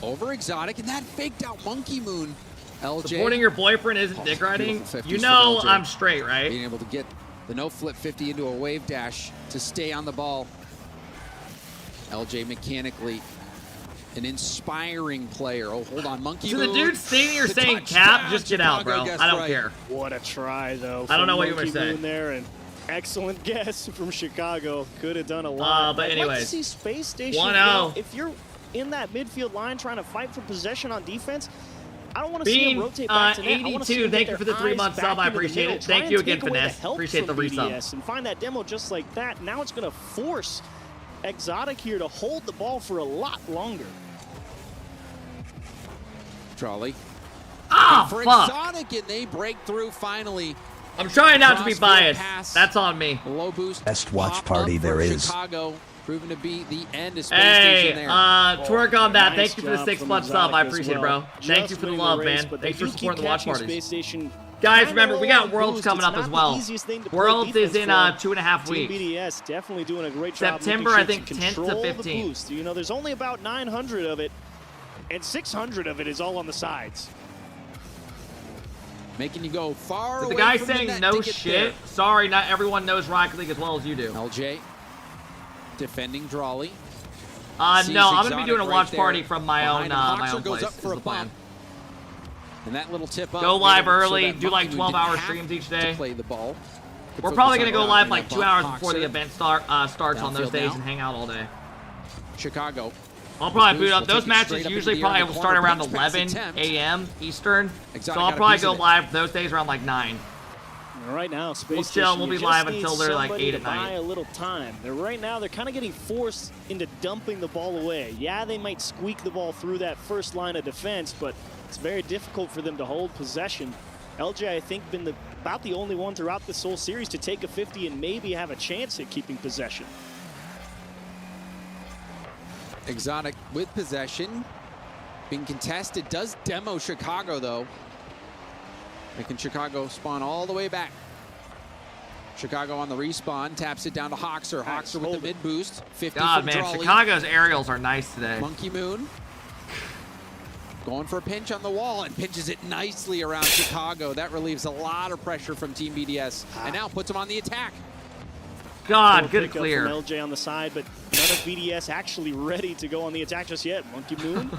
over Exotic, and that faked out Monkey Moon. LJ supporting your boyfriend isn't dick riding. You know I'm straight, right? Being able to get the no flip 50 into a wave dash to stay on the ball. LJ mechanically an inspiring player. Oh, hold on, Monkey Moon. So the dude standing here saying cap, just get out, bro. I don't care. What a try, though. I don't know what you were saying there, and excellent guess from Chicago. Could have done a lot. But anyways, I'd like to see Space Station. 1-0. If you're in that midfield line trying to fight for possession on defense, I don't want to see him rotate back to net. 82, thank you for the 3-month sub. I appreciate it. Thank you again, Finesse. Appreciate the resub. And find that demo just like that. Now it's going to force Exotic here to hold the ball for a lot longer. Trolley. For Exotic, and they break through finally. I'm trying not to be biased. That's on me. Low boost. Best watch party there is. Chicago, proven to be the end of Space Hey, Station there. twerk on that. Nice Thank you for the job 6-month from sub. I Exotic as appreciate it, well. bro. Thank you for the love, man. But Thanks they for do supporting keep the watch catching parties. Space Station. Guys, remember, we got Kinda Worlds boost. coming It's up as not well. the easiest thing to play Worlds is defense in for. 2.5 Team weeks. BDS definitely doing a great job. September, making I think, sure 10th to control the 15th. boost. You know, there's only about 900 of it, and 600 of it is all on the sides. Making you go far So away the guy from the saying net no to get shit. there. Sorry, not everyone knows Rocket League as well as you do. LJ defending Drawley. No, I'm gonna be doing a watch party from my own Goes place. up for a plan. And that little tip up. Go live early, so do like Monkey Moon 12-hour didn't streams have each day. to play the ball. We're probably gonna go live like 2 hours Hoxer. before the event starts on those Downfield days now. and hang out all day. Chicago. I'll probably boot Boost up. will Those take it matches straight up usually into the air probably in will the start corner. around Pinch pass 11 attempt. a.m. Eastern. Exotic So got I'll a probably piece go of it. live those days around like 9. Right now, Space We'll chill, Station, we'll you be just live need until they're like somebody 8 to at night. buy a little time. Right now, they're kind of getting forced into dumping the ball away. Yeah, they might squeak the ball through that first line of defense, but it's very difficult for them to hold possession. LJ, I think, been about the only one throughout this whole series to take a 50 and maybe have a chance at keeping possession. Exotic with possession. Being contested. Does demo Chicago, though. Making Chicago spawn all the way back. Chicago on the respawn. Taps it down to Hoxer. Hoxer with the mid boost. 50 God, from man, Drawley. Chicago's aerials are nice today. Monkey Moon. Going for a pinch on the wall and pinches it nicely around Chicago. That relieves a lot of pressure from Team BDS. And now puts them on the attack. God, good Pickup clear. From LJ on the side, but none of BDS actually ready to go on the attack just yet. Monkey Moon.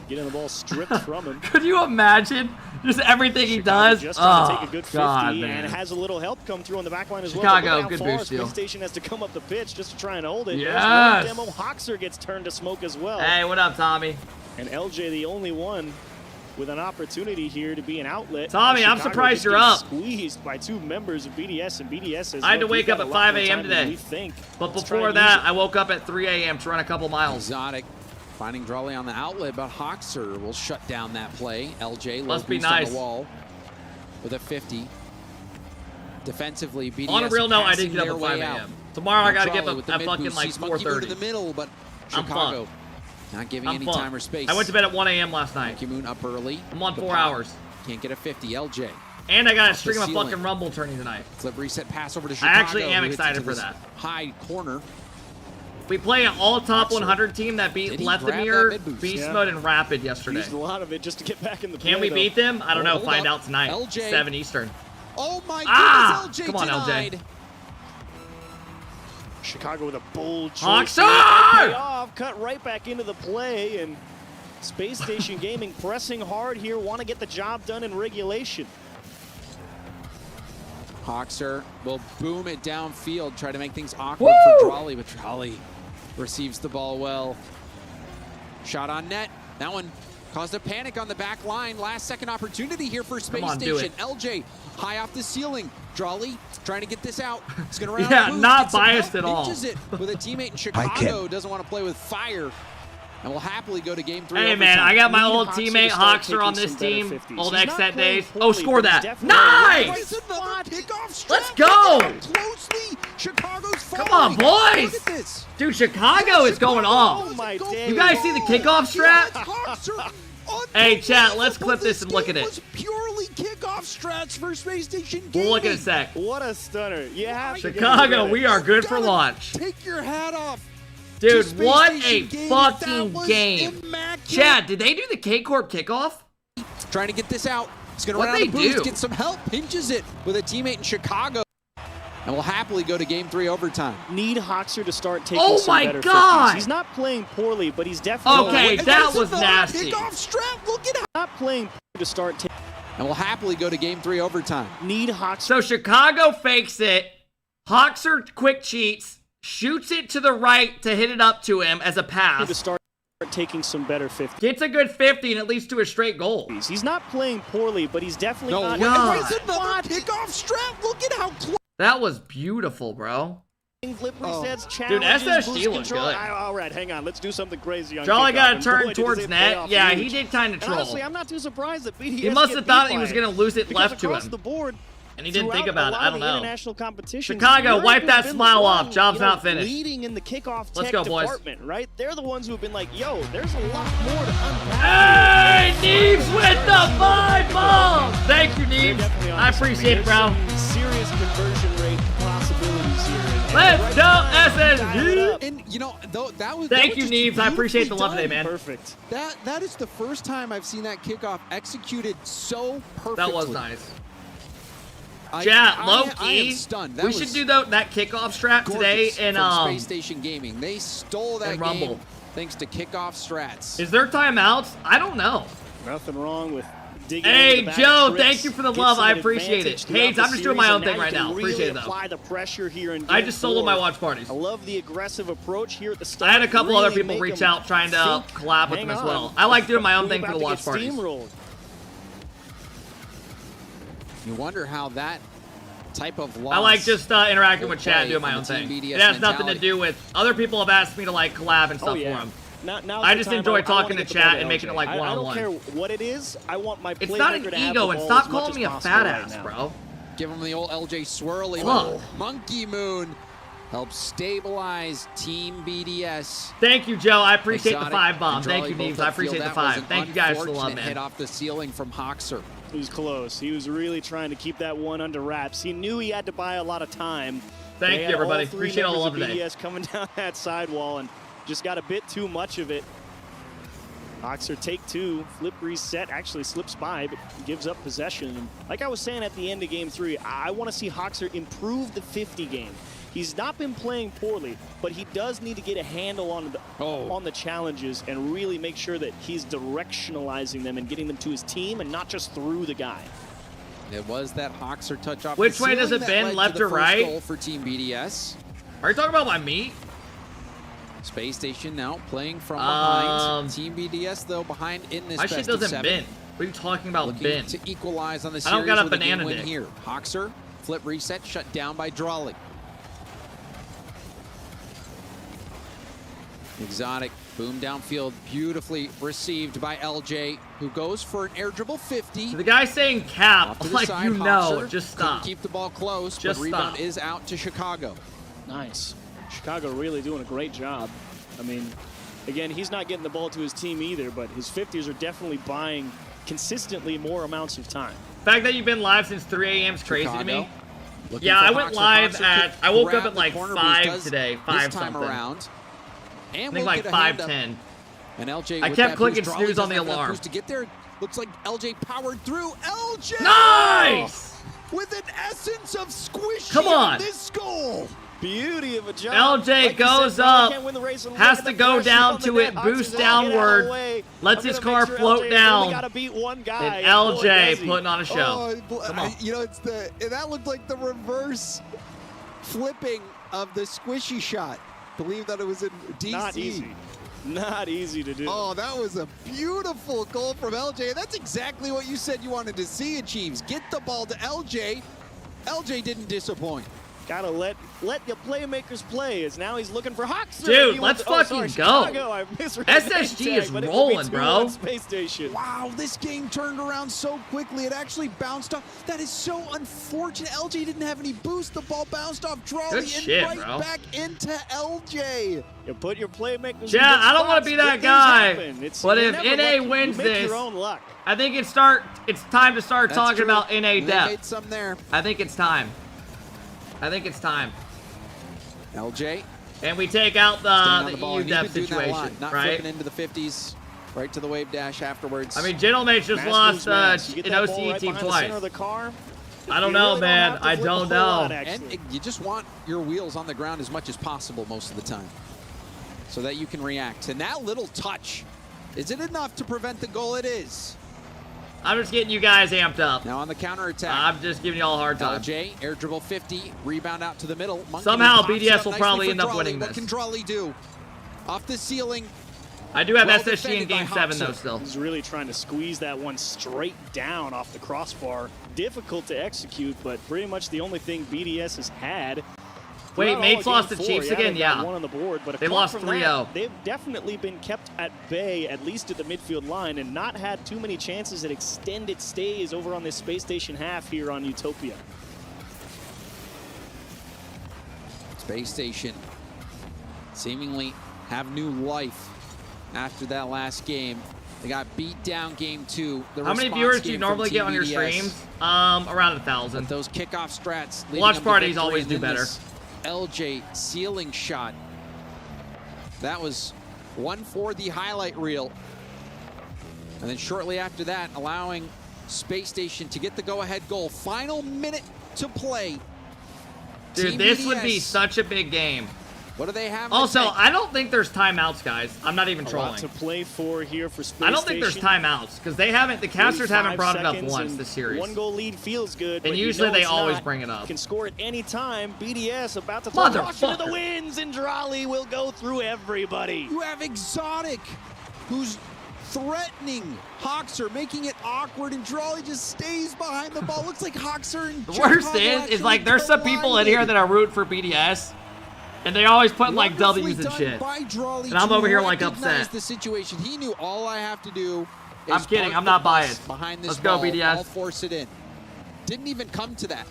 Getting the ball stripped from him. Could you imagine just everything he does? Just trying to take a Oh, good 50 God, man. and has a little help come through on the back line as Chicago, well. But good look how boost far steal. Space Station has to come up the pitch just to try and hold it. Yes. There's one demo. Hoxer gets turned to smoke as well. Hey, what up, Tommy? And LJ, the only one with an opportunity here to be an outlet. Tommy, I'm Chicago surprised just you're getting up. Squeezed by 2 members of BDS, and BDS says, I had to "Look, we've wake up got at a lot 5 more a.m. time than today. we think. But Let's try before and use that, it." I woke up at 3 a.m. to run a couple miles. Exotic finding Drawley on the outlet, but Hoxer will shut down that play. LJ low Must be boost nice. on the wall with a 50. Defensively, BDS On a real note, I passing didn't get their up at 5 way out. a.m. Tomorrow I gotta Drawley get up with the at mid fucking boost. like Sees Monkey go to 4:30. the middle, but I'm Chicago fucked. not giving I'm any fucked. time or space. I went to bed at 1 a.m. last night. Monkey Moon up early. I'm on The 4 pop. hours. Can't get a 50. LJ. And I got a Off the stream of ceiling. fucking Rumble turning tonight. Flip reset pass over to I Chicago. actually am who hits excited into for this that. High corner. We play an all top 100 team that beat Did he grab Leftimir, that mid-boost? Beast Yeah. Mode, and Rapid yesterday. Used a lot of it just to get back in the Can play, we though. beat them? I don't know. Hold Find up. out tonight. LJ. 7 Eastern. Oh my Ah! goodness, LJ Come on, denied. LJ. Chicago with a bold choice. Hoxer! Pay off, cut right back into the play, and Space Station Gaming pressing hard here, want to get the job done in regulation. Hoxer will boom it downfield, try to make things awkward Woo! for Drawley, but Drawley receives the ball well. Shot on net. That one caused a panic on the back line. Last second opportunity here for Space on, do Station. it. LJ high off the ceiling. Drawley trying to get this out. He's going to run Yeah, out of not gets some biased help, at all. pinches it with a teammate in Ken. Chicago. Doesn't want to play with fire. And will happily go to game 3. Hey, man, I got my old teammate Hoxer on this team. Old Xset days. Oh, score that. Nice! Let's go! Closely. Chicago's Come on, boys! Look at this. Dude, Chicago is going off. Oh my day. You guys see the kickoff strat? Hoxer Hey, chat, let's clip this and look at was it. purely kickoff strats for Space Station We'll Gaming. look in a sec. What a stunner. You have to give him Chicago, credit. we are good for launch. Take your hat off. Dude, to Space what a Station Gaming. fucking That was game. immaculate. Chad, did they do the K-Corp kickoff? Trying to get this out. He's going to What'd run out of they boost, do? get some help, pinches it with a teammate in Chicago. And will happily go to game 3 overtime. Need Hoxer to start taking Oh some my better God! 50s. He's not playing poorly, but he's definitely Okay, that was nasty. Kickoff strap, look at not playing to start taking. And will happily go to game 3 overtime. Need Hoxer So Chicago fakes it. Hoxer quick cheats, shoots it to the right to hit it up to him as a to pass. start taking some better 50s. Gets a good 50 and it leads to a straight goal. He's not playing poorly, but he's definitely not. God. It's another kickoff strap. Look at how close. That was beautiful, bro. Flip resets, Dude, challenges, SSG boost looked control. good. All right, hang on. Let's do something crazy on Jolly kickoff. got to And turn boy, did towards it pay net. off Yeah, huge. he did kind of And troll. honestly, I'm not too surprised that BDS He must get have beat thought he by was it. going to lose it Because left to across him. the board, And he didn't think throughout about a it. lot I of don't the know. International competition, Chicago, wipe that been the smile one, off. Job's you know, not finished. Leading in the kickoff Let's tech go, boys. department, right? They're the ones who've been like, yo, there's a lot more to unpack. Hey, Neebs with the 5 bomb. Thank you, Neebs. I appreciate it, bro. Serious conversion rate possibilities here. And Let's go, dial it SSG. up. And you know, that was. Thank that was you, just Neebs. I appreciate the beautifully love today, done. man. Perfect. That is the first time I've seen that kickoff executed so perfectly. That was nice. I Chat, am low-key, stunned. we should do that kickoff strat today gorgeous in from Space Station Gaming. They stole that in Rumble. game thanks to kickoff strats. Is there timeouts? I don't know. Nothing wrong with digging Hey, into the back Joe, trips, thank you for the get love. some I appreciate it. advantage throughout Hayes, the I'm just doing my series, own and thing now right you now. can Appreciate really it, though. apply the pressure here in I game just soloed 4. my watch parties. I love the aggressive approach here at the start. I had a couple Really other people make reach them out trying to think, collab with hang them as on. well. I like doing my own We're thing for about the to watch get parties. steamrolled. You wonder how that type of loss. I like just interacting with will chat and play doing my on own the Team thing. BDS It has nothing to mentality. do with other people have asked me to like collab and stuff Oh, yeah. for them. Now I the just time enjoy I talking wanna to get the chat ball to and making it LJ. like I don't one-on-one. care what it is. I want my It's not playmaker an to have ego, the and ball stop as much calling as me a possible fat right ass, now. bro. Give him the old LJ swirly. Ugh. Monkey Moon helps stabilize Team BDS. Thank you, Joe. I appreciate the Exotic 5 bomb. and Thank Drawley you, both Neebs. I upfield. appreciate the That 5. was an Thank you guys for the love, unfortunate man. hit off the ceiling from Hoxer. He was close. He was really trying to keep that one under wraps. He knew he had to buy a lot of time. Thank They you, had everybody. all three Appreciate all the members love of today. BDS coming down that sidewall and just got a bit too much of it. Hoxer take 2, flip reset, actually slips by, but gives up possession. And like I was saying at the end of game 3, I want to see Hoxer improve the 50 game. He's not been playing poorly, but he does need to get a handle on the challenges and really make sure that he's directionalizing them and getting them to his team and not just through the guy. It was that Hoxer touch off. Which way does it bend, left or right? Goal for Team BDS. Are you talking about my meat? Space Station now playing from behind. Team BDS though behind in this. My shit doesn't bend. What are you talking about? Looking bend to equalize on the series. I don't got a with banana game win dick here. Hoxer flip reset shut down by Drawley. Exotic boom downfield, beautifully received by LJ, who goes for an air dribble 50. So the guy saying cap, like side, you know, Hoxer just stop. Keep the ball close, Just but rebound stop. is out to Chicago. Nice. Chicago really doing a great job. I mean, again, he's not getting the ball to his team either, but his 50s are definitely buying consistently more amounts of time. The fact that you've been live since 3 a.m. is crazy to me. Looking Yeah, for I went Hoxer. live Hoxer at, could I woke grab up at the like corner, but he 5 does today, this 5 time something. around. I And think we'll like get a hand up. 5:10. And LJ I with kept that clicking boost. snooze on the Drawley doesn't have enough alarm. boost to get there. Looks like LJ powered through. LJ! Nice! With an essence of squishy Come on. in this goal. Beauty of a job. LJ Like you goes said, Drawley up, can't win the race, and look has at to the go pressure down on the to net. it, Hoxer's boost like, "Get out of the downward, way. lets I'm his gonna car make sure float LJ down, only gotta beat one guy, then and boy, LJ does he. putting on a show. Come on. You know, it's that looked like the reverse flipping of the squishy shot. Believe that it was in DC. Not easy. Not easy to do. Oh, that was a beautiful goal from LJ. That's exactly what you said you wanted to see in Chiefs. Get the ball to LJ. LJ didn't disappoint. Gotta let your playmakers play. As now he's looking for Hoxer. Dude, He let's wants- fucking sorry, go. Chicago, I misread SSG the name is tag, but it will rolling, be bro. 2-1 Space Station. Wow, this game turned around so quickly. It actually bounced off. That is so unfortunate. LJ didn't have any boost. The ball bounced off Drawley Good and shit, right bro. back into LJ. You put your playmakers. Yeah, in good I don't want spots, to be good that things guy. happen. It's- But you're if never NA lucky. wins you make this, your own luck. I think it's time to start That's talking true. about NA They depth. made some there. I think it's time. I think it's time. LJ. And we take out Staying on the the ball, EU and he's depth been doing that a lot, situation, not right? flipping into the 50s, right to the wave dash afterwards. I mean, Gentleman's just Mass lost moves mass. You get an that ball OCE right team behind the twice. center of the car. I don't You know, really man. have to I flip a don't whole know. lot, and actually. you just want your wheels on the ground as much as possible most of the time so that you can react. And that little touch, is it enough to prevent the goal? It is. I'm just getting you guys amped up. Now on the counterattack. I'm just giving you all a hard time. LJ, air dribble 50, rebound out to the middle. Monkey Somehow pops it BDS up will nicely probably for end up Drawley. winning What this. can Drawley do? Off the ceiling. I do have Well SSG in defended by Game 7, though, Hoxer. still. He's really trying to squeeze that one straight down off the crossbar. Difficult to execute, but pretty much the only thing BDS has had. Wait, throughout Mates all lost game to 4. Chiefs Yeah, again? they've got Yeah. one on the board, but They apart lost from 3-0. that, they've definitely been kept at bay, at least at the midfield line, and not had too many chances at extended stays over on this Space Station half here on Utopia. Space Station seemingly have new life after that last game. They got beat down game 2. The How many response viewers do you game normally from get on your TBDS. streams? Around 1,000. But those kickoff strats. leading Watch them to parties victory, always and do then better. this LJ ceiling shot. That was one for the highlight reel. And then shortly after that, allowing Space Station to get the go-ahead goal. Final minute to play. Dude, Team this would be BDS, such a big game. what do they have? Also, I don't think there's timeouts, guys. I'm not even A lot trolling. to play for here for Space I don't think there's Station. timeouts because the casters haven't 45 brought it up seconds once and this series. One goal lead feels good, And but usually you know they it's always not. bring it up. Can score at any time. BDS about to throw caution to the winds, and Drawley will go through everybody. You have Exotic, who's threatening Hoxer, making it awkward, and Drawley just stays behind the ball. Looks like Hoxer and The worst is like there's some people in here that are root for BDS, and they always put like W's and shit. And I'm over here like upset. The situation. He knew all I have to do. Is I'm kidding. park I'm the not bus biased. Behind this Let's go, ball, BDS. I'll force it in. Didn't even come to that.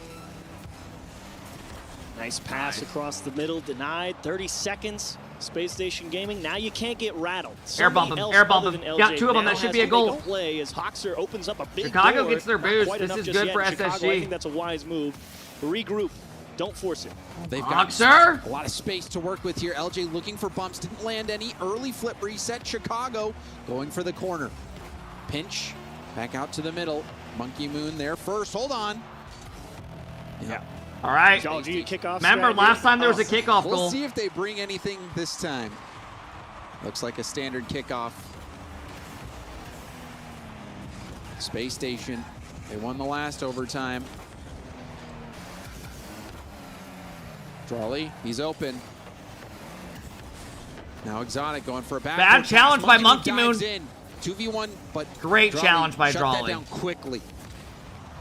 Nice pass across the middle, denied. 30 seconds. Space Station Gaming. Now you can't get rattled. Air bump Somebody him, else air bump other him. than LJ Got 2 of them. now That should has be a to goal. make play as Hoxer opens up a big Chicago door. gets their Not boost. quite This enough is just good yet. for Chicago, SSG. I think that's a wise move. Regroup. Don't force it. They've got Hoxer. a lot of space to work with here. LJ looking for bumps, didn't land any. Early flip reset. Chicago going for the corner. Pinch, back out to the middle. Monkey Moon there first. Hold on. Yeah. All right. Gen.G kickoff. Remember last time there was a kickoff goal. We'll see if they bring anything this time. Looks like a standard kickoff. Space Station. They won the last overtime. Drawley, he's open. Now Exotic going for a back. Bad challenge by Monkey Moon. In. 2v1, but great challenge by Drawley. Shut that down quickly.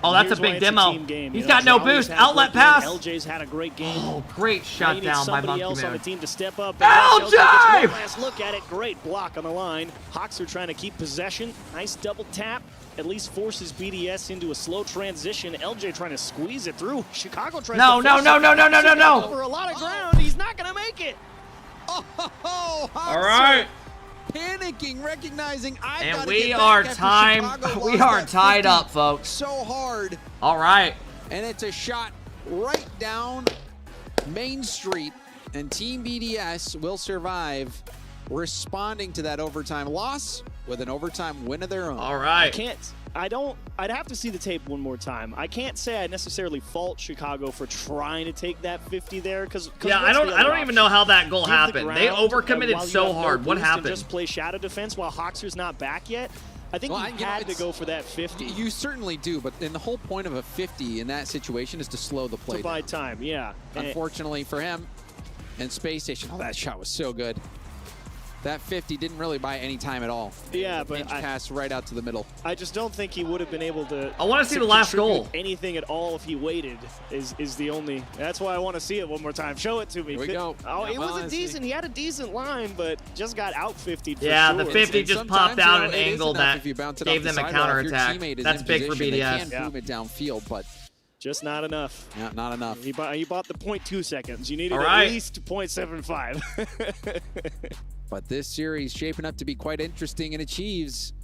Oh, that's a big demo. He's got no boost. Outlet pass. LJ's had a great game. Oh, great shutdown by Monkey Somebody else Moon. on the team to step up. LJ! Gets one last look at it. Great block on the line. Hawks are trying to keep possession. Nice double tap. At least forces BDS into a slow transition. LJ trying to squeeze it through. Chicago tries to no. Over a lot of ground. He's not going to make it. Oh, all right. Panicking, recognizing and we are tied up, folks. So hard. All right. And it's a shot right down Main Street, and Team BDS will survive, responding to that overtime loss with an overtime win of their own. All right. I'd have to see the tape one more time. I can't say I necessarily fault Chicago for trying to take that 50 there because yeah, I don't even know how that goal happened. They overcommitted so hard. What happened? Just play shadow defense while Hoxer's not back yet. I think you had to go for that 50. You certainly do, but then the whole point of a 50 in that situation is to slow the play to buy time, yeah. Unfortunately for him and Space Station, that shot was so good. That 50 didn't really buy any time at all. Yeah, but pass right out to the middle. I just don't think he would have been able to. I want to see the last goal. Anything at all if he waited is the only. That's why I want to see it one more time. Show it to me. Here we go. Oh, it was a decent. He had a decent line, but just got out 50'd. Yeah, sure. the 50 just popped out an angle that gave them a counterattack. That's big for BDS. They can boom it downfield, but. Just not enough. Yeah, not enough. He bought the 0.2 seconds. You needed at least 0.75. But this series shaping up to be quite interesting, and achieves.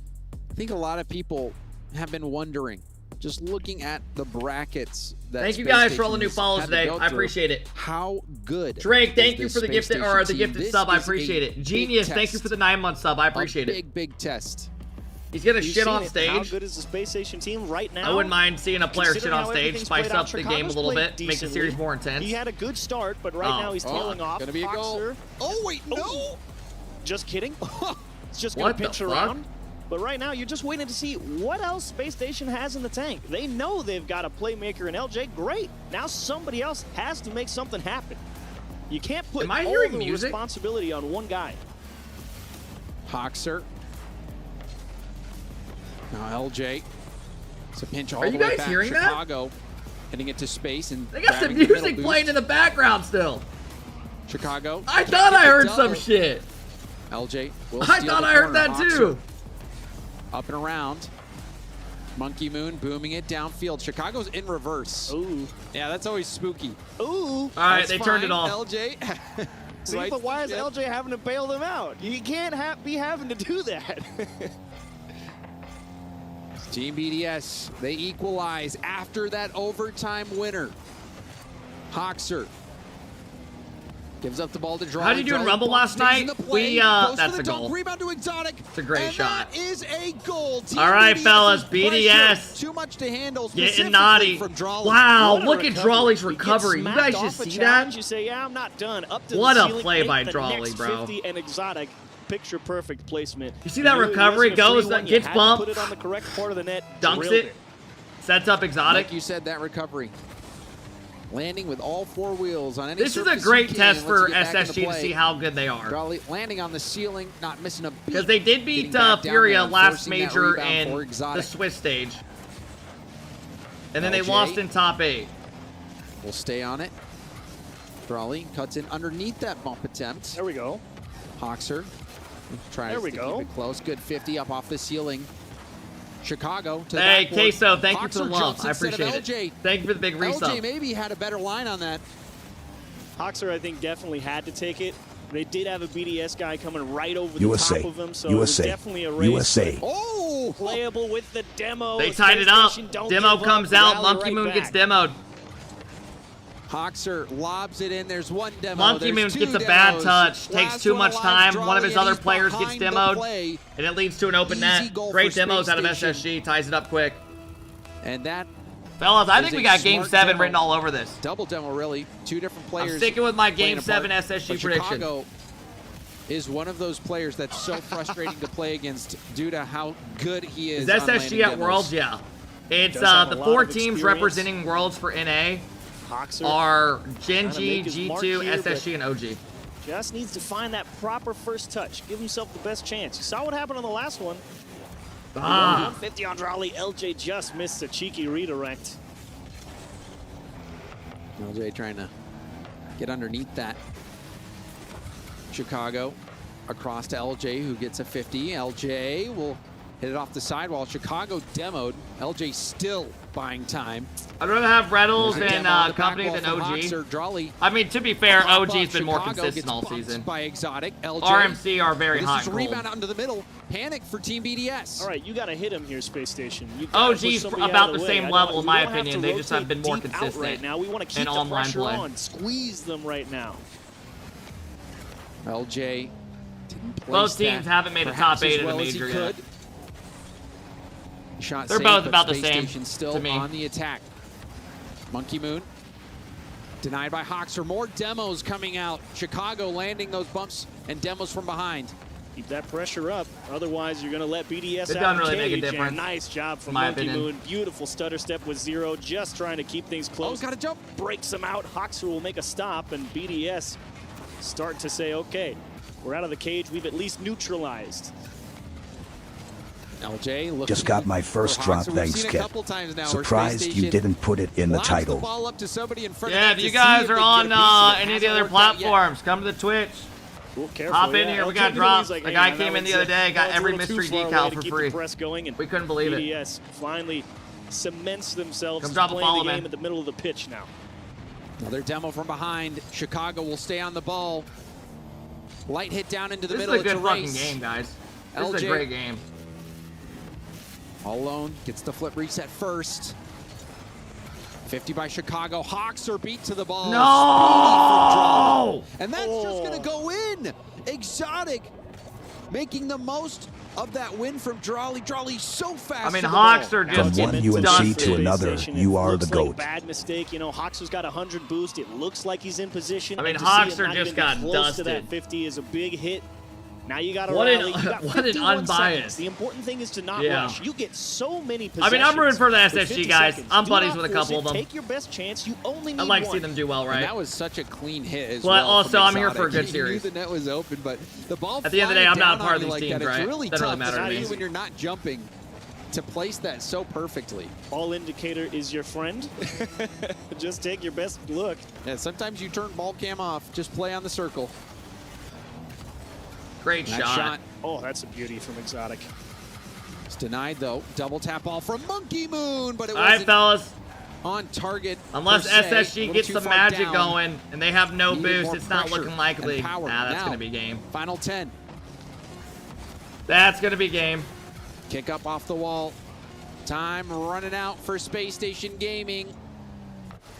I think a lot of people have been wondering, just looking at the brackets. That thank you guys for all the new follows today. I appreciate it. How good. Drake, thank you for the gifted sub. I appreciate it. Genius, thank you for the 9-month sub. I appreciate it. Big test. He's gonna shit on stage. How good is the Space Station team right now? I wouldn't mind seeing a player shit on stage, spice up the game a little bit, make the series more intense. He had a good start, but right now he's tailing off. Gonna be a goal. Oh wait, no! Just kidding. It's just gonna pinch around. But right now, you're just waiting to see what else Space Station has in the tank. They know they've got a playmaker in LJ. Great. Now somebody else has to make something happen. You can't put all the responsibility on one guy. Hoxer. Now LJ. It's a pinch all the way back. Are you guys hearing that? Chicago hitting it to space and they got some music playing in the background still. Chicago. I thought I heard some shit. LJ will I thought I heard that too. Up and around. Monkey Moon booming it downfield. Chicago's in reverse. Ooh. Yeah, that's always spooky. Ooh. All right, they turned it off. LJ. See, but why is LJ having to bail them out? You can't be having to do that. Team BDS, they equalize after that overtime winner. Hoxer gives up the ball to Draw. How did you do in Rumble last night? That's a goal. Rebound to Exotic. It's a great shot. That is a goal. Team all right, BDS fellas, BDS. Too much to handle. Getting naughty. Wow, look at Drawley's recovery. You guys just see that? You say, yeah, I'm not done. Up to what the a play by Drawley, bro. 50 and Exotic. Picture perfect placement. You see that recovery goes, gets bumped, put it on the correct part of the net, dunks it, sets up Exotic. Like you said, that recovery. Landing with all four wheels on any This is a great test for SSG to see how good they are. Landing on the ceiling, not missing a beat. Because they did beat Furia last major and the Swiss stage. And then they lost in top 8. We'll stay on it. Drawley cuts in underneath that bump attempt. There we go. Hoxer tries to keep it close. Good 50 up off the ceiling. Chicago to the backboard. Queso, thank you for the love. I appreciate it. Thank you for the big resub. LJ maybe had a better line on that. Hoxer, I think, definitely had to take it. They did have a BDS guy coming right over the top of him, so it was definitely a race. Oh! Playable with the demo. They tied it up. Demo comes out. Monkey Moon gets demoed. Hoxer lobs it in. There's one demo. Monkey Moon gets a bad touch. Takes too much time. One of his other players gets demoed. And it leads to an open net. Great demos out of SSG. Ties it up quick. And that Fellas, I think we got Game 7 written all over this. Double demo, really. Two different players. I'm sticking with my Game playing 7 SSG prediction. Chicago is one of those players that's so frustrating to play against due to how good he is. Is SSG at Worlds? Yeah. It's the 4 teams representing Worlds for NA are Gen.G, G2, SSG, and OG. Just needs to find that proper first touch. Give himself the best chance. You saw what happened on the last one. 150 on Drolly. LJ just missed a cheeky redirect. LJ trying to get underneath that. Chicago across to LJ, who gets a 50. LJ will hit it off the side while Chicago demoed. LJ still buying time. I'd rather have Reynolds and company than OG. I mean, to be fair, OG's been more consistent all season. By Exotic, LJ. RMC are very hot. This is a rebound out into the middle. Panic for Team BDS. All right, you got to hit him here, Space Station. OG's about the same level, in my opinion. They just have been more consistent right now. We want to keep the pressure on. Squeeze them right now. LJ didn't place both teams haven't made a top 8 in the major yet. Shot They're saved, both about the Space same Station still to me. on the attack. Monkey Moon denied by Hoxer. More demos coming out. Chicago landing those bumps and demos from behind. Keep that pressure up. Otherwise, you're going to let BDS It out doesn't of the really make a cage. difference, And nice job from my Monkey opinion. Moon. Beautiful stutter step with 0. Just trying to keep things close. Got to jump. Breaks him out. Hoxer will make a stop. And BDS start to say, okay, we're out of the cage. We've at least neutralized. LJ just got my first drop, thanks, kid. Surprised you didn't put it in the title. Yeah, if you guys are on any of the other platforms, come to the Twitch. Hop in here. We got drops. Like, a guy came in the other day, got every mystery decal for free. We couldn't believe it. BDS finally cements themselves Come drop a playing follow, the game man. at the middle of the pitch now. Another demo from behind. Chicago will stay on the ball. Light hit down into the middle. This is a good fucking race. game, guys. This LJ is a great game. All alone, gets the flip reset first. 50 by Chicago. Hawks are beat to the ball. No! And that's just going to go in. Exotic making the most of that win from Drolly. Drolly's so fast. I mean, Hawks are just From one UNC to another, you are the GOAT. Bad mistake. You know, Hawks has got 100 boost. It looks like he's in position. I mean, And to Hawks see it are not just even got close to that dusted. 50 is a big hit. Now you got to What rally. an- You got what an 51 unbiased. seconds. The important thing is to not Yeah. rush. You get so many I possessions. mean, I'm rooting for the with SSG 50 guys. seconds. I'm Do buddies not with a force couple it. of them. Take your best chance. You only need I'd like to one. see them do well, And right? that was such a clean hit as Well, well. also, from I'm here for a Exotic. good He knew series. the net was open, but the ball At the end of the day, I'm not a flying part of down these on you teams, like that, right? It's really Doesn't really tough, matter to me. especially when you're not jumping, to place that so perfectly. Ball indicator is your friend. Just take your best look. Yeah, sometimes you turn ball cam off. Just play on the circle. Great Nice shot. Oh, that's a beauty from Exotic. It's denied, though. Double tap ball from Monkey Moon, but it All right, wasn't fellas. on target. Unless per se. SSG Little gets too some far magic down. going and they have no Needed boost, more it's not pressure looking likely. and power. Nah, that's Now, going to be game. Final 10. That's going to be game. Kick up off the wall. Time running out for Space Station Gaming.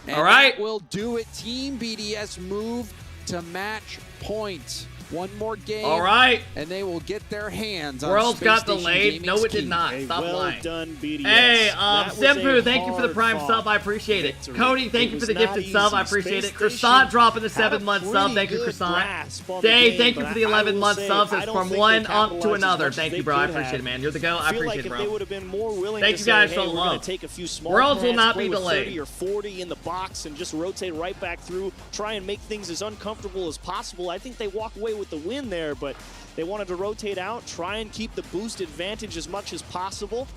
And All right. that will do it. Team BDS move to match point. One more game. All right. And they will get their hands on Worlds Space got Station delayed. Gaming's No, it did key. not. Hey, Stop well lying. done, BDS. Hey, That was Simpu, a thank you for the Prime hard sub. I appreciate it. victory. Cody, thank It you for was the not gifted easy. sub. I appreciate Space it. Croissant Station dropping the had a 7-month sub. pretty Thank you, good Croissant. grasp on the Dave, game, thank you but for the I will 11-month say, subs. I It's don't from think one they up to capitalized as another. much as Thank they you, bro. I could appreciate it, have. man. You're the GOAT. I feel appreciate like it, if bro. they would have been more willing Thank to you say, guys hey, for the we're gonna love. take a few small Worlds will pads, not play be with delayed. 30 or 40 in the box and just rotate right back through, try and make things as uncomfortable as possible. I think they walk away with the win there, but they wanted to rotate out, try and keep the boost advantage as much as possible.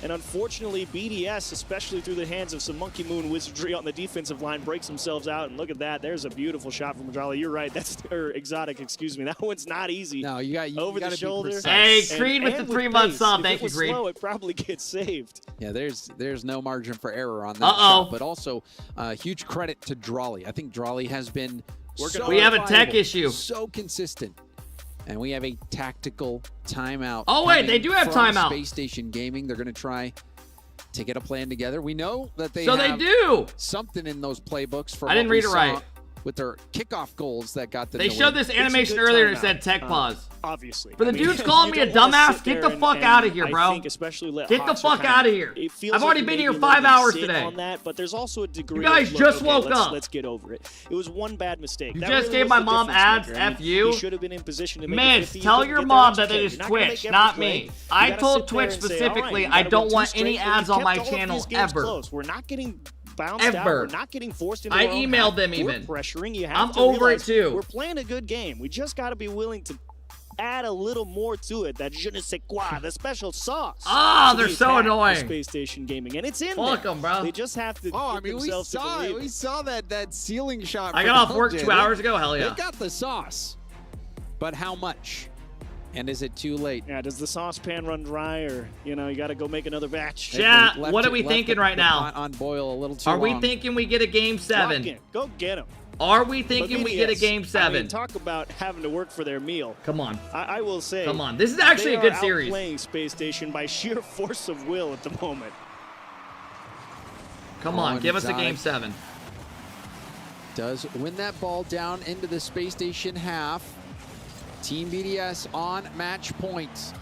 And unfortunately, BDS, especially through the hands of some Monkey Moon wizardry on the defensive line, breaks themselves out. And look at that. There's a beautiful shot from Madrali. You're right. That's Exotic, excuse me. That one's not easy. No, you got over the shoulder. Hey, Creed with the 3-month pace. sub. If Thank it you, was Creed. slow, it probably gets saved. Yeah, there's no margin for error on that Uh-oh. shot, but also huge credit to Drolly. I think Drolly has been We have a tech issue. so consistent. And we have a tactical timeout. Oh, wait, they coming do have from timeout. Space Station Gaming. They're going to try to get a plan together. We know that they So they have do. something in those playbooks. For I didn't what we read it right. saw with their kickoff goals that got them. They showed this animation earlier and it said tech pause. Obviously. But the dude's calling me a dumbass. Get the fuck out of here, bro. Get the fuck out of here. I've already been here 5 hours today. On that, but there's also a degree you guys just woke up. Let's get over it. It was one bad mistake. You just gave my mom ads. F you. He should have been in position to make Miss, tell your mom that it is Twitch, not me. I told Twitch specifically I don't want any ads on my channel ever. We're not getting bounced out. We're not getting forced into I emailed them even. We're pressuring. You have I'm to over it too. We're playing a good game. We just got to be willing to add a little more to it. That je ne sais quoi, the special sauce. Ah, they're so annoying. Space Station Gaming, and it's in Fuck there. them, bro. They just have to. Oh, I mean, we saw that ceiling shot. I got off work 2 hours ago. Hell yeah. They got the sauce, but how much? And is it too late? Yeah, does the saucepan run dry, or you got to go make another batch? Chat, what are we thinking right now? On boil a little too long. Are we long. thinking we get a game 7? Go get them. Are we thinking we get a game 7? I mean, talk about having to work for their meal. Come on. I will say. Come on. This is actually a good series. They are outplaying Space Station by sheer force of will at the moment. Come on, give us a game 7. Does win that ball down into the Space Station half. Team BDS on match point.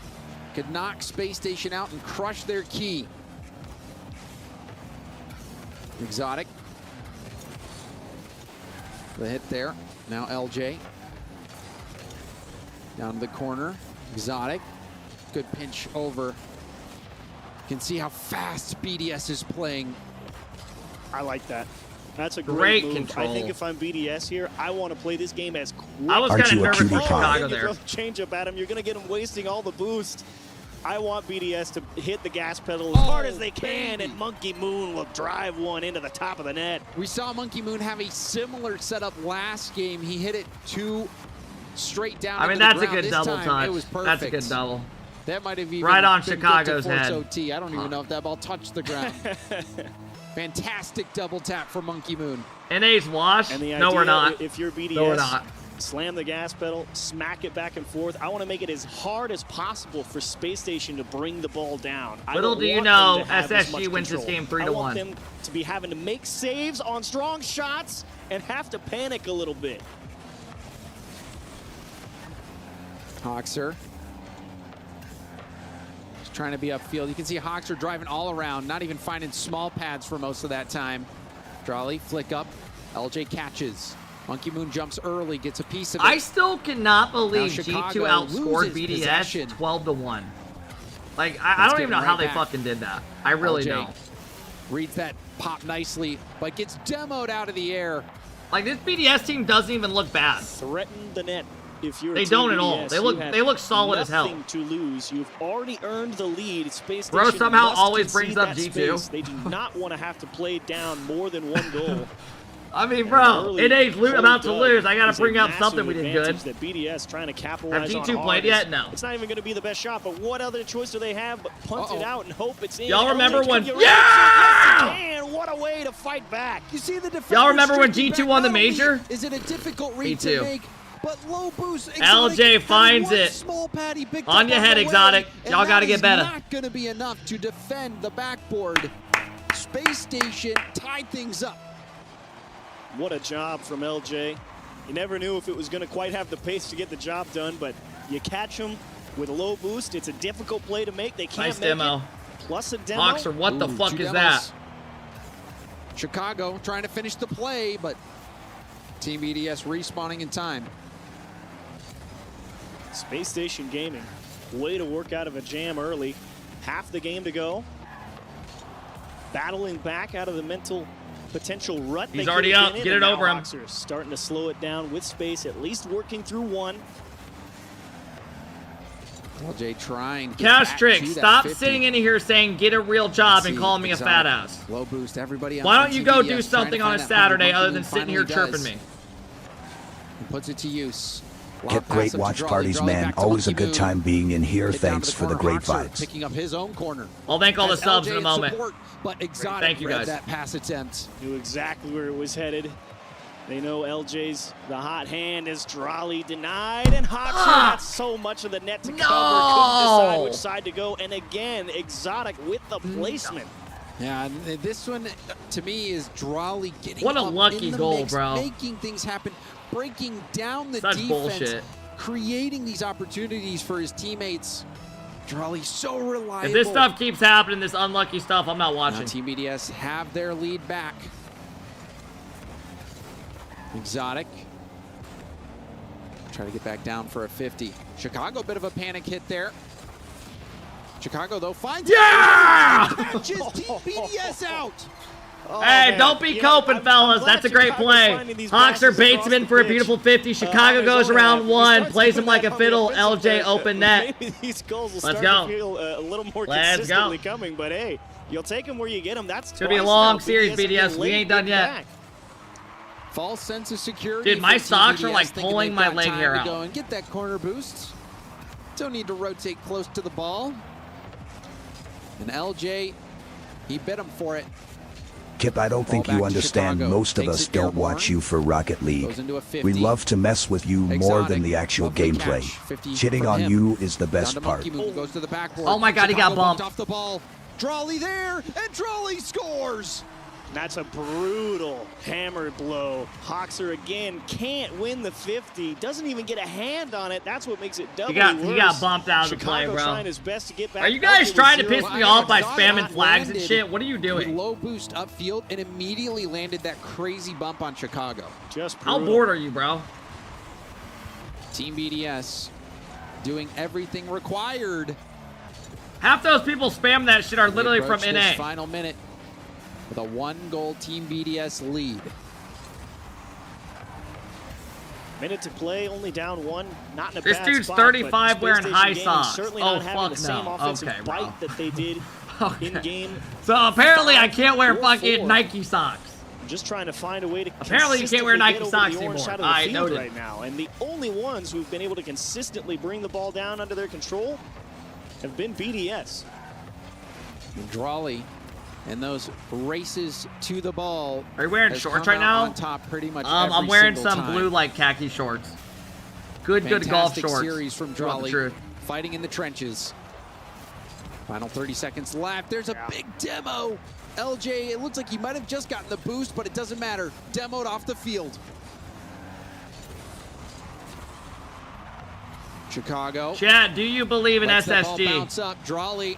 Could knock Space Station out and crush their key. Exotic. The hit there. Now LJ. Down to the corner. Exotic. Good pinch over. You can see how fast BDS is playing. I like that. That's a great move. Control. I think if I'm BDS here, I want to play this game as quick. I was kind of nervous for Chicago there. Change up at him. You're going to get him wasting all the boost. I want BDS to hit the gas pedal as hard as they can, and Monkey Moon will drive one into the top of the net. We saw Monkey Moon have a similar setup last game. He hit it 2 straight down. I mean, that's a good double touch. It was perfect. That's a good double. That might have even right on been Chicago's good to head. OT. I don't even know if that ball touched the ground. Fantastic double tap for Monkey Moon. NA's wash? And the No, we're not. If you're BDS, no, we're not. Slam the gas pedal, smack it back and forth. I want to make it as hard as possible for Space Station to bring the ball down. Little do you know, SSG wins this game 3-1. I want them to be having to make saves on strong shots and have to panic a little bit. Hoxer. Trying to be upfield. You can see Hoxer driving all around, not even finding small pads for most of that time. Drawley, flick up. LJ catches. Monkey Moon jumps early, gets a piece of it. I still cannot believe G2 outscored BDS possession. 12-1. Like, I don't even know how they fucking did that. I really don't. Reads that pop nicely, but gets demoed out of the air. Like, this BDS team doesn't even look bad. Threaten the net. If you're they don't at all. They look solid as hell. Nothing to lose. You've already earned the lead. Space Station Bro somehow must always brings up G2. Space. They do not want to have to play down more than 1 goal. I mean, bro, it ain't about to lose. I gotta bring up something we did good. That BDS trying to capitalize Have G2 played yet? No. It's not even going to be the best shot, but what other choice do they have but punt it out and hope it's in? Y'all remember when? Yeah! Yes, what a way to fight back. You see the defense. Y'all remember when G2 won the major? Is it a difficult read to make? But low boost. LJ finds it. Small pad he picked on your head, Exotic. Y'all got to get better. Not going to be enough to defend the backboard. Space Station tied things up. What a job from LJ. You never knew if it was going to quite have the pace to get the job done, but you catch him with a low boost. It's a difficult play to make. They can't nice make demo. It. Plus a demo. Hoxer, what the fuck is that? Chicago trying to finish the play, but Team BDS respawning in time. Space Station Gaming, way to work out of a jam early. Half the game to go. Battling back out of the mental potential rut. He's already up. Get it over him. Starting to slow it down with space, at least working through one. LJ trying. Cash Trick, stop sitting in here saying get a real job and calling me a fat ass. Low boost, everybody. Why don't you go do something on a Saturday other than sitting here chirping me? He puts it to use. Get great watch parties, man. Always a good time being in here. Thanks for the great vibes. Picking up his own corner. I'll thank all the subs in a moment. But Exotic thank you guys. That pass attempt. Knew exactly where it was headed. They know LJ's the hot hand as Drawley denied, and Hoxer had so much of the net to cover, couldn't decide which side to go. And again, Exotic with the placement. Yeah, this one to me is Drawley getting what a up lucky in the goal, mix, bro. making things happen, breaking down the Such defense, bullshit. creating these opportunities for his teammates. Drawley so reliable. If this stuff keeps happening, this unlucky stuff, I'm not watching. Now Team BDS have their lead back. Exotic. Try to get back down for a 50. Chicago, bit of a panic hit there. Chicago, though, finds catches Team BDS out. Oh, hey, man. Don't be coping, fellas. That's a great play. Hoxer baits him in for a beautiful 50. Chicago goes around one, plays him like a fiddle. LJ open net. Maybe these goals will Let's start go. to feel a little more consistently coming, but hey, you'll take them where you get them. That's it's going to be a long series, BDS. We ain't done yet. False sense of security. Dude, my socks are like pulling my leg hair out. Go and get that corner boost. Don't need to rotate close to the ball. And LJ, he bit him for it. Kip, I don't think you understand. Most of us don't watch you for Rocket League. We love to mess with you more than the actual gameplay. Shitting on you is the best part. Oh my god, he got bumped. Off the ball. Drawley there, and Drawley scores. That's a brutal hammer blow. Hoxer again can't win the 50. Doesn't even get a hand on it. That's what makes it doubly worse. He got bumped out of the play, Chicago bro. trying his best to get back. Are you guys trying to piss me off by spamming flags and shit? What are you doing? Low boost upfield and immediately landed that crazy bump on Chicago. Just brutal. How bored are you, bro? Team BDS doing everything required. Half those people spam that shit are literally from NA. Final minute with a 1-goal Team BDS lead. Minute to play, only down one. Not in a this bad dude's spot, 35 wearing high Gaming socks. certainly Oh, not having fuck the same no. offensive Okay, bite bro. that they did in game. So apparently I can't wear 5 or fucking 4. Nike socks. Just trying to find a way to apparently you can't wear Nike get socks over the orange anymore. side of the I field noted. right now. And the only ones who've been able to consistently bring the ball down under their control have been BDS. And Drawley and those races to the ball. Are you wearing shorts right now? On top pretty much I'm wearing single some time. blue like khaki shorts. Good golf Fantastic shorts. series from Drawley, fighting in the trenches. Final 30 seconds left. There's a big demo. LJ, it looks like he might have just gotten the boost, but it doesn't matter. Demoed off the field. Chicago. Chad, do you believe in Lets that ball SSG? bounce up. Drawley.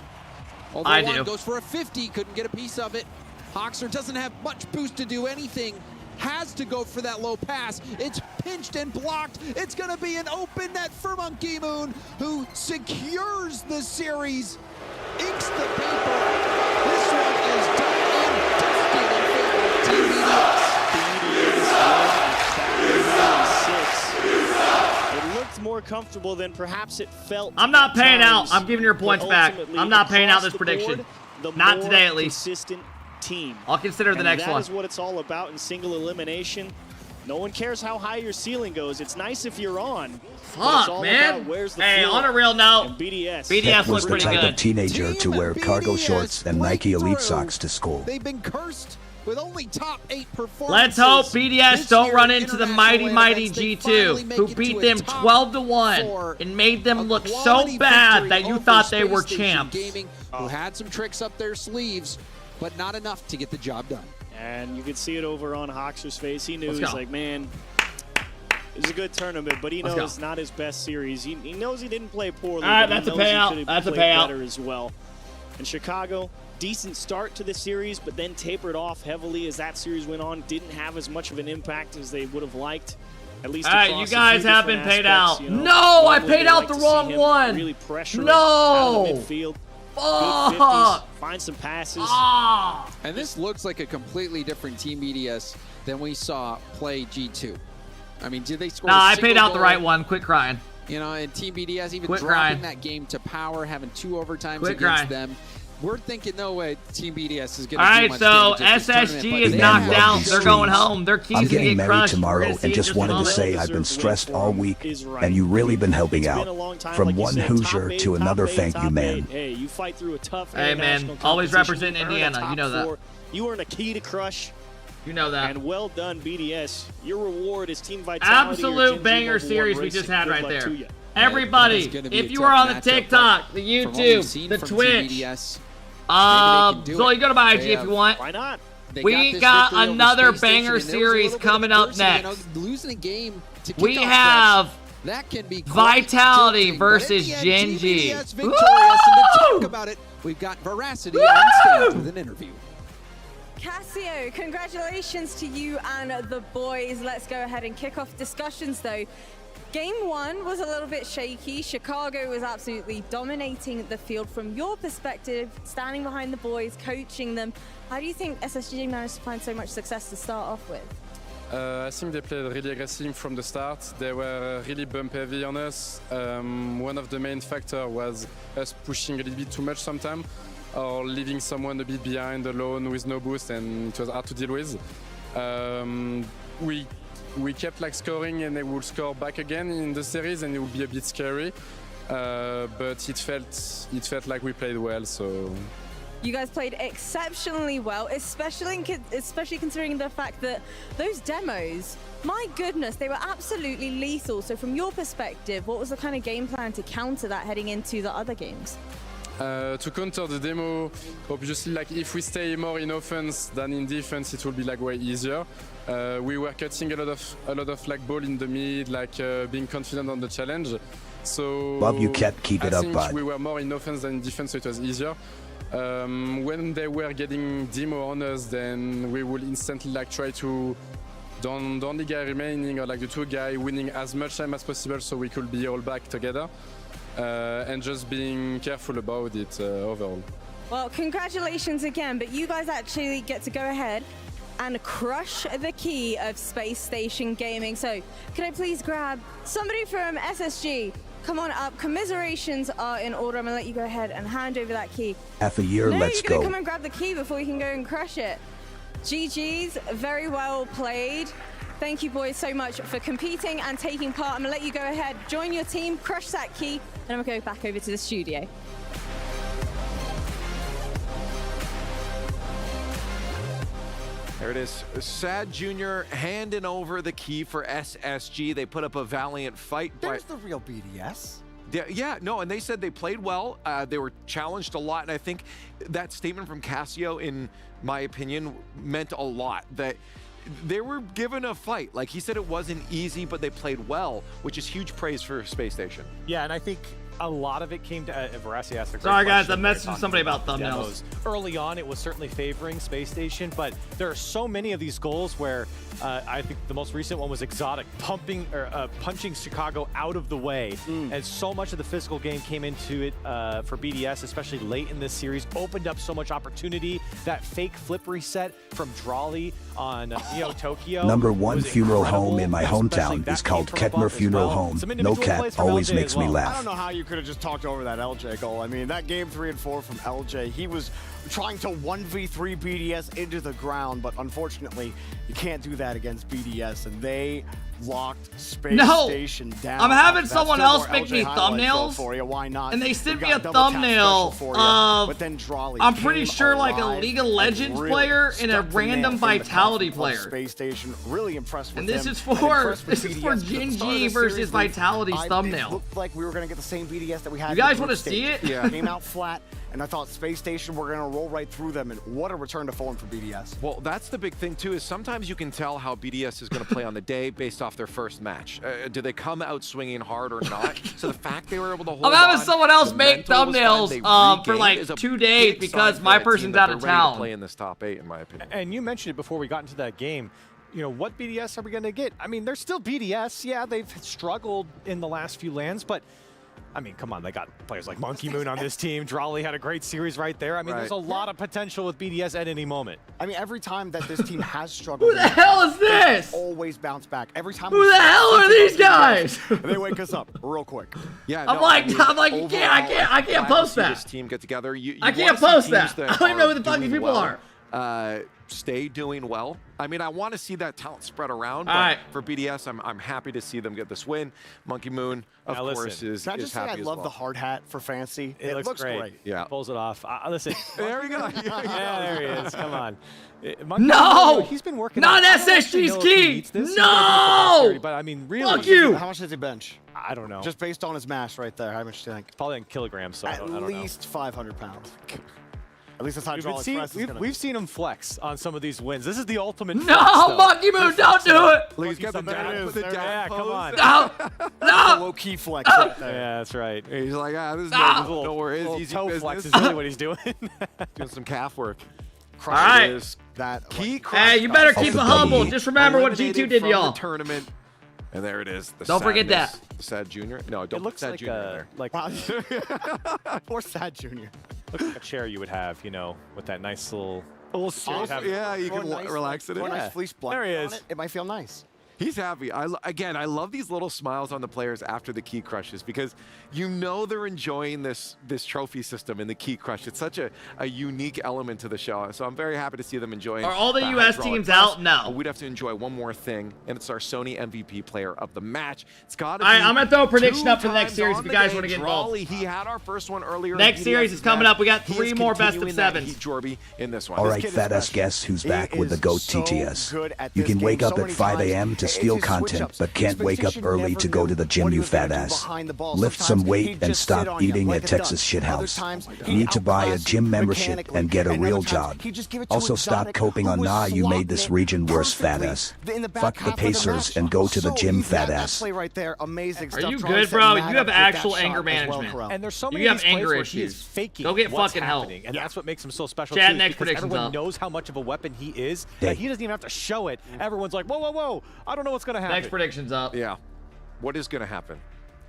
I do. Goes for a 50. Couldn't get a piece of it. Hoxer doesn't have much boost to do anything. Has to go for that low pass. It's pinched and blocked. It's going to be an open net for Monkey Moon, who secures the series. Inks the paper. This one is done and dusted in favor of Team BDS. It looked more comfortable than perhaps it felt. I'm not at paying times, out. I'm giving your points but back. ultimately, I'm not paying out across this the prediction. board, the Not more today, at least. Consistent team. I'll consider the next one. That is what it's all about in single elimination. No one cares how high your ceiling goes. It's nice if you're on. Fuck, man. Where's the Hey, floor? on a real note, And BDS. BDS was looks the pretty type good. of teenager to wear cargo shorts and Nike Elite socks to school. They've been cursed with only top 8 performances. Let's hope BDS this don't year run in into the international mighty events. They G2, finally make who it beat to a them top 12-1 4. and made them look so Quality bad victory that you over thought they Space were Station champs. Gaming, who had some tricks up their sleeves, but not enough to get the job done. And you could see it over on Hoxer's face. He knew, Let's he's go. like, man, it was a good tournament, but he Let's knows go. not his best series. He knows he didn't play poorly. All right, but that's a he knows he payout. could have That's a played payout. better as well. And Chicago, decent start to the series, but then tapered off heavily as that series went on. Didn't have as much of an impact as they would have liked. At least All right, across you a guys few have been different paid aspects, out. you know. No, I Normally paid they out like the to see wrong him one. Really pressuring No. out of the midfield. Good 50s, Fuck. find some passes. Ah. And this looks like a completely different Team BDS than we saw play G2. I mean, did they score Nah, a I single paid out the goal? right one. Quit crying. You know, and Team BDS even Quit dropping crying. that game to power, having 2 overtimes Quit against crying. them. We're thinking, no way, Team BDS is going All to do right, much so damage at this tournament, SSG but is they knocked have out. the They're going streaks. home. Their keys I'm are getting getting married crushed. We're tomorrow gonna see and it just just wanted to follow. say I've been stressed all week and you really been helping It's out. been a long time, From like you one said, Hoosier top 8, to another, top 8, thank you, top man. 8. Hey, you fight through a tough Hey, man, international always competition. represent You earn a Indiana. top You know that. 4. You earn a key to crush. You know that. And well done, BDS. Your reward is team vitality. Absolute banger series we just had right there. It's Everybody, gonna be if a you tough are on the matchup, TikTok, the but from what we've YouTube, seen the from Twitch, Team BDS, So you go to my IG if you want. Why not? We got another banger series coming up next. Losing a game to We have that can be Vitality versus Gen.G. Victorious, and to talk about it, we've got Veracity on stage with an interview. Cassio, congratulations to you and the boys. Let's go ahead and kick off discussions though. Game 1 was a little bit shaky. Chicago was absolutely dominating the field. From your perspective, standing behind the boys, coaching them, how do you think SSG managed to find so much success to start off with? I think they played really aggressive from the start. They were really bump heavy on us. One of the main factors was us pushing a little bit too much sometimes, or leaving someone a bit behind alone with no boost, and it was hard to deal with. We kept like scoring, and they would score back again in the series, and it would be a bit scary. But it felt like we played well. So you guys played exceptionally well, especially considering the fact that those demos, my goodness, they were absolutely lethal. So from your perspective, what was the kind of game plan to counter that heading into the other games? To counter the demo, obviously, like if we stay more in offense than in defense, it will be like way easier. We were cutting a lot of like ball in the mid, like being confident on the challenge. So Love you, kept keep it I up, think bud. we were more in offense than in defense, so it was easier. When they were getting demo on us, then we would instantly like try to the only guy remaining, or like the two guy winning as much time as possible, so we could be all back together. And just being careful about it overall. Well, congratulations again, but you guys actually get to go ahead and crush the key of Space Station Gaming. So can I please grab somebody from SSG? Come on up. Commiserations are in order. I'm gonna let you go ahead and hand over that key. Half a year, No, let's you're gonna go. come and grab the key before you can go and crush it. GG's, very well played. Thank you boys so much for competing and taking part. I'm gonna let you go ahead, join your team, crush that key, and I'm gonna go back over to the studio. There it is. Sad Jr. handing over the key for SSG. They put up a valiant fight. There's the real BDS. Yeah, no, and they said they played well. They were challenged a lot, and I think that statement from Cassio, in my opinion, meant a lot. That they were given a fight. Like he said, it wasn't easy, but they played well, which is huge praise for Space Station. Yeah, and I think a lot of it came to Veracity asked a great Sorry guys, I question. messaged somebody about thumbnails. Early on, it was certainly favoring Space Station, but there are so many of these goals where I think the most recent one was Exotic punching Chicago out of the way, and so much of the physical game came into it for BDS, especially late in this series, opened up so much opportunity. That fake flip reset from Drawley on Neo Tokyo. Number one funeral home in my hometown is called Ketmer Funeral Home. No cap, always makes me I laugh. don't know how you could have just talked over that LJ goal. I mean, that game 3 and 4 from LJ, he was trying to 1v3 BDS into the ground, but unfortunately, you can't do that against BDS, and they locked Space Station down. I'm having That's someone still else more make LJ me highlights, though, thumbnails, for you. Why not? and they We've sent me got a double tap thumbnail special for you, of but then Drawley I'm pretty came sure like a alive League of and Legends really player and a stuck the random nail in the Vitality coffin of player. Space Station, really impressed with And this him, is and for impressed with BDS. Gen.G versus Vitality's thumbnail. It looked like we were going to get the same BDS that we had. You in the guys group wanna see stage. it? Yeah. Came out flat, and I thought Space Station were going to roll right through them, and what a return to form for BDS. Well, that's the big thing too, is sometimes you can tell how BDS is going to play on the day based off their first match. Do they come out swinging hard or not? So the fact they were able to hold I'm having on, someone else the make mental was fine, thumbnails they for regained, like is a 2 days big because sign my for that team person's that out they're of ready to town. play in this top 8, in my opinion. And you mentioned it before we got into that game. You know, what BDS are we going to get? I mean, they're still BDS. Yeah, they've struggled in the last few lands, but I mean, come on, they got players like Monkey Moon on this team. Drawley had a great series right there. I mean, there's a lot of potential with BDS at any moment. I mean, every time that this team has struggled, Who the hell is this? they always bounce back. Every time. Who the hell are these guys? They wake us up real quick. Yeah, I'm no, like, I mean, you can't, I can't glad to post see that. This team get together. You I can't wanna see post teams that. I don't even know who the fuck are these doing people well, are. Stay doing well. I mean, I want to see that talent spread around. All But right. for BDS, I'm happy to see them get this win. Monkey Moon, of Now, course, listen, is Can I just say happy I as love well. the hard hat for Fancy? It looks great. Yeah. Pulls it off. Listen. There we go. Yeah, there he is. Come on. No! He's been working. Not I don't actually SSG's know if he key! needs this. He No! might be for posterity, but I mean, really. Fuck you! How much does he bench? I don't know. Just based on his mass right there, how much do you think? Probably in kilograms. So I At don't know. least 500 pounds. At least that's how we've seen him flex on some of these wins. This is the ultimate. No, Monkey Moon, don't do it. He's got the dad, Yeah, come on. No. Low-key flex right there. Yeah, that's right. He's like, this is no worries. Easy toe business. flex is really what he's doing. Doing some calf work. All right. That key Hey, you better keep it humble. Just remember what G2 did to y'all. Tournament. And there it is. The Don't forget that. The Sad Junior. No, don't It looks Sad like Junior Poor Sad Junior. Looks like a chair you would have, you know, with that nice little. Yeah, you can relax it in. Throw a nice fleece blanket There he on is. it might feel nice. He's happy. Again, I love these little smiles on the players after the key crushes because you know they're enjoying this trophy system and the key crush. It's such a unique element to the show. So I'm very happy to see them enjoying. Are all the that US hydraulic teams press. out? No. We'd have to enjoy one more thing, and it's our Sony MVP player of the match. It's got to All be. right, I'm gonna throw a prediction up for the two next series times if you guys on want to the get day. involved. Drawley, he had our first one earlier. Next series is coming up. We got 3 more best of 7s. Jorby in this one. All This right, kid is fat ass special. guess who's back with the GOAT so TTS. good at You this can game wake up so at many 5 times. a.m. to It's steal his content, switch-ups. but can't wake up Expectation early never to go to the knew gym, what he you was gonna fat do ass. behind the ball. Lift some Sometimes weight he'd and just sit stop on you eating like at a Texas duck. Other shithouse. times, You need to buy a outclass gym you membership mechanically. and get a And real other times, job. he'd just give it to Also stop Exotic, coping who on was nah, you made slotting this it region worse, fat perfectly ass. in the back Fuck the half of the Pacers match. and go to the So gym, easy. fat That ass. play right there, amazing Are stuff. you Trying to good, set bro? Matt You up have with that actual shot anger as well, management. Corral. And there's so You many have of these plays anger where he is issues. faking Go get what's fucking help. happening, and that's what makes him so special Chat, too, next because predictions everyone up. knows how much of a weapon he is Hey. that he doesn't even have to show it. Everyone's like, whoa, whoa, whoa, I don't know what's going to happen. Next predictions up. Yeah. What is going to happen?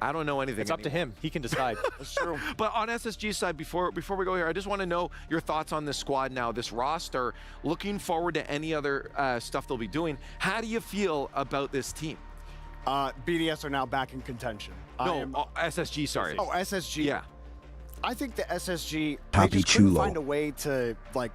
I don't know anything. It's up to him. He can decide. That's true. But on SSG's side, before we go here, I just want to know your thoughts on this squad now, this roster. Looking forward to any other stuff they'll be doing. How do you feel about this team? BDS are now back in contention. SSG, sorry. Oh, SSG. Yeah. I think the SSG Papi they just couldn't Chulo. find a way to like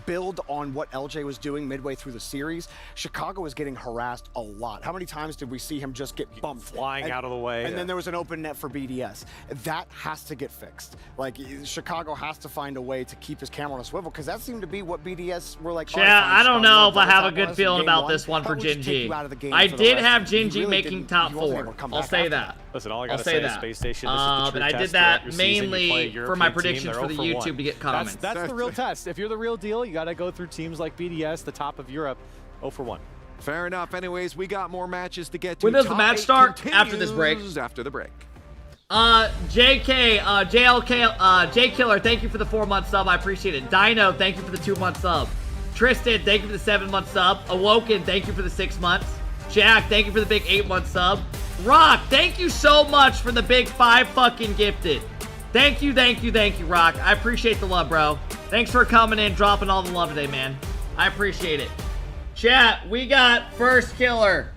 build on what LJ was doing midway through the series. Chicago was getting harassed a lot. How many times did we see him just get bumped, flying out of the way? And then there was an open net for BDS. That has to get fixed. Like Chicago has to find a way to keep his camera on a swivel because that seemed to be what BDS were like. Yeah, I don't know if I have a good feeling feeling about this one for Gen.G. I did have Gen.G making top 4. I'll say that. Listen, all I I'll gotta say say is that. Space Station. This is the true And I test did throughout that your season. You play a mainly for my European team, predictions they're for the 0 for 1. YouTube to get comments. That's the real test. If you're the real deal, you got to go through teams like BDS, the top of Europe, 0 for 1. Fair enough. Anyways, we got more matches to get to. When does the Top match 8 start? After this break. continues After the break. JK, JLK, J Killer, thank you for the 4-month sub. I appreciate it. Dino, thank you for the 2-month sub. Tristan, thank you for the 7-month sub. Awoken, thank you for the 6 months. Jack, thank you for the big 8-month sub. Rock, thank you so much for the big 5 fucking gifted. Thank you, Rock. I appreciate the love, bro. Thanks for coming in, dropping all the love today, man. I appreciate it. Chat, we got First Killer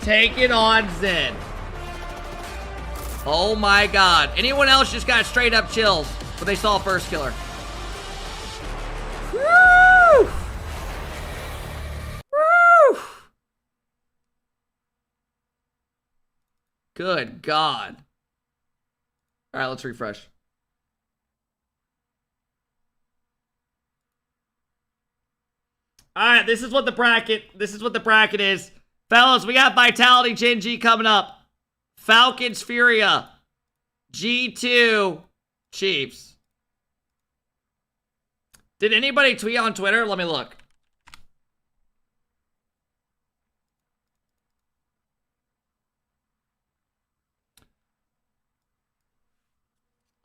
taking on Zen. Oh my god. Anyone else just got straight up chills when they saw First Killer? Woo! Woo! Good god. Alright, let's refresh. Alright, this is what the bracket is. Fellas, we got Vitality Gen.G coming up. Falcons Furia. G2 Chiefs. Did anybody tweet on Twitter? Let me look.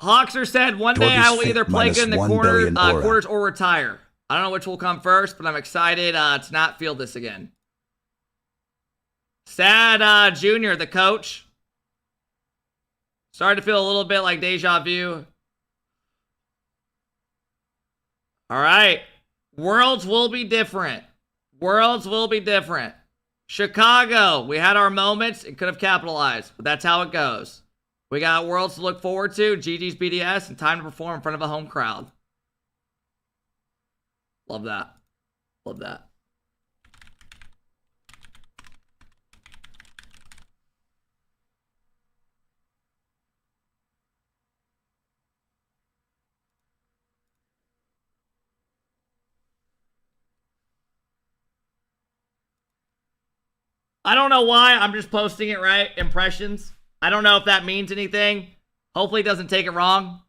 Hawkser said, one day I will either play good in the quarters or retire. I don't know which will come first, but I'm excited to not feel this again. Sad Junior, the coach. Started to feel a little bit like deja vu. All right. Worlds will be different. Worlds will be different. Chicago, we had our moments and could have capitalized, but that's how it goes. We got Worlds to look forward to, GG's BDS, and time to perform in front of a home crowd. Love that. Love that. I don't know why. I'm just posting it, right? Impressions. I don't know if that means anything. Hopefully it doesn't take it wrong.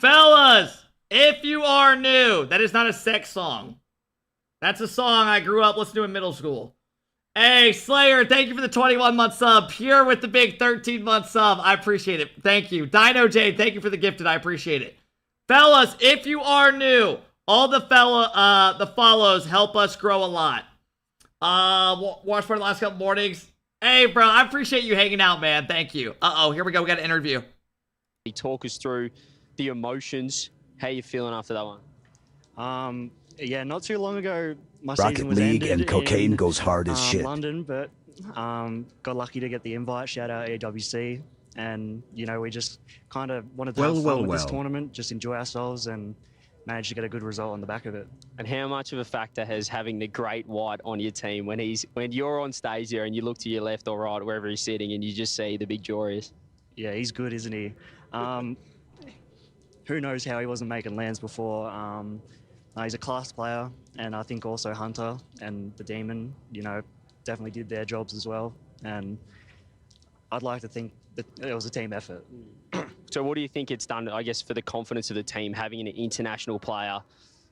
Fellas, if you are new, that is not a sex song. That's a song I grew up listening to in middle school. Hey, Slayer, thank you for the 21-month sub. Pure with the big 13-month sub. I appreciate it. Thank you. Dino J, thank you for the gifted. I appreciate it. Fellas, if you are new, all the follows help us grow a lot. Watch for the last couple mornings. Hey, bro, I appreciate you hanging out, man. Thank you. Uh-oh, here we go. We got an interview. Talk us through the emotions. How you feeling after that one? Yeah, not too long ago, my Rocket season was League ended and cocaine in, goes hard as shit. London, but got lucky to get the invite. Shout out AWC, and you know we just kind of wanted to have fun with this tournament, just enjoy ourselves, and managed to get a good result on the back of it. And how much of a factor has having the great white on your team when you're on stage there and you look to your left or right, wherever he's sitting, and you just see the big Jorius? Yeah, he's good, isn't he? Who knows how he wasn't making lands before? He's a class player, and I think also Hunter and the Demon, you know, definitely did their jobs as well. And I'd like to think that it was a team effort. So what do you think it's done, I guess, for the confidence of the team, having an international player,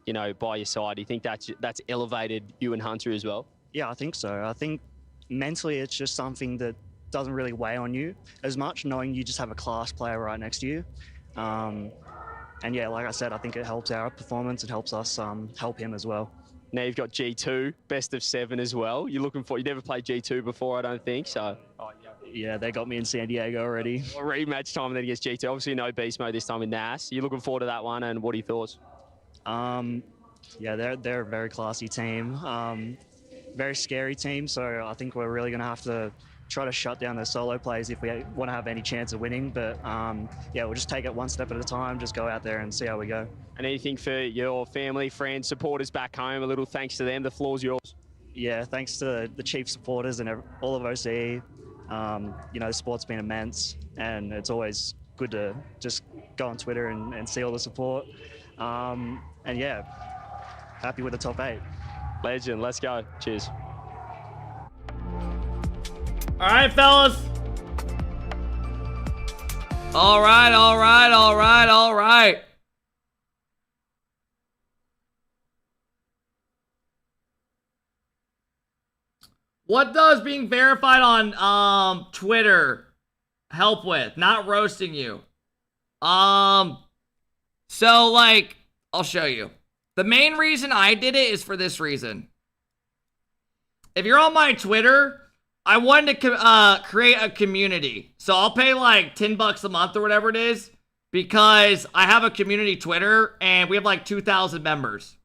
you know, by your side? Do you think that's elevated you and Hunter as well? Yeah, I think so. I think mentally it's just something that doesn't really weigh on you as much, knowing you just have a class player right next to you. And yeah, like I said, I think it helps our performance. It helps us help him as well. Now you've got G2, best of 7 as well. You never played G2 before, I don't think, so. Oh, yeah, they got me in San Diego already. A rematch time then against G2. Obviously no beast mode this time with Nas. You looking forward to that one, and what are your thoughts? Yeah, they're a very classy team. Very scary team, so I think we're really going to have to try to shut down their solo plays if we want to have any chance of winning. But yeah, we'll just take it one step at a time, just go out there and see how we go. And anything for your family, friends, supporters back home, a little thanks to them, the floor's yours. Yeah, thanks to the chief supporters and all of OCE. You know, the sport's been immense, and it's always good to just go on Twitter and see all the support. And yeah, happy with the top 8. Legend, let's go. Cheers. All right, fellas. All right. What does being verified on Twitter help with? Not roasting you. So like, I'll show you. The main reason I did it is for this reason. If you're on my Twitter, I wanted to create a community. So I'll pay like $10 a month or whatever it is, because I have a community Twitter and we have like 2,000 members.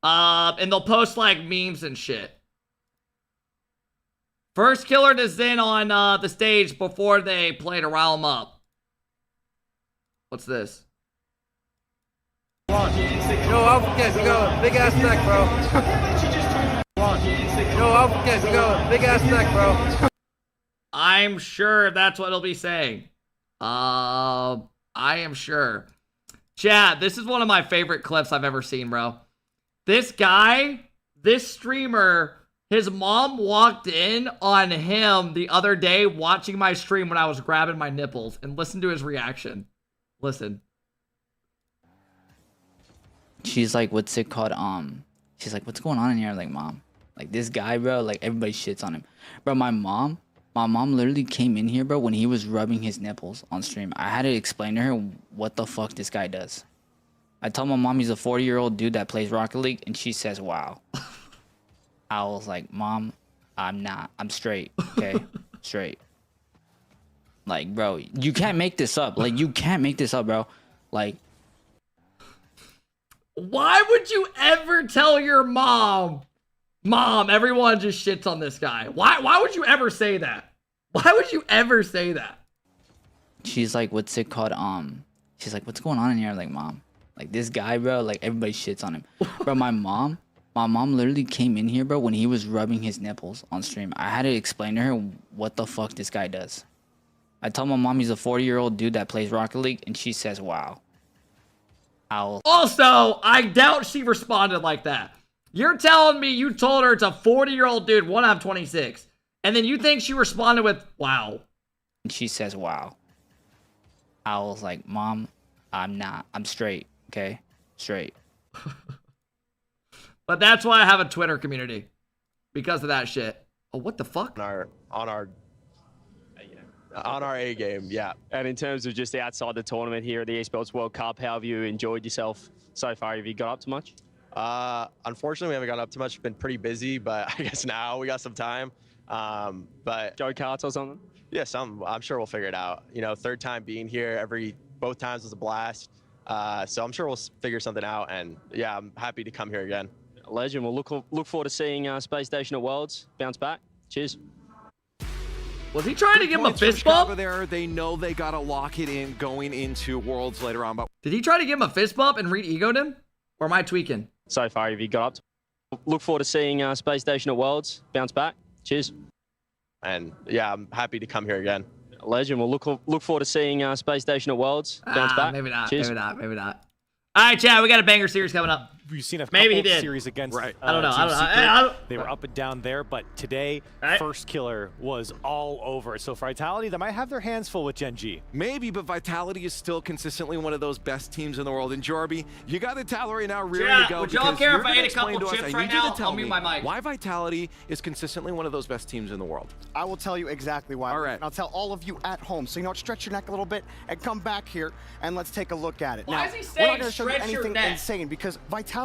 And they'll post like memes and shit. First killer to Zen on the stage before they play to rile him up. What's this? Yo, Alpha you got a big ass neck, bro. Yo, Alpha you got a big ass neck, bro. I'm sure that's what it'll be saying. I am sure. Chat, this is one of my favorite clips I've ever seen, bro. This guy, this streamer, his mom walked in on him the other day watching my stream when I was grabbing my nipples, and listen to his reaction. Listen. She's like, what's it called? She's like, what's going on in here? I'm like, mom, like this guy, bro, like everybody shits on him. Bro, my mom literally came in here, bro, when he was rubbing his nipples on stream. I had to explain to her what the fuck this guy does. I told my mom he's a 40-year-old dude that plays Rocket League, and she says, wow. I was like, mom, I'm not. I'm straight, okay? Straight. Like, bro, you can't make this up. Like, you can't make this up, bro. Like, why would you ever tell your mom, everyone just shits on this guy? Why would you ever say that? Why would you ever say that? she's like, what's it called? She's like, what's going on in here? I'm like, mom, like this guy, bro, like everybody shits on him. Bro, my mom literally came in here, bro, when he was rubbing his nipples on stream. I had to explain to her what the fuck this guy does. I told my mom he's a 40-year-old dude that plays Rocket League, and she says, wow. Also, I doubt she responded like that. You're telling me you told her it's a 40-year-old dude, one out of 26, and then you think she responded with, wow. And she says, wow. I was like, mom, I'm not. I'm straight. Okay, straight. But that's why I have a Twitter community, because of that shit. Oh, what the fuck? On our A game, yeah. And in terms of just outside the tournament here at the Esports World Cup, how have you enjoyed yourself so far? Have you got up to much? Unfortunately, we haven't got up to much. Been pretty busy, but I guess now we got some time. But go-karts or something? Yeah, I'm sure we'll figure it out. You know, third time being here, both times was a blast. So I'm sure we'll figure something out. And yeah, I'm happy to come here again. Legend. We'll look forward to seeing Space Station at Worlds. Bounce back. Cheers. Was he trying to give him a fist bump? There, they know they gotta lock it in going into Worlds later on. But did he try to give him a fist bump and re-egoed him? Or am I tweaking? So far, have you got up to? Look forward to seeing Space Station at Worlds. Bounce back. Cheers. And yeah, I'm happy to come here again. Legend. We'll look forward to seeing Space Station at Worlds. Bounce back. Maybe not. Cheers. Maybe not. All right, Chad, we got a banger series coming up. We've seen a Maybe he couple did. series against I don't know. I don't know. They were up and down there, but today, First Killer was all over. So for Vitality, they might have their hands full with Gen.G. Maybe, but Vitality is still consistently one of those best teams in the world. And Jorby, you got the towel right now ready to go. Would y'all care if I ate a couple chips chips right now? I'll mute my mic. Why Vitality is consistently one of those best teams in the world. I will tell you exactly why. All right. And I'll tell all of you at home. So, you know what, stretch your neck a little bit and come back here and let's take a look at it. Why now, is he we're saying not going to show you stretch your anything neck? insane because Vitality,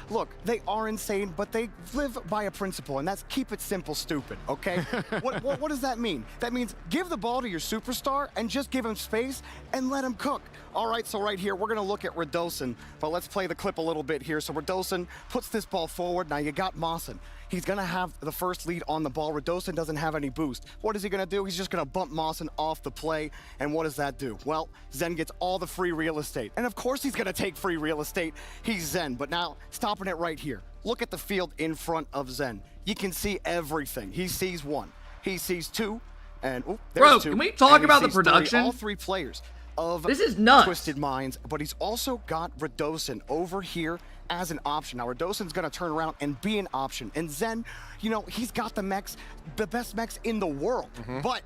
look, they are insane, but they live by a principle, and that's keep it simple, stupid, okay? what does that mean? That means give the ball to your superstar and just give him space and let him cook. All right, so right here, we're going to look at Radosin, but let's play the clip a little bit here. So Radosin puts this ball forward. Now you got Mawson. He's going to have the first lead on the ball. Radosin doesn't have any boost. What is he going to do? He's just going to bump Mawson off the play. And what does that do? Well, Zen gets all the free real estate. And of course he's going to take free real estate. He's Zen. But now, stopping it right here. Look at the field in front of Zen. You can see everything. He sees one. He sees two. And, oh, there's Bro, two. can we talk And he about the sees three. production? All three players of This is nuts. Twisted Minds. But he's also got Radosin over here as an option. Now, Radosin's going to turn around and be an option. And Zen, you know, he's got the mechs, the best mechs in the world. But,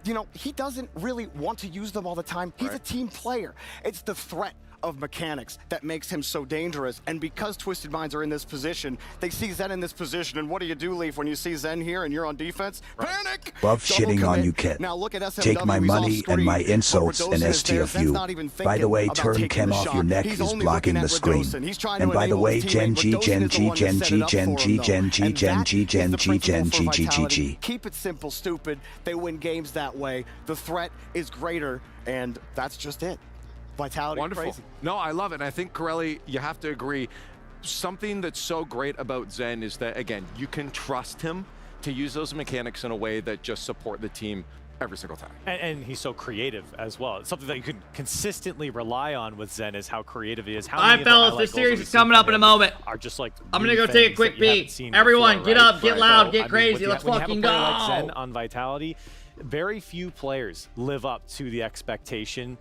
you know, he doesn't really want to use them all the time. He's a team player. It's the threat of mechanics that makes him so dangerous. And because Twisted Minds are in this position, they see Zen in this position. And what do, Leaf, when you see Zen here and you're on defense? Panic! Love shitting on you, kid. Now look at SMW. Take my He's on money screen, and my but insults and Radosin is there. Zen's not even STFU. By the thinking way, about turn taking chem the off shot. your neck He's is only blocking looking the at screen. Radosin. He's trying to And by the enable way, his teammate. Gen.G, Radosin is the Gen.G, one that set it up for him, Gen.G, though. Gen.G, And Gen.G, that is the Gen.G, principle for Gen.G, Vitality. G. Keep it simple, stupid. They win games that way. The threat is greater, and that's just it. Vitality, Wonderful. crazy. No, I love it. And I think, Corelli, you have to agree. Something that's so great about Zen is that, again, you can trust him to use those mechanics in a way that just support the team every single time. And he's so creative as well. It's something that you can consistently rely on with Zen is how creative he is. How All right, fellas, this series is coming up in a moment. Are just like I'm gonna go take a quick peek. Everyone, get up, get loud, get crazy. Let's fucking go. Like Zen on Vitality, very few players live up to the expectation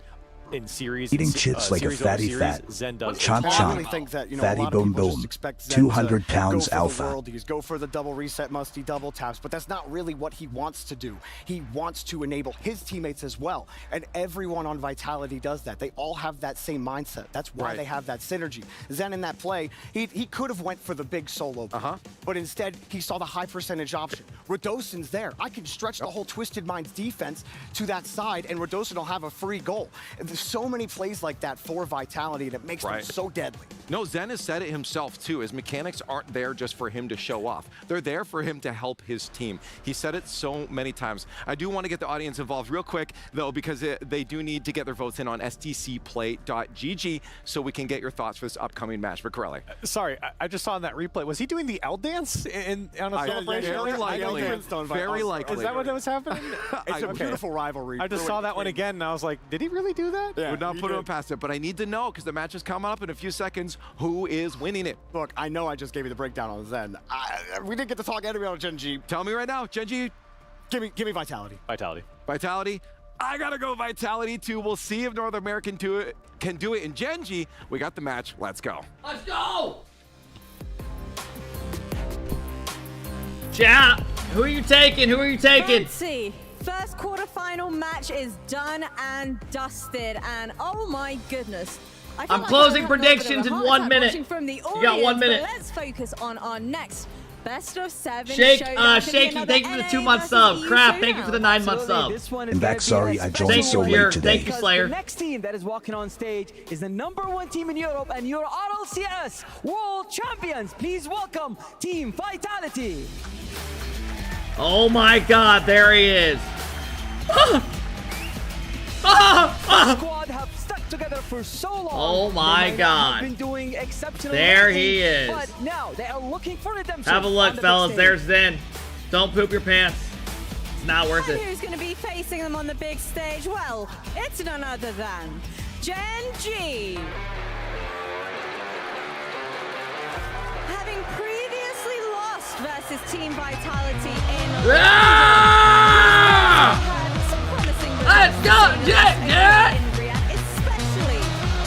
in series. Eating chips like a fatty fat. Zen does. Chomp I really chomp. think that, you know, Fatty a lot boom of people boom. just expect Zen 200 to pounds go for alpha. The worldies, go for the double reset musty double taps, but that's not really what he wants to do. He wants to enable his teammates as well, and everyone on Vitality does that. They all have that same mindset. That's why they have that synergy. Zen in that play, he could have went for the big solo, but instead he saw the high percentage option. Radosin's there. I can stretch the whole Twisted Minds defense to that side, and Radosin will have a free goal. And there's so many plays like that for Vitality that makes them so deadly. No, Zen has said it himself too. His mechanics aren't there just for him to show off. They're there for him to help his team. He said it so many times. I do want to get the audience involved real quick though, because they do need to get their votes in on stcplay.gg so we can get your thoughts for this upcoming match. But Corelli. Sorry, I just saw in that replay. Was he doing the L dance on a celebration? Very likely. Very likely. Is that what was happening? It's a beautiful rivalry. I just saw that one again and I was like, did he really do that? Would not put him past it, but I need to know because the match is coming up in a few seconds. Who is winning it? Look, I know I just gave you the breakdown on Zen. We didn't get to talk anyway on Gen.G. Tell me right now, Gen.G. Give me Vitality. Vitality. I gotta go Vitality too. We'll see if North American can do it in Gen.G. We got the match. Let's go. Let's go! Chat, who are you taking? Who are you taking? Fancy first quarterfinal match is done and dusted, and oh my goodness. I feel I'm like closing I have a little bit of predictions a in heart 1 attack minute. watching from the You got audience, 1 minute. but let's focus on our next best of 7 Shake, showdown. Shaky, thank you for the 2-month sub. Crap, thank you for the 9-month sub. And back, sorry I joined so late today. Thank you, Slayer. The next team that is walking on stage is the #1 team in Europe and your RLCS World Champions. Please welcome Team Vitality. Oh my God, there he is. The squad have stuck together for so long. Oh my They God. have been doing exceptionally. There lately, he is. But now they are looking for redemption. Have a on look, the fellas. big There's stage. Zen. Don't poop your pants. It's not worth And it. who's going to be facing them on the big stage? Well, it's none other than Gen.G. Having previously lost versus Team Vitality in Let's go, Gen.G! especially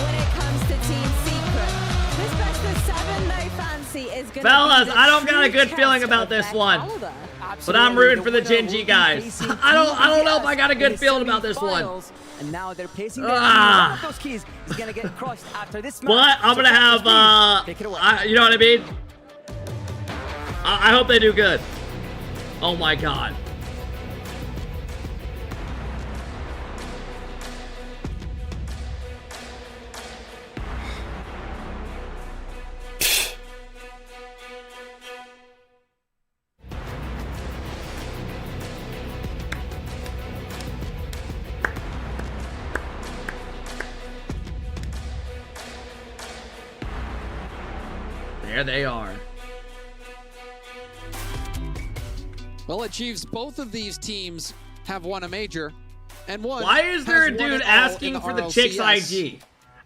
when it comes to Team Secret. This best of 7, no fancy, is going Fellas, to be I don't got a true good feeling test about of this their one. caliber. But I'm rooting for the Gen.G guys. I don't know if I got a good feeling about this one. And now they're placing their Ah. one of those keys is gonna get crushed after this match. But I'm gonna have, Take it away. you know what I mean? I hope they do good. Oh my God. There they are. Well, it Chiefs, both of these teams have won a major, and one. Why is there has a won dude it all asking in for the chick's RLCS. IG?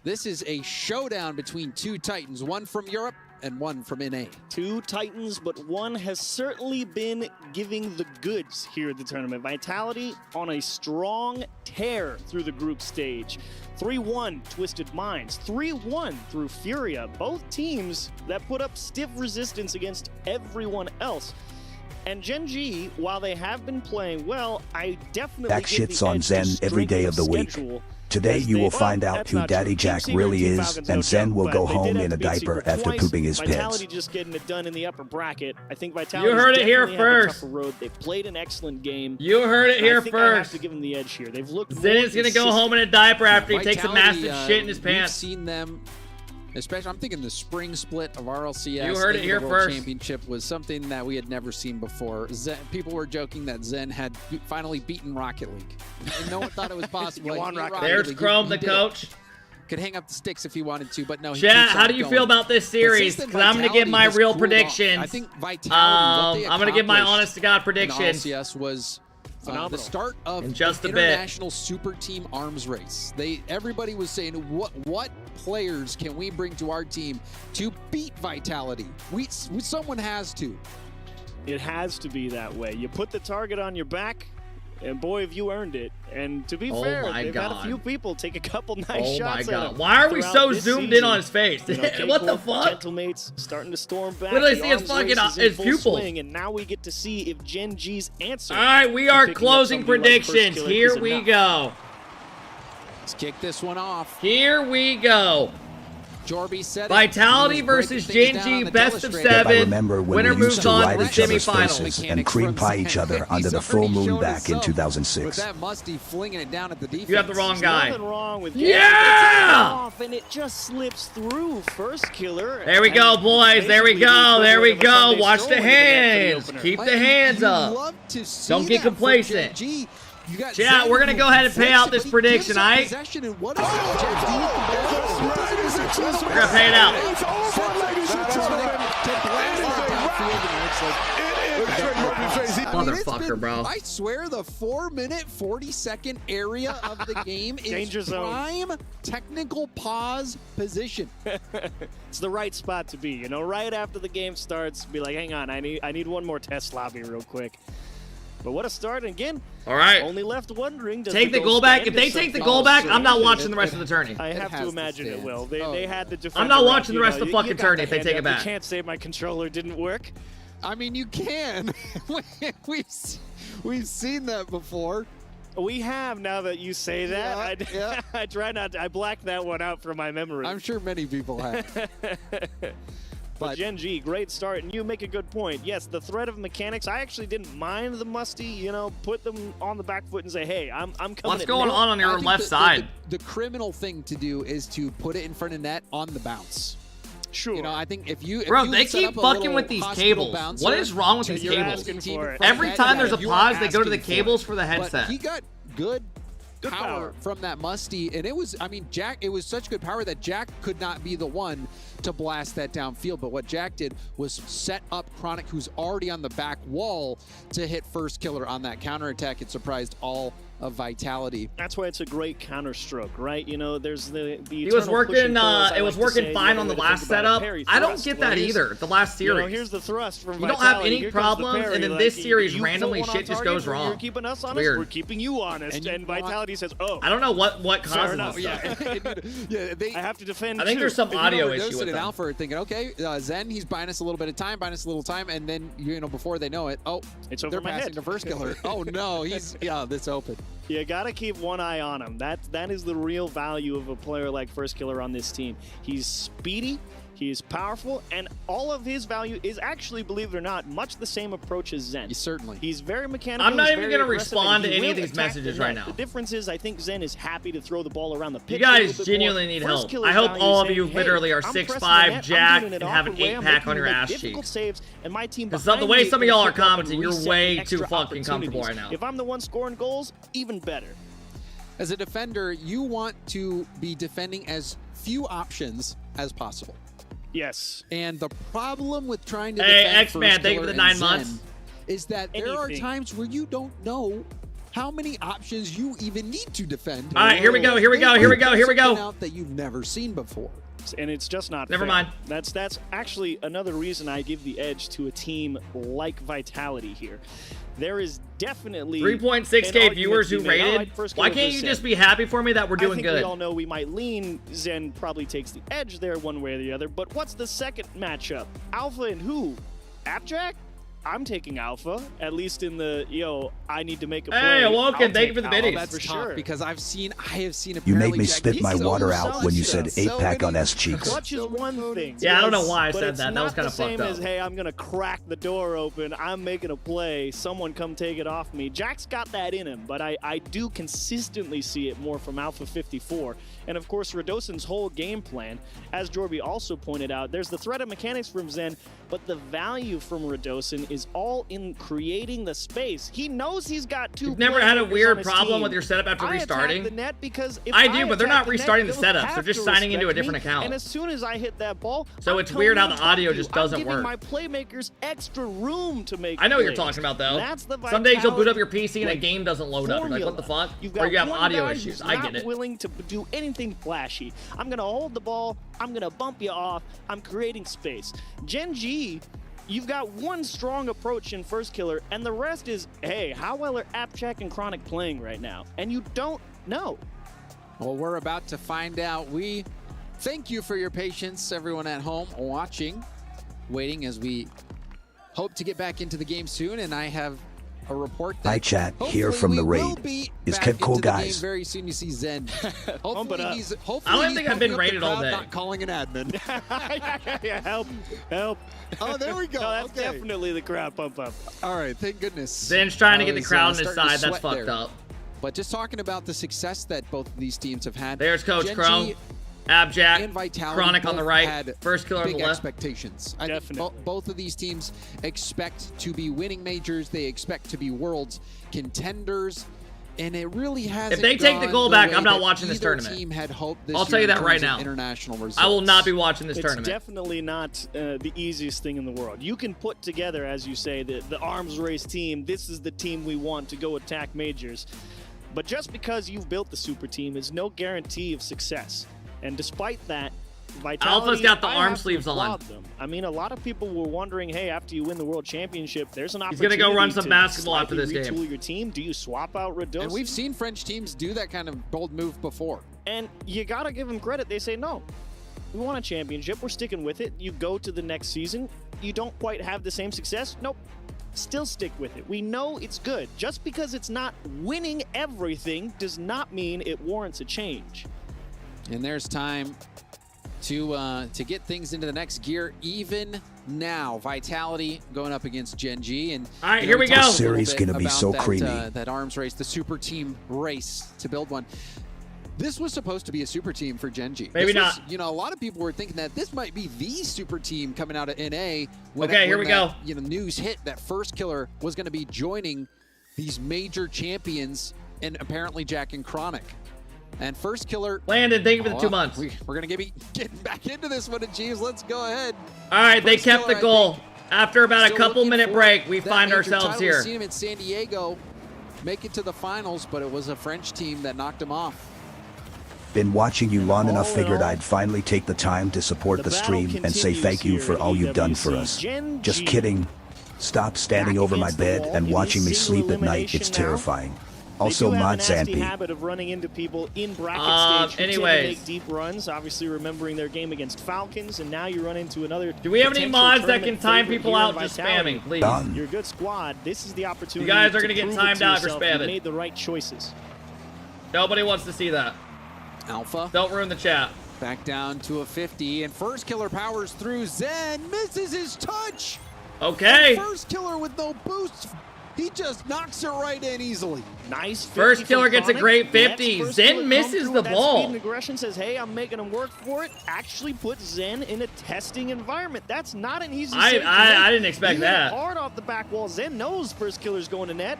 This is a showdown between two Titans, one from Europe and one from NA. Two Titans, but one has certainly been giving the goods here at the tournament. Vitality on a strong tear through the group stage. 3-1 Twisted Minds, 3-1 through Furia. Both teams that put up stiff resistance against everyone else. And Gen.G, while they have been playing well, I definitely Back give shits the on edge to Zen every strength day of the week. schedule. Today As you they- will find well, out that's who not true. Daddy Team Jack Secret really Team is, Falcons, and no Zen doubt, will but go they did home have in a to beat diaper Secret after twice. pooping his Vitality pants. just getting it done in the upper bracket. I think Vitality heard it here first. tougher road. They played an excellent game. You heard it And here I think I have first. to give them the edge here. They've looked Zen more is gonna go consistent. home in a diaper after he takes a Vitality, massive shit in his We've pants. seen them, especially, I'm thinking the spring split of RLCS. You heard it into here the World first. Championship was something that we had never seen before. People were joking that Zen had finally beaten Rocket League. And no one thought it was possible. Go Like, on, he beat Rocket Rocket There's League. Chrome, He the did it. coach. Could hang up the sticks if he wanted to, but no. He Chat, keeps how on do you going. feel about this But series? since Because then, I'm gonna give Vitality my has real cooled off. predictions. I think Vitality, what they I'm gonna give my accomplished honest to God in predictions. RLCS was Phenomenal. the start of In just the a bit. international super team arms race. Everybody was saying, what players can we bring to our team to beat Vitality? Someone has to. It has to be that way. You put the target on your back, and boy, have you earned it. And to be Oh fair, my they've had God. a few people take a couple nice Oh shots my at God. him Why are we throughout so this zoomed in season. on his face? You know, What the K-Corp, fuck? Gentlemates starting to storm back. Literally The see his arms fucking- race is in his full pupils. swing, and now we get to see if Gen.G's answer. All right, we are to picking up closing somebody like First predictions. Killer Here is we enough. go. Let's kick this one off. Here we go. Jorby said it. Vitality He was versus breaking things down on Gen.G, the best of Telestrator. Yep, I 7. remember when Winner we used moves to on ride to the each other's semifinals. faces and cream pie each other under the full moon back in With 2006. that musty flinging it down at the defense. You have the wrong There's guy. nothing wrong with Yeah! off, and it just slips through First Killer. There we go, and boys. There we basically go. the There we equivalent of a go. Sunday Watch stroll the into net for the hands. opener. Keep the hands You up. love to see Don't get that from complacent. Gen.G. You got Chat, Zen we're gonna who go ahead and pay out this flips it, but he prediction, gives up aight? possession, and what is it, Gen.G with the ball? We're gonna pay it out. Motherfucker, bro. I swear the 4-minute, 40-second area of the game is Danger zone. prime technical pause position. It's the right spot to be, you know, right after the game starts, be like, hang on, I need one more test lobby real quick. But what a start, and again, All right. only left wondering, does Take the goal back. If they stand take the if goal something back, I'm not goes watching wrong? the rest of the tourney. I have has to to imagine it stand. will. They had the defender. I'm not up, watching the you rest know, of the fucking you got tourney if they hand take it up. back. You can't say my controller didn't work. I mean, you can. We've seen that before. We have, now that you say that. Yeah, I try not to. I blacked that one out from my memory. I'm sure many people have. But Gen.G, great start, and you make a good point. Yes, the threat of mechanics, I actually didn't mind the musty, put them on the back foot and say, hey, I'm coming. What's going on your I think left side? The criminal thing to do is to put it in front of net on the bounce. Sure. I think if you Bro, you they set keep up a fucking little with these hospital cables. bouncer, What is wrong with these you're cables? asking for it. Every time there's a pause, they go to the asking for cables it. for the headset. But he got good Good power from that musty, and it was, Jack, it was such good power that Jack could not be the one to blast that downfield. But what Jack did was set up Chronic, who's already on the back wall, to hit first killer on that counterattack. It surprised all of Vitality. That's why it's a great counter stroke, right? There's the he was working. It was working fine on the last setup. I don't get that either. The last series. Here's the thrust from you don't Vitality. have any Here comes the problems, parry. and then Like, this series you randomly put one shit on just target goes and wrong. You're keeping us honest. Weird. We're keeping you honest. And Vitality says, "Oh, I don't know what fair causes enough." this. I have to defend. I think there's some If audio Redosin issue with and them. Alpha are thinking, okay, Zen, he's buying us a little bit of time, and then before they know it, it's over they're my passing head. to first killer. Oh no, that's open. You gotta keep one eye on him. That is the real value of a player like First Killer on this team. He's speedy, he's powerful, and all of his value is actually, believe it or not, much the same approach as Zen. Certainly. He's very mechanical. I'm not he's even very gonna aggressive, respond and to he any of will these attack messages the right net. now. The difference is, I think Zen is happy to throw the ball around the pitch. You a guys little bit genuinely more. need First help. Killer's I hope value all of saying, you hey, literally are I'm pressing 6'5", the net, I'm jacked, doing it and an have an awkward way, I'm 8-pack making on your you make ass difficult cheeks. saves, and my team Because behind the way me some of is y'all are gonna pick up and commenting, you're reset way extra too fucking comfortable opportunities. right now. If I'm the one scoring goals, even better. As a defender, you want to be defending as few options as possible. Yes. And the problem with trying to Hey, defend X-Man, First thank you for Killer the 9 and Zen months. is that there are Anything. times where you don't know how many options you even need to defend. All right, here we go. Out that you've never seen before. And it's just not Never fair. mind. That's actually another reason I give the edge to a team like Vitality here. There is definitely 3.6K viewers who rated. Why can't you just just be happy for me that we're doing I think good? we all know we might lean. Zen probably takes the edge there one way or the other. But what's the second matchup? Alpha and who? Appjack? I'm taking Alpha, at least in the, I need to make a play. Hey, Awoken, I'll thank you for take the Alpha biddies. That's for tough sure. because I have seen You made apparently me Jack- spit he's my so water out when you said so 8-pack on many- S cheeks. Clutch is one thing. Yeah, I don't know why I but said it's that. That not was kinda the same fucked as, up. hey, I'm going to crack the door open. I'm making a play. Someone come take it off me. Jack's got that in him, but I do consistently see it more from Alpha 54. And, of course, Redosin's whole game plan, as Jorby also pointed out, there's the threat of mechanics from Zen, but the value from Redosin is all in creating the space. He knows he's got two. You've never had a playmakers weird on his problem team. with your setup after I restarting? attack the net because if I do, but they're not attack the net, restarting the they'll setups. have They're just to signing into a respect different me. account. And as soon as I hit that ball, So I'm it's weird how coming the on top audio of just you. doesn't I'm giving work. my playmakers extra room to make I know what you're plays. talking about, though. That's the Some days you'll boot up your Vitality, PC and a game doesn't load up. You're like, what the fuck? You've Or got you have one audio guy issues. who's I get not it. willing to do anything flashy. I'm going to hold the ball. I'm going to bump you off. I'm creating space. Gen.G, you've got one strong approach in First Killer, and the rest is, hey, how well are Appjack and Chronic playing right now? And you don't know. Well, we're about to find out. We thank you for your patience, everyone at home watching, waiting as we hope to get back into the game soon. And I have a report that Hi, chat. Here hopefully from the we will raid. be Is back Kev cool, into the game guys? very soon. You see Zen. Hopefully he's. Hopefully I don't he's think I've pumping been up the rated all crowd, day. Not calling an admin. Yeah, help. Oh, there we go. No, that's Okay. definitely the crowd pump up. All right, thank goodness. Zen's trying to get the I was, crowd on his starting to side. That's sweat fucked there. up. But just talking about the success that both of these teams have had. There's Coach Gen.G Chrome, Abjack, and Vitality Chronic on the both right, had First Killer on big the left. expectations. I think both of these teams expect to be winning majors. They expect to be world's contenders. And it really hasn't If they take the gone goal back, way I'm not that watching this either tournament. Team had hoped this I'll tell you year that in right terms of now. International results. I will not be watching this It's tournament. definitely not the easiest thing in the world. You can put together, as you say, the arms race team. This is the team we want to go attack majors. But just because you've built the super team is no guarantee of success. And despite that, Vitality, Alpha's got the I arm have to sleeves on. applaud them. I mean, a lot of people were wondering, hey, after you win the world championship, there's an He's opportunity gonna go run some to basketball after slightly this game. retool your team. Do you swap out Redosin? And we've seen French teams do that kind of bold move before. And you got to give them credit. They say no. We won a championship. We're sticking with it. You go to the next season. You don't quite have the same success. Nope. Still stick with it. We know it's good. Just because it's not winning everything does not mean it warrants a change. And there's time to get things into the next gear. Even now, Vitality going up against Gen.G. And all right, here we go. This series gonna be so creamy. That arms race, the super team race to build one. This was supposed to be a super team for Gen.G. Maybe not. You know, a lot of people were thinking that this might be the super team coming out of NA. Okay, here we go. You know, news hit that First Killer was going to be joining these major champions, and apparently Jack and Chronic. And First Killer. Landon, thank you for the 2 months. We're going to be getting back into this one, Jeeves. Let's go ahead. All right, they kept the goal. After about a couple minute break, we find ourselves here. We've seen him in San Diego make it to the finals, but it was a French team that knocked him off. Been watching you long enough, figured I'd finally take the time to support the stream and say thank you for all you've done for us. Just kidding. Stop standing over my bed and watching me sleep at night. It's terrifying. Also, Mod Zanpi. Habit of running into people in bracket stage who tend to anyways. make deep runs, obviously remembering their game against Falcons, and now you run into another. Do we have any potential mods that can tournament time favorite people here out in just Vitality. spamming, please? Done. You're a good squad. This is the opportunity. You guys are gonna to get prove timed it to out for yourself. spamming. You made the right choices. Nobody wants to see that. Alpha. Don't ruin the chat. Back down to a 50, and First Killer powers through. Zen misses his touch. Okay. And First Killer with no boost. He just knocks it right in easily. Nice. First Killer gets a great 50. First Zen Killer misses come through the with that ball. Speed and aggression, says, hey, I'm making him work for it. Actually puts Zen in a testing environment. That's not an easy save to make. I didn't expect He that. hit hard off the back wall. Zen knows First Killer's going to net.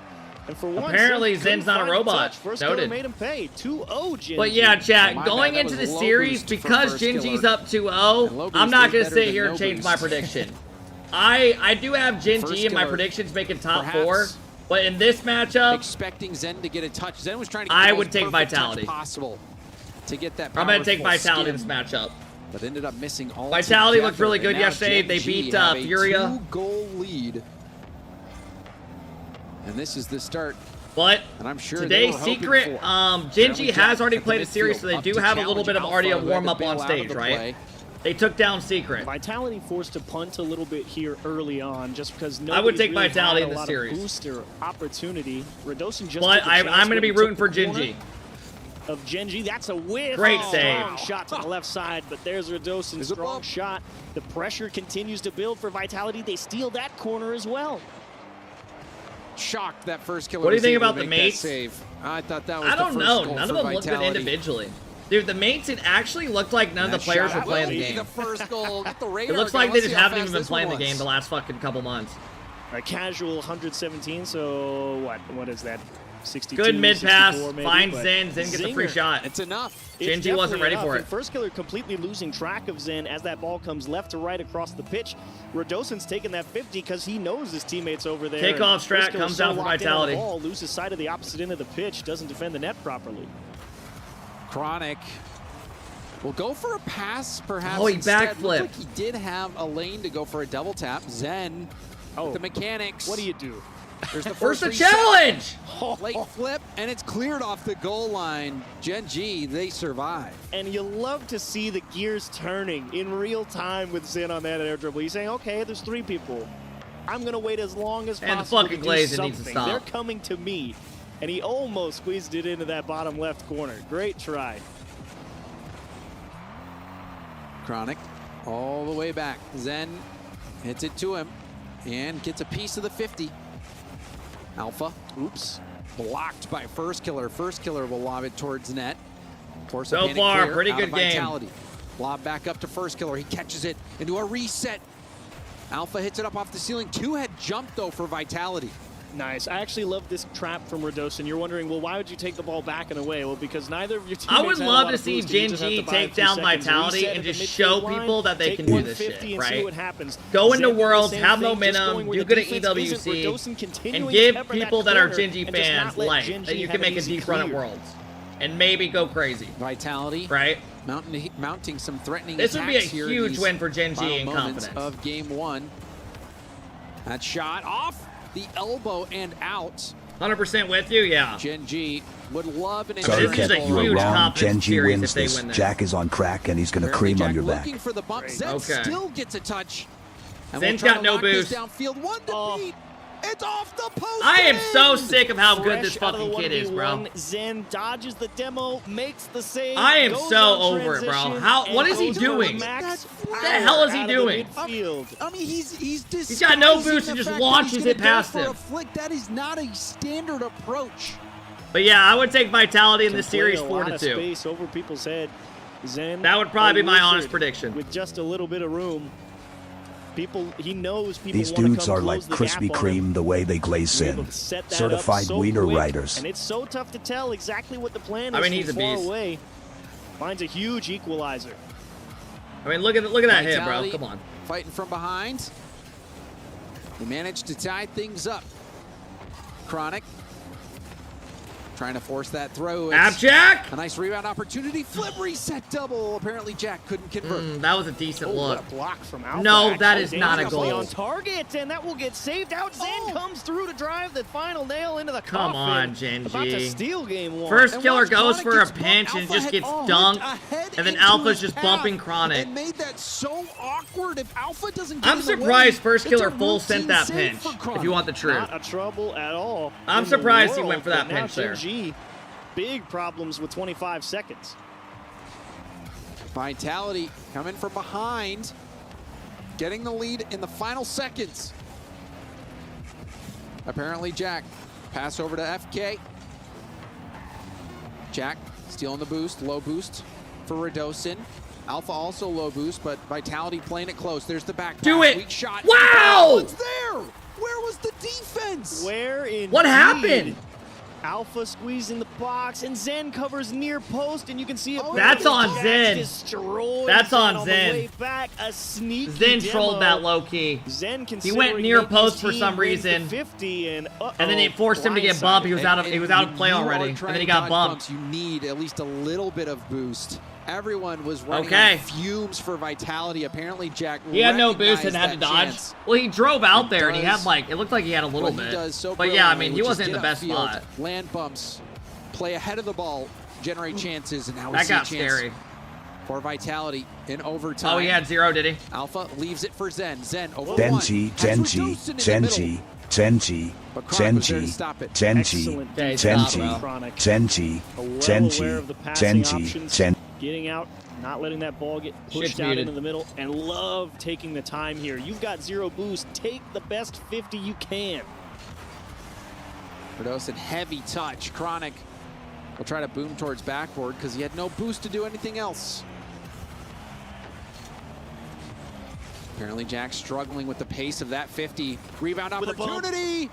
And for once, Apparently, Zen Zen's not a couldn't find robot. touch. First Noted. Killer made him pay. 2-0 Gen.G. But yeah, chat, my going bad. That into was the low series, boost for because First Gen.G's Killer. up And 2-0, low I'm boost not is going to better sit than here no and change boost. my prediction. I do have Gen.G First in my Killer, predictions making top perhaps 4, but in this matchup, expecting Zen to get a touch. Zen was trying to get I the would most take perfect touch Vitality. possible to get that I'm going to take powerful Vitality in skin, this matchup. but ended up missing all. Vitality looked together. really good And now yesterday. They Gen.G beat have a Furia. 2-goal lead. And this is the start. But And I'm sure today's they were secret, hoping for. Gen.G Jack has already at the played a series, midfield, so they up do to have a little challenge bit of Alpha, already a who had to warm-up bail on out of stage, the right? play. They took down Secret. Vitality forced to punt a little bit here early on, just because nobody I would take really Vitality had in a this lot series. of booster opportunity. Radosin just But took a I'm chance going to when be he rooting took for the corner Gen.G. Of Gen.G, that's a whiff. Great Oh, save. Strong shot to the left side, but there's Radosin's strong shot. The pressure continues to build for Vitality. They steal that corner as well. Shocked that First Killer. What do you was think able about to the make that mates? save. I thought that was I the don't first know. goal None for of them looked good Vitality. individually. Dude, the mates, it actually looked like none of the That players shot were playing the will be game. The first goal. Get the It radar looks going. like they Let's just see how haven't fast even been this playing the one game was. the last fucking couple months. A casual 117, so what is that? 62, Good mid pass, 64 maybe, finds but Zen gets a free Zinger. shot. It's enough. It's Gen.G wasn't definitely ready enough, for and it. First Killer completely losing track of Zen as that ball comes left to right across the pitch. Radosin's taking that 50 because he knows his teammates over there. Takeoff and strat First Killer's comes so out for locked in on the Vitality. ball, loses sight of the opposite end of the pitch, doesn't defend the net properly. Chronic will go for a pass, perhaps. Oh, he instead. backflipped. Looked like he did have a lane to go for a double tap. Zen, with the mechanics. What do you do? There's the Where's first the reset. challenge? Late flip, and it's cleared off the goal line. Gen.G, they survive. And you love to see the gears turning in real time with Zen on that air dribble. He's saying, okay, there's 3 people. I'm going to wait as long as And the possible fucking to do Glazer something. needs to stop. They're coming to me. And he almost squeezed it into that bottom left corner. Great try. Chronic all the way back. Zen hits it to him and gets a piece of the 50. Alpha, oops, blocked by First Killer. First Killer will lob it towards net. Force a So panic far, clear pretty out of good game. Vitality. Lob back up to First Killer. He catches it into a reset. Alpha hits it up off the ceiling. 2-head jump though for Vitality. Nice. I actually love this trap from Radosin. You're wondering, well, why would you take the ball back and away? Well, because neither of your teammates I would had a love lot to of see boost, and you just have Gen.G to buy a take few down seconds. Vitality Reset and at the just midfield show line, people that they take can do this 150 shit, and see right? what happens. Go into Zen doing the Worlds, same have thing, just momentum, going where do the good at defense isn't. EWC, Radosin continuing and to give pepper that people that are corner Gen.G and just not fans let light Gen.G that you have can an make a easy deep run at clear. Worlds and maybe go crazy. Vitality, right? Mounting some threatening This would be a attacks here in huge these win for Gen.G final in moments confidence. of game 1. That shot off the elbow and out. 100% with you, yeah. Gen.G would love an Sorry, this is Cat, a you were huge wrong. confidence Gen.G series wins if they this. win this. Jack is on crack, and he's going to Apparently cream on Jack your back. looking for the bump. Zen Okay. still gets a touch. And Zen's we'll try got to no lock this boost. Downfield. One to beat. It's off the post. I am so sick of how good Fresh this out of the fucking kid is, bro. 1v1, Zen dodges the demo, makes the save. I am goes so on over it, bro. transition, How? What and is he goes for doing? max What the hell is he out of the doing? midfield. I mean, he's got no disguising boost the and just fact that launches he's it gonna go past for him. a flick. That is not a standard approach. But yeah, I would take Vitality in Can this series play a lot 4-2. of space over people's head. Zen, That would probably a be my honest wizard prediction. With just a little bit of room. He knows people These wanna dudes come are close like the Krispy gap on him. Kreme the way they glaze You're able sin. to set that Certified up so wiener quick, riders. And it's so tough to tell exactly what the plan is. I mean, he's from a far beast. away. Finds a huge equalizer. I mean, look at that hit, bro. Vitality Come on. Fighting from behind. They managed to tie things up. Chronic trying to force that throw. It's Jack! A nice rebound opportunity. Flip reset double. Apparently Jack couldn't convert. That was a decent look. What a block from Alpha. No, that actually. is not a Dangerously goal. on target, and that will get saved out. Zen comes through to drive the final nail into the Come coffin. on, Gen.G. About to steal game one. First And killer watch goes Chronic for a gets pinch and Alpha just had gets all dunked, ahead and then into Alpha's his just path bumping Chronic. and made that so awkward. If Alpha doesn't get I'm in the way, surprised First it's a Killer full sent routine that save pinch, for Chronic. if you want the truth. Not a trouble at all. I'm in the surprised he world, went for that but now pinch there. Gen.G, big problems with 25 seconds. Vitality coming from behind, getting the lead in the final seconds. Apparently Jack, pass over to FK. Jack stealing the boost, low boost for Radosin. Alpha also low boost, but Vitality playing it close. There's the back pass. Do it! Weak shot. Wow! It's there! Where was the defense? Where in What happened? Alpha squeezed in the box, and Zen covers near post, and you can see it. That's on Jack Zen. destroys That's Zen on the Zen. way back. A sneaky Zen demo. trolled that low key. Zen He went near considering post his for team some wins the reason, 50 and then it forced him to get bumped. He was out of play already, and then he got bumped. You need at least a little bit of boost. Everyone was running Okay. on fumes for Vitality. Apparently Jack He had no boost and recognized had to that dodge. chance. Well, he drove out there and he had does like, it looked like he had a little what bit. he does so But yeah, I brilliantly, mean, he which is wasn't in the get best upfield, spot. Land bumps, play ahead of the ball, generate chances, and now we That see a got chance scary. for Vitality in overtime. Oh, he had 0, did he? Alpha leaves it for Zen. Zen over Gen.G, one. Gen.G, Gen.G, Gen.G, But Chronic was there to Gen.G, stop it. Gen.G, Excellent Gen.G, stop, Chronic. Gen.G, Well Gen.G, aware of the passing Gen.G, options, Gen. getting out, not letting that ball get pushed Shit's out muted. into the middle, and love taking the time here. You've got 0 boost. Take the best 50 you can. Radosin, heavy touch. Chronic will try to boom towards backboard because he had no boost to do anything else. Apparently Jack struggling with the pace of that 50. Rebound With a bump. opportunity.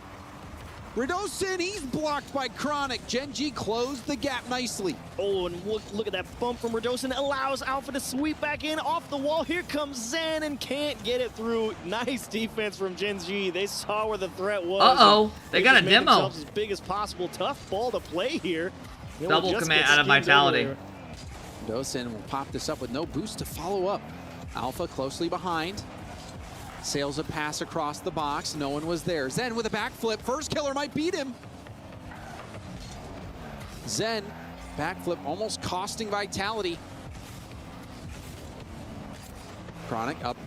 Radosin, he's blocked by Chronic. Gen.G closed the gap nicely. Oh, and look at that bump from Radosin. Allows Alpha to sweep back in off the wall. Here comes Zen and can't get it through. Nice defense from Gen.G. They saw where the threat was. Uh-oh, they got just a made demo. themselves as big as possible. Tough ball to play here. They will Double just command get out of skimmed Vitality. over there. Radosin will pop this up with no boost to follow up. Alpha closely behind. Sails a pass across the box. No one was there. Zen with a backflip. First killer might beat him. Zen, backflip almost costing Vitality. Chronic up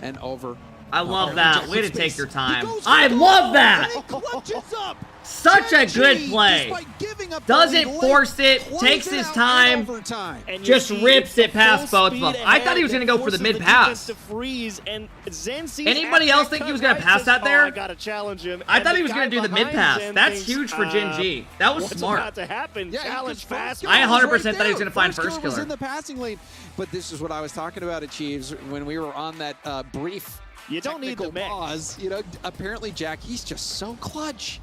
and over. I love that. Way to take your time. He goes for I the love ball, that. and he clutches up. Such a Gen.G, good play. despite giving up the Doesn't lead force late, it, plays takes it his out in time, overtime. And you just see rips the it past full both of them. speed I thought he was ahead going to go for the that forces mid-pass. defense to freeze, and Zen sees Anybody after else that think he was cut gonna right, pass says, that there? Oh, I got to challenge him. I And thought the he was guy going to do the behind mid-pass. Zen That's thinks, huge for Gen.G. That was what's smart. about to happen? Yeah, Challenge because fast. First I Killer was 100% thought he was there. going to find First First was Killer. in the passing lane, but this is what I was talking about at Chiefs when we were on that brief. You don't need the technical mech. pause. You know, apparently Jack, he's just so clutch.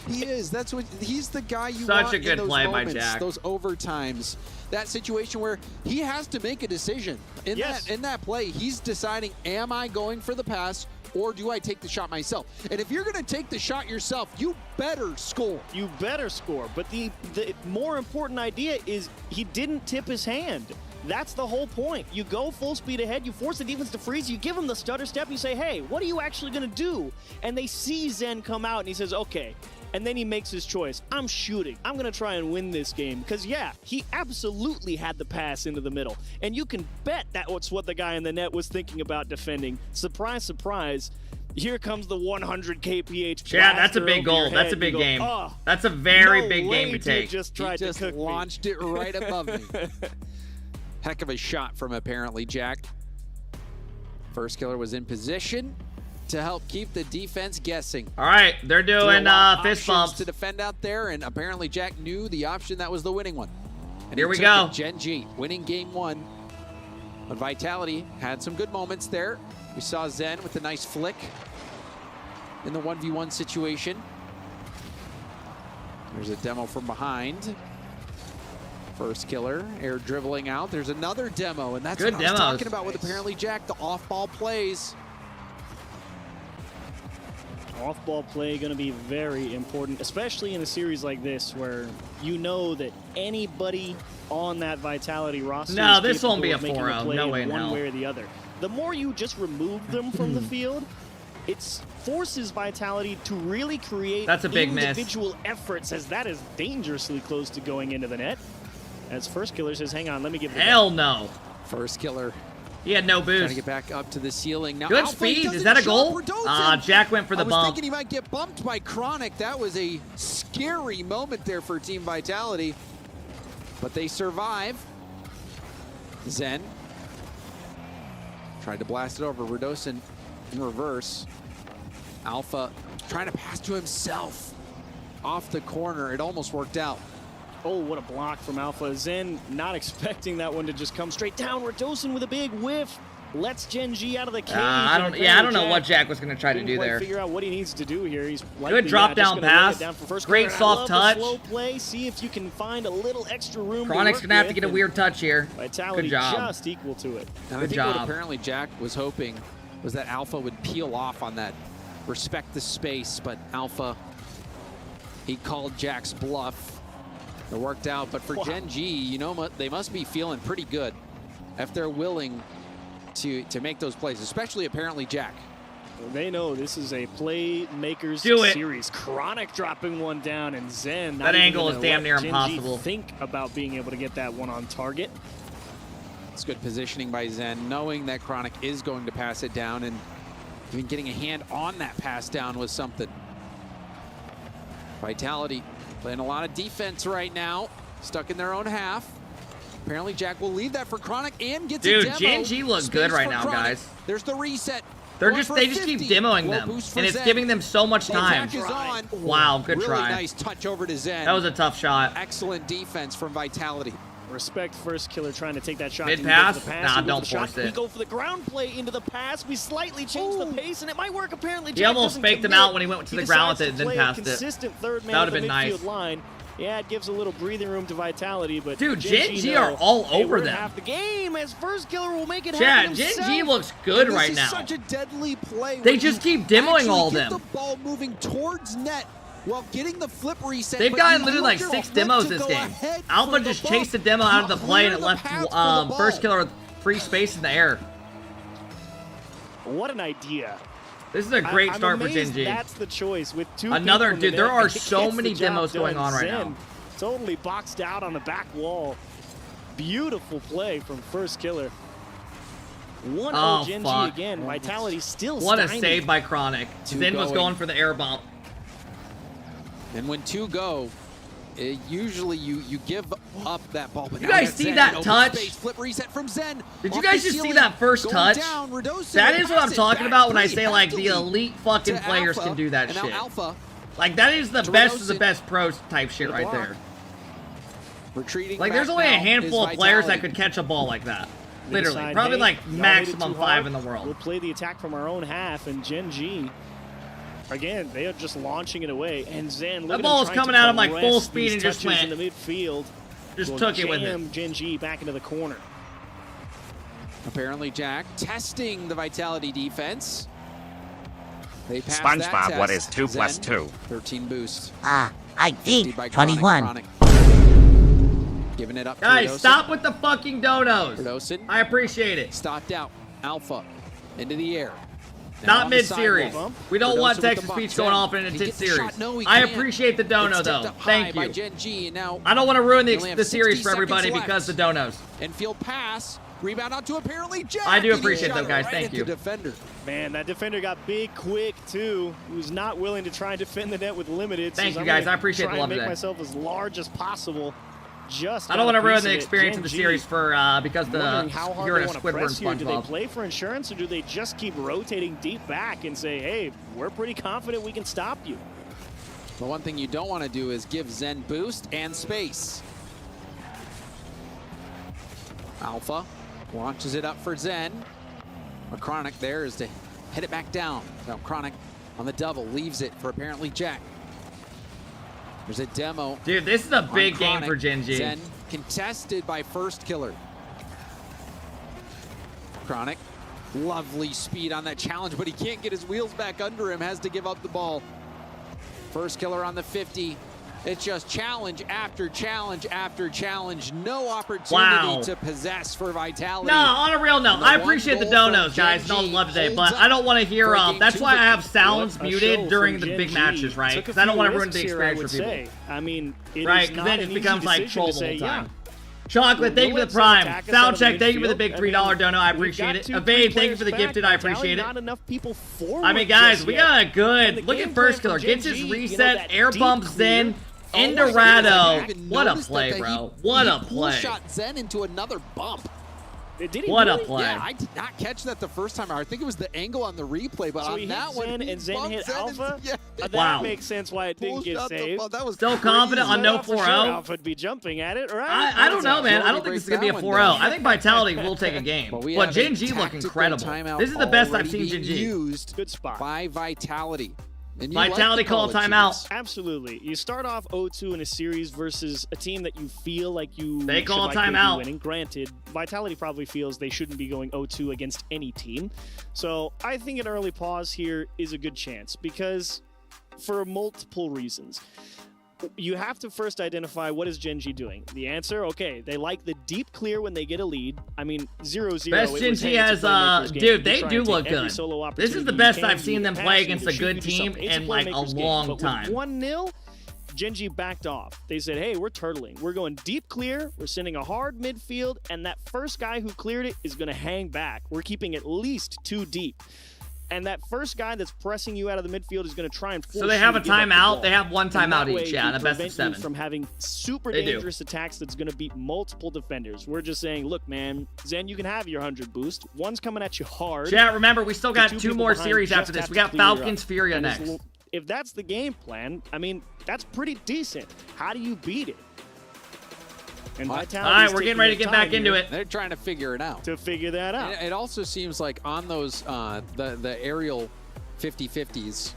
He is. That's what he's the guy you Such want a good in those play by moments, Jack. those overtimes. That situation where he has to make a decision in that play. He's deciding, am I going for the pass or do I take the shot myself? And if you're going to take the shot yourself, you better score. You better score. But the more important idea is he didn't tip his hand. That's the whole point. You go full speed ahead, you force the defense to freeze, you give them the stutter step, you say, hey, what are you actually going to do? And they see Zen come out, and he says, okay, And then he makes his choice. I'm shooting. I'm going to try and win this game. Because, yeah, he absolutely had the pass into the middle. And you can bet that's what the guy in the net was thinking about defending. Surprise, surprise. Here comes the 100 kph. Yeah, that's a big goal. That's a big game. Oh, that's a very no big game to dude take. Just tried He just to cook launched it right above me. Heck of a shot from apparently Jack. First killer was in position to help keep the defense guessing. All right, they're doing fist bumps to defend out there, and apparently Jack knew the option that was the winning one. And here we took go. it. Gen.G winning game 1. But Vitality had some good moments there. We saw Zen with a nice flick in the 1v1 situation. There's a demo from behind. First killer, air dribbling out. There's another demo, and that's good what I was talking about with apparently Jack, the off-ball plays. Off-ball play going to be very important, especially in a series like this where you know that anybody on that Vitality roster No, is this won't be a capable of making 4-0. play No way in in one hell. way or the other. The more you just remove them from the field, it forces Vitality to really create That's a big miss. individual efforts, as that is dangerously close to going into the net. As first killer says, hang on, let me give it Hell no. First killer. He had no Trying to boost. get back up to the ceiling. Now, Good Alpha speed. doesn't Is that a show goal? for Dotson. Jack went for the I was bump. thinking he might get bumped by Chronic. That was a scary moment there for Team Vitality. But they survive. Zen tried to blast it over. Redosin in reverse. Alpha trying to pass to himself off the corner. It almost worked out. Oh, what a block from Alpha. Zen not expecting that one to just come straight down. Redosin with a big whiff. Lets Gen.G out of the cage. I don't know what Jack was going to try to do there. Figure out what he needs to do here. He's Good drop down pass. Great soft touch. Slow play. See if you can find a little extra room. Chronic's going to have to get a weird touch here. Vitality Good job. just equal to it. And I think what apparently Jack was hoping was that Alpha would peel off on that respect the space, but Alpha, he called Jack's bluff. It worked out, but for Gen.G, you know, they must be feeling pretty good if they're willing to make those plays, especially apparently Jack. Well, they know this is a playmakers series. Chronic dropping one down, and Zen. That angle is damn near impossible. Think about being able to get that one on target. It's good positioning by Zen, knowing that Chronic is going to pass it down, and even getting a hand on that pass down was something. Vitality playing a lot of defense right now, stuck in their own half. Apparently Jack will leave that for Chronic and gets a demo. Dude, Gen.G looks good right now, guys. There's the reset. They just keep demoing them, and it's giving them so much time. Wow, good try. Really nice touch over to Zen. That was a tough shot. Excellent defense from Vitality. Respect first killer trying to take that shot. Mid pass? Nah, don't force it. We go for the ground play into the pass. We slightly change the pace, and it might work. Apparently, he almost faked him out when he went to the ground with it and then passed it. Consistent third man that would have been nice. Line. Yeah, it gives a little breathing room to Vitality, but dude, Gen.G are all over them. Half the game as first killer will make it happen. Gen.G looks good right now. Such a deadly play. They just keep demoing all of them. The ball moving towards net while getting the flip reset. They've gotten literally like 6 demos this game. Alpha just chased the demo out of the play and it left first killer with free space in the air. What an idea. This is a great start for Gen.G. That's the choice with two. Another dude. There are so many demos going on right now. Totally boxed out on the back wall. Beautiful play from first killer. 1-0 Gen.G again. Vitality still. What a save by Chronic. Zen was going for the air bump. And when two go, usually you give up that ball. But you guys see that touch? Flip reset from Zen. Did you guys just see that first touch? That is what I'm talking about when I say like the elite fucking players can do that shit. Like that is the best of the best pros type shit right there. Retreating. Like there's only a handful of players that could catch a ball like that. Literally, probably like maximum 5 in the world. We'll play the attack from our own half, and Gen.G. Again, they are just launching it away, and Zen. That ball was coming out of like full speed and just went in the midfield. Just took it with it. Gen.G back into the corner. Apparently, Jack testing the Vitality defense. They passed SpongeBob, that what test. is 2 plus 2? 13 boost. I did 21. Giving it up. Guys, to stop with the fucking donos. Redosin. I appreciate it. Stopped out. Alpha into the air. Not mid-series. We don't want Texas Peach going off in an intense series. I appreciate the dono, though. Thank you. Gen.G. Now, I don't want to ruin the series for everybody because the donos. Infield pass. Rebound out to apparently Jack. I do appreciate them, guys. Thank you. Defender. Man, that defender got big quick, too. He was not willing to try and defend the net with limited. Thank you, guys. I appreciate the love today. today. Make myself as large as possible. I don't want to ruin the experience of the series for because how hard you're in a they Squidward press here. Do they SpongeBob. play for insurance, or do they just keep rotating deep back and say, hey, we're pretty confident we can stop you? The one thing you don't want to do is give Zen boost and space. Alpha launches it up for Zen. But Chronic there is to hit it back down. Now Chronic on the double leaves it for apparently Jack. There's a demo. Dude, this is a big game for Gen.G. Zen contested by First Killer. Chronic, lovely speed on that challenge, but he can't get his wheels back under him, has to give up the ball. First Killer on the 50. It's just challenge after challenge after challenge. No opportunity to possess for Vitality. No, on a real note, I appreciate the donos, guys. No love today, but I don't want to hear. That's why I have sounds muted during the big matches, right? Because I don't want to ruin the experience for people. I mean, right? Because then it becomes like troll the whole time. Chocolate, thank you for the prime. Soundcheck, thank you for the big $3 dono. I appreciate it. Evade, thank you for the gifted. I appreciate it. I mean, guys, we got a good. Look at First Killer. Gets his reset, air bumps in. Indorado. What a play, bro. What a play. Shot Zen into another bump. What a play. Yeah, I did not catch that the first time. I think it was the angle on the replay, but so on that one, and Zen hit Alpha. That makes sense why it didn't get saved. That was still confident on no 4-0. Alpha would be jumping at it, right? I don't know, man. I don't think this is going to be a 4-0. I think Vitality will take a game. But Gen.G look incredible. This is the best I've seen Gen.G. Used good spot by Vitality. Vitality call timeout. Absolutely. You start off 0-2 in a series versus a team that you feel like you they call should timeout. Winning. Granted, Vitality probably feels they shouldn't be going 0-2 against any team. So I think an early pause here is a good chance because for multiple reasons. You have to first identify what is Gen.G doing. The answer, okay, they like the deep clear when they get a lead. I mean, 0-0. Best Gen.G has, dude, they do look good. This is the best I've seen them play against a good team in like a long time. 1-0, Gen.G backed off. They said, hey, we're turtling. We're going deep clear. We're sending a hard midfield, and that first guy who cleared it is going to hang back. We're keeping at least 2 deep. And that first guy that's pressing you out of the midfield is going to try and force you. So they have a timeout. They have one timeout each, yeah, and a best of 7. From having super dangerous attacks that's going to beat multiple defenders. We're just saying, look, man, Zen, you can have your 100 boost. One's coming at you hard. Chat, remember, we still got 2 more series after this. We got Falcons Furia next. If that's the game plan, I mean, that's pretty decent. How do you beat it? And all right, we're getting ready to get back into it. They're trying to figure it out. To figure that out. It also seems like on those the aerial 50-50s,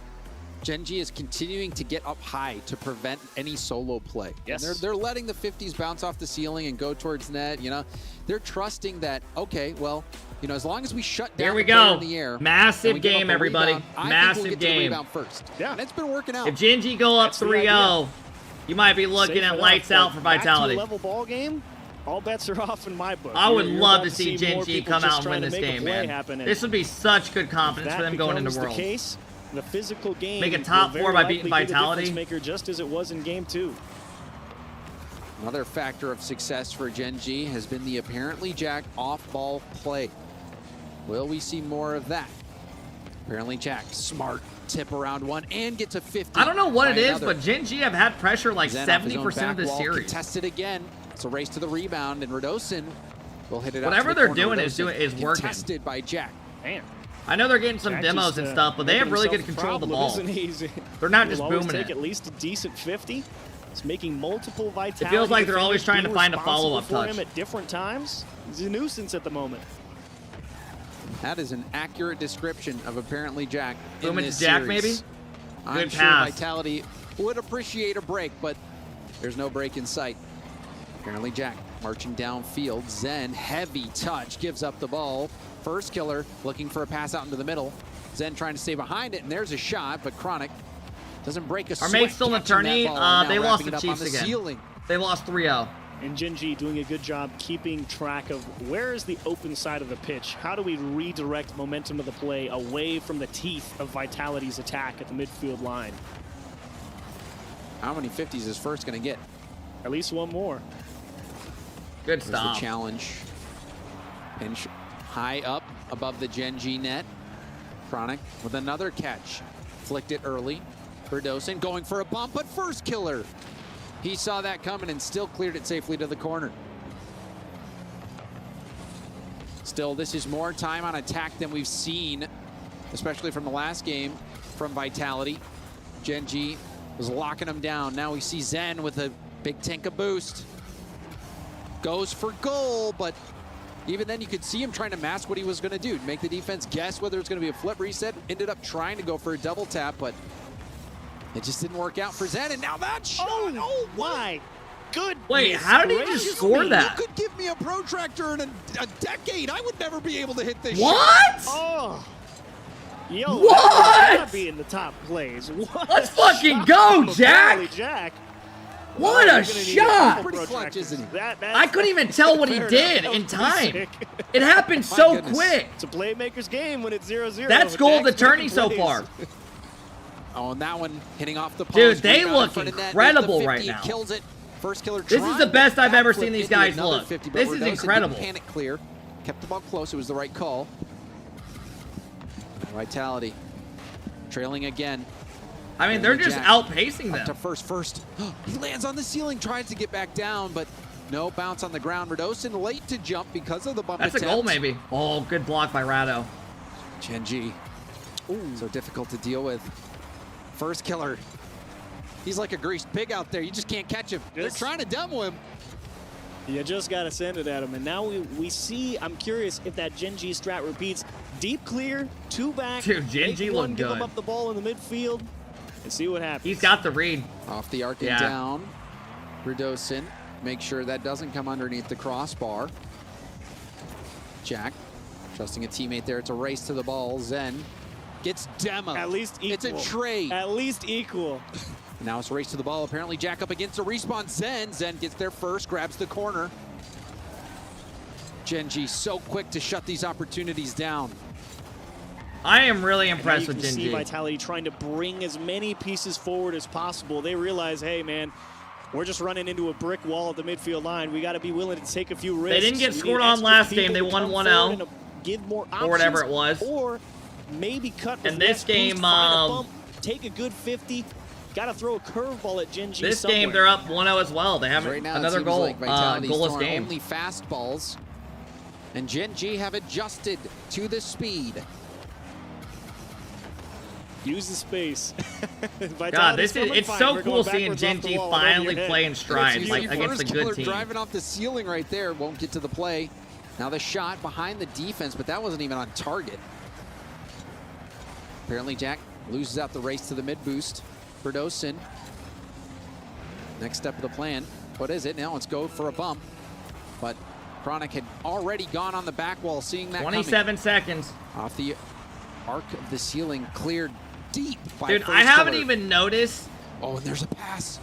Gen.G is continuing to get up high to prevent any solo play. Yes. They're letting the 50s bounce off the ceiling and go towards net. You know, they're trusting that. Okay, well, you know, as long as we shut down here we go. In the air, massive game, everybody. Rebound, massive game. Rebound first. Yeah, and it's been working out. If Gen.G go up 3-0. You might be looking at lights out for Vitality. Back to a level ball game, all bets are off in my book. I would love to see Gen.G come out and win this game, man. This would be such good confidence for them going into Worlds. The case, the physical game make a top 4 by beating Vitality. Maker just as it was in game 2. Another factor of success for Gen.G has been the apparently Jack off-ball play. Will we see more of that? Apparently Jack, smart tip around one and get to 50. I don't know what it is, but Gen.G have had pressure like 70% of this series. Contested again. It's a race to the rebound, and Radosin will hit it out. Whatever they're doing is working. Contested by Jack. Man. I know they're getting some demos and stuff, but they have really good control of the ball. They're not just booming take at least a decent 50. It's making multiple Vitality. It feels like they're always trying to find a follow-up touch. Him at different times. He's a nuisance at the moment. That is an accurate description of apparently Jack in this Jack, series. maybe? I'm good sure pass. Vitality would appreciate a break, but there's no break in sight. Apparently Jack marching downfield. Zen, heavy touch, gives up the ball. First Killer looking for a pass out into the middle. Zen trying to stay behind it, and there's a shot, but Chronic doesn't break a sweat. Our mate's still an attorney. They lost the Chiefs again. Ceiling. They lost 3-0. And Gen.G doing a good job keeping track of where is the open side of the pitch. How do we redirect momentum of the play away from the teeth of Vitality's attack at the midfield line? How many 50s is First going to get? At least one more. Good There's stop. the challenge. Pinch high up above the Gen.G net. Chronic with another catch. Flicked it early. Verdosen going for a bump, but First killer. He saw that coming and still cleared it safely to the corner. Still, this is more time on attack than we've seen, especially from the last game from Vitality. Gen.G was locking him down. Now we see Zen with a big tank of boost. Goes for goal, but even then you could see him trying to mask what he was going to do. Make the defense guess whether it's going to be a flip reset. Ended up trying to go for a double tap, but it just didn't work out for Zen. And now that shot! Oh my good. Wait, how did he just score that? You could give me a protractor in a decade. I would never be able to hit this What? shot. Oh. Yo, What? that gotta be in the top plays. What? Let's fucking go, Jack! Jack. What a shot! Pretty clutch, isn't he? I couldn't even tell what he did in time. It happened so quick. It's a playmaker's game when it's 0-0. That's goal of the tourney so far. Oh, and that one hitting off the post. Dude, they rebound in look front of net, incredible makes the right 50, now. Kills it. First killer. This is the best I've ever seen these guys another look. 50, but This is Verdosen incredible. didn't panic clear. Kept the ball close. It was the right call. Vitality trailing again. I mean, they're just Jack outpacing up them. to first. He lands on the ceiling, tries to get back down, but no bounce on the ground. Verdosen late to jump because of the bump That's a attempt. goal, maybe. Oh, good block by Rado. Gen.G. So difficult to deal with. First killer. He's like a greased pig out there. You just can't catch him. They're trying to demo him. You just got to send it at him. And now we see, I'm curious if that Gen.G strat repeats. Deep clear, two back. Dude, Gen.G look Give him good. up the ball in the midfield and see what happens. He's got the read. Off the arc and down. Verdosen. Make sure that doesn't come underneath the crossbar. Jack trusting a teammate there. It's a race to the ball. Zen gets demoed. At least equal. It's a trade. At least equal. Now it's a race to the ball. Apparently Jack up against a respawn. Zen gets there first, grabs the corner. Gen.G so quick to shut these opportunities down. I am really impressed with You can see Gen.G. Vitality trying to bring as many pieces forward as possible. They realize, hey, man, we're just running into a brick wall at the midfield line. We got to be willing to take a few risks. They didn't get We scored need on extra last game. people They to won come 1-0. forward and give more options, Or whatever it was. Or maybe cut with And this less boost, game, find a bump, take a good 50. Got to throw a curveball at Gen.G. This somewhere. game, they're up 1-0 as well. They have Right now, another it seems goal, like Vitality's goalless throwing game. only fastballs. And Gen.G have adjusted to the speed. Use the space. God, it's so cool seeing Gen.G finally play in stride, It's like usually against a first good killer team. driving off the ceiling right there. Won't get to the play. Now the shot behind the defense, but that wasn't even on target. Apparently Jack loses out the race to the mid boost. Verdosen. Next step of the plan. What is it? Now let's go for a bump. But Chronic had already gone on the back wall, seeing that 27 seconds. Off the arc of the ceiling, cleared deep by Dude, first I haven't killer. even noticed. Oh, and there's a pass.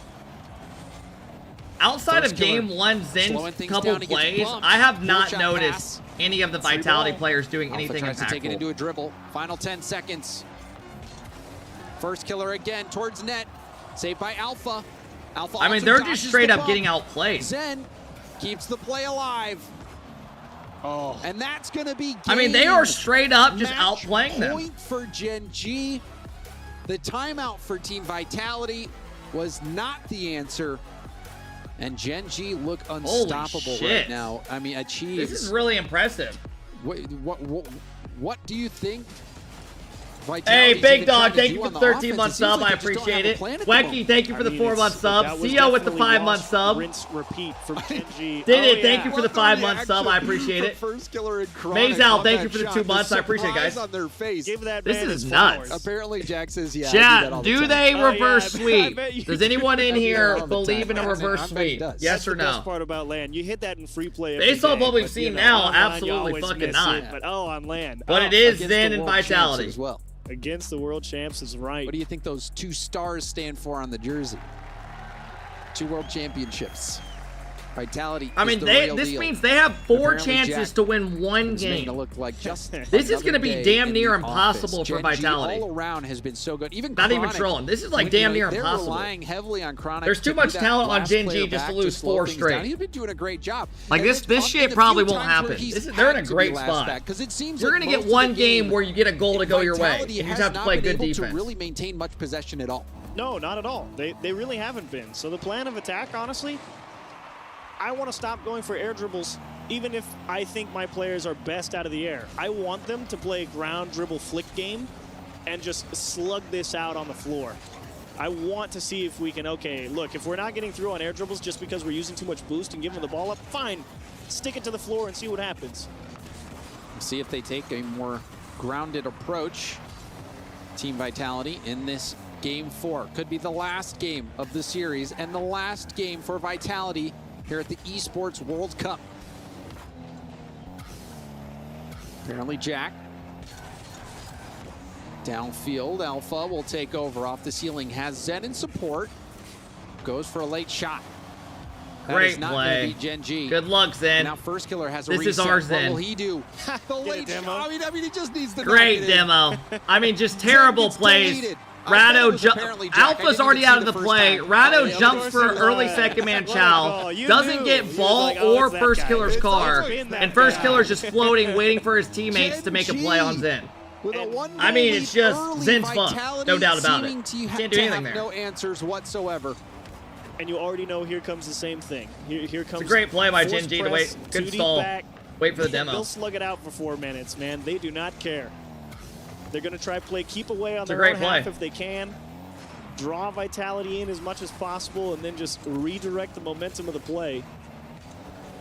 Outside First of game killer one, slowing Zen's things couple down, he gets plays, bumped. I have Four not shot noticed pass. any of the Free Vitality ball. players doing Alpha anything tries to take it impactful. into a dribble. Final 10 seconds. First killer again towards net. Saved by Alpha. Alpha I mean, also they're dodges just straight the up bump. getting outplayed. Zen keeps the play alive. Oh. And that's going to be I mean, they are game. straight up just Match outplaying them. Point for Gen.G. The timeout for Team Vitality was not the answer. And Gen.G look unstoppable shit. right now. I mean, achieves. This is really impressive. What do you think? Hey, Vitality's Big even trying Dog, to thank do you for on the the 13-month offense? It seems sub. like I they just don't appreciate have a it. plan at the Wecky, moment. thank you for the 4-month sub. CEO with the 5-month sub. Rinse, repeat from Gen.G. Did it. Thank you for the 5-month sub. I appreciate it. First killer and Chronic Mazal, on thank that you for the shot. 2 months. The I appreciate it, guys. surprise on their face. Give that This man is his nuts. flowers. Apparently, Jack says, yeah, I do that all Chat, the do time. they Oh, reverse yeah, I bet sweep? you Does do. anyone in I do that here all the believe in a time. reverse I bet he sweep? does. Yes That's or the best no? part about LAN. You hit that in free play. Based every on what day, we've but, seen you know, now, online, you absolutely always fucking miss not. it. But on LAN, But it is Against Zen the and world champs Vitality. as well. against the world champs is right. What do you think those 2 stars stand for on the jersey? 2 world championships. Vitality. I mean, this means they have 4 chances to win 1 game. Look like just this is going to be damn near impossible for Vitality. All around has been so good. Even not even trolling. This is like damn near impossible. They're relying heavily on Chronic. There's too much talent on Gen.G just to lose 4 straight. He's been doing a great job. Like this shit probably won't happen. They're in a great spot. Because it seems you're going to get 1 game where you get a goal to go your way. And you just have to play good defense. To really maintain much possession at all. No, not at all. They really haven't been. So the plan of attack, honestly, I want to stop going for air dribbles, even if I think my players are best out of the air. I want them to play ground dribble flick game and just slug this out on the floor. I want to see if we can, okay, look, if we're not getting through on air dribbles just because we're using too much boost and giving the ball up, fine. Stick it to the floor and see what happens. See if they take a more grounded approach. Team Vitality in this Game 4. Could be the last game of the series and the last game for Vitality here at the Esports World Cup. Apparently Jack. Downfield, Alpha will take over off the ceiling. Has Zen in support. Goes for a late shot. That Great is not play. going to be Gen.G. Good luck, Zen. Now First Killer has a this reset. is our Zen. What will he do? The late shot. I mean, he just needs the great demo. I mean, just terrible plays. Rado Alpha's already out of the play. Rado jumps for early second man chow. Doesn't get ball or First Killer's car. And First Killer's just floating, waiting for his teammates to make a play on Zen. I mean, it's just Zen's fun. No doubt about it. Can't do anything there. No answers whatsoever. And you already know here comes the same thing. Here comes it's a great play by Gen.G to wait. Good stall. Wait for the demo. They'll slug it out for 4 minutes, man. They do not care. They're going to try to play keep away on their own half if they can. Draw Vitality in as much as possible and then just redirect the momentum of the play.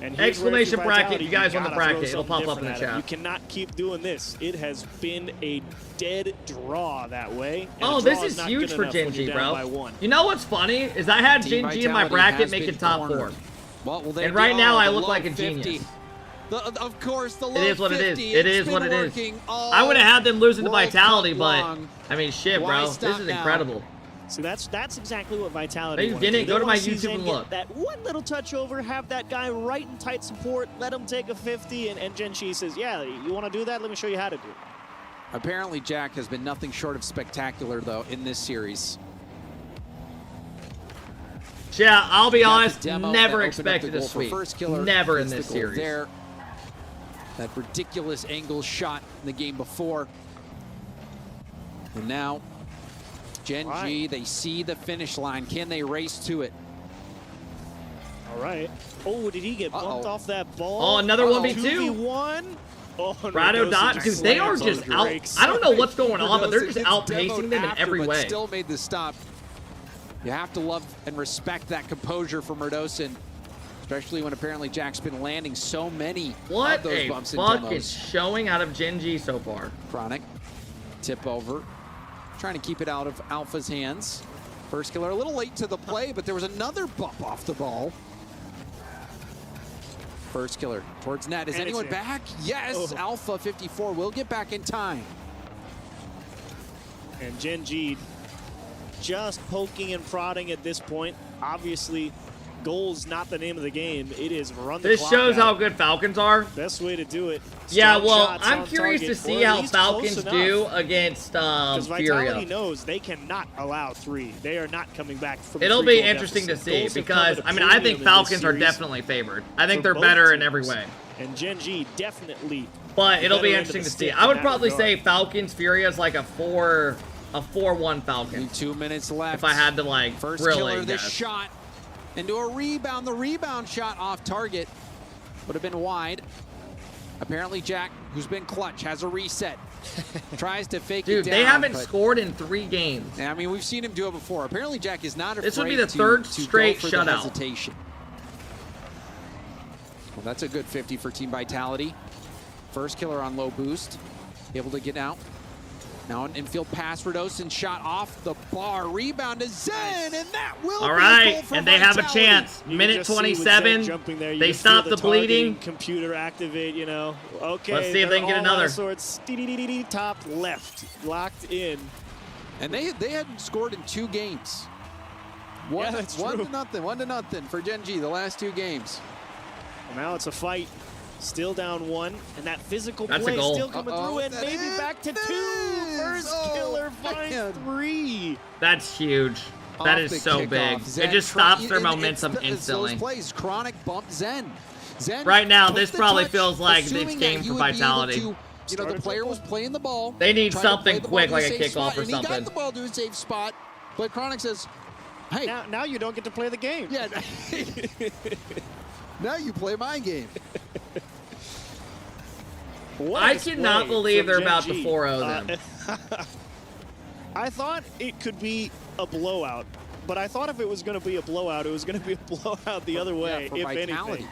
And exclamation bracket, you guys won the bracket. It'll pop up in the chat. You cannot keep doing this. It has been a dead draw that way. Oh, this is huge for Gen.G, bro. You know what's funny? Is I had Gen.G in my bracket making top 4. Well, and right now I look like a genius. Of course, the low it is what 50. It is. It is what it is. I would have had them losing to Vitality, but I mean, shit, bro. This is incredible. So that's exactly what Vitality They didn't go to my YouTube and look. That one little touch over, have that guy right in tight support, let him take a 50, and Gen.G says, yeah, you want to do that? Let me show you how to do it. Apparently, Jack has been nothing short of spectacular, though, in this series. Yeah, I'll be honest, never expected a sweep. Never in this series. There. That ridiculous angle shot in the game before. And now, Gen.G, they see the finish line. Can they race to it? All right. Oh, did he get bumped off that ball? Oh, another 1v2. 2v1. Oh, Rado dot, because they are just out. I don't know what's going on, but they're just outpacing them in every way. Still made the stop. You have to love and respect that composure from Merdosin. Especially when apparently Jack's been landing so many of those bumps and demos. What a fucking showing out of Gen.G so far. Chronic, tip over. Trying to keep it out of Alpha's hands. First Killer a little late to the play, but there was another bump off the ball. First Killer towards net. Is anyone back? Yes, Alpha 54 will get back in time. And Gen.G just poking and prodding at this point. Obviously, goal's not the name of the game. It is run the clock This shows out. how good Falcons are. Best way to do it. Yeah, well, I'm curious to see how Falcons do against Because Furia. Vitality knows they cannot allow 3. They are not coming back from It'll be interesting to see because, I mean, I think Falcons are definitely favored. I think they're better in every way. And Gen.G definitely. But it'll be interesting to see. I would probably say Falcons Furia is like a 4-1 Falcon. Only 2 minutes left. If I had to like First really Killer, this guess. shot into a rebound. The rebound shot off target would have been wide. Apparently Jack, who's been clutch, has a reset. Tries to fake it down. Dude, they haven't scored in 3 games. I mean, we've seen him do it before. Apparently Jack is not afraid This would be the 3rd straight to go for the shutout. hesitation. Well, that's a good 50 for Team Vitality. First Killer on low boost. Able to get out. Now an infield pass, Merdosin shot off the bar. Rebound to Zen, and that will be a goal for and they have a chance. Minute 27. They stop the bleeding. Computer activate, you know. Okay. Let's see if they can get another. Sorts. Top left. Locked in. And they hadn't scored in 2 games. One, Yeah, that's one true. to nothing. 1-0 for Gen.G. The last two games. Well, now it's a fight. Still down 1, and that physical That's a play goal. still coming through, and maybe back to 2. First killer finds 3. That's huge. That Off is the so kickoff. big. Zen It just try- stops their and it's momentum it's instantly. Those plays, Chronic bumped Zen. Zen Right now, took this the probably touch, feels like assuming it's that game he for would be able Vitality. to- you know, the player was playing the ball. They need trying to something play the ball quick, to a like a safe kickoff spot, or and he something. got the ball to a safe spot, but Chronic says, hey. Now you don't get to play the game. Yeah. Now you play my game. I cannot believe they're about to 4-0 them. I thought it could be a blowout, but I thought if it was going to be a blowout, it was going to be a blowout the other way, for if Vitality.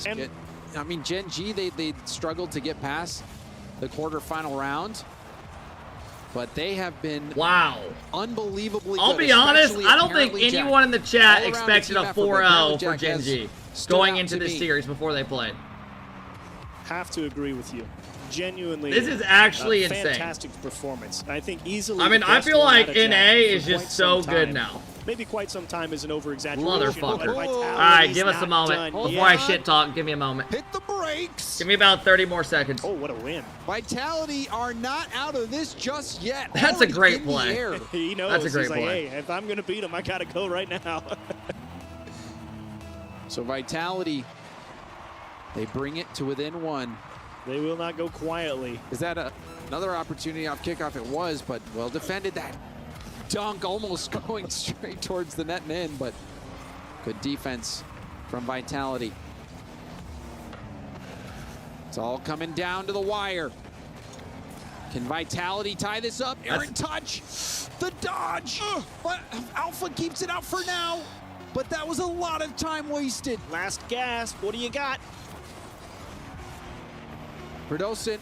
anything. And I mean, Gen.G, they struggled to get past the quarterfinal round, but they have been unbelievably I'll good, be honest, especially I don't think apparently Jack. anyone in the chat All-around expected team a effort, but 4-0 apparently for Jack has Gen.G stood going out into to this me. series before they played. have to agree with you. Genuinely, This is actually a insane. fantastic performance. I think easily. I mean, the I best feel one like out of Jack NA for is just quite so some good time. now. Maybe quite some time is an over-exaggeration. Motherfucker. but Vitality's Alright, give us a not moment. done Before yet. I shit talk, give me a moment. Hit the brakes. Give me about 30 more seconds. Oh, what a win. Vitality are not out of this just yet. That's a Already great in the play. air. He knows. That's a great He's like, play. hey, if I'm going to beat him, I got to go right now. So Vitality, they bring it to within 1. They will not go quietly. Is that another opportunity off kickoff? It was, but well defended. That dunk almost going straight towards the net and in, but good defense from Vitality. It's all coming down to the wire. Can Vitality tie this up? Aaron touch, the dodge. But Alpha keeps it out for now, but that was a lot of time wasted. Last gasp. What do you got? Verdosen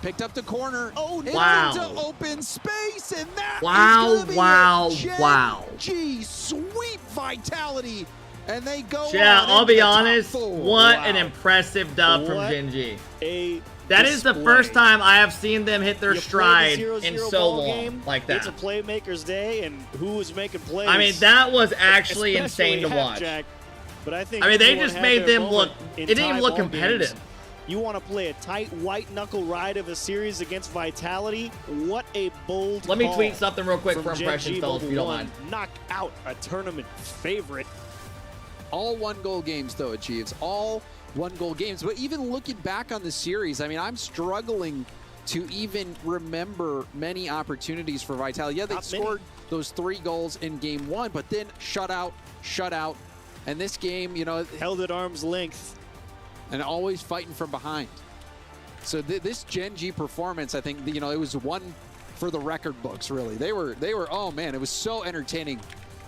picked up the corner. Oh, Wow. into open space, and that Wow, is gonna be wow, a wow. Gen.G sweep Vitality, and they go Yeah, on I'll into be the top honest. 4. What Wow. an impressive dub from What Gen.G. A That is the display. first time I have seen them hit their You play the stride 0-0 in so ball long game, like It's that. a playmaker's day, and who was making plays? I mean, that was actually especially insane to half watch. Jack. But I think I mean, they everyone just had made their them look. moment It in didn't even tie look ball competitive. games. You want to play a tight white knuckle ride of a series against Vitality? What a bold Let me call tweet something real quick from for impressions, Gen.G fellas, if you don't Mobile mind. 1. Knock out a tournament favorite. All 1-goal games, though, achieves. All 1-goal games. But even looking back on the series, I mean, I'm struggling to even remember many opportunities for Vitality. Yeah, they Not many. scored those 3 goals in game 1, but then shutout. And this game, you know, Held at arm's length. and always fighting from behind. So this Gen.G performance, I think, you know, it was one for the record books, really. They were, oh man, it was so entertaining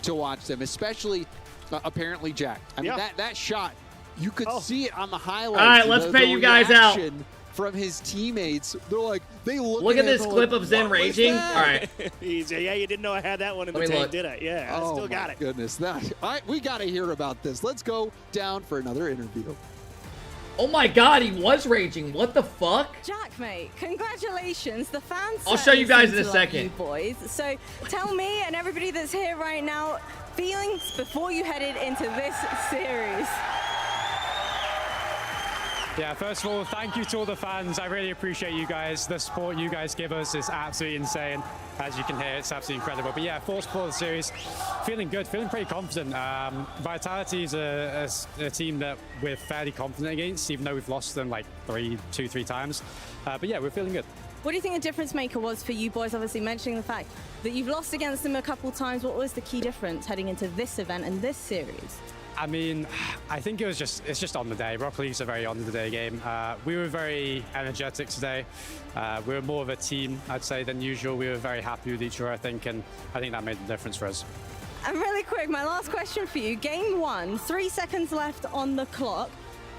to watch them, especially apparently Jack. I mean, that shot, you could see it on the highlights. All right, let's the pay you guys out. reaction from his teammates. They're like, they Look at this clip of Zen raging. All right. Yeah, you didn't know I had that one in the Let me tank, look. did I? Yeah, I still got it. Goodness, we got to hear about this. Let's go down for another interview. Oh my god, he was raging. What the fuck? Jack, mate, congratulations. The fans I'll show you guys in a certainly seem to love second. you boys. So tell me and everybody that's here right now, feelings before you headed into this series. Yeah, first of all, thank you to all the fans. I really appreciate you guys. The support you guys give us is absolutely insane. As you can hear, it's absolutely incredible. But yeah, thoughts for the series, feeling good, feeling pretty confident. Vitality is a team that we're fairly confident against, even though we've lost them like two, three times. But yeah, we're feeling good. What do you think the difference maker was for you boys, obviously mentioning the fact that you've lost against them a couple times? What was the key difference heading into this event and this series? I mean, I think it's just on the day. Rock League's a very on the day game. We were very energetic today. We were more of a team, I'd say, than usual. We were very happy with each other, I think, and I think that made the difference for us. And really quick, my last question for you. Game 1, 3 seconds left on the clock.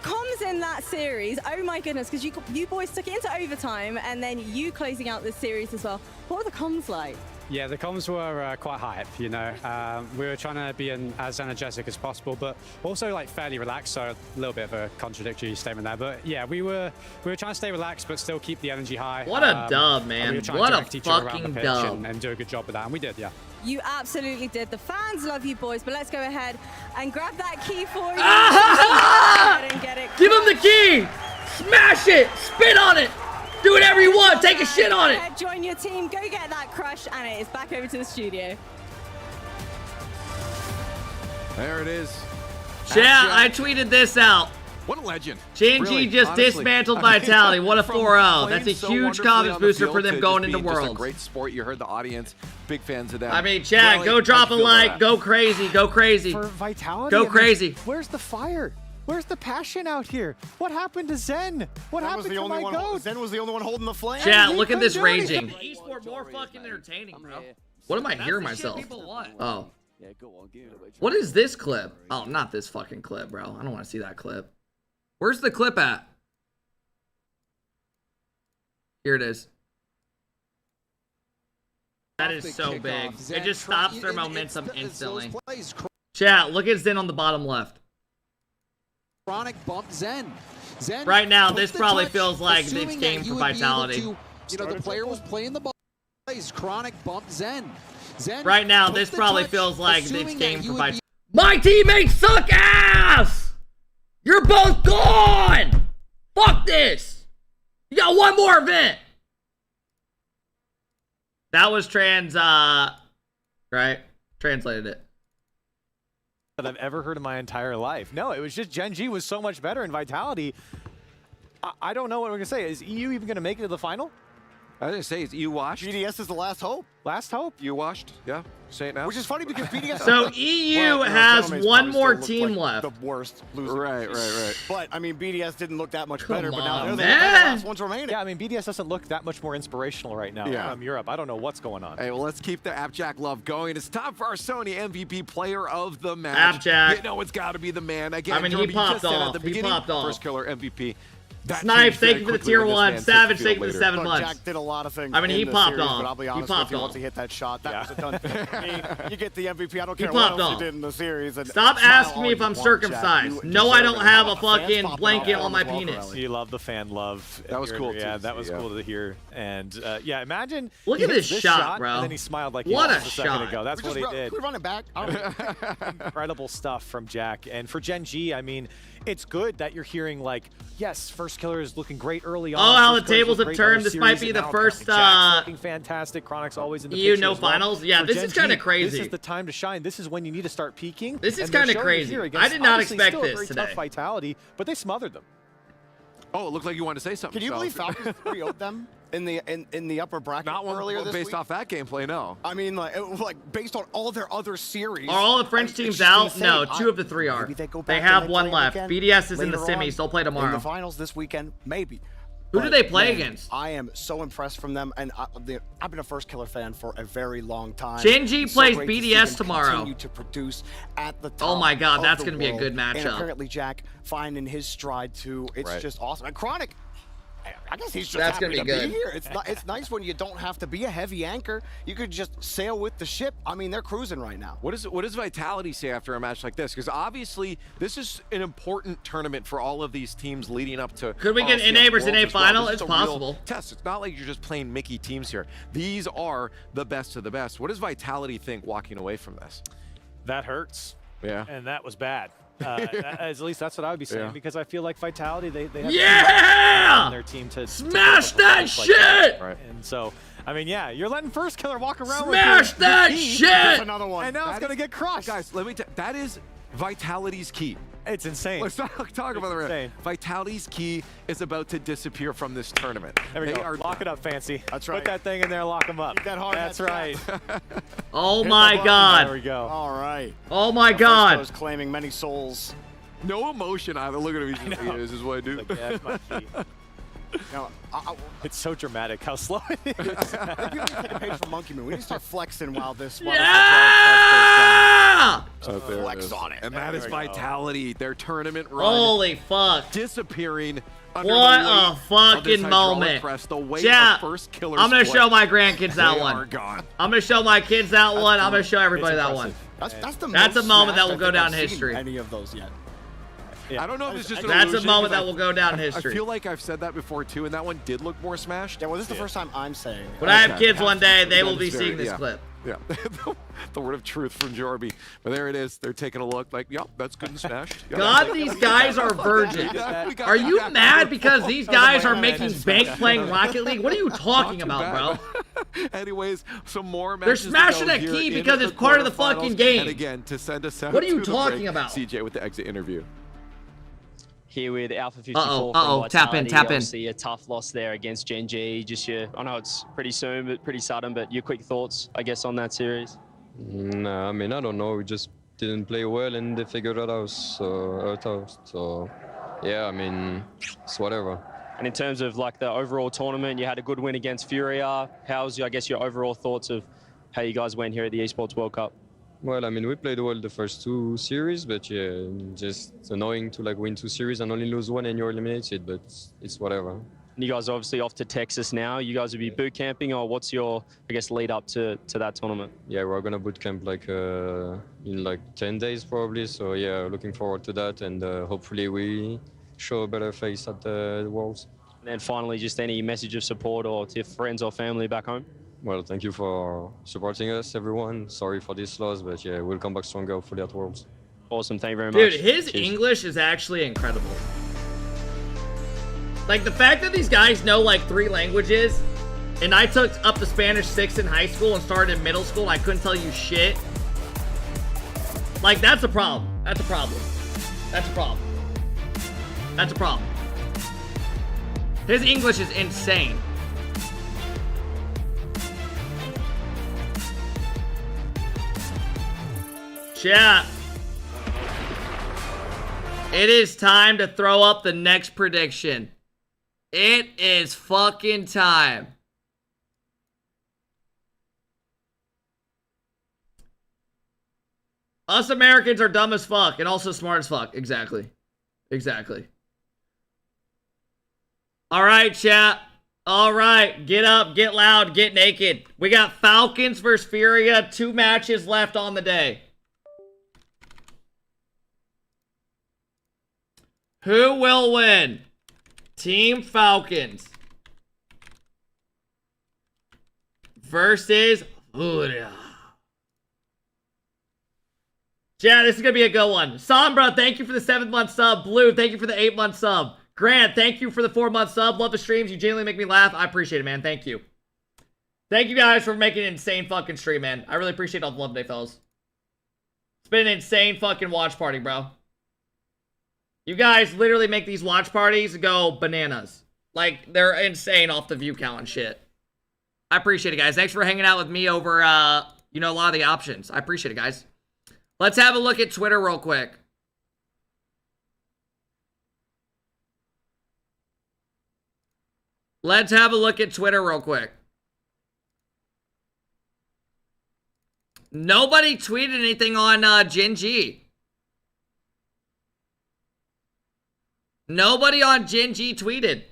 Comms in that series, oh my goodness, because you boys took it into overtime and then you closing out this series as well. What were the comms like? Yeah, the comms were quite hype, you know. We were trying to be as energetic as possible, but also like fairly relaxed, so a little bit of a contradictory statement there. But yeah, we were trying to stay relaxed, but still keep the energy high. What a dub, man. We were trying What to a direct each other around fucking the pitch dub. and do a good job with that, and we did, yeah. You absolutely did. The fans love you, boys, but let's go ahead and grab that key for you. And get it. Give him the key! Smash it! Spit on it! Do whatever you want! Take a shit on it! Join your team, go get that crush, and it is back over to the studio. There it is. Yeah, I tweeted this out. What a legend. Gen.G Really, just honestly. dismantled Vitality. What a From 4-0. That's a playing so huge wonderfully confidence on the booster field for them to going just into being just a Worlds. great sport. You heard the audience. Big fans of that. I mean, Chad, go drop a like. Go crazy. Go crazy. For Vitality, Go I mean, crazy. Where's the fire? Where's the passion out here? What happened to Zen? What Zen happened was the to only my one. goat? Zen was the only one holding the flame. Chat, look at this couldn't do raging. anything. ESPORT more fucking entertaining, bro. What am I hearing myself? Oh. What is this clip? Oh, not this fucking clip, bro. I don't want to see that clip. Where's the clip at? Here it is. That is so big. It just stops their momentum instantly. Chat, look at Zen on the bottom left. Chronic bump Zen. Zen Right now, took this the probably touch, feels like assuming it's that game you for would be able Vitality. to- You know, the player was playing the ball. Chronic bump Zen. Zen Right now, took this the probably touch, feels like it's assuming game that for you would Vitality. be- My teammates suck ass! You're both gone! Fuck this! You got one more event! That was right? Translated it. That I've ever heard in my entire life. No, it was just Gen.G was so much better in Vitality. I don't know what we're going to say. Is EU even going to make it to the final? I was going to say, is EU washed? BDS is the last hope. Last hope? You washed? Yeah. Say it now. Which is funny because BDS. So EU has one more team left. The worst losing. Right. But I mean, BDS didn't look that much better. But on, now they're the man. last ones remaining. Yeah, I mean, BDS doesn't look that much more inspirational right now from Europe. I don't know what's going on. Hey, well, let's keep the AppJack love going. It's time for our Sony MVP player of the match. AppJack. You know it's got to be the man. Again, I mean, he Derby popped just said at off. the He beginning, popped off. First killer MVP. That Snipes, changed thank very you for the quickly tier when this 1. man took Savage, the thank you field for the later. 7 months. Jack did a lot of things. I mean, he in the popped series, off. But I'll be He honest popped with you, off. once he hit that shot, that was a done thing for me. You get the MVP. I don't He care what popped else off. you did in the series. And Stop smile asking me all if you I'm want, circumcised. Jack. You No, I deserve don't it. have a The fans fucking popping blanket off on my as well, penis. Corelli. You love the fan love. That was cool, Yeah, too, that was yeah. cool to hear. And yeah, imagine. Look he at hits this shot, bro. And then he smiled like What he a was a second shot. ago. That's what he did. Can we run it back? Incredible stuff from Jack. And for Gen.G, I mean, it's good that you're hearing like, yes, first killer is looking great early on. Oh, how First the killer's tables looked have great in turned. the This might series, be and the now first, Jack's looking fantastic. Chronic's always in the EU picture no as well. finals? Yeah, For this is Gen.G, kinda crazy. This is the time to shine. This is when you need to start peaking. This is and they're kinda showing it crazy. here I against did not obviously expect still a this very today. tough Vitality, but they smothered them. Oh, it looked like you wanted to say something. Can you believe Falcons 3-0'd them in the upper bracket Not one earlier this based week? off that gameplay, no. I mean, like based on all their other series. Are all the French it's teams just out? insane. No, 2 of the 3 are. Maybe they go They back have and they one play left. again BDS is in the later semis. on They'll play in tomorrow. the finals this weekend, maybe. Who do But, they play man, against? I am so impressed from them, and I've been a First Killer fan for a very long time. Gen.G It's so plays great to see BDS them tomorrow. continue to produce at the top Oh my God, of that's the gonna be a world. good And matchup. apparently Jack finding his stride too. It's Right. just awesome. And Chronic, I guess he's just That's happy gonna be to good. be here. It's nice when you don't have to be a heavy anchor. You could just sail with the ship. I mean, they're cruising right now. What does Vitality say after a match like this? Because obviously, this is an important tournament for all of these teams leading up to. Could we get honestly, neighbors in Worlds a as well. final? This is It's a real possible. Test. It's not like you're just playing Mickey teams here. These are the best of the best. What does Vitality think walking away from this? That hurts. Yeah. And that was bad. At least that's what I would be saying, Yeah. because I feel like Vitality, they have Yeah! their team to Smash to that like shit! Right. And so, I mean, yeah, you're letting First Killer walk around Smash with that your key, shit! There's another one. and now it's going to get crushed. Guys, let me tell that is Vitality's key. It's insane. Let's not talk about the insane. Vitality's key is about to disappear from this tournament. There we They go. are Lock it up, Fancy. That's right. Put that thing in there, lock them up. Keep that hard That's hat right. Oh Hit my the button. God. There we go. All right. Oh my First God. Killer's claiming many souls. No emotion either. Look at him. He's just, this is what I do. Like, yeah, that's my key. Now, It's so dramatic how slow it is. people need to take a page from Monkey Moon. We need to start flexing while this. Yeah! There it Flex is. on it. And that is There we go. Vitality, their tournament run Holy fuck. disappearing Under What the weight a of fucking this hydraulic moment. press, the weight Yeah, of first killer I'm going to split. show my grandkids that They one. are gone. I'm going to show my kids that one. I'm going to show everybody It's that one. impressive. That's a most moment that smashed will I go think down I've in seen history. Any of those yet? I don't know if it's just an That's a illusion, moment 'cause that will go down in history. I feel like I've said that before too, and that one did look more smashed. Yeah, well, this is the first time I'm saying it. When I have kids one day, they will be That is seeing this yeah. clip. Yeah, the word of truth from Jorby. But there it is. They're taking a look like, yep, that's good and smashed. Yep. God, these guys are virgins. Are you mad because these guys are making bank playing Rocket League? What are you talking about, bro? Anyways, some more They're matches to smashing go a here key into because it's part of the quarterfinals. fucking game. And again, to send us out What are you to the talking break, about? CJ with the exit interview. Here with Alpha 54 Uh-oh, from uh-oh, tap in, Vitality. tap in. Obviously a tough loss there against Gen.G. Just your, I know it's pretty soon, but pretty sudden, but your quick thoughts, I guess, on that series? No, I mean, I don't know. We just didn't play well and they figured it out. So yeah, I mean, it's whatever. And in terms of like the overall tournament, you had a good win against Furia. How's, I guess, your overall thoughts of how you guys went here at the Esports World Cup? Well, I mean, we played well the first two series, but yeah, just annoying to like win two series and only lose one and you're eliminated, but it's whatever. And you guys are obviously off to Texas now. You guys will be boot camping, or what's your, I guess, lead up to that tournament? Yeah, we're gonna boot camp like in like 10 days probably. So yeah, looking forward to that, and hopefully we show a better face at the Worlds. And then finally, just any message of support or to your friends or family back home? Well, thank you for supporting us, everyone. Sorry for this loss, but yeah, we'll come back stronger hopefully at Worlds. Awesome, thank you very much. Dude, his Cheers. English is actually incredible. Like, the fact that these guys know, like, 3 languages, and I took up the Spanish 6 in high school and started in middle school, and I couldn't tell you shit. Like, that's a problem. That's a problem. That's a problem. That's a problem. His English is insane. Chat. It is time to throw up the next prediction. It is fucking time. Us Americans are dumb as fuck and also smart as fuck. Exactly. Exactly. All right, chat. All right. Get up, get loud, get naked. We got Falcons versus Furia. 2 matches left on the day. Who will win? Team Falcons versus Furia. Chad, this is going to be a good one. Sombra, thank you for the 7th-month sub. Blue, thank you for the 8-month sub. Grant, thank you for the 4-month sub. Love the streams. You genuinely make me laugh. I appreciate it, man. Thank you. Thank you guys for making an insane fucking stream, man. I really appreciate all the love today, fellas. It's been an insane fucking watch party, bro. You guys literally make these watch parties go bananas. Like, they're insane off the view count and shit. I appreciate it, guys. Thanks for hanging out with me over, you know, a lot of the options. I appreciate it, guys. Let's have a look at Twitter real quick. Let's have a look at Twitter real quick. Nobody tweeted anything on Gen.G. Nobody on Gen.G tweeted.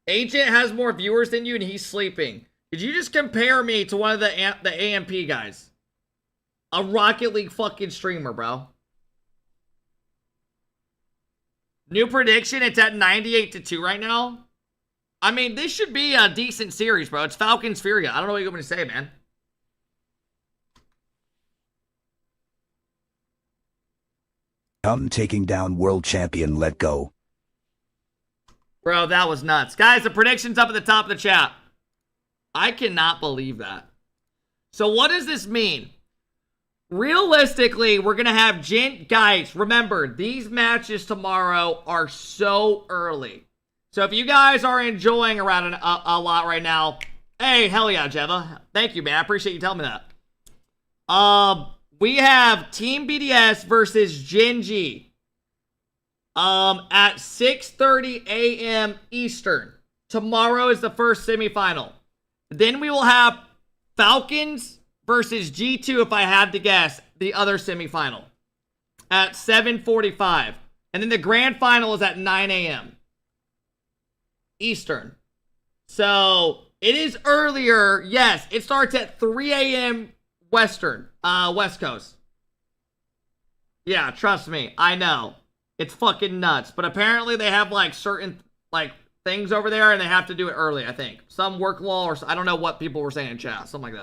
Agent has more viewers than you and he's sleeping. Could you just compare me to one of the AMP guys? A Rocket League fucking streamer, bro. New prediction, it's at 98-2 right now. I mean, this should be a decent series, bro. It's Falcons Furia. I don't know what you want me to say, man. Come taking down world champion, let go. Bro, that was nuts. Guys, the prediction's up at the top of the chat. I cannot believe that. So what does this mean? Realistically, we're going to have guys, remember, these matches tomorrow are so early. So if you guys are enjoying around a lot right now, hey, hell yeah, Jeva. Thank you, man. I appreciate you telling me that. We have Team BDS versus Gen.G. At 6:30 a.m. Eastern. Tomorrow is the first semifinal. Then we will have Falcons versus G2, if I had to guess, the other semifinal at 7:45. And then the grand final is at 9 a.m. Eastern. So it is earlier. Yes, it starts at 3 a.m. Western, West Coast. Yeah, trust me, I know. It's fucking nuts. But apparently they have like certain like things over there and they have to do it early, I think. Some work law or I don't know what people were saying in chat, something like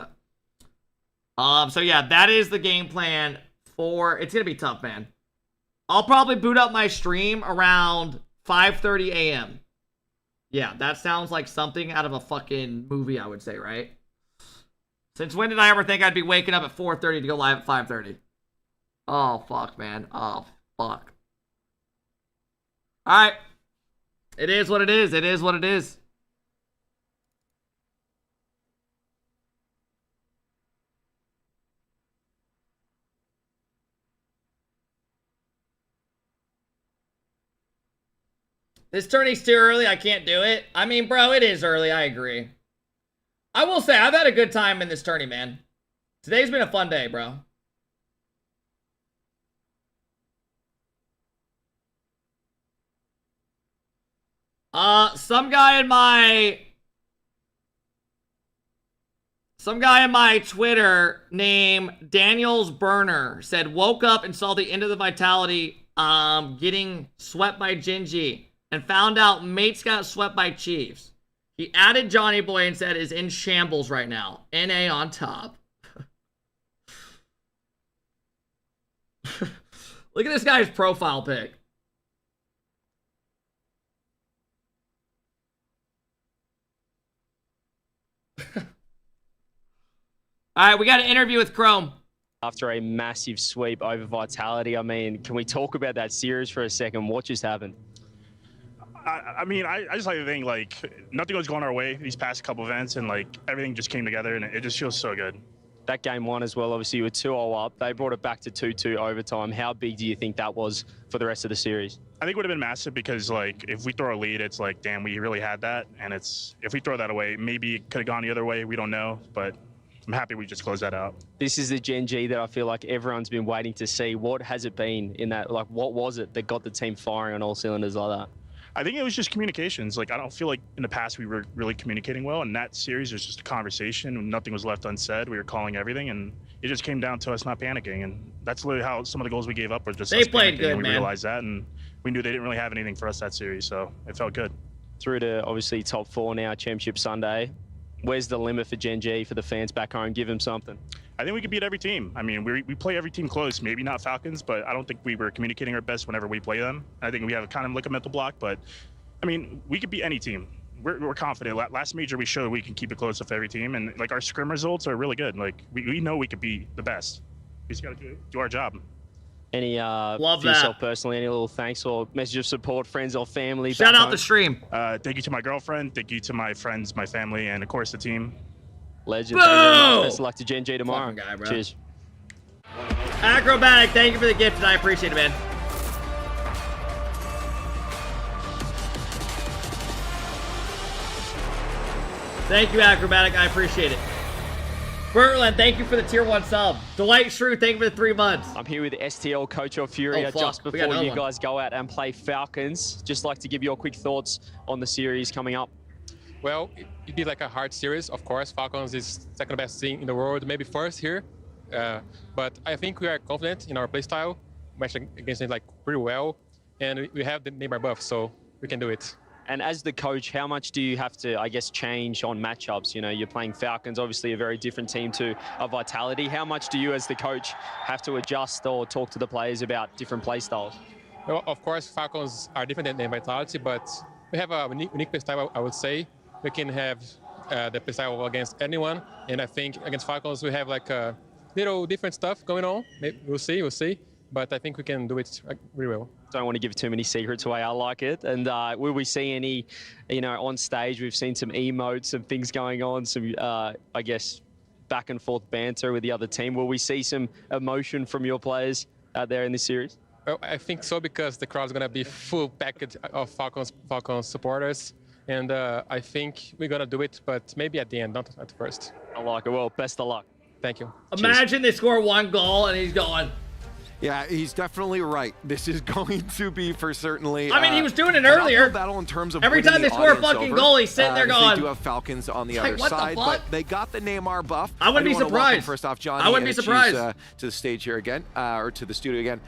that. So yeah, that is the game plan for, it's gonna be tough, man. I'll probably boot up my stream around 5:30 a.m. Yeah, that sounds like something out of a fucking movie, I would say, right? Since when did I ever think I'd be waking up at 4:30 to go live at 5:30? Oh, fuck, man. Oh, fuck. Alright. It is what it is. It is what it is. This tourney's too early. I can't do it. I mean, bro, it is early. I agree. I will say, I've had a good time in this tourney, man. Today's been a fun day, bro. Some guy in my Twitter named Daniels Burner said, woke up and saw the end of the Vitality getting swept by Gen.G and found out mates got swept by Chiefs. He added Johnny Boy and said is in shambles right now. NA on top. Look at this guy's profile pic. All right, we got an interview with Chrome. After a massive sweep over Vitality, I mean, can we talk about that series for a second? What just happened? I mean, I just like to think, like, nothing was going our way these past couple events, and, like, everything just came together, and it just feels so good. That game one as well, obviously, you were 2-0 up. They brought it back to 2-2 overtime. How big do you think that was for the rest of the series? I think it would have been massive because, like, if we throw a lead, it's like, damn, we really had that. And it's, if we throw that away, maybe it could have gone the other way. We don't know, but I'm happy we just closed that out. This is the Gen.G that I feel like everyone's been waiting to see. What has it been in that? Like, what was it that got the team firing on all cylinders like that? I think it was just communications. Like, I don't feel like in the past we were really communicating well. And that series was just a conversation. Nothing was left unsaid. We were calling everything, and it just came down to us not panicking. And that's literally how some of the goals we gave up were just they us played panicking. good, we man. realized that, and we knew they didn't really have anything for us that series, so it felt good. Through to obviously top four now, Championship Sunday. Where's the limit for Gen.G for the fans back home? Give them something. I think we could beat every team. I mean, we play every team close. Maybe not Falcons, but I don't think we were communicating our best whenever we play them. I think we have kind of like a mental block, but I mean, we could beat any team. We're confident. Last major, we showed we can keep it close with every team, and like our scrim results are really good. Like we know we could be the best. We just got to do our job. Any for yourself personally, any little thanks or message of support, friends or family? Shout out the stream. Thank you to my girlfriend. Thank you to my friends, my family, and of course the team. Legend. Thank you very much. Best of luck to Gen.G tomorrow. Guy, bro. Cheers. Acrobatic, thank you for the gift, and I appreciate it, man. Thank you, Acrobatic. I appreciate it. Bertland, thank you for the tier 1 sub. Dwight Shrew, thank you for the 3 months. I'm here with STL Coach of Furia just before you guys go out and play Falcons. Just like to give your quick thoughts on the series coming up. Well, it'd be like a hard series, of course. Falcons is second best team in the world, maybe first here. But I think we are confident in our playstyle. We're actually against it like pretty well. And we have the Neymar buff, so we can do it. And as the coach, how much do you have to, I guess, change on matchups? You know, you're playing Falcons, obviously a very different team to a Vitality. How much do you as the coach have to adjust or talk to the players about different play styles? Well, of course, Falcons are different than Vitality, but we have a unique playstyle, I would say. We can have the playstyle against anyone. And I think against Falcons, we have like a little different stuff going on. Maybe we'll see. But I think we can do it really well. Don't want to give too many secrets away. I like it. And will we see any, you know, on stage, we've seen some emotes, some things going on, some, I guess, back and forth banter with the other team. Will we see some emotion from your players out there in this series? Well, I think so, because the crowd's going to be full package of Falcons supporters. And I think we're going to do it, but maybe at the end, not at first. I like it. Well, best of luck. Thank you. Imagine they score 1 goal and he's going, Yeah, he's definitely right. This is going to be for certainly. I mean, he was doing it earlier. Battle in terms of every time they score a fucking goal, he's sitting there going. They do have Falcons on the other what side, the fuck? but they got the Neymar buff. I wouldn't be surprised. First off, Johnny, I wouldn't be surprised. To the stage here again, or to the studio again.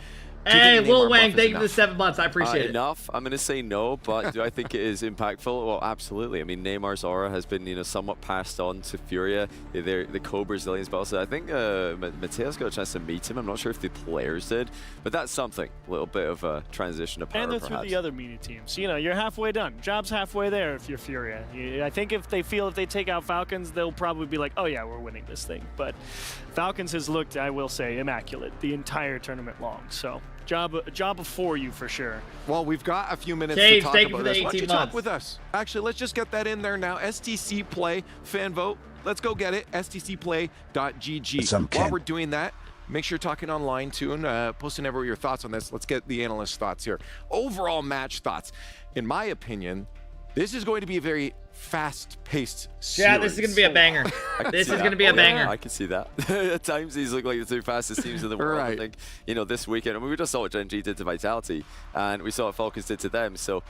Hey, Lil Wang, thank you for the 7 months. I appreciate it. Enough. I'm going to say no, but do I think it is impactful? Well, absolutely. I mean, Neymar's aura has been, somewhat passed on to Furia. They're the co-Brazilians, but also I think Mateus got a chance to meet him. I'm not sure if the players did, but that's something. A little bit of a transition of power, and they're perhaps. through the other media teams. You're halfway done. Job's halfway there if you're Furia. I think if they take out Falcons, they'll probably be like, oh yeah, we're winning this thing. But Falcons has looked, I will say, immaculate the entire tournament long. So. Job before you for sure. Well, we've got a few minutes James, to talk thank you about for the this. 18 Why don't you months. talk with us? Actually, let's just get that in there now. STC Play fan vote. Let's go get it. STCplay.gg. While we're doing that, make sure you're talking online too and posting everywhere your thoughts on this. Let's get the analyst thoughts here. Overall match thoughts. In my opinion, this is going to be a very fast-paced series. Yeah, this is going to be a banger. This is going to be a banger. I can see that. At times, these look like the two fastest teams in the world. Right. I think, this weekend. I mean, we just saw what Gen.G did to Vitality, and we saw what Falcons did to them. So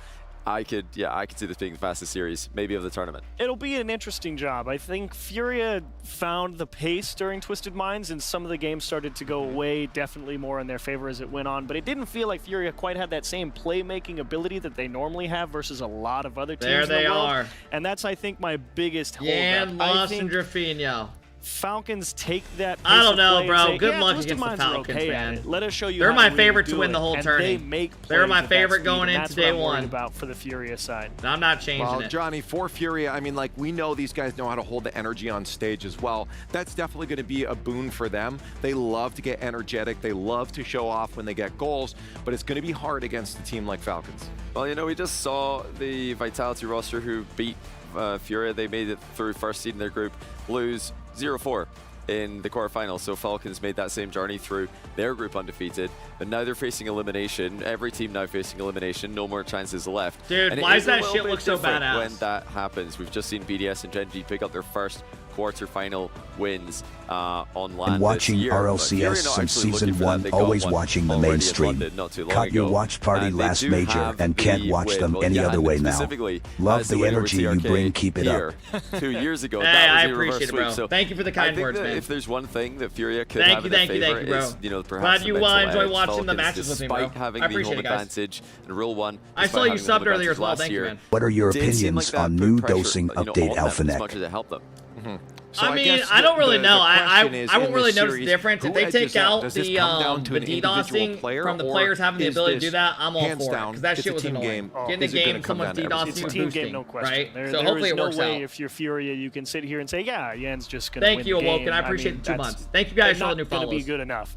I could see this being the fastest series, maybe of the tournament. It'll be an interesting job. I think Furia found the pace during Twisted Minds, and some of the games started to go away, definitely more in their favor as it went on. But it didn't feel like Furia quite had that same playmaking ability that they normally have versus a lot of other teams. There they in the world. are. And that's, I think, my biggest holdup. Jan, I Lost, think and Drafinho. Falcons take that pace I don't know, of play bro. and say, Good yeah, luck Twisted against the Minds are Falcons, okay man. at it. Let us show you They're how my to favorite really to do win it. the whole And tourney. They make They're my plays at that favorite speed, going and into that's what day I'm worried one. about for the Furia side. I'm not changing Well, it. Johnny, for Furia, I mean, we know these guys know how to hold the energy on stage as well. That's definitely going to be a boon for them. They love to get energetic. They love to show off when they get goals, but it's going to be hard against a team like Falcons. Well, we just saw the Vitality roster who beat Furia. They made it through first seed in their group, lose 0-4 in the quarterfinals. So Falcons made that same journey through their group undefeated, but now they're facing elimination. Every team now facing elimination. No more chances left. Dude, and why it does that a little shit bit look so different badass? when that happens? We've just seen BDS and Gen.G pick up their first quarterfinal wins on LAN And watching this year. But Furia RLCS not since actually season looking for that. 1, They got always one watching the already in mainstream. London not too long Caught your ago. watch party And they last do major have and can't the watch them win. any Yeah, other way now. specifically Love as the winner energy with you TRK bring, keep it here up. 2 years ago. Hey, that was I a reverse appreciate it, bro. sweep. So Thank you for the I kind think words, that man. If there's one thing that Furia could Thank have you, in thank their you, favor thank you, bro. is, perhaps Glad the you mental enjoy edge. watching the Falcons, matches with me, bro. despite having I the appreciate home it, guys. advantage in Rule 1. I saw you subbed earlier as well. Thank you, man. What are your Didn't seem opinions like that on put new pressure, dosing on update them Alpha as Neck? much as it helped them. So I mean, guess I don't really the know. I question is, won't in really this notice the series, difference. If who they edges take out Does this the come down to an individual DDoSing player, from the or players having the is ability to this do that, I'm all hands for it. down, Because that it's shit a was team annoying. game? Getting Is the it game, gonna come someone's down to everything? DDoSing It's a or team boosting, game, no question. right? There So hopefully is it no works way out. if you're Furia, you can sit here and say, yeah, Jan's just going to win Thank you, the Awoken. game. I appreciate mean, the 2 that's- months. Thank you guys for they're the new not gonna be follows. good enough.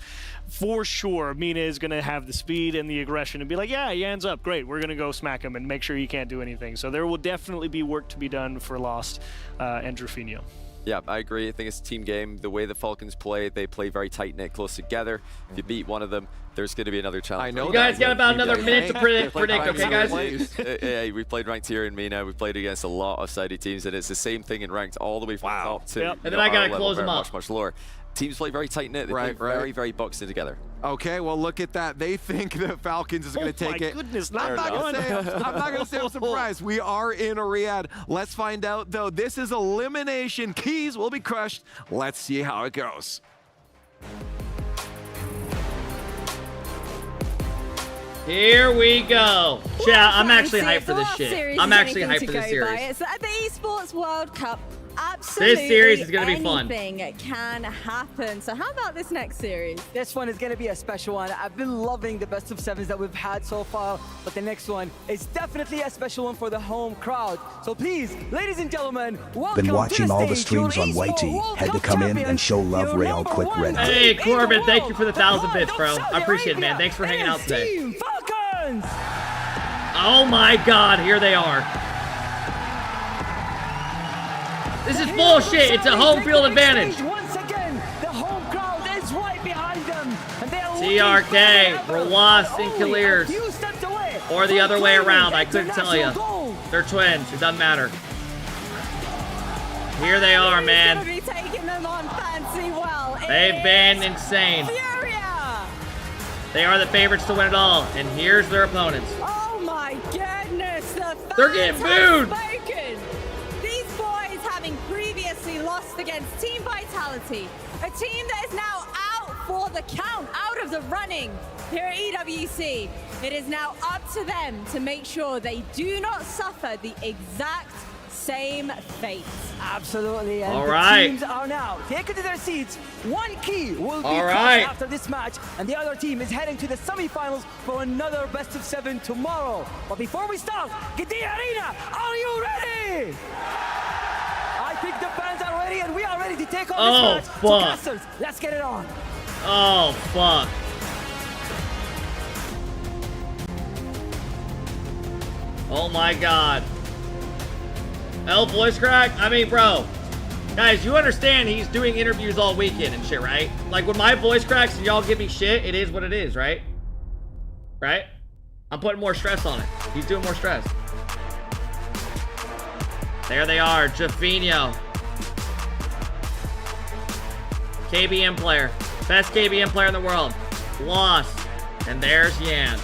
For sure, Mina is going to have the speed and the aggression and be like, yeah, Jan's up. Great. We're going to go smack him and make sure he can't do anything. So there will definitely be work to be done for Lost and Drafinho. Yeah, I agree. I think it's a team game. The way the Falcons play, they play very tight-knit, close together. If you beat one of them, there's going to be another challenge. I know You guys got about another minute to predict, okay, guys? Yeah, we played ranked here in MENA. We played against a lot of Saudi teams, and it's the same thing in ranked all the way from the top to And then I got to close them up. much, much lower. Teams play very tight-knit. They play very, very boxed in together. Okay, well, look at that. They think the Falcons is going to take it. Goodness, I'm not going to say I'm surprised. We are in Riyadh. Let's find out, though. This is elimination. Keys will be crushed. Let's see how it goes. Here we go. Yeah, I'm actually Fancy. hyped for this The shit. series I'm is actually anything hyped to for this go series. by. It's at the Esports World Cup. Absolutely series is gonna be fun. Anything can happen. So how about this next series? This one is going to be a special one. I've been loving the best of sevens that we've had so far, but the next one is definitely a special one for the home crowd. So please, ladies and gentlemen, welcome Been watching to all the stage, your streams on Esports Whitey. World Had to Cup come in and champions, show love your real number quick one red. Hey, in the Corbin, thank world, you for the the 1,000 pride bits, of bro. Saudi I appreciate it, man. Arabia. Thanks for hanging It out is today. Team Falcons. Oh my God, here they are. This is bullshit. It's a home field advantage. Once again, the home crowd is right behind them. And they are TRK, Rawas, and Kaliers. Or the other way around. I couldn't tell you. They're twins. It doesn't matter. Here they are, man. He's gonna be taking them on fancy well. They've been insane. Furia. They are the favorites to win it all, and here's their opponents. Oh my goodness, the fans They're getting booed. have spoken. These boys having previously lost against Team Vitality, a team that is now out for the count, out of the running here at EWC. It is now up to them to make sure they do not suffer the exact same fate. Absolutely. And All the right. teams are now taken to their seats. One key will be All crossed right. after this match, and the other team is heading to the semifinals for another best of 7 tomorrow. But before we start, Gidea Arena, are you ready? I think the fans are ready, and we are ready to take on this match. So fuck. casters, let's get it on. Oh, fuck. Oh my god. Voice crack? I mean, bro. Guys, you understand he's doing interviews all weekend and shit, right? Like, when my voice cracks and y'all give me shit, it is what it is, right? Right? I'm putting more stress on it. He's doing more stress. There they are, Jaffinho. KBM player. Best KBM player in the world. Lost. And there's Yan.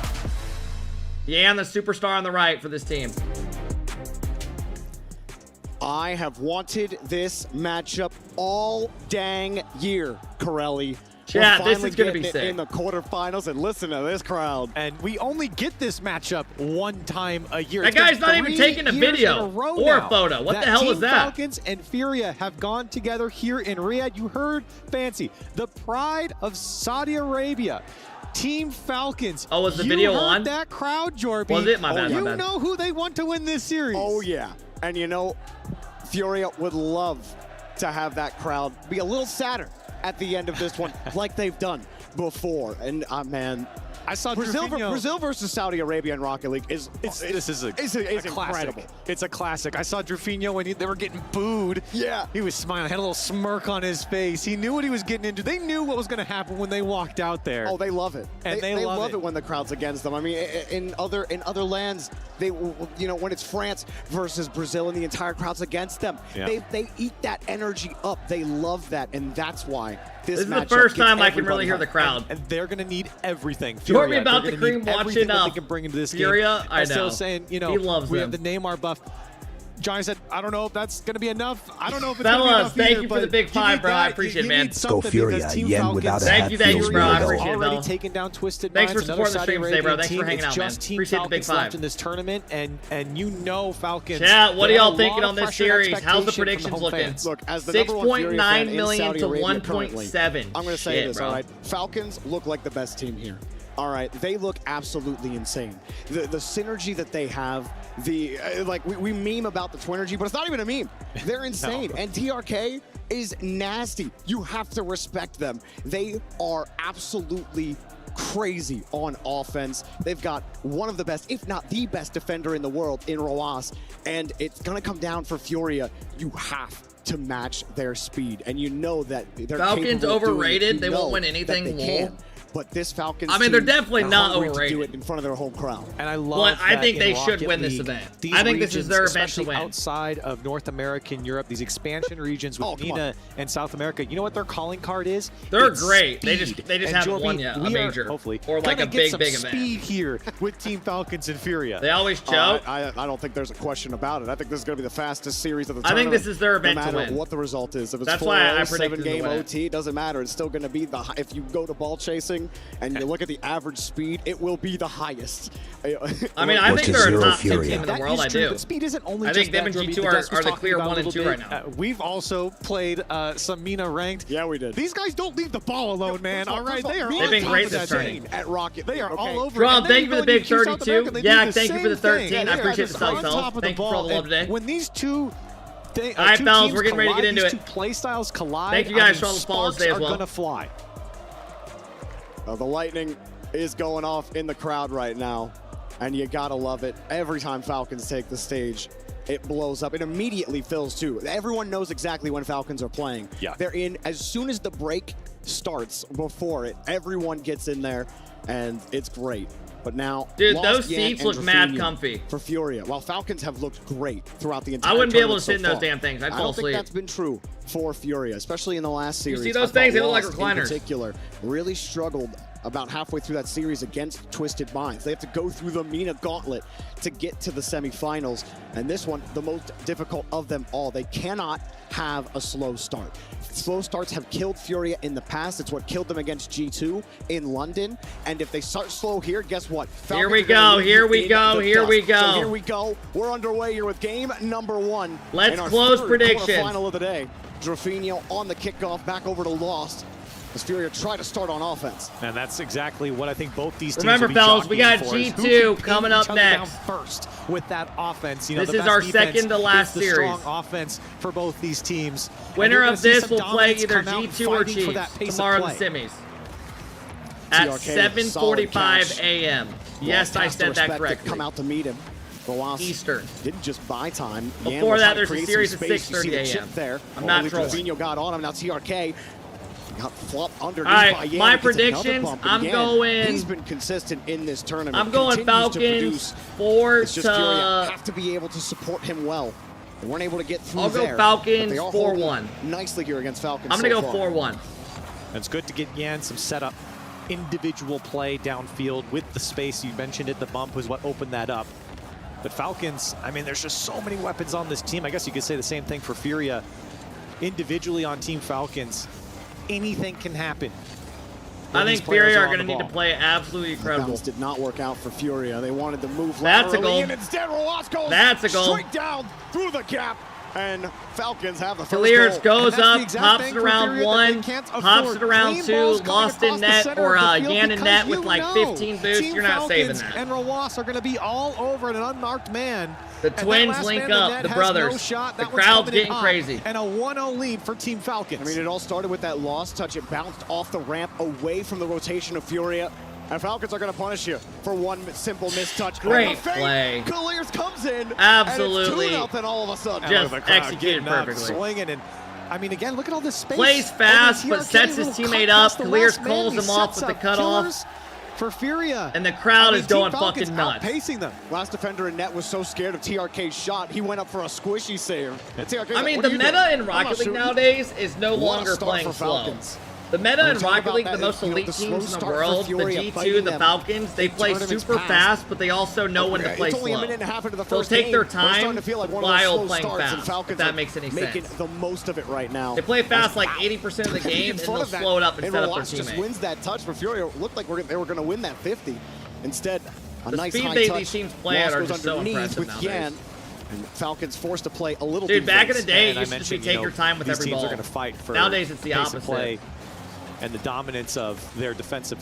Yan, the superstar on the right for this team. I have wanted this matchup all dang year, Corelli. Chat, We're this is finally gonna be getting it sick. in the quarterfinals, and listen to this crowd. And we only get this matchup one time a year. That It's been guy's not even 3 taking a years video in a row or a now photo. What the hell Team is that? Falcons and Furia have gone together here in Riyadh. You heard Fancy, the pride of Saudi Arabia. Team Falcons. Oh, was the you video heard on? that crowd, Jorby. Was it? My bad, my You bad. know who they want to win this series. Oh, yeah. And you know, Furia would love to have that crowd be a little sadder at the end of this one, like they've done before. And, man, I saw Brazil Drufinho. versus Saudi Arabia in Rocket League is This is a classic. incredible. It's a classic. I saw Drufinho when they were getting booed. Yeah. He was smiling, had a little smirk on his face. He knew what he was getting into. They knew what was going to happen when they walked out there. Oh, they love it. And they love it when the crowd's against them. I mean, in other lands, they, you know, when it's France versus Brazil and the entire crowd's against them, Yeah. they eat that energy up. They love that, and that's why this Is the matchup first gets time I can everybody really hear the hyped. crowd. And they're going to need everything. Jorby Furia, about they're the gonna need cream watching, everything that they can bring into this Furia? game. I Still know. saying, you know, He loves we them. have the Neymar buff. Johnny said, I don't know if that's going to be enough. I don't know if it's going to be Fellas, enough thank either, you for the but big you five, need bro. I that. appreciate it, You man. need something Furia, because Team yen Falcons without a Thank hat you, feels bro. I weird, though. appreciate it, already Bell. taken down Twisted Thanks Minds, for another supporting the Saudi stream today, bro. Arabian Thanks for team. hanging It's out, man. just Team Appreciate the big Falcons left five. in this tournament, and you know Falcons. Chat, what are they have y'all a thinking lot on of this pressure and series? How's the expectation from predictions home looking? fans. Look, as the number one Furia 6.9 fan in million Saudi to Arabia currently, 1.7. I'm going to say Shit, this, bro. all right? Falcons look like the best team here. All right, they look absolutely insane. The synergy that they have, like we meme about the Twinergy, but it's not even a meme. They're insane. No. And TRK is nasty. You have to respect them. They are absolutely crazy on offense. They've got one of the best, if not the best defender in the world in Roas, and it's going to come down for Furia. You have to match their speed, and you know that they're Falcons capable of doing it. overrated? You They won't know win that anything, they lol. can. But this Falcons I mean, they're team, definitely not hungry to do overrated. it in front of their home crowd. And I love Well, I that think in they should Rocket win this League, event. these I think this is regions, their event to especially win. outside of North America and Europe, these expansion regions with come on. MENA and South America, you know what their calling card is? They're It's great. They speed. just And haven't Jorby, won yet, a we are, major. hopefully, Or like gonna a get big some event. speed here with Team Falcons and Furia. They always choke. I don't think there's a question about it. I think this is going to be the fastest series of the I think tournament. this is their event no to matter win. what the result is. If it's That's why I 4-0, predicted them to 7-game win it. OT, it doesn't matter. It's still going to be if you go to ball chasing and you look at the average speed, it will be the highest. I mean, I What's think a they're a zero top 10 Furia? team in the That world. is I true, do. but speed isn't only I just think them that, and Jorby, G2 but Dust was are the talking clear about a 1 and little 2 right bit. now. We've also played some MENA ranked. Yeah, we did. These guys don't leave the ball alone, man. All right, they are They've on been top great of this that tournament. team. At Rocket They League, are okay? all over. Drum, And then thank you you for go the big to South 32. America, they do Yeah, the thank you for the same 13. thing. I These appreciate guys the are subs, on Hell. top of Thank the you for all ball. the love And today. when these two All right, fellas, teams we're getting ready to get collide, into these it. two play styles collide. Thank you I guys mean, for all the follows sparks today as are well. gonna fly. The lightning is going off in the crowd right now, and you gotta love it. Every time Falcons take the stage, it blows up. It immediately fills too. Everyone knows exactly when Falcons are playing. Yeah. They're in as soon as the break starts. Before it, everyone gets in there, and it's great. But now, Dude, lost those Yan seats and look mad Rafinha comfy. For Furia, while Falcons have looked great throughout the entire I wouldn't be able to tournament sit in so those far. damn things. I'd I fall don't think asleep. that's been true for Furia, especially in the last You series. see I those thought things? They look like Lost recliners. in particular really struggled about halfway through that series against Twisted Minds. They have to go through the Mina Gauntlet to get to the semifinals. And this one, the most difficult of them all. They cannot have a slow start. Slow starts have killed Furia in the past. It's what killed them against G2 in London. And if they start slow here, guess what? Here we go, here we go, here we go. So here we go. We're underway here with game number 1. Let's close predictions. Final of the day. Drafinho on the kickoff, back over to Lost. As Furia try to start on offense. And that's exactly what I think both these teams Remember, will be fellas, we got jockeying for, G2 coming up down next. First with that offense. You know, This is our second to last is the series. strong offense for both these teams. Winner of this will play either G2 or Chiefs tomorrow in the semis. At 7:45 a.m. Yes, I said that correctly. Come out to meet him. Eastern. Didn't just buy time. Before that, there's a series at 6:30 a.m. There. I'm not trolling. Drafinho got on him. Now TRK got flopped underneath by Yan. my predictions, I'm going. He's been consistent in this tournament. I'm going Falcons 4 it's just to. Furia have to be able to support him well. They weren't able to get through I'll go there, Falcons but they are holding 4-1. Nicely here against Falcons. I'm gonna go 4-1. It's good to get Yan some setup, individual play downfield with the space. You mentioned it. The bump was what opened that up. But Falcons, I mean, there's just so many weapons on this team. I guess you could say the same thing for Furia. Individually on Team Falcons, anything can happen. I think Furia are going to need to play absolutely incredible. Did not work out for Furia. They wanted to move That's a goal. and instead Roas goes That's a goal. straight down through the gap, and Falcons have the first Clears goal. goes up, pops it around 1, pops it around 2, lost in net, or Yan in net with like 15 boosts. Team You're not saving Falcons that. and Roas are going to be all over an unmarked man. The twins link up, the brothers. The crowd's getting crazy. And a 1-0 lead for Team Falcons. I mean, it all started with that lost touch. It bounced off the ramp away from the rotation of Furia. And Falcons are going to punish you for one simple missed touch. Great play. Clears comes in. Absolutely. And it's 2-0 all of a sudden. Just executed perfectly. Swinging and I mean, again, look at all this space. Plays fast, but sets his teammate up. Clears calls him off with the cutoff. For Furia. And the crowd is going fucking nuts. Pacing them. Last defender in net was so scared of TRK's shot, he went up for a squishy save. I mean, the meta in Rocket League nowadays is no longer playing slow. The meta in Rocket League, the most elite teams in the world, the G2, the Falcons, they play super fast, but they also know when to play slow. They'll take their time while playing fast, if that makes any sense. Making the most of it right now. They play fast like 80% of the game, and they'll slow it up and set up their just teammate. wins that touch for Furia. It looked like they were going to win that 50. Instead, a nice high touch. These teams play at are just so impressive with nowadays. Yan. And Falcons forced to play a little Dude, back in the defense. day, it used to just be take your time with every ball. These teams are going to fight for nowadays, it's the pace opposite. of play and the dominance of their defensive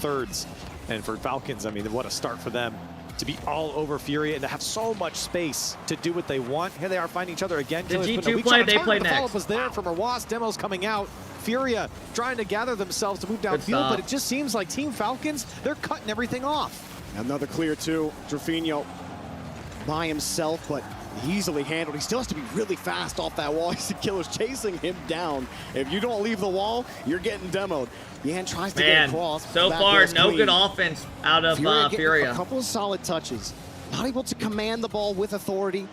thirds. And for Falcons, I mean, what a start for them to be all over Furia and to have so much space to do what they want. Here they are finding each other again. The G2 play, they play next. The follow-up was there from Roas. Demos coming out. Furia trying to gather themselves to move downfield, but it just seems like Team Falcons, they're cutting everything off. Another clear two. Drafinho by himself, but easily handled. He still has to be really fast off that wall. He's the killer's chasing him down. If you don't leave the wall, you're getting demoed. Yan tries to get across. So far, no good offense out of Furia. A couple of solid touches. Not able to command the ball with authority.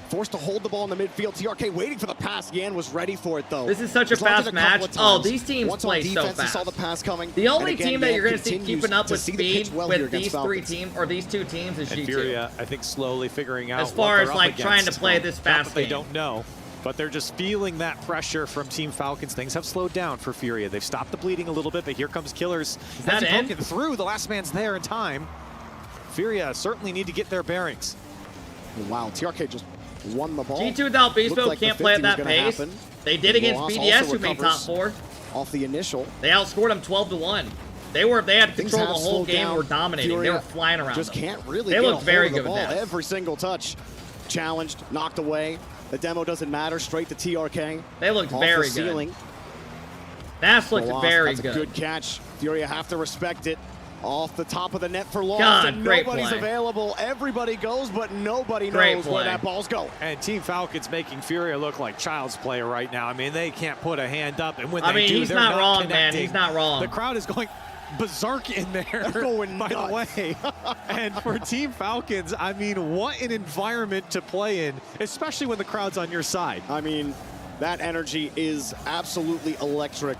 Forced to hold the ball in the midfield. TRK waiting for the pass. Yan was ready for it, though. This is such a fast match. Oh, these teams play so fast. Saw the pass coming. The only team that you're going to see keeping up with speed with these three teams or these two teams is G2. Furia, I think, slowly figuring out as far as like trying to play this fast game. They don't know, but they're just feeling that pressure from Team Falcons. Things have slowed down for Furia. They've stopped the bleeding a little bit, but here comes Killers. Is that in? Broken through. The last man's there in time. Furia certainly need to get their bearings. Wow, TRK just won the ball. G2 without Beastbo can't play at that pace. They did against BDS, who made top 4. Off the initial. They outscored them 12-1. They had control of the whole game. Were dominating. Furia they were flying around. Just can't really. They looked very good with that. Every single touch, challenged, knocked away. The demo doesn't matter. Straight to TRK. They looked very good. That's looked very good. Good catch. Furia have to respect it. Off the top of the net for Lost, God, and nobody's available. Everybody goes, but nobody knows where that ball's going. And Team Falcons making Furia look like child's play right now. I mean, they can't put a hand up, and when they do, he's they're not wrong, connecting. man. He's not wrong. The crowd is going berserk in there. They're going by the way. And for Team Falcons, I mean, what an environment to play in, especially when the crowd's on your side. I mean, that energy is absolutely electric.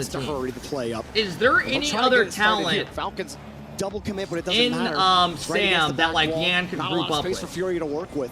as a team. hurry the play up. Is there They'll any try to other get it started here. talent Falcons double commit, but it doesn't in matter. Right against Sam the that back like wall. Yan could Not a group lot of up space with? for Fury to work with.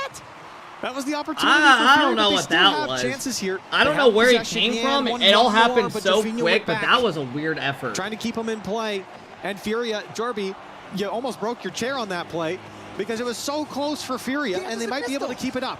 that? That was the opportunity. I don't know they what still that have was. Chances here. I don't know where he came from. It all happened so quick, but that was a weird effort. Trying to keep him in play. And Furia, Jorby, you almost broke your chair on that play because it was so close for Furia, and they might be able to keep it up.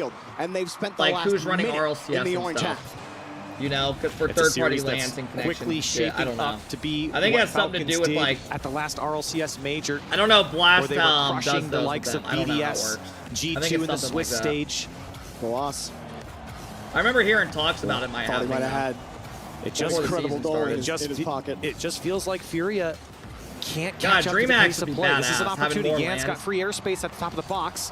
field, and they've spent the Like, last who's running minute RLCS in the and orange stuff. half. You know, because for It's a third-party series that's lands and connections. quickly Yeah, I shaping don't know. up to be I think it what has something to do Falcons with, did like, at the last RLCS major. I don't know, where Blast they were does crushing the those likes with of them. I don't know how it BDS, works. I think G2 it's in the something Swiss like that. stage. The loss. I remember hearing talks about it might Thought he might have had It just an incredible goal in it his pocket. It just feels like Furia can't God, catch up to the DreamHack pace would of be play. This is an badass, having opportunity. more Gant's got lands. free airspace at the top of the box.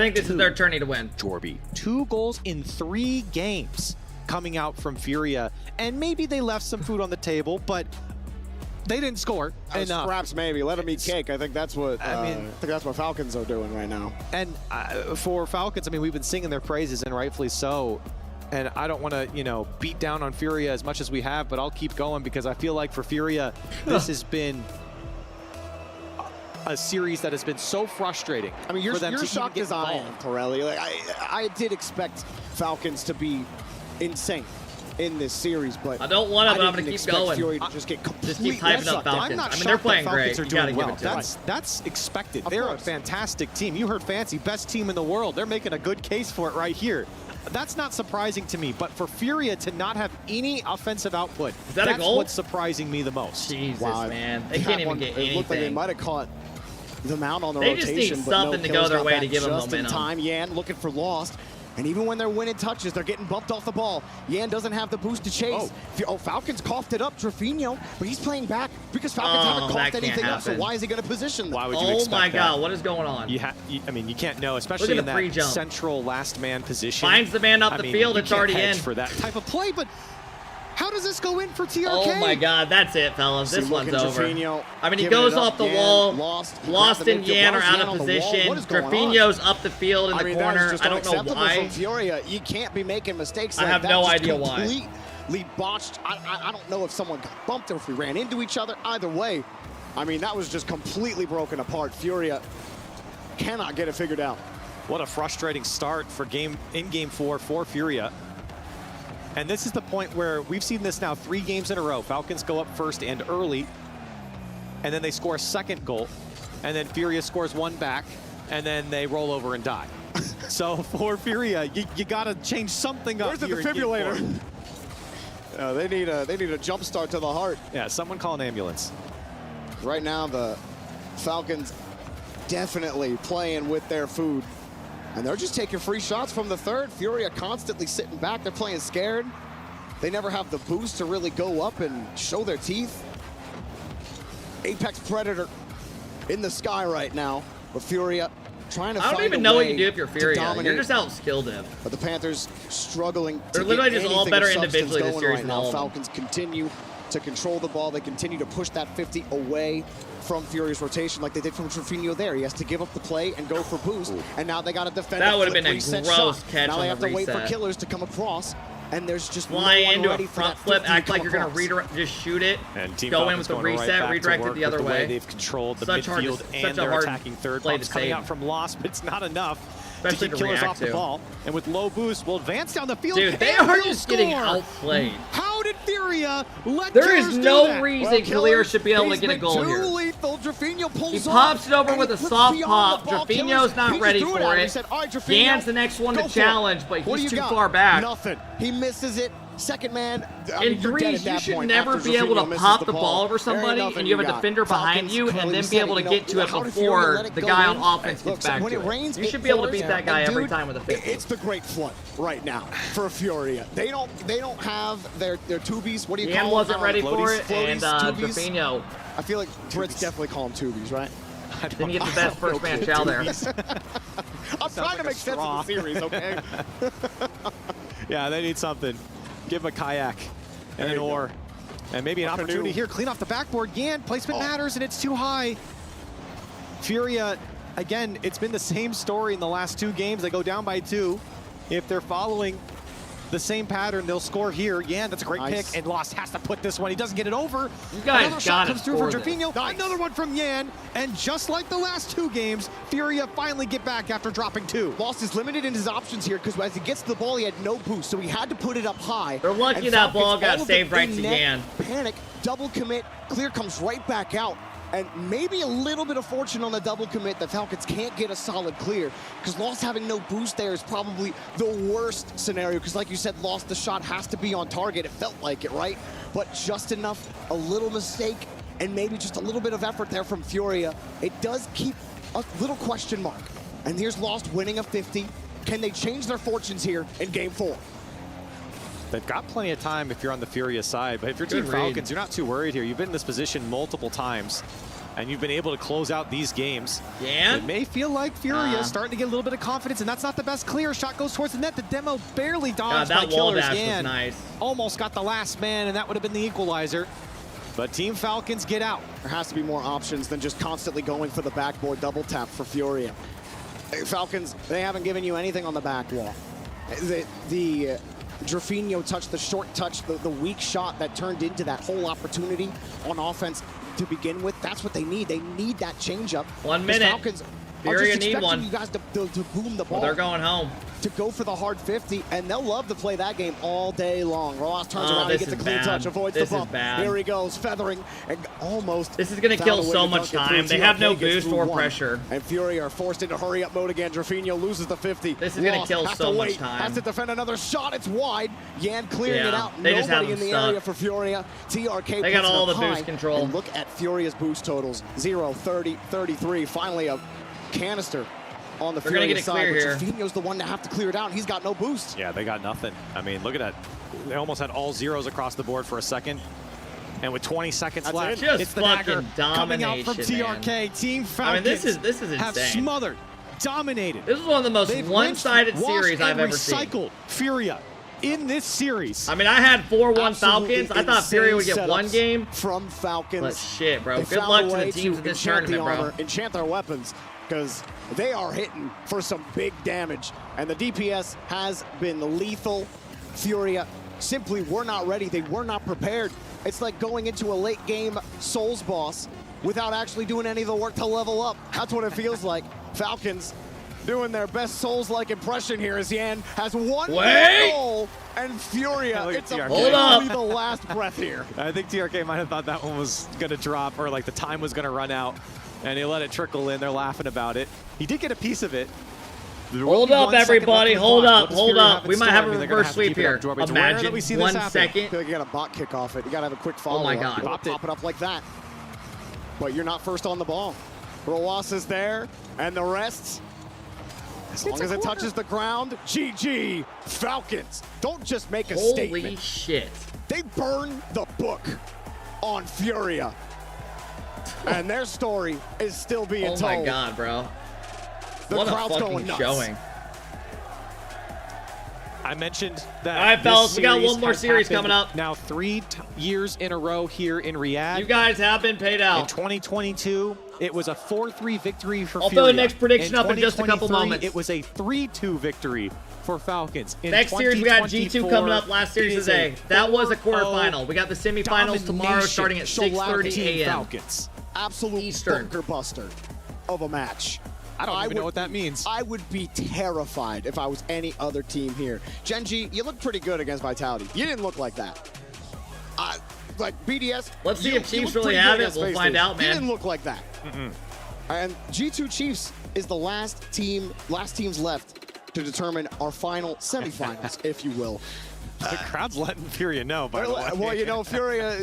think this is their tourney to win. Jorby. 2 goals in 3 games coming out from Furia. And maybe they left some food on the table, but They didn't score enough. Scraps maybe. Let them eat cake. I think that's what I think that's what Falcons are doing right now. And for Falcons, I mean, we've been singing their praises, and rightfully so. And I don't want to, you know, beat down on Furia as much as we have, but I'll keep going because I feel like for Furia, this has been a series that has been so frustrating. I mean, you're shocked as I am, involved. Torelli. Like, I did expect Falcons to be insane in this series, but I don't want to, but I'm going to keep going. Fury to just get completely keep hyping up Falcons. I mean, they're playing great. You got to give it to them. That's expected. They're a fantastic team. You heard Fancy, best team in the world. They're making a good case for it right here. That's not surprising to me, but for Furia to not have any offensive output, that's what's surprising me the most. Jesus, man. They can't even get anything. It looked like they might have caught them out on the rotation. rotation. They just need but something no to go their way to back give them just momentum. in time. Yan looking for Lost. And even when they're winning touches, they're getting bumped off the ball. Yan doesn't have the boost to chase. Falcons coughed it up, Trevino, but he's playing back because Falcons haven't coughed anything up, so why is he going to position them? Why would you expect my that? God, what is going on? I mean, you can't know, especially in that central last man position. Finds the man up the field, it's already in. For that type of play, but how does this go in for TRK? Oh my God, that's it, fellas. This one's over. Trevino, I mean, he goes off the wall. Lost and Yan are out of position. Trevino's up the field in the corner. I don't know why. From Furia. You can't be making mistakes like I have that. no Just idea why. Completely botched. I don't know if someone got bumped or if we ran into each other. Either way, I mean, that was just completely broken apart. Furia cannot get it figured out. What a frustrating start for game 4 for Furia. And this is the point where we've seen this now 3 games in a row. Falcons go up first and early, and then they score a second goal, and then Furia scores one back, and then they roll over and die. So for Furia, you got to change something up. Where's the here defibrillator? They need a jump start to the heart. Yeah, someone call an ambulance. Right now, the Falcons definitely playing with their food. And they're just taking free shots from the third. Furia constantly sitting back. They're playing scared. They never have the boost to really go up and show their teeth. Apex Predator in the sky right now. But Furia trying to find a way. I don't even know what you do if you're Furia. You're just out-skilled him. But the Panthers struggling They're to literally get just all anything better of substance individually this going series right than all now. of them. Falcons continue to control the ball. They continue to push that 50 away from Furia's rotation like they did from Trevino there. He has to give up the play and go for boost. And now they got to defend. That would have been a gross catch now on they have the to wait for reset. killers to come across. And there's just Fly no one into ready a for front that flip, 50 act to like come you're going to across. redirect, just shoot it, And Team go in Falcons with the going right reset, back to redirect it work the with other the way. They've controlled the Such hard- midfield such and a their hard attacking third. play to Bombs coming save. out from Lost, but it's not enough Especially to to keep killers react off the to. ball. And with low boost, will advance down the field. Dude, they and are will just getting score. outplayed. How did Furia let There Killers is do no that? reason Killer should be able to He's get a been goal too here. lethal. Trevino pulls He off, pops it over and with he a flips soft beyond pop. the ball. Trevino's Killers, not he just ready threw for out. He it. said, all right, Trevino, Yan's the next one go to for it. challenge, but What do he's you too got? far back. Nothing. He misses it. Second man. In threes, you should never be able to pop the ball over somebody and you have a defender behind you and then be able to get to it before the guy on offense gets back to it. You should be able to beat that guy every time with a 50. It's the great flood right now for Furia. They don't have their tubies. What do you Yan call wasn't them? ready for it, Floaties, and tubies? Trevino. I feel like Brits definitely call them tubies, right? Didn't get the best first man chow there. I'm trying to make sense of the series, okay? Yeah, they need something. Give him a kayak and an oar. And maybe an opportunity here. Clean off the backboard. Yan, placement matters, and it's too high. Furia, again, it's been the same story in the last 2 games. They go down by 2. If they're following the same pattern, they'll score here. Yan, that's a great pick, and Lost has to put this one. He doesn't get it over. You guys Another shot gotta comes through for score this. Trevino. Another one from Yan, and just like the last 2 games, Furia finally get back after dropping 2. Lost is limited in his options here because as he gets to the ball, he had no boost, so he had to put it up high. They're lucky And that Falcons, ball got all of saved the right to in-net Yan. Panic, double commit, Clear comes right back out. And maybe a little bit of fortune on the double commit. The Falcons can't get a solid clear because Lost having no boost there is probably the worst scenario because like you said, Lost, the shot has to be on target. It felt like it, right? But just enough, a little mistake, and maybe just a little bit of effort there from Furia. It does keep a little question mark. And here's Lost winning a 50. Can they change their fortunes here in game 4? They've got plenty of time if you're on the Furia side, but if you're Team Falcons, you're not too worried here. You've been in this position multiple times, and you've been able to close out these games. Yeah. It may feel like Furia is starting to get a little bit of confidence, and that's not the best clear. Shot goes towards the net. The demo barely dodged by that wall Killers. dash Yan was nice. almost got the last man, and that would have been the equalizer. But Team Falcons get out. There has to be more options than just constantly going for the backboard double tap for Furia. Falcons, they haven't given you anything on the back wall. The Drafinho touch, the short touch, the weak shot that turned into that whole opportunity on offense to begin with. That's what they need. They need that changeup. 1 minute. Falcons Furia are just need expecting one. you guys to boom the ball. Well, they're going home. To go for the hard 50, and they'll love to play that game all day long. Ross turns around, he gets a clean touch, avoids the bump. Here he goes, feathering, and almost. This is going to kill so much time. They have no boost or pressure. And Fury are forced into hurry-up mode again. Drafinho loses the 50. This is going to kill so much time. Has to defend another shot. It's wide. Yan clearing it out. They just have Nobody in the area for Furia. TRK. They got all the boost control. And look at Furia's boost totals: 0, 30, 33. Finally, a canister on the Furia side, but Drafinho's the one to have to clear it out. He's got no boost. Yeah, they got nothing. I mean, look at that. They almost had all zeros across the board for a second. And with 20 seconds left, it's the dagger coming out from TRK. Man. Team Falcons I mean, this is insane. Have smothered, dominated. This is one of the most one-sided series I've ever seen. Recycled Furia in this series. I mean, I had 4-1 Falcons. I thought Furia would get one game. From Falcons. But shit, bro. Good luck to the teams in this tournament, bro. Enchant their weapons, because they are hitting for some big damage. And the DPS has been lethal. Furia simply were not ready. They were not prepared. It's like going into a late game Souls boss without actually doing any of the work to level up. That's what it feels like. Falcons doing their best Souls-like impression here as Yan has one goal, and Furia, it's only the last breath here. I think TRK might have thought that one was going to drop, or like the time was going to run out, and he let it trickle in. They're laughing about it. He did get a piece of it. Hold up, everybody. Hold up. Hold up. We might have a reverse sweep here. Imagine 1 second. I feel like you got a bot kick off it. You got to have a quick follow-up. Oh, my God. Pop it up like that. But you're not first on the ball. Roas is there, and the rest, as long as it touches the ground, GG, Falcons. Don't just make a statement. Holy shit. They burn the book on Furia. And their story is still being told. Oh my God, bro. The crowd's going nuts. Showing. I mentioned that. All right, fellas, we got one more series coming up. Now 3 years in a row here in Riyadh. You guys have been paid out. In 2022, it was a 4-3 victory for I'll Furia. throw the next prediction up in just a couple moments. It was a 3-2 victory for Falcons. In next series, we got G2 coming up. Last series today. That was a quarterfinal. We got the semifinals tomorrow starting at 6:30 a.m. Falcons. Absolute Eastern. bunker buster of a match. I don't even know what that means. I would be terrified if I was any other team here. Gen.G, you look pretty good against Vitality. You didn't look like that. Like BDS. Let's see if Chiefs really have it. We'll find out, man. You didn't look like that. And G2 Chiefs is the last teams left to determine our final semifinals, if you will. The crowd's letting Furia know, by the way. Well, you know, Furia,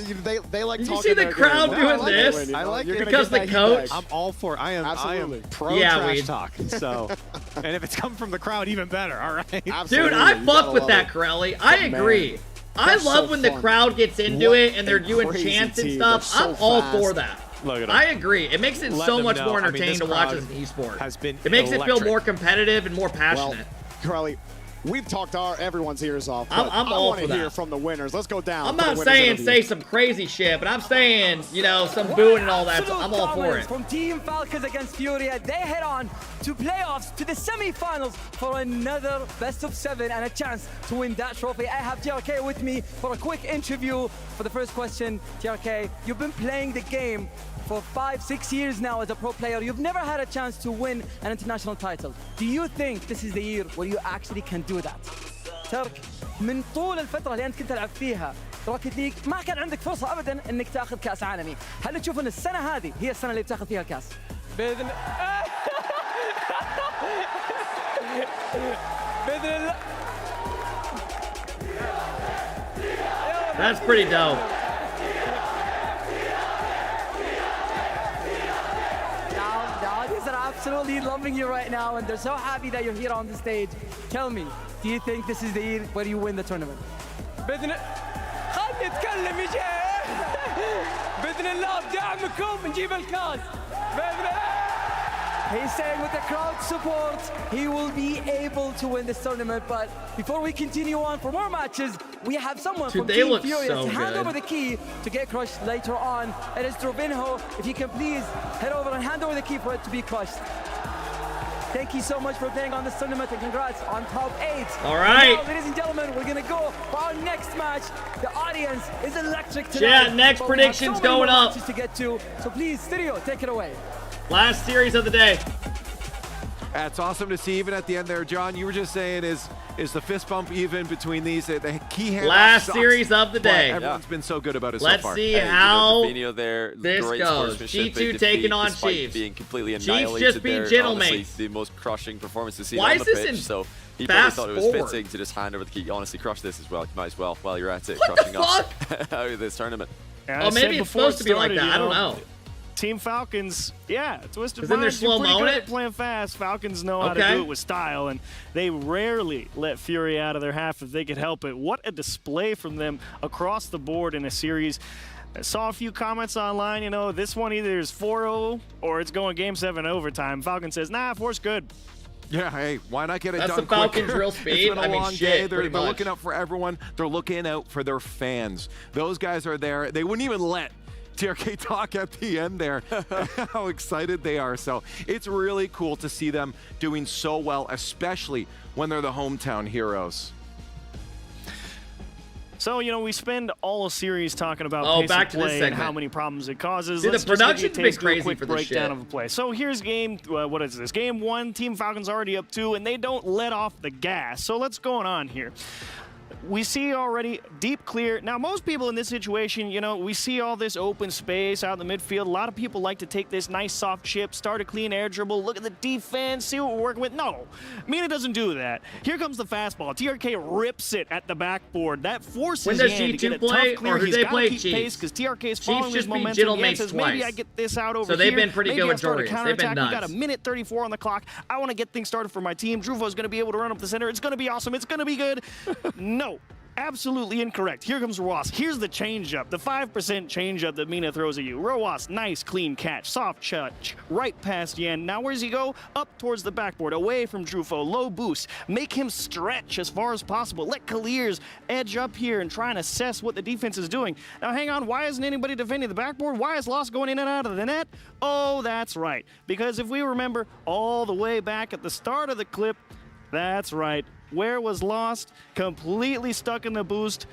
they like Did talking. you see the crowd doing this? I like it. Because the coach. I'm all for it. I am pro trash talk. So, and if it's coming from the crowd, even better. All right. Dude, I fuck with that, Corelli. I agree. I love when the crowd gets into it and they're doing chants and stuff. I'm all for that. I agree. It makes it so much more entertaining to watch as an esport. It makes it feel more competitive and more passionate. Well, Corelli, we've talked everyone's ears off. I'm all for that. I want to hear from the winners. Let's go down. I'm not saying say some crazy shit, but I'm saying, you know, some booing and all that. So I'm all for it. From Team Falcons against Furia, they head on to playoffs, to the semifinals for another best of 7 and a chance to win that trophy. I have TRK with me for a quick interview. For the first question, TRK, you've been playing the game for 5-6 years now as a pro player. You've never had a chance to win an international title. Do you think this is the year where you actually can do that? ترك من طول الفترة اللي أنت كنت تلعب فيها روكيت ليج ما كان عندك فرصة أبدا إنك تأخذ كأس عالمي. هل تشوف إن السنة هذه هي السنة اللي بتأخذ فيها الكأس؟ بإذن الله. That's pretty dope. They're absolutely loving you right now, and they're so happy that you're here on the stage. Tell me, do you think this is the year where you win the tournament? خلني اتكلم يا بإذن الله بدعمكم نجيب الكاس. بإذن الله. He's saying with the crowd support, he will be able to win this tournament. But before we continue on for more matches, we have someone from Team Fury to hand over the key to get crushed later on. It is Drovinho. If you can please head over and hand over the key for it to be crushed. Thank you so much for playing on this tournament, and congrats on top 8. All right. Now, ladies and gentlemen, we're going to go for our next match. The audience is electric tonight. Yeah, next predictions going up. To get to, so please, Stereo, take it away. Last series of the day. That's awesome to see. Even at the end there, John, you were just saying, is the fist bump even between these? The key hand last series of the day. Everyone's been so good about it Let's so far. see how there, this great goes. G2 taking on Chiefs. Being completely Chiefs annihilated just beat there. Gentlemen. Honestly, the most crushing performance to see Why on is the this pitch. in So he probably thought it was forward? fitting to just hand over the key. Honestly, crush this as well. You might as well while you're at it, What crushing the us out of this tournament. Yeah, Oh, maybe it's supposed to be like that. I don't know. Team Falcons, yeah, Twisted 'Cause then they're Minds, you're pretty slow-moing good it? at playing fast. Falcons know how to Okay. do it with style, and they rarely let Fury out of their half if they could help it. What a display from them across the board in a series. I saw a few comments online, you know, this one either is 4-0 or it's going Game 7 overtime. Falcon says, nah, 4's good. Yeah, hey, why not get it That's done the Falcons' quicker? real It's speed. been a I mean, long shit, day. They're pretty much. looking out for everyone. They're looking out for their fans. Those guys are there. They wouldn't even let TRK talk at the end there, how excited they are. So it's really cool to see them doing so well, especially when they're the hometown heroes. So, you know, we spend all a series talking about Oh, pace back of to this play and segment. how many problems it causes. See, the Let's just give you a production's been taste of a crazy quick for this breakdown shit. of a play. So here's game, what is this? Game 1, Team Falcons already up 2, and they don't let off the gas. So what's going on here? We see already deep clear. Now, most people in this situation, you know, we see all this open space out in the midfield. A lot of people like to take this nice soft chip, start a clean air dribble, look at the defense, see what we're working with. No, Mina doesn't do that. Here comes the fastball. TRK rips it at the backboard. That forces When does Yan to G2 get a play, tough clear. or who He's they gotta play keep Chiefs? pace because TRK is Chiefs following his just beat momentum. Yan Gentlemen says, maybe twice. I get this out over So they've here. been pretty Maybe good I with start a Dorians. They've been counterattack. We got nuts. a minute 34 on the clock. I want to get things started for my team. Druvo's going to be able to run up the center. It's going to be awesome. It's going to be good. No. Absolutely incorrect. Here comes Roas. Here's the changeup, the 5% changeup that Mina throws at you. Roas, nice clean catch, soft touch, right past Yan. Now where's he go? Up towards the backboard, away from Drufo, low boost. Make him stretch as far as possible. Let Kaliers edge up here and try and assess what the defense is doing. Now hang on, why isn't anybody defending the backboard? Why is Lost going in and out of the net? Oh, that's right. Because if we remember all the way back at the start of the clip, that's right. Where was Lost? Completely stuck in the boost,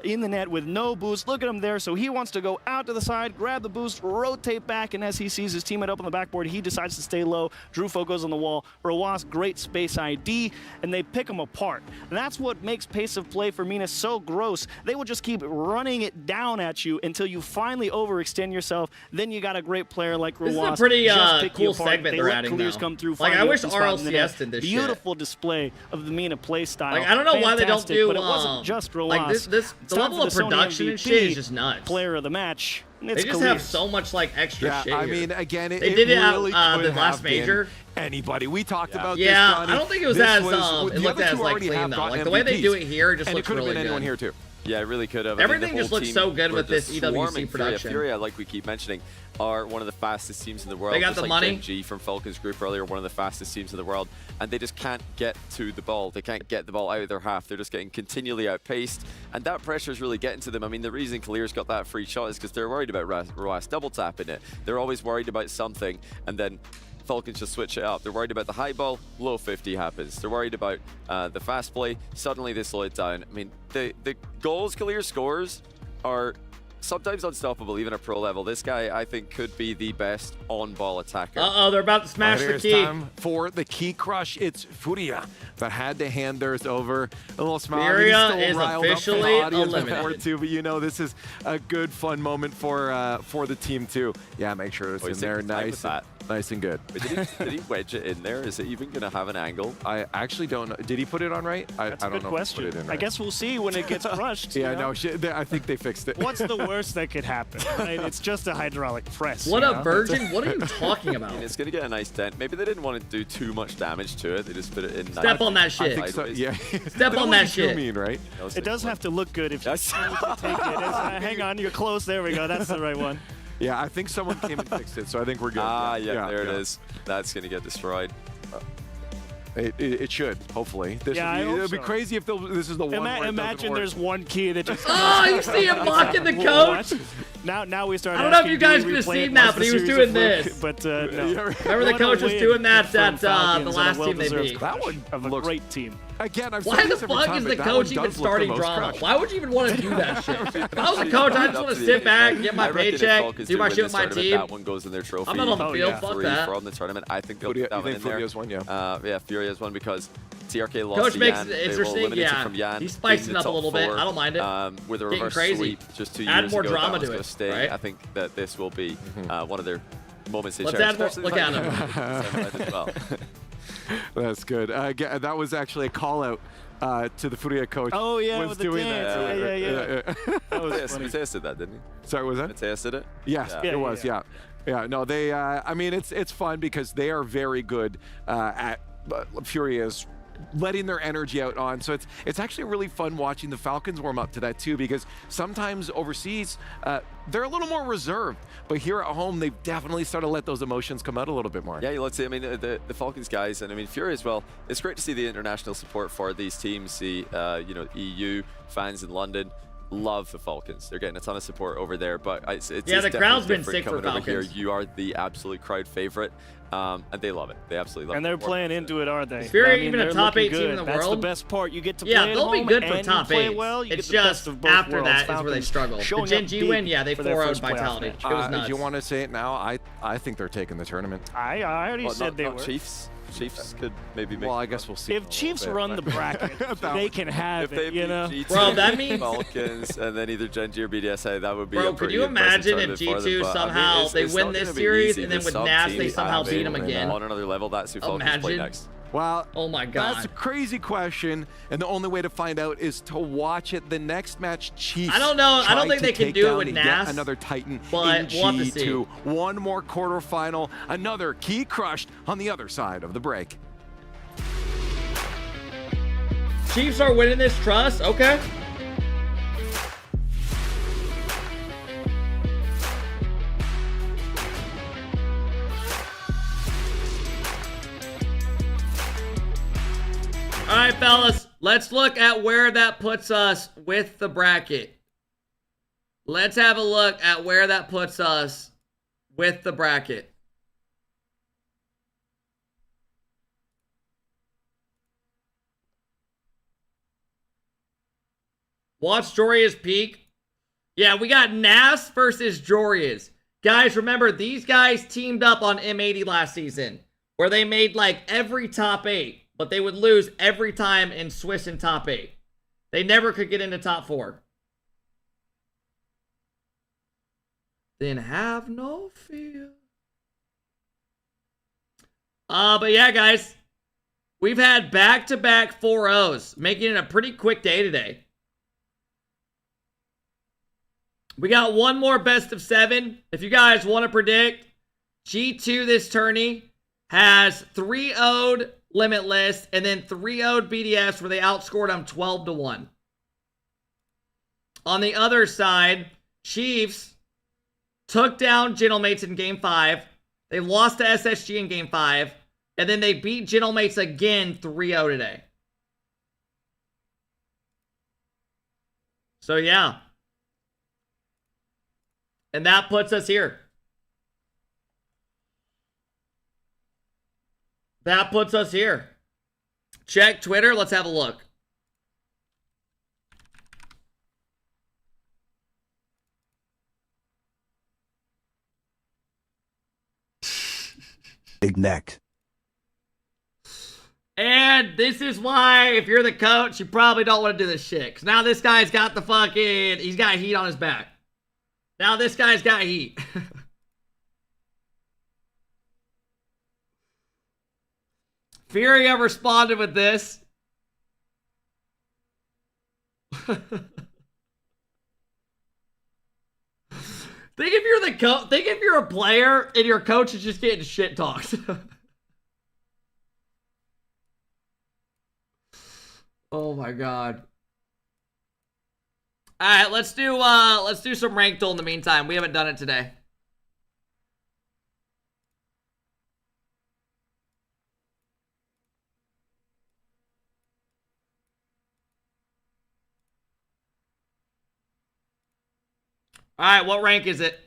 in the net with no boost. Look at him there. So he wants to go out to the side, grab the boost, rotate back, and as he sees his teammate up on the backboard, he decides to stay low. Drufo goes on the wall. Roas, great space ID, and they pick him apart. And that's what makes pace of play for Mina so gross. They will just keep running it down at you until you finally overextend yourself. Then you got a great player like Roas. This is a pretty just pick you cool apart. segment They they're let adding Clears now. come through, Like, find I the wish open spot in the net. RLCS did this shit. Beautiful display of the Mina play style. Like, I don't know why they don't Fantastic, do, but it wasn't just Roas. like, the It's time level for of the Sony production and MVP, shit is just nuts. Player of the match. They It's just Kaliers. have so much, like, extra Yeah, shit I here. mean, again, They it did it really at could the last have been major. Anybody. We talked about this, Yeah, Johnny. I don't think it was This as, the it looked other as, two like, already clean, have though. gotten Like, the way they MVPs, do it here just and looks it could have really been anyone good. here, too. Yeah, it really could have. Everything I mean, the just whole looks team so good were with this just EWC swarming. production. Furia, like we keep mentioning, are one of the fastest teams in the world. They got just the like money. Gen.G from Falcons Group earlier, one of the fastest teams in the world, and they just can't get to the ball. They can't get the ball out of their half. They're just getting continually outpaced, and that pressure is really getting to them. I mean, the reason Kaliers got that free shot is because they're worried about Roas double tapping it. They're always worried about something, and then Falcons just switch it up. They're worried about the high ball, low 50 happens. They're worried about the fast play, suddenly they slow it down. I mean, the goals Kaliers scores are sometimes unstoppable, even at pro level. This guy, I think, could be the best on-ball attacker. Uh-oh, they're about to smash the Here's key. time for the key crush. It's Furia that had to hand theirs over. A little smile. Furia He's still is riled up the officially audience eliminated. before, too, but you know this is a good, fun moment for the team too. Yeah, make sure it's Oh, in he's there, taking time with nice, that. nice and good. Wait, did he wedge it in there? Is it even going to have an angle? I actually don't know. Did he put it on right? That's I a don't good know question. if he put it in I right. guess we'll see when it gets crushed. Yeah, you know? no, I think they fixed it. What's the worst that could happen? Right? It's just a hydraulic press. What you a know? virgin. What are you talking about? I mean, it's going to get a nice dent. Maybe they didn't want to do too much damage to it. They just put it in. Step on that shit. I think so, yeah. Step on that shit. Mean, right? It does have to look good if you take it. Hang on, you're close. There we go. That's the right one. Yeah, I think someone came and fixed it, so I think we're good. There it is. That's going to get destroyed. It should, hopefully. It'll be crazy if this is the one where it Imagine there's one key that just... Oh, you see him mocking the coach? Now we start. I don't know if you guys could have seen that, but he was doing this. But no. Remember the coach was doing that at the last team they beat. That one of a great team. Again, I've Why the fuck is the coach even starting drama? Why would you even want to do that shit? If I was a coach, I just want to sit back, get my paycheck, do my shit with my team. That one goes in their trophy. I'm not on the field. Fuck that. From the tournament, I think they'll put that one in there. Furia's won, yeah. Furia's won because TRK lost Coach to makes Yan. it interesting, yeah. He spiced it up a little bit. I don't mind it. With a Getting reverse crazy. sweep just 2 years Add more ago, drama that was to going it, to stay. right? I think that this will be one of their moments they Let's cherish. add more. especially Look the at fact him. that as well. That's good. That was actually a call out to the Furia coach. Oh yeah, was with the doing dance. that. Yeah. That was funny. Mateus did that, didn't he? Sorry, was that? Mateus did it? Yes, it was. Yeah. No, they. I mean, it's fun because they are very good at Furia's letting their energy out on. So it's actually really fun watching the Falcons warm up to that too, because sometimes overseas they're a little more reserved, but here at home they've definitely started to let those emotions come out a little bit more. Yeah, let's see. I mean, the Falcons guys, and I mean Fury as well. It's great to see the international support for these teams. The EU fans in London love the Falcons. They're getting a ton of support over there, but it's the crowd's been sick for coming over here. Falcons. You are the absolute crowd favorite. And they love it. They absolutely love it. And they're playing into it, aren't they? Is Fury I mean, even a they're top 8 looking team in good. the That's world? the best part. You get to play Yeah, at they'll be home good for and top you play 8. well. You It's get the best just of both after worlds. that is where they Falcons struggle. The showing up Gen.G big win, yeah, they for their 4-0'd first playoff Vitality. match. It was nuts. You want to say it now? I think they're taking the tournament. I already said they were. Chiefs. Chiefs could maybe make. Well, I guess we'll see. If Chiefs run the bracket, they can have it. You know, bro, that means Falcons and then either Gen.G or BDS. That would be. Bro, a could you imagine if G2 somehow they win this series and then with NAS they somehow beat them again? On another level, that's who Falcons play next. Well, oh my God, that's a crazy question, and the only way to find out is to watch it. The next match, Chiefs. I don't know. I don't think they can do it with NAS. Another Titan but in we'll have to see. G2. One more quarterfinal. Another key crushed on the other side of the break. Chiefs are winning this trust. Okay. All right, fellas, let's look at where that puts us with the bracket. Let's have a look at where that puts us with the bracket. Watch Joria's peak. Yeah, we got NAS versus Joria's. Guys, remember, these guys teamed up on M80 last season, where they made like every top 8. But they would lose every time in Swiss in top 8. They never could get into top 4. Then have no fear. But yeah, guys. We've had back-to-back 4-0s, making it a pretty quick day today. We got one more best of 7. If you guys want to predict, G2 this tourney has 3-0'd Limitless, and then 3-0'd BDS where they outscored them 12-1. On the other side, Chiefs took down Gentlemates in Game 5. They lost to SSG in Game 5. And then they beat Gentlemates again 3-0 today. So, yeah. And that puts us here. That puts us here. Check Twitter. Let's have a look. Big neck. And this is why, if you're the coach, you probably don't want to do this shit. Because now this guy's got the fucking... He's got heat on his back. Now this guy's got heat. Furia responded with this. Think if you're the coach. Think if you're a player and your coach is just getting shit talked. Oh my God. All right, let's do some ranked in the meantime. We haven't done it today. All right, what rank is it?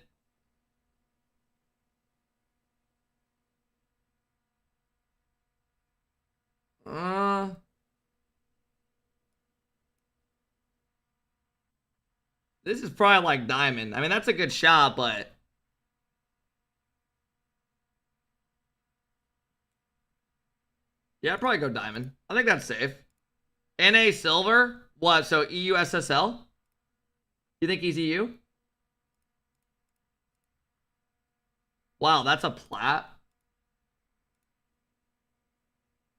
This is probably like diamond. I mean, that's a good shot, but yeah, I'd probably go diamond. I think that's safe. NA silver? What? So EU SSL? You think he's EU? Wow, that's a plat.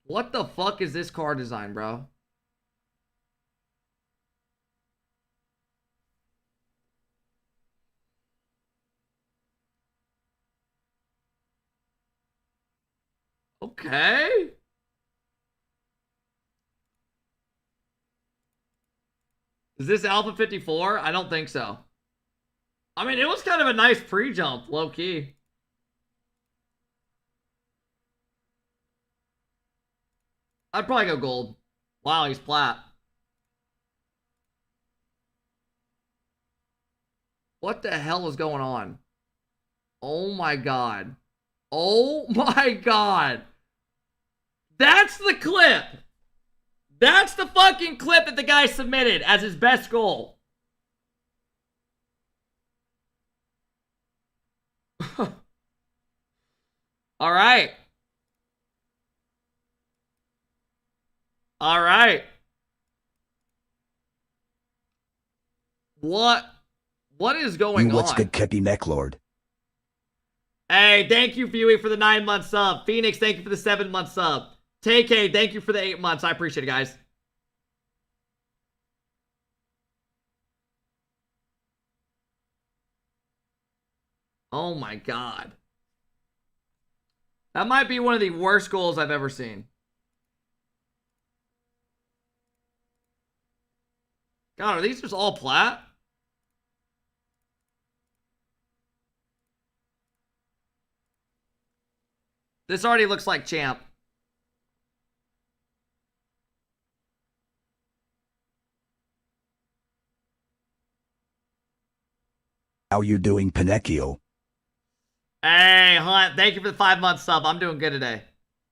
What the fuck is this car design, bro? Okay. Is this Alpha 54? I don't think so. I mean, it was kind of a nice pre-jump, low-key. I'd probably go gold. Wow, he's plat. What the hell is going on? Oh my god. Oh my god. That's the clip. That's the fucking clip that the guy submitted as his best goal. All right. All right. What is going on? What's good, Kepi Necklord? Hey, thank you, Fuey, for the 9-month sub. Phoenix, thank you for the 7-month sub. TK, thank you for the 8 months. I appreciate it, guys. Oh my god. That might be one of the worst goals I've ever seen. God, are these just all plat? This already looks like champ. How you doing, Pinocchio? Hey, Hunt, thank you for the 5-month sub. I'm doing good today.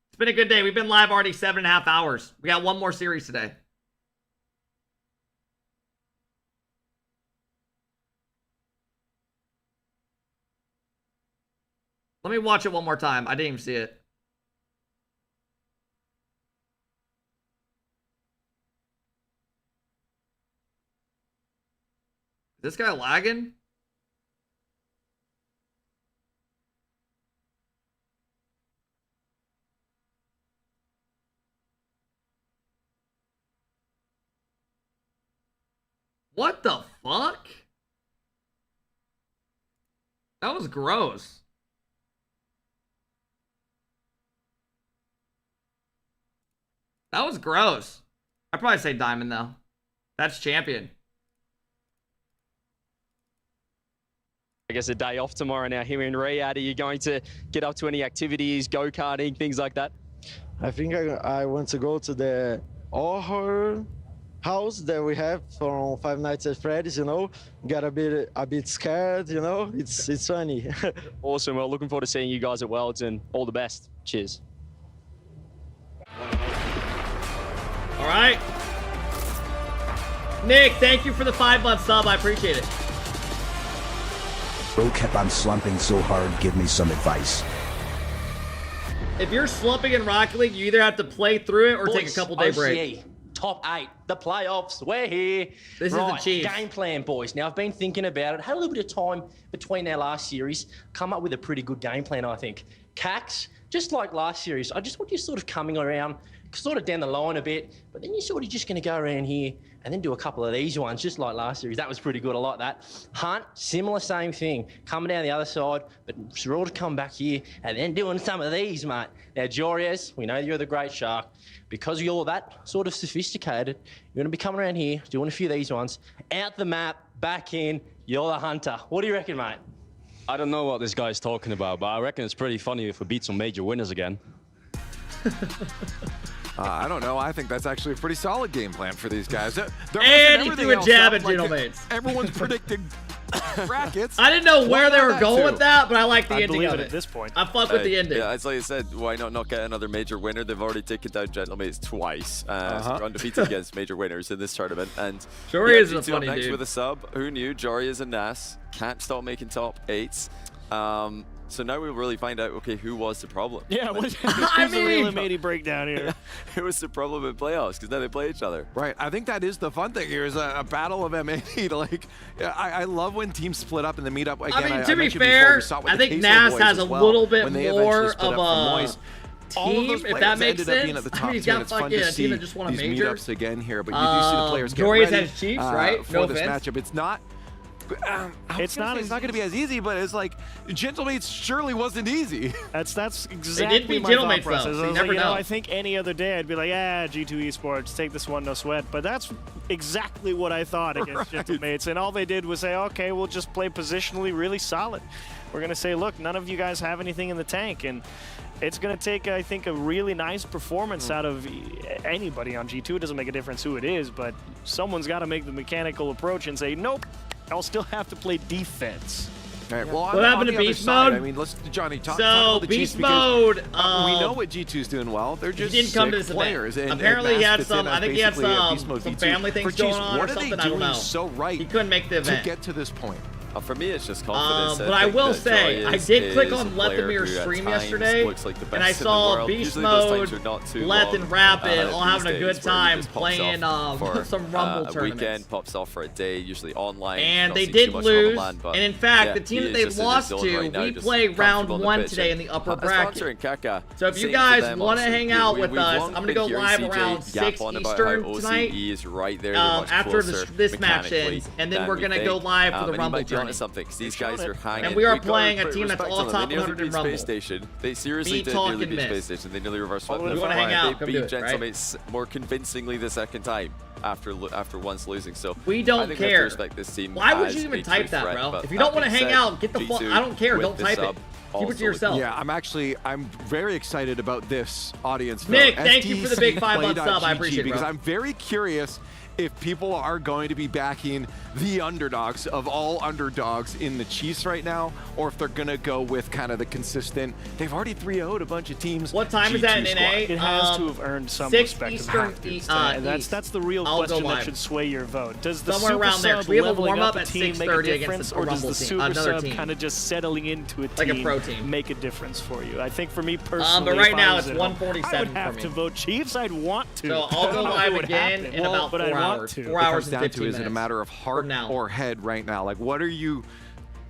It's been a good day. We've been live already 7.5 hours. We got one more series today. Let me watch it one more time. I didn't even see it. Is this guy lagging? What the fuck? That was gross. That was gross. I'd probably say diamond, though. That's champion. I guess a day off tomorrow now here in Riyadh. Are you going to get up to any activities, go-karting, things like that? I think I want to go to the horror house that we have from Five Nights at Freddy's, you know. Got a bit scared, you know. It's funny. Awesome. Well, looking forward to seeing you guys at Worlds, and all the best. Cheers. All right. Nick, thank you for the 5-month sub. I appreciate it. Bro, Kep, I'm slumping so hard. Give me some advice. If you're slumping in Rocket League, you either have to play through it or take a couple day break. Top 8, the playoffs, we're here. This is the Chiefs. Game plan, boys. Now, I've been thinking about it. Had a little bit of time between our last series. Come up with a pretty good game plan, I think. Cax, just like last series, I just want you sort of coming around, sort of down the line a bit, but then you're sort of just going to go around here and then do a couple of these ones, just like last series. That was pretty good. I like that. Hunt, similar, same thing. Coming down the other side, but sure to come back here and then doing some of these, mate. Now, Jorius, we know you're the great shark. Because you're that sort of sophisticated, you're going to be coming around here, doing a few of these ones. Out the map, back in, you're the hunter. What do you reckon, mate? I don't know what this guy's talking about, but I reckon it's pretty funny if we beat some major winners again. I don't know. I think that's actually a pretty solid game plan for these guys. And he threw a jab at Gentlemates. Everyone's predicting brackets. I didn't know where they were going too? with that, but I like the I ending believe of it it. at this point. I fuck with the ending. Yeah, it's like I said, why not get another major winner? They've already taken down Gentlemates twice. So they're undefeated against major winners in this tournament. And Jory is a G2 funny next dude. with a sub. Who knew? Jory is a NAS. Can't stop making top 8s. So now we'll really find out, okay, who was the problem? Yeah, who's the real Matey breakdown here? Who was the problem in playoffs? Because now they play each other. Right. I think that is the fun thing here is a battle of M80. Like, I love when teams split up and then meet up again. I mean, to be fair, I think NAS has a little bit more of a team, if that makes sense. I mean, he's got fucking a team that just won a major. Meetups again here, but you do see the players get Jory's ready has Chiefs, right? for No this offense. matchup. It's not. It's not going to be as easy, but it's like Gentlemates surely wasn't easy. That's exactly my thought process. I was like, I think any other day I'd be like, G2 Esports, take this one, no sweat. But that's exactly what I thought against Gentlemates. And all they did was say, okay, we'll just play positionally really solid. We're going to say, look, none of you guys have anything in the tank. And it's going to take, I think, a really nice performance out of anybody on G2. It doesn't make a difference who it is, but someone's got to make the mechanical approach and say, nope, I'll still have to play defense. All right, well, what happened to Beast Mode? I mean, let's Johnny talk So about the Beast Chiefs because, Mode, we know what G2's doing well. They're just he didn't come to this players. event. And Apparently, he had Mass some. fits in I think he had basically a Beast some Mode V2. family things For Chiefs, going on or what are something. they I don't doing know. so right He couldn't make the event to get to this point? For me, it's just confidence. But I will say, I did click on Let the Mirror stream yesterday, and I saw Beast Mode, Let and Rapid all having a good time playing some Rumble tournaments. Weekend pops off for a day, usually online. And they did lose, and in fact, the team that they lost to, we play round 1 today in the upper bracket. So if you guys want to hang out with us, I'm going to go live around 6 Eastern tonight after this match ends, and then we're going to go live for the Rumble tournament. Something, these guys are hanging. And we are playing a team that's all top 100 in Rumble. Space Station. They seriously did nearly beat Space Station. They nearly reversed swept. If you want to hang out, come do it, right? Gentlemates more convincingly the second time after once losing. So we don't I think care. We have to respect this team. Why would you even type that, bro? If you don't want to hang out, get the fuck. I don't care. Don't type it. Keep it to yourself. Yeah, I'm very excited about this audience. Nick, thank you for the big 5-month sub. I appreciate it, because bro. I'm very curious if people are going to be backing the underdogs of all underdogs in the Chiefs right now, or if they're going to go with kind of the consistent. They've already 3-0'd a bunch of teams. What time is that in NA? It has to have earned some 6 respect. Eastern, that's the real question that should sway your vote. Does the somewhere super around there? sub We have a leveling warm up a at team make a 6:30 difference, against or does the team, super another sub team. kind of just settling into a team, like a pro team, make a difference for you? I think for me personally, but right now it's it's 147 I would have for me. to vote Chiefs. I'd want to. So I'll go live again in about 4 hours. 4 hours and 15 minutes. Is it a matter of heart or head right now? Like, what are you?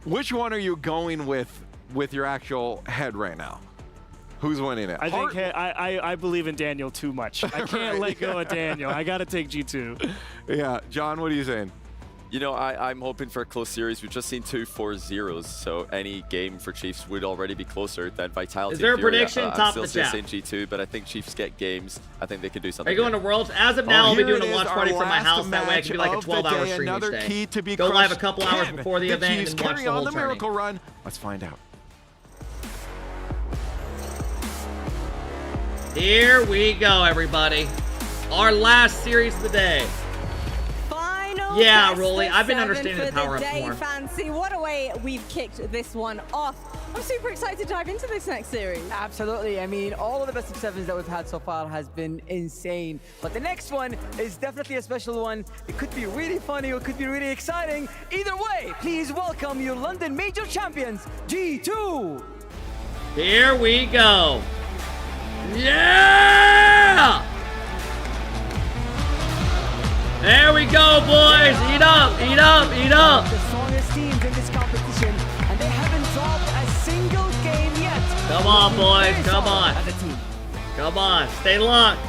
Which one are you going with your actual head right now? Who's winning it? I believe in Daniel too much. I can't let go of Daniel. I got to take G2. Yeah, John, what are you saying? You know, I'm hoping for a close series. We've just seen 2 4-0s, so any game for Chiefs would already be closer than Vitality. Is there a Fury. prediction? Top of the chat. I'm still saying G2, but I think Chiefs get games. I think they can do something. Are you going to Worlds? As of now, I'll be doing a watch party from my house. That way I can be like a 12-hour stream each day. Go live a couple hours before the event and watch the whole tournament. Miracle run. Let's find out. Here we go, everybody. Our last series of the day. Yeah, Rolly, I've been understanding the power-ups more. Fancy, what a way we've kicked this one off. I'm super excited to dive into this next series. Absolutely. I mean, all of the best of 7s that we've had so far has been insane. But the next one is definitely a special one. It could be really funny or it could be really exciting. Either way, please welcome your London Major Champions, G2. Here we go. Yeah! There we go, boys. Eat up, eat up, eat up. The strongest teams in this competition, and they haven't dropped a single game yet. Come on, boys. Come on. Come on. Stay locked.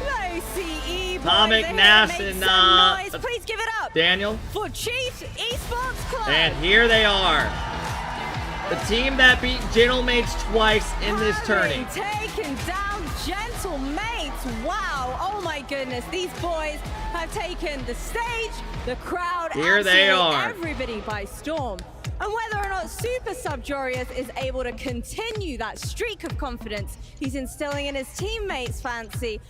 Low CE boys. Atomic, Nas, and please give it up. Daniel. For Chiefs Esports Club. And here they are. The team that beat Gentlemates twice in this tourney. Taken down Gentlemates. Wow. Oh my goodness. These boys have taken the stage, the crowd, here they are. Everybody by storm. And whether or not Super Sub Joreus is able to continue that streak of confidence he's instilling in his teammates, Fancy.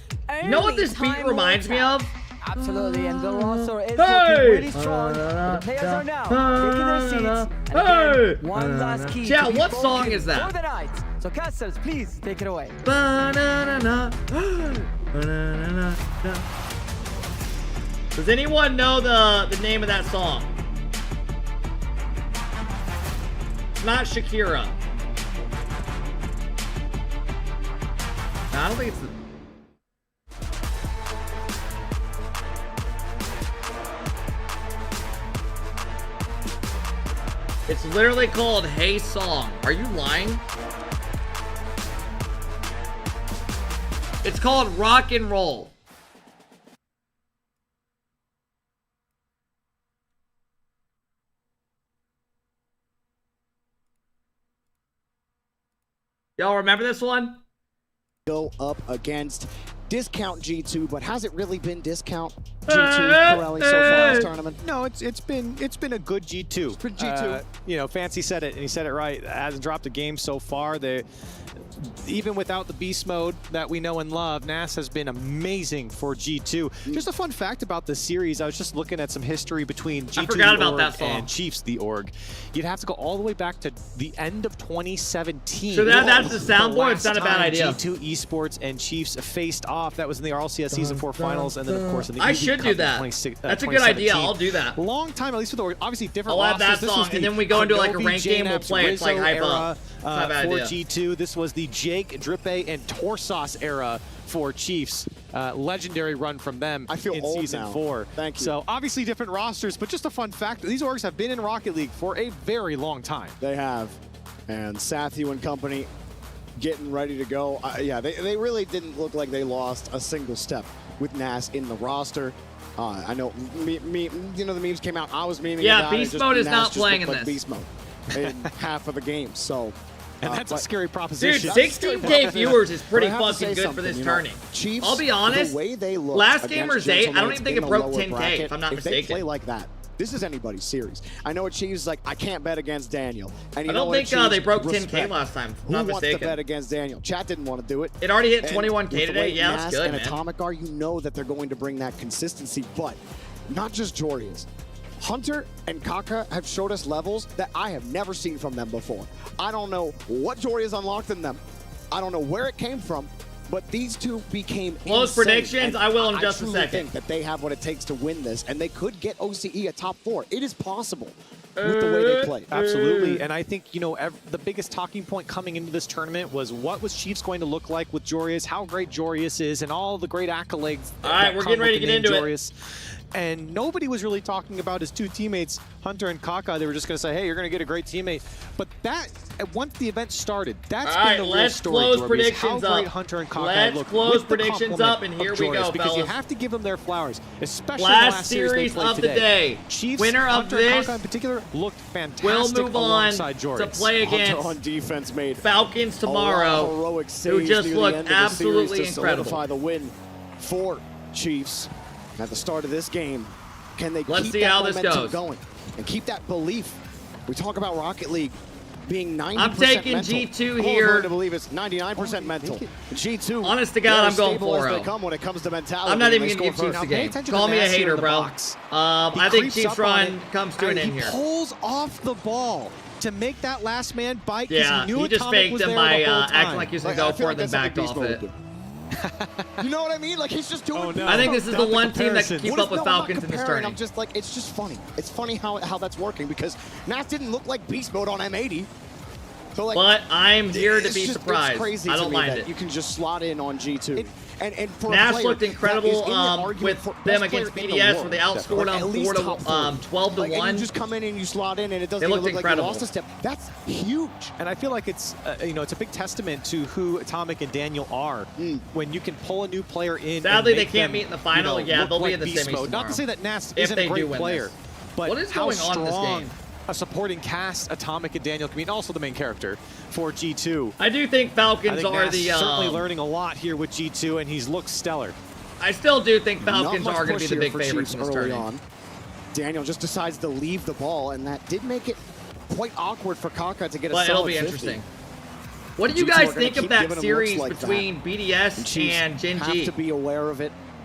You know what this beat reminds me of? Absolutely, and the roster is looking really strong. The players are now taking their seats. And again, one last key. Chat, what song is that? For the night. So casters, please take it away. Does anyone know the name of that song? It's not Shakira. No, I don't think it's the... It's literally called Hey Song. Are you lying? It's called Rock and Roll. Y'all remember this one? Go up against discount G2, but has it really been discount G2 Pirelli so far in this tournament? No, it's been a good G2. It's been G2. You know, Fancy said it, and he said it right. It hasn't dropped a game so far. Even without the beast mode that we know and love, NAS has been amazing for G2. Just a fun fact about this series, I was just looking at some history between G2 the org and Chiefs the org. You'd have to go all the way back to the end of 2017. So that's the soundboard. It's not a bad idea. G2 Esports and Chiefs faced off. That was in the RLCS Season 4 finals, and then of course in the I EV should Cup do in that. 2017. That's a good idea. I'll do that. Long time, at least with the org. Obviously different I'll add rosters. that song, and then we go into like a ranked game. We'll play it. It's like hype up. For G2. This was the Jake, Drippe, and Torsos era for Chiefs. Legendary run from them in Season 4. Thank you. So obviously different rosters, but just a fun fact, these orgs have been in Rocket League for a very long time. They have. And Sathu and company getting ready to go. Yeah, they really didn't look like they lost a single step with NAS in the roster. I know, you know, the memes came out. I was memeing about Beast it. Mode is NAS not just playing in looked like this. Beast Mode in half of the game. So, and that's a scary proposition. Dude, 16K viewers is pretty fucking good for this tourney. Chiefs, I'll be honest, the way they looked last against Gamers Day, I don't even think it in the broke lower 10K, bracket, if I'm not If they mistaken. play like that, this is anybody's series. I know Chiefs is like, I can't bet against Daniel. And you I know don't what, think Chiefs, they broke 10K respect. last time, if Who not wants mistaken. to bet against Daniel? Chat didn't want to do it. It already hit And 21K with the today. way Yeah, that's NAS good, and man. Atomic are, you know that they're going to bring that consistency, but not just Jorius. Hunter and Kaka have showed us levels that I have never seen from them before. I don't know what Jorius unlocked in them. I don't know where it came from, but these two became Close insane. predictions. And I will in just a truly second. think that they have what it takes to win this, and they could get OCE a top 4. It is possible with the way they play. Absolutely, and I think, you know, the biggest talking point coming into this tournament was what was Chiefs going to look like with Jorius, how great Jorius is, and all the great accolades. All right, we're getting ready to get into Jorius. And nobody was really talking about his two teammates, Hunter and Kaka. They were just going to say, hey, you're going to get a great teammate. But that, once the event started, that's All right, been the real let's story, close Jorby, is predictions how great up. Hunter and Kaka Let's look close with the predictions up, and complement here of we Jorius, go, because you fellas. have to give them their flowers, especially Last the last series they series played of the today. day. Chiefs, Winner of Hunter and this Kaka in particular looked fantastic We'll move on alongside to Jorius. play against Hunter on defense made Falcons a lot of tomorrow, heroic who saves just near the looked end of the series absolutely to incredible. solidify the win for Chiefs at the start of this game. Can they Let's keep see that how this momentum goes. going and keep that belief? We talk about Rocket League being 90% I'm taking mental. G2 Oh, here. hard to believe it's 99% mental. G2, Honest to God, they're I'm going stable as 4-0. they come when it comes to mentality. I'm not and even they going to give score Chiefs first. the game. Call me a hater, bro. I think creeps Chiefs up on run it, comes to an and end he here. pulls off the ball to make that last man bite because Yeah, he knew he just Atomic faked was him there by the whole acting time. like he was going to go for it, then backed off it. You know what I mean? Like, he's just doing I think this is the one team that can keep up with Falcons in this tournament. I'm just like, it's just funny. It's funny how that's working because NAS didn't look like beast mode on M80. So like, But I'm here to it's be just- surprised. It's crazy I to don't me mind that it. You can just slot in on G2. And for a Nash player looked that is incredible in the argument with for them best against player in the BDS, world. where they outscored Like, them at least top 12 to like, 1. And you just come in and you slot in, and it doesn't They even looked look incredible. like you lost a step. That's huge. And I feel like it's, you know, it's a big testament to who Atomic and Daniel are when you can pull a new player in. Sadly, and they make can't them, meet in the final. You know, Yeah, look they'll be like in the beast semis mode. Not tomorrow. to say that NAS If isn't they a great do win player, this. but What is how going on in this strong game? a supporting cast Atomic and Daniel can be, and also the main character for G2. I do think Falcons are Nas the certainly learning a lot here with G2, and he's looked stellar. I still do think Falcons Not much are going to push be the here big for favorites Chiefs in this early tournament. on. Daniel just decides to leave the ball, and that did make it quite awkward for Kaka to get a But solid it'll be 50. interesting. What do you G2 guys are gonna think of keep that giving him series looks like between that. BDS Chiefs and Gen.G? have to be aware of it.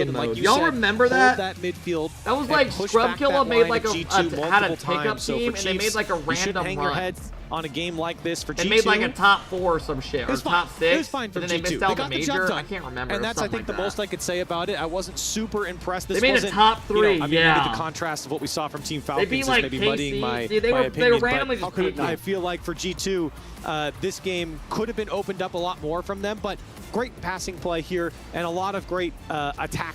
and like you Y'all said, remember hold that? midfield. That was and like push Scrub back Killa that made line like of a G2 had a multiple pickup times. So team, for and they made Chiefs, like a you shouldn't random hang run. your head on a game like this for G2. They made like a top 4 or some shit, or top 6. It was fine for and G2. then they missed They out got the the job major. done. I can't remember. And that's, I think, the like most I could say about it. I wasn't super impressed. This They made a wasn't, top 3, I mean, yeah. maybe the contrast of what we saw from Team Falcons beat, is like, maybe KC. muddying my They were opinion. randomly But just beating I them. feel like for G2, this game could have been opened up a lot more from them, but great passing play here and a lot of great attack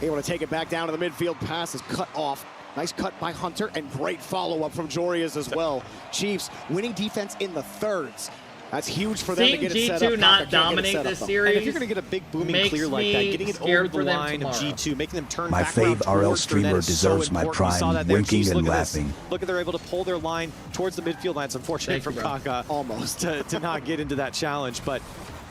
Able to take it back down to the midfield. Pass is cut off. Nice cut by Hunter and great follow-up from Jorias as well. Chiefs winning defense in the thirds. That's huge for them to get it set up. G2 not dominate this series. And if you're going to get a big booming clear like that, getting it over the line of G2, making them turn My back around fave RL towards her, that streamer is deserves so my important. We saw prime, that there. winking Chiefs, and look at this. laughing. Look at they're able to pull their line towards the midfield line. It's unfortunate for Kaka almost to not get into that challenge, but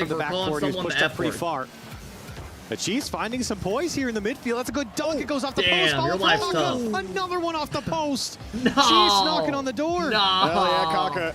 from the for calling backboard. He was someone pushed the up pretty F-word. far. But she's finding some poise here in the midfield. That's a good dunk. It goes off the Damn, post. your life's tough. Another one off the post. No. She's knocking on the door. No. Hell yeah, Kaka.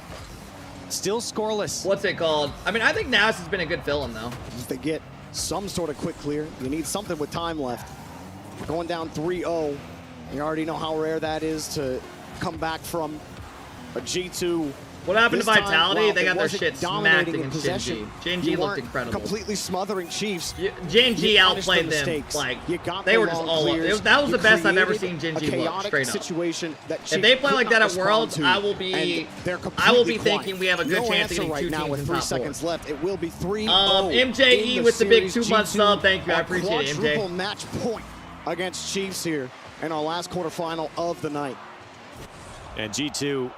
Still scoreless. What's it called? I mean, I think Nas has been a good fill-in, though. If they get some sort of quick clear, you need something with time left. We're going down 3-0. You already know how rare that is to come back from a G2. What happened to This time, Vitality? while they got it their wasn't shit smacked dominating in against possession, Gen.G. Gen.G you looked weren't incredible. completely smothering Chiefs. Gen.G You punished the outplayed them. mistakes. Like, You got they the were just long all up. clears. That was You the best I've ever created seen a Gen.G look, chaotic straight up. situation that If Chiefs they play could like not that at respond Worlds, to, I will be and they're thinking quiet. we have a good No chance of answer getting right two now teams with in 3 top 4. seconds left. It will be 3-0. MJE in with the big series. 2-month G2 sub. Thank you. I a appreciate it, MJ. quadruple match point against Chiefs here in our last quarterfinal of the night. And G2,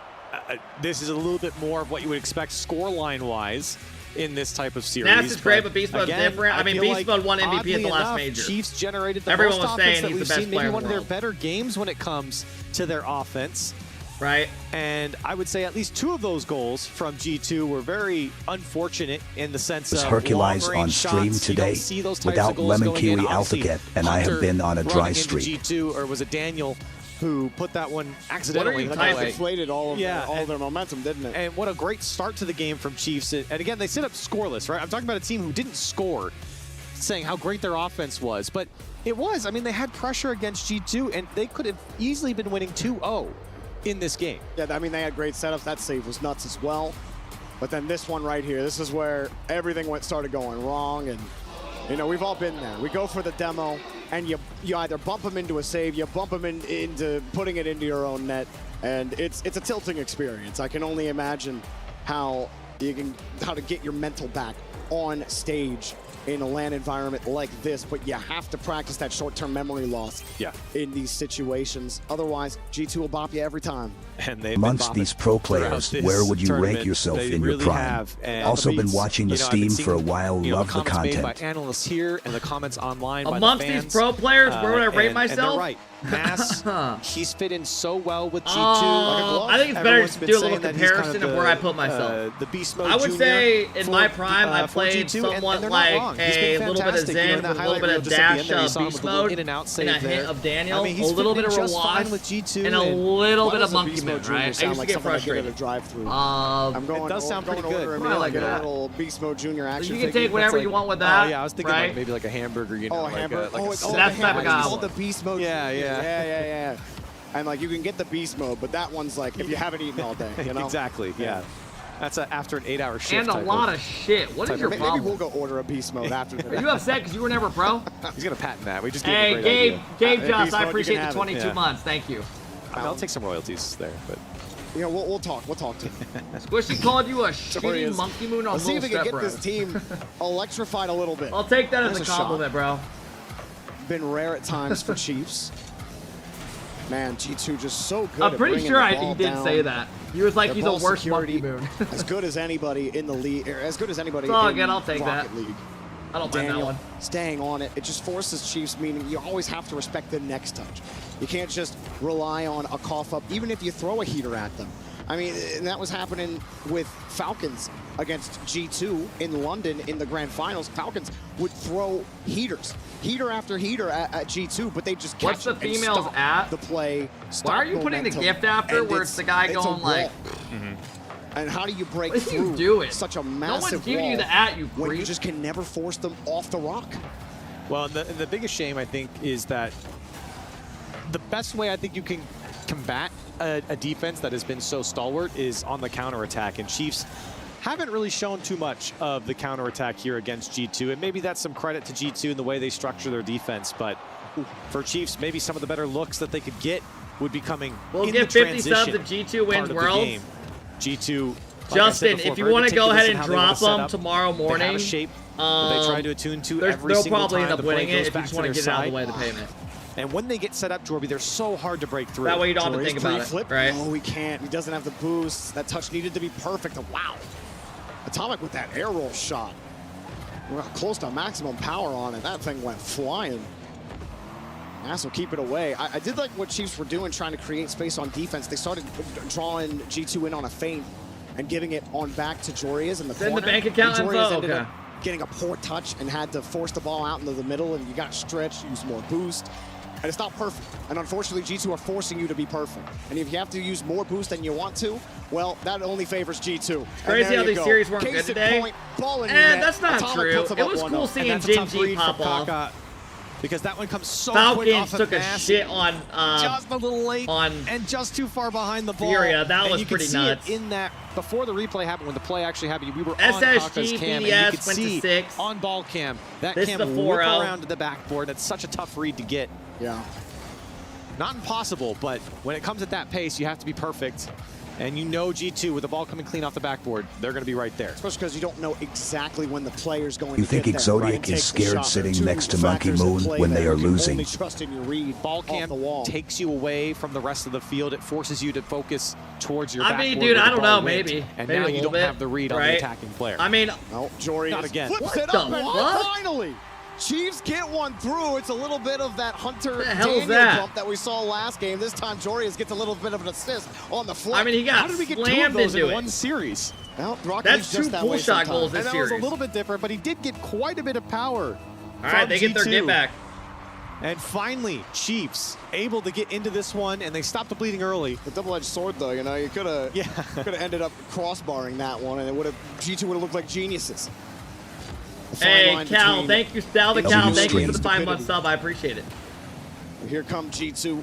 this is a little bit more of what you would expect scoreline-wise in this type of series. Nats is great, but Beast Mode's different. I mean, Beast Mode won MVP at the last major. Chiefs generated the Everyone most was offense saying that he's we've the best seen. player Maybe in one the of their world. better games when it comes to their offense. right? And I would say at least 2 of those goals from G2 were very unfortunate in the sense of Hercules on stream today without Lemon Kiwi Alpha Kit, and I have been on a dry streak. G2, or was it Daniel who put that one accidentally? That inflated all of their momentum, didn't it? And what a great start to the game from Chiefs. And again, they sit up scoreless, right? I'm talking about a team who didn't score, saying how great their offense was. But it was. I mean, they had pressure against G2, and they could have easily been winning 2-0 in this game. Yeah, I mean, they had great setups. That save was nuts as well. But then this one right here, this is where everything started going wrong. And, you know, we've all been there. We go for the demo, and you either bump them into a save, you bump them into putting it into your own net, and it's a tilting experience. I can only imagine how to get your mental back on stage in a LAN environment like this, but you have to practice that short-term memory loss in these situations. Otherwise, G2 will bop you every time. And amongst these pro players, where would you rank yourself in your prime? Also been watching the Steam for a while, love the content. By analysts here and the comments online by amongst the fans. These pro players, where would I rate myself? And they're right. Mass, he's fit in so well with G2. I think it's better to do a little comparison of where I put myself. The beast mode I would say in my prime, I played G2, somewhat like a little bit of Zen, with a little bit of dash beast mode, and a hint of Daniel, a little bit of Rawas, and a little bit of Monkey Moon, right? I used to get frustrated. It does sound pretty good. I like that. A little Beast Mode Junior action. You can take whatever you want with that. Oh yeah, I was thinking like maybe like a hamburger, you know, like a that's the type of guy. The Beast Mode. Yeah. And like you can get the Beast Mode, but that one's like if you haven't eaten all day, you know? Exactly. Yeah. That's after an 8-hour shift. And a lot of shit. What is your problem? Maybe we'll go order a Beast Mode after that. Are you upset because you were never pro? He's gonna patent that. We just gave him a great idea. Gabe Joss, I appreciate the 22 months. Thank you. I'll take some royalties there, but. Yeah, we'll talk. We'll talk to him. Squishy called you a shitty monkey moon on Let's see if we can get this team electrified a little bit. I'll take that as a compliment, bro. Been rare at times for Chiefs. Man, G2 just so good. I'm pretty sure he did say that. He was like, he's a worse monkey moon. As good as anybody in the league, as good as anybody in I'll take Rocket that. League. I don't mind that one. Staying on it, it just forces Chiefs, meaning you always have to respect the next touch. You can't just rely on a cough up, even if you throw a heater at them. I mean, and that was happening with Falcons against G2 in London in the grand finals. Falcons would throw heater after heater at G2, but they just catch What's the females at? The play. Why are you putting the gift after where it's the guy going like... And how do you break what are through you doing? Such a massive No one's giving wall you the at, you when creep. you just can never force them off the rock? Well, the biggest shame, I think, is that the best way I think you can combat a defense that has been so stalwart is on the counterattack. And Chiefs haven't really shown too much of the counterattack here against G2. And maybe that's some credit to G2 in the way they structure their defense. But for Chiefs, maybe some of the better looks that they could get would be coming we'll in get the 50 subs if G2 wins Worlds. G2, like Justin, before, if you want to go ahead and drop them up. tomorrow morning, they have a shape that they try to attune to every they'll single probably time end up the play winning it goes if you back just to want to their get it out of side. the way of the payment. And when they get set up, Jorby, they're so hard to break through. That way you don't have to think about it, flip. right? No, he can't. He doesn't have the boost. That touch needed to be perfect. Wow. Atomic with that air roll shot. We're close to maximum power on it. That thing went flying. Mass will keep it away. I did like what Chiefs were doing, trying to create space on defense. They started drawing G2 in on a feint and giving it on back to Jorias in the corner. Send the bank account Jorias info? ended Okay. up getting a poor touch and had to force the ball out into the middle, and you got stretched, use more boost. And it's not perfect. And unfortunately, G2 are forcing you to be perfect. And if you have to use more boost than you want to, well, that only favors G2. Crazy how these series weren't good today. That's not Atomic true. puts them It up was 1-0. cool seeing And that's a tough Gen.G read pop from off. Kaka, because that one comes so quick Falcons off took of a Mass, shit on just a little late and just too far behind the ball. Furia, that and was you could pretty see nuts. It in that before the replay happened, when the play actually happened, we were on SSG, Kaka's cam, BDS and you could went to see 6. on ball cam that This cam is the whip 4-0. around to the backboard. That's such a tough read to get. Yeah. Not impossible, but when it comes at that pace, you have to be perfect. And you know G2, with the ball coming clean off the backboard, they're going to be right there. Especially because you don't know exactly when the player's going You to think get there, Exotic right? is scared sitting Two next to Monkey factors at Moon play when they there. are You can losing? only trust in your read Ball cam off the wall. takes you away from the rest of the field. It forces you to focus towards your I backboard. mean, dude, where I the don't ball know, went. maybe. And Maybe now a you little don't bit, have the read on the right? attacking player. I mean, no, Jory not again. flips What it the up and what? finally. Chiefs get one through. It's a little bit of that Hunter Daniel bump that we saw last game. This time, Jorius gets a little bit of an assist on the flank. I mean, he got How did we get two of slammed those into in it. one series? Well, Rocket That's League's two just that pull way shot sometimes. goals this And that series. was a little bit different, but he did get quite a bit of power. All right, they get their get back. And finally, Chiefs able to get into this one, and they stopped the bleeding early. The double-edged sword, though, you know, you could have ended up crossbarring that one, and G2 would have looked like geniuses. Hey, Cal, thank you. Cal, thank you for the 5-month sub. I appreciate it. Here come G2.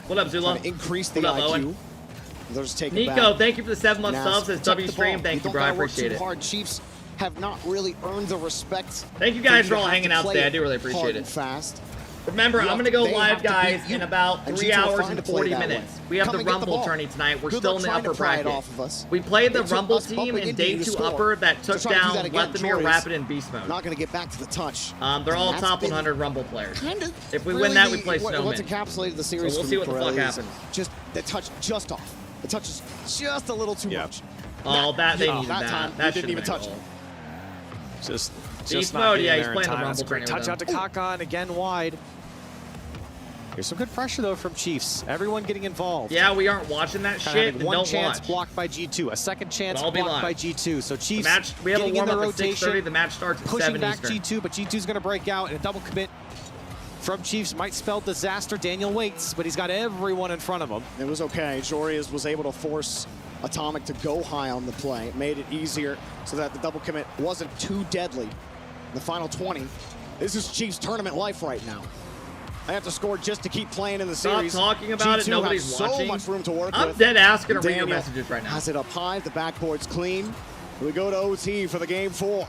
What up, Zula? Increase the what up, IQ. Owen? They'll just take Nico, it back. thank you for the 7-month sub. Says W Stream. Thank you, bro. I appreciate it. Hard. Chiefs have not really earned the respect. Thank you guys for all hanging out today. I do really appreciate it. Fast. Remember, I'm going to go live, guys, in about 3 hours and 40 minutes. We have the Rumble tourney tonight. We're still in the upper bracket. We played the Rumble team in Day 2 upper that took down Lethamir, Rapid, and Beast Mode. Not going to get back to the touch. They're all top 100 Rumble players. If we win that, we play Snowman. What's encapsulated the series so we'll see what the fuck happens. Just the touch just off. The touch is just a little too much. Oh, they needed that. Time, that didn't even touch it. Just Beast not Mode, yeah, he's there in playing the time. Rumble That's a great tourney touch out to Kakan, again wide. Here's some good pressure, though, from Chiefs. Everyone getting involved. Yeah, we aren't watching that shit. One chance watch. blocked by G2. A second chance blocked by G2. So Chiefs we have a getting in the warm-up at rotation. 6:30. The match starts at 7 pushing back Eastern. G2, but G2's going to break out. And a double commit from Chiefs might spell disaster. Daniel waits, but he's got everyone in front of him. It was okay. Jorius was able to force Atomic to go high on the play. It made it easier so that the double commit wasn't too deadly. In the final 20. This is Chiefs tournament life right now. I have to score just to keep playing in the series. Stop talking about G2 it. Nobody's has watching. So much room to work I'm with. dead ass gonna read your Daniel messages right now. Has it up high. The backboard's clean. We go to OT for the game 4.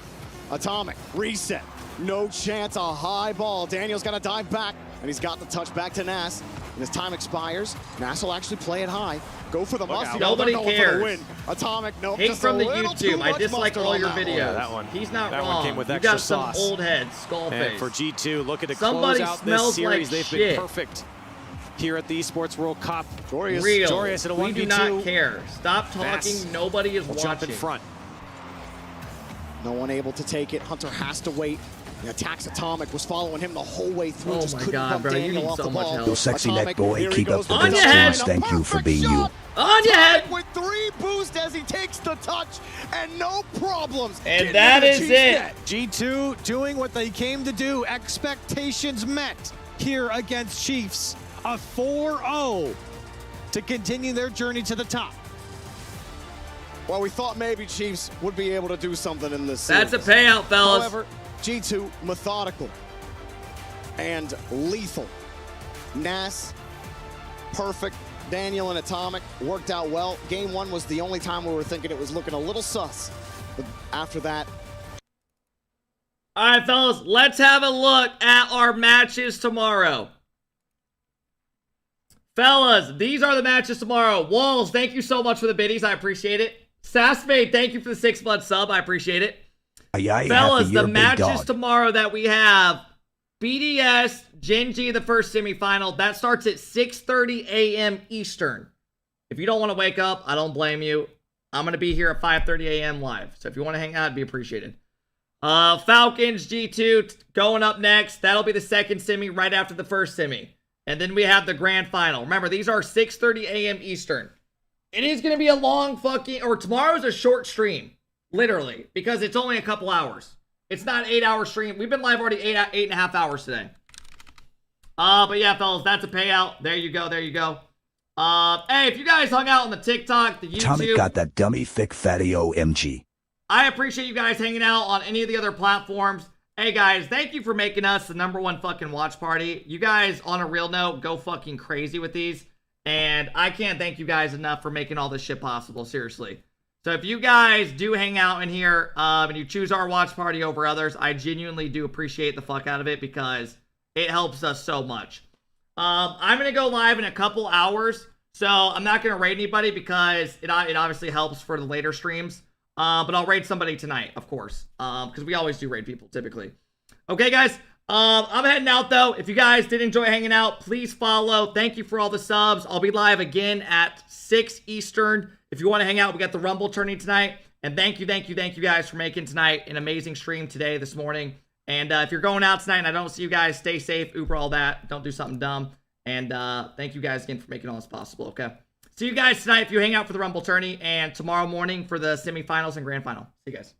Atomic reset. No chance. A high ball. Daniel's got to dive back, and he's got the touch back to Nas. And his time expires. Nas will actually play it high. Go for the must. Nobody cares. For the win. Atomic, no. Hate from the YouTube. I dislike all your videos. Yeah, that one. He's not that wrong. One came with you extra got some sauce. old head, skull and face. for G2, look at it Somebody close out smells this series. like They've shit. been perfect here at the Esports World Cup. Jorius in a 1v2. We do not care. Stop talking. Mass Nobody is watching. Jump in front. No one able to take it. Hunter has to wait. The attacks Atomic was following him the whole way through. Oh just my couldn't God, bump bro, you Daniel need off so the much ball. help. Yo, sexy Atomic, neck boy, here he keep up goes the for good the streams. shot. Thank you for being you. On your head. With 3 boost as he takes the touch and no problems. And that is it. G2 doing what they came to do. Expectations met here against Chiefs. A 4-0 to continue their journey to the top. Well, we thought maybe Chiefs would be able to do something in this That's series. a payout, fellas. However, G2 methodical and lethal. Nas, perfect. Daniel and Atomic worked out well. Game 1 was the only time we were thinking it was looking a little sus. But after that. All right, fellas, let's have a look at our matches tomorrow. Fellas, these are the matches tomorrow. Walls, thank you so much for the biddies. I appreciate it. Sassmade, thank you for the 6-month sub. I appreciate it. Fellas, the matches tomorrow that we have, BDS, Gen.G, the first semifinal. That starts at 6:30 a.m. Eastern. If you don't want to wake up, I don't blame you. I'm going to be here at 5:30 a.m. live. So if you want to hang out, it'd be appreciated. Falcons, G2 going up next. That'll be the second semi right after the first semi. And then we have the grand final. Remember, these are 6:30 a.m. Eastern. It is going to be a long fucking, or tomorrow's a short stream. Literally. Because it's only a couple hours. It's not an 8-hour stream. We've been live already 8.5 hours today. But yeah, fellas, that's a payout. There you go. There you go. Hey, if you guys hung out on the TikTok, the YouTube. Tommy got that dummy thick fatty OMG. I appreciate you guys hanging out on any of the other platforms. Hey guys, thank you for making us the #1 fucking watch party. You guys, on a real note, go fucking crazy with these. And I can't thank you guys enough for making all this shit possible, seriously. So if you guys do hang out in here and you choose our watch party over others, I genuinely do appreciate the fuck out of it because it helps us so much. I'm going to go live in a couple hours, so I'm not going to raid anybody because it obviously helps for the later streams. But I'll raid somebody tonight, of course, because we always do raid people, typically. Okay, guys, I'm heading out, though. If you guys did enjoy hanging out, please follow. Thank you for all the subs. I'll be live again at 6 Eastern. If you want to hang out, we got the Rumble tourney tonight. And thank you guys for making tonight an amazing stream today, this morning. And if you're going out tonight and I don't see you guys, stay safe, Uber all that. Don't do something dumb. And thank you guys again for making all this possible, okay? See you guys tonight if you hang out for the Rumble tourney, and tomorrow morning for the semifinals and grand final. See you guys.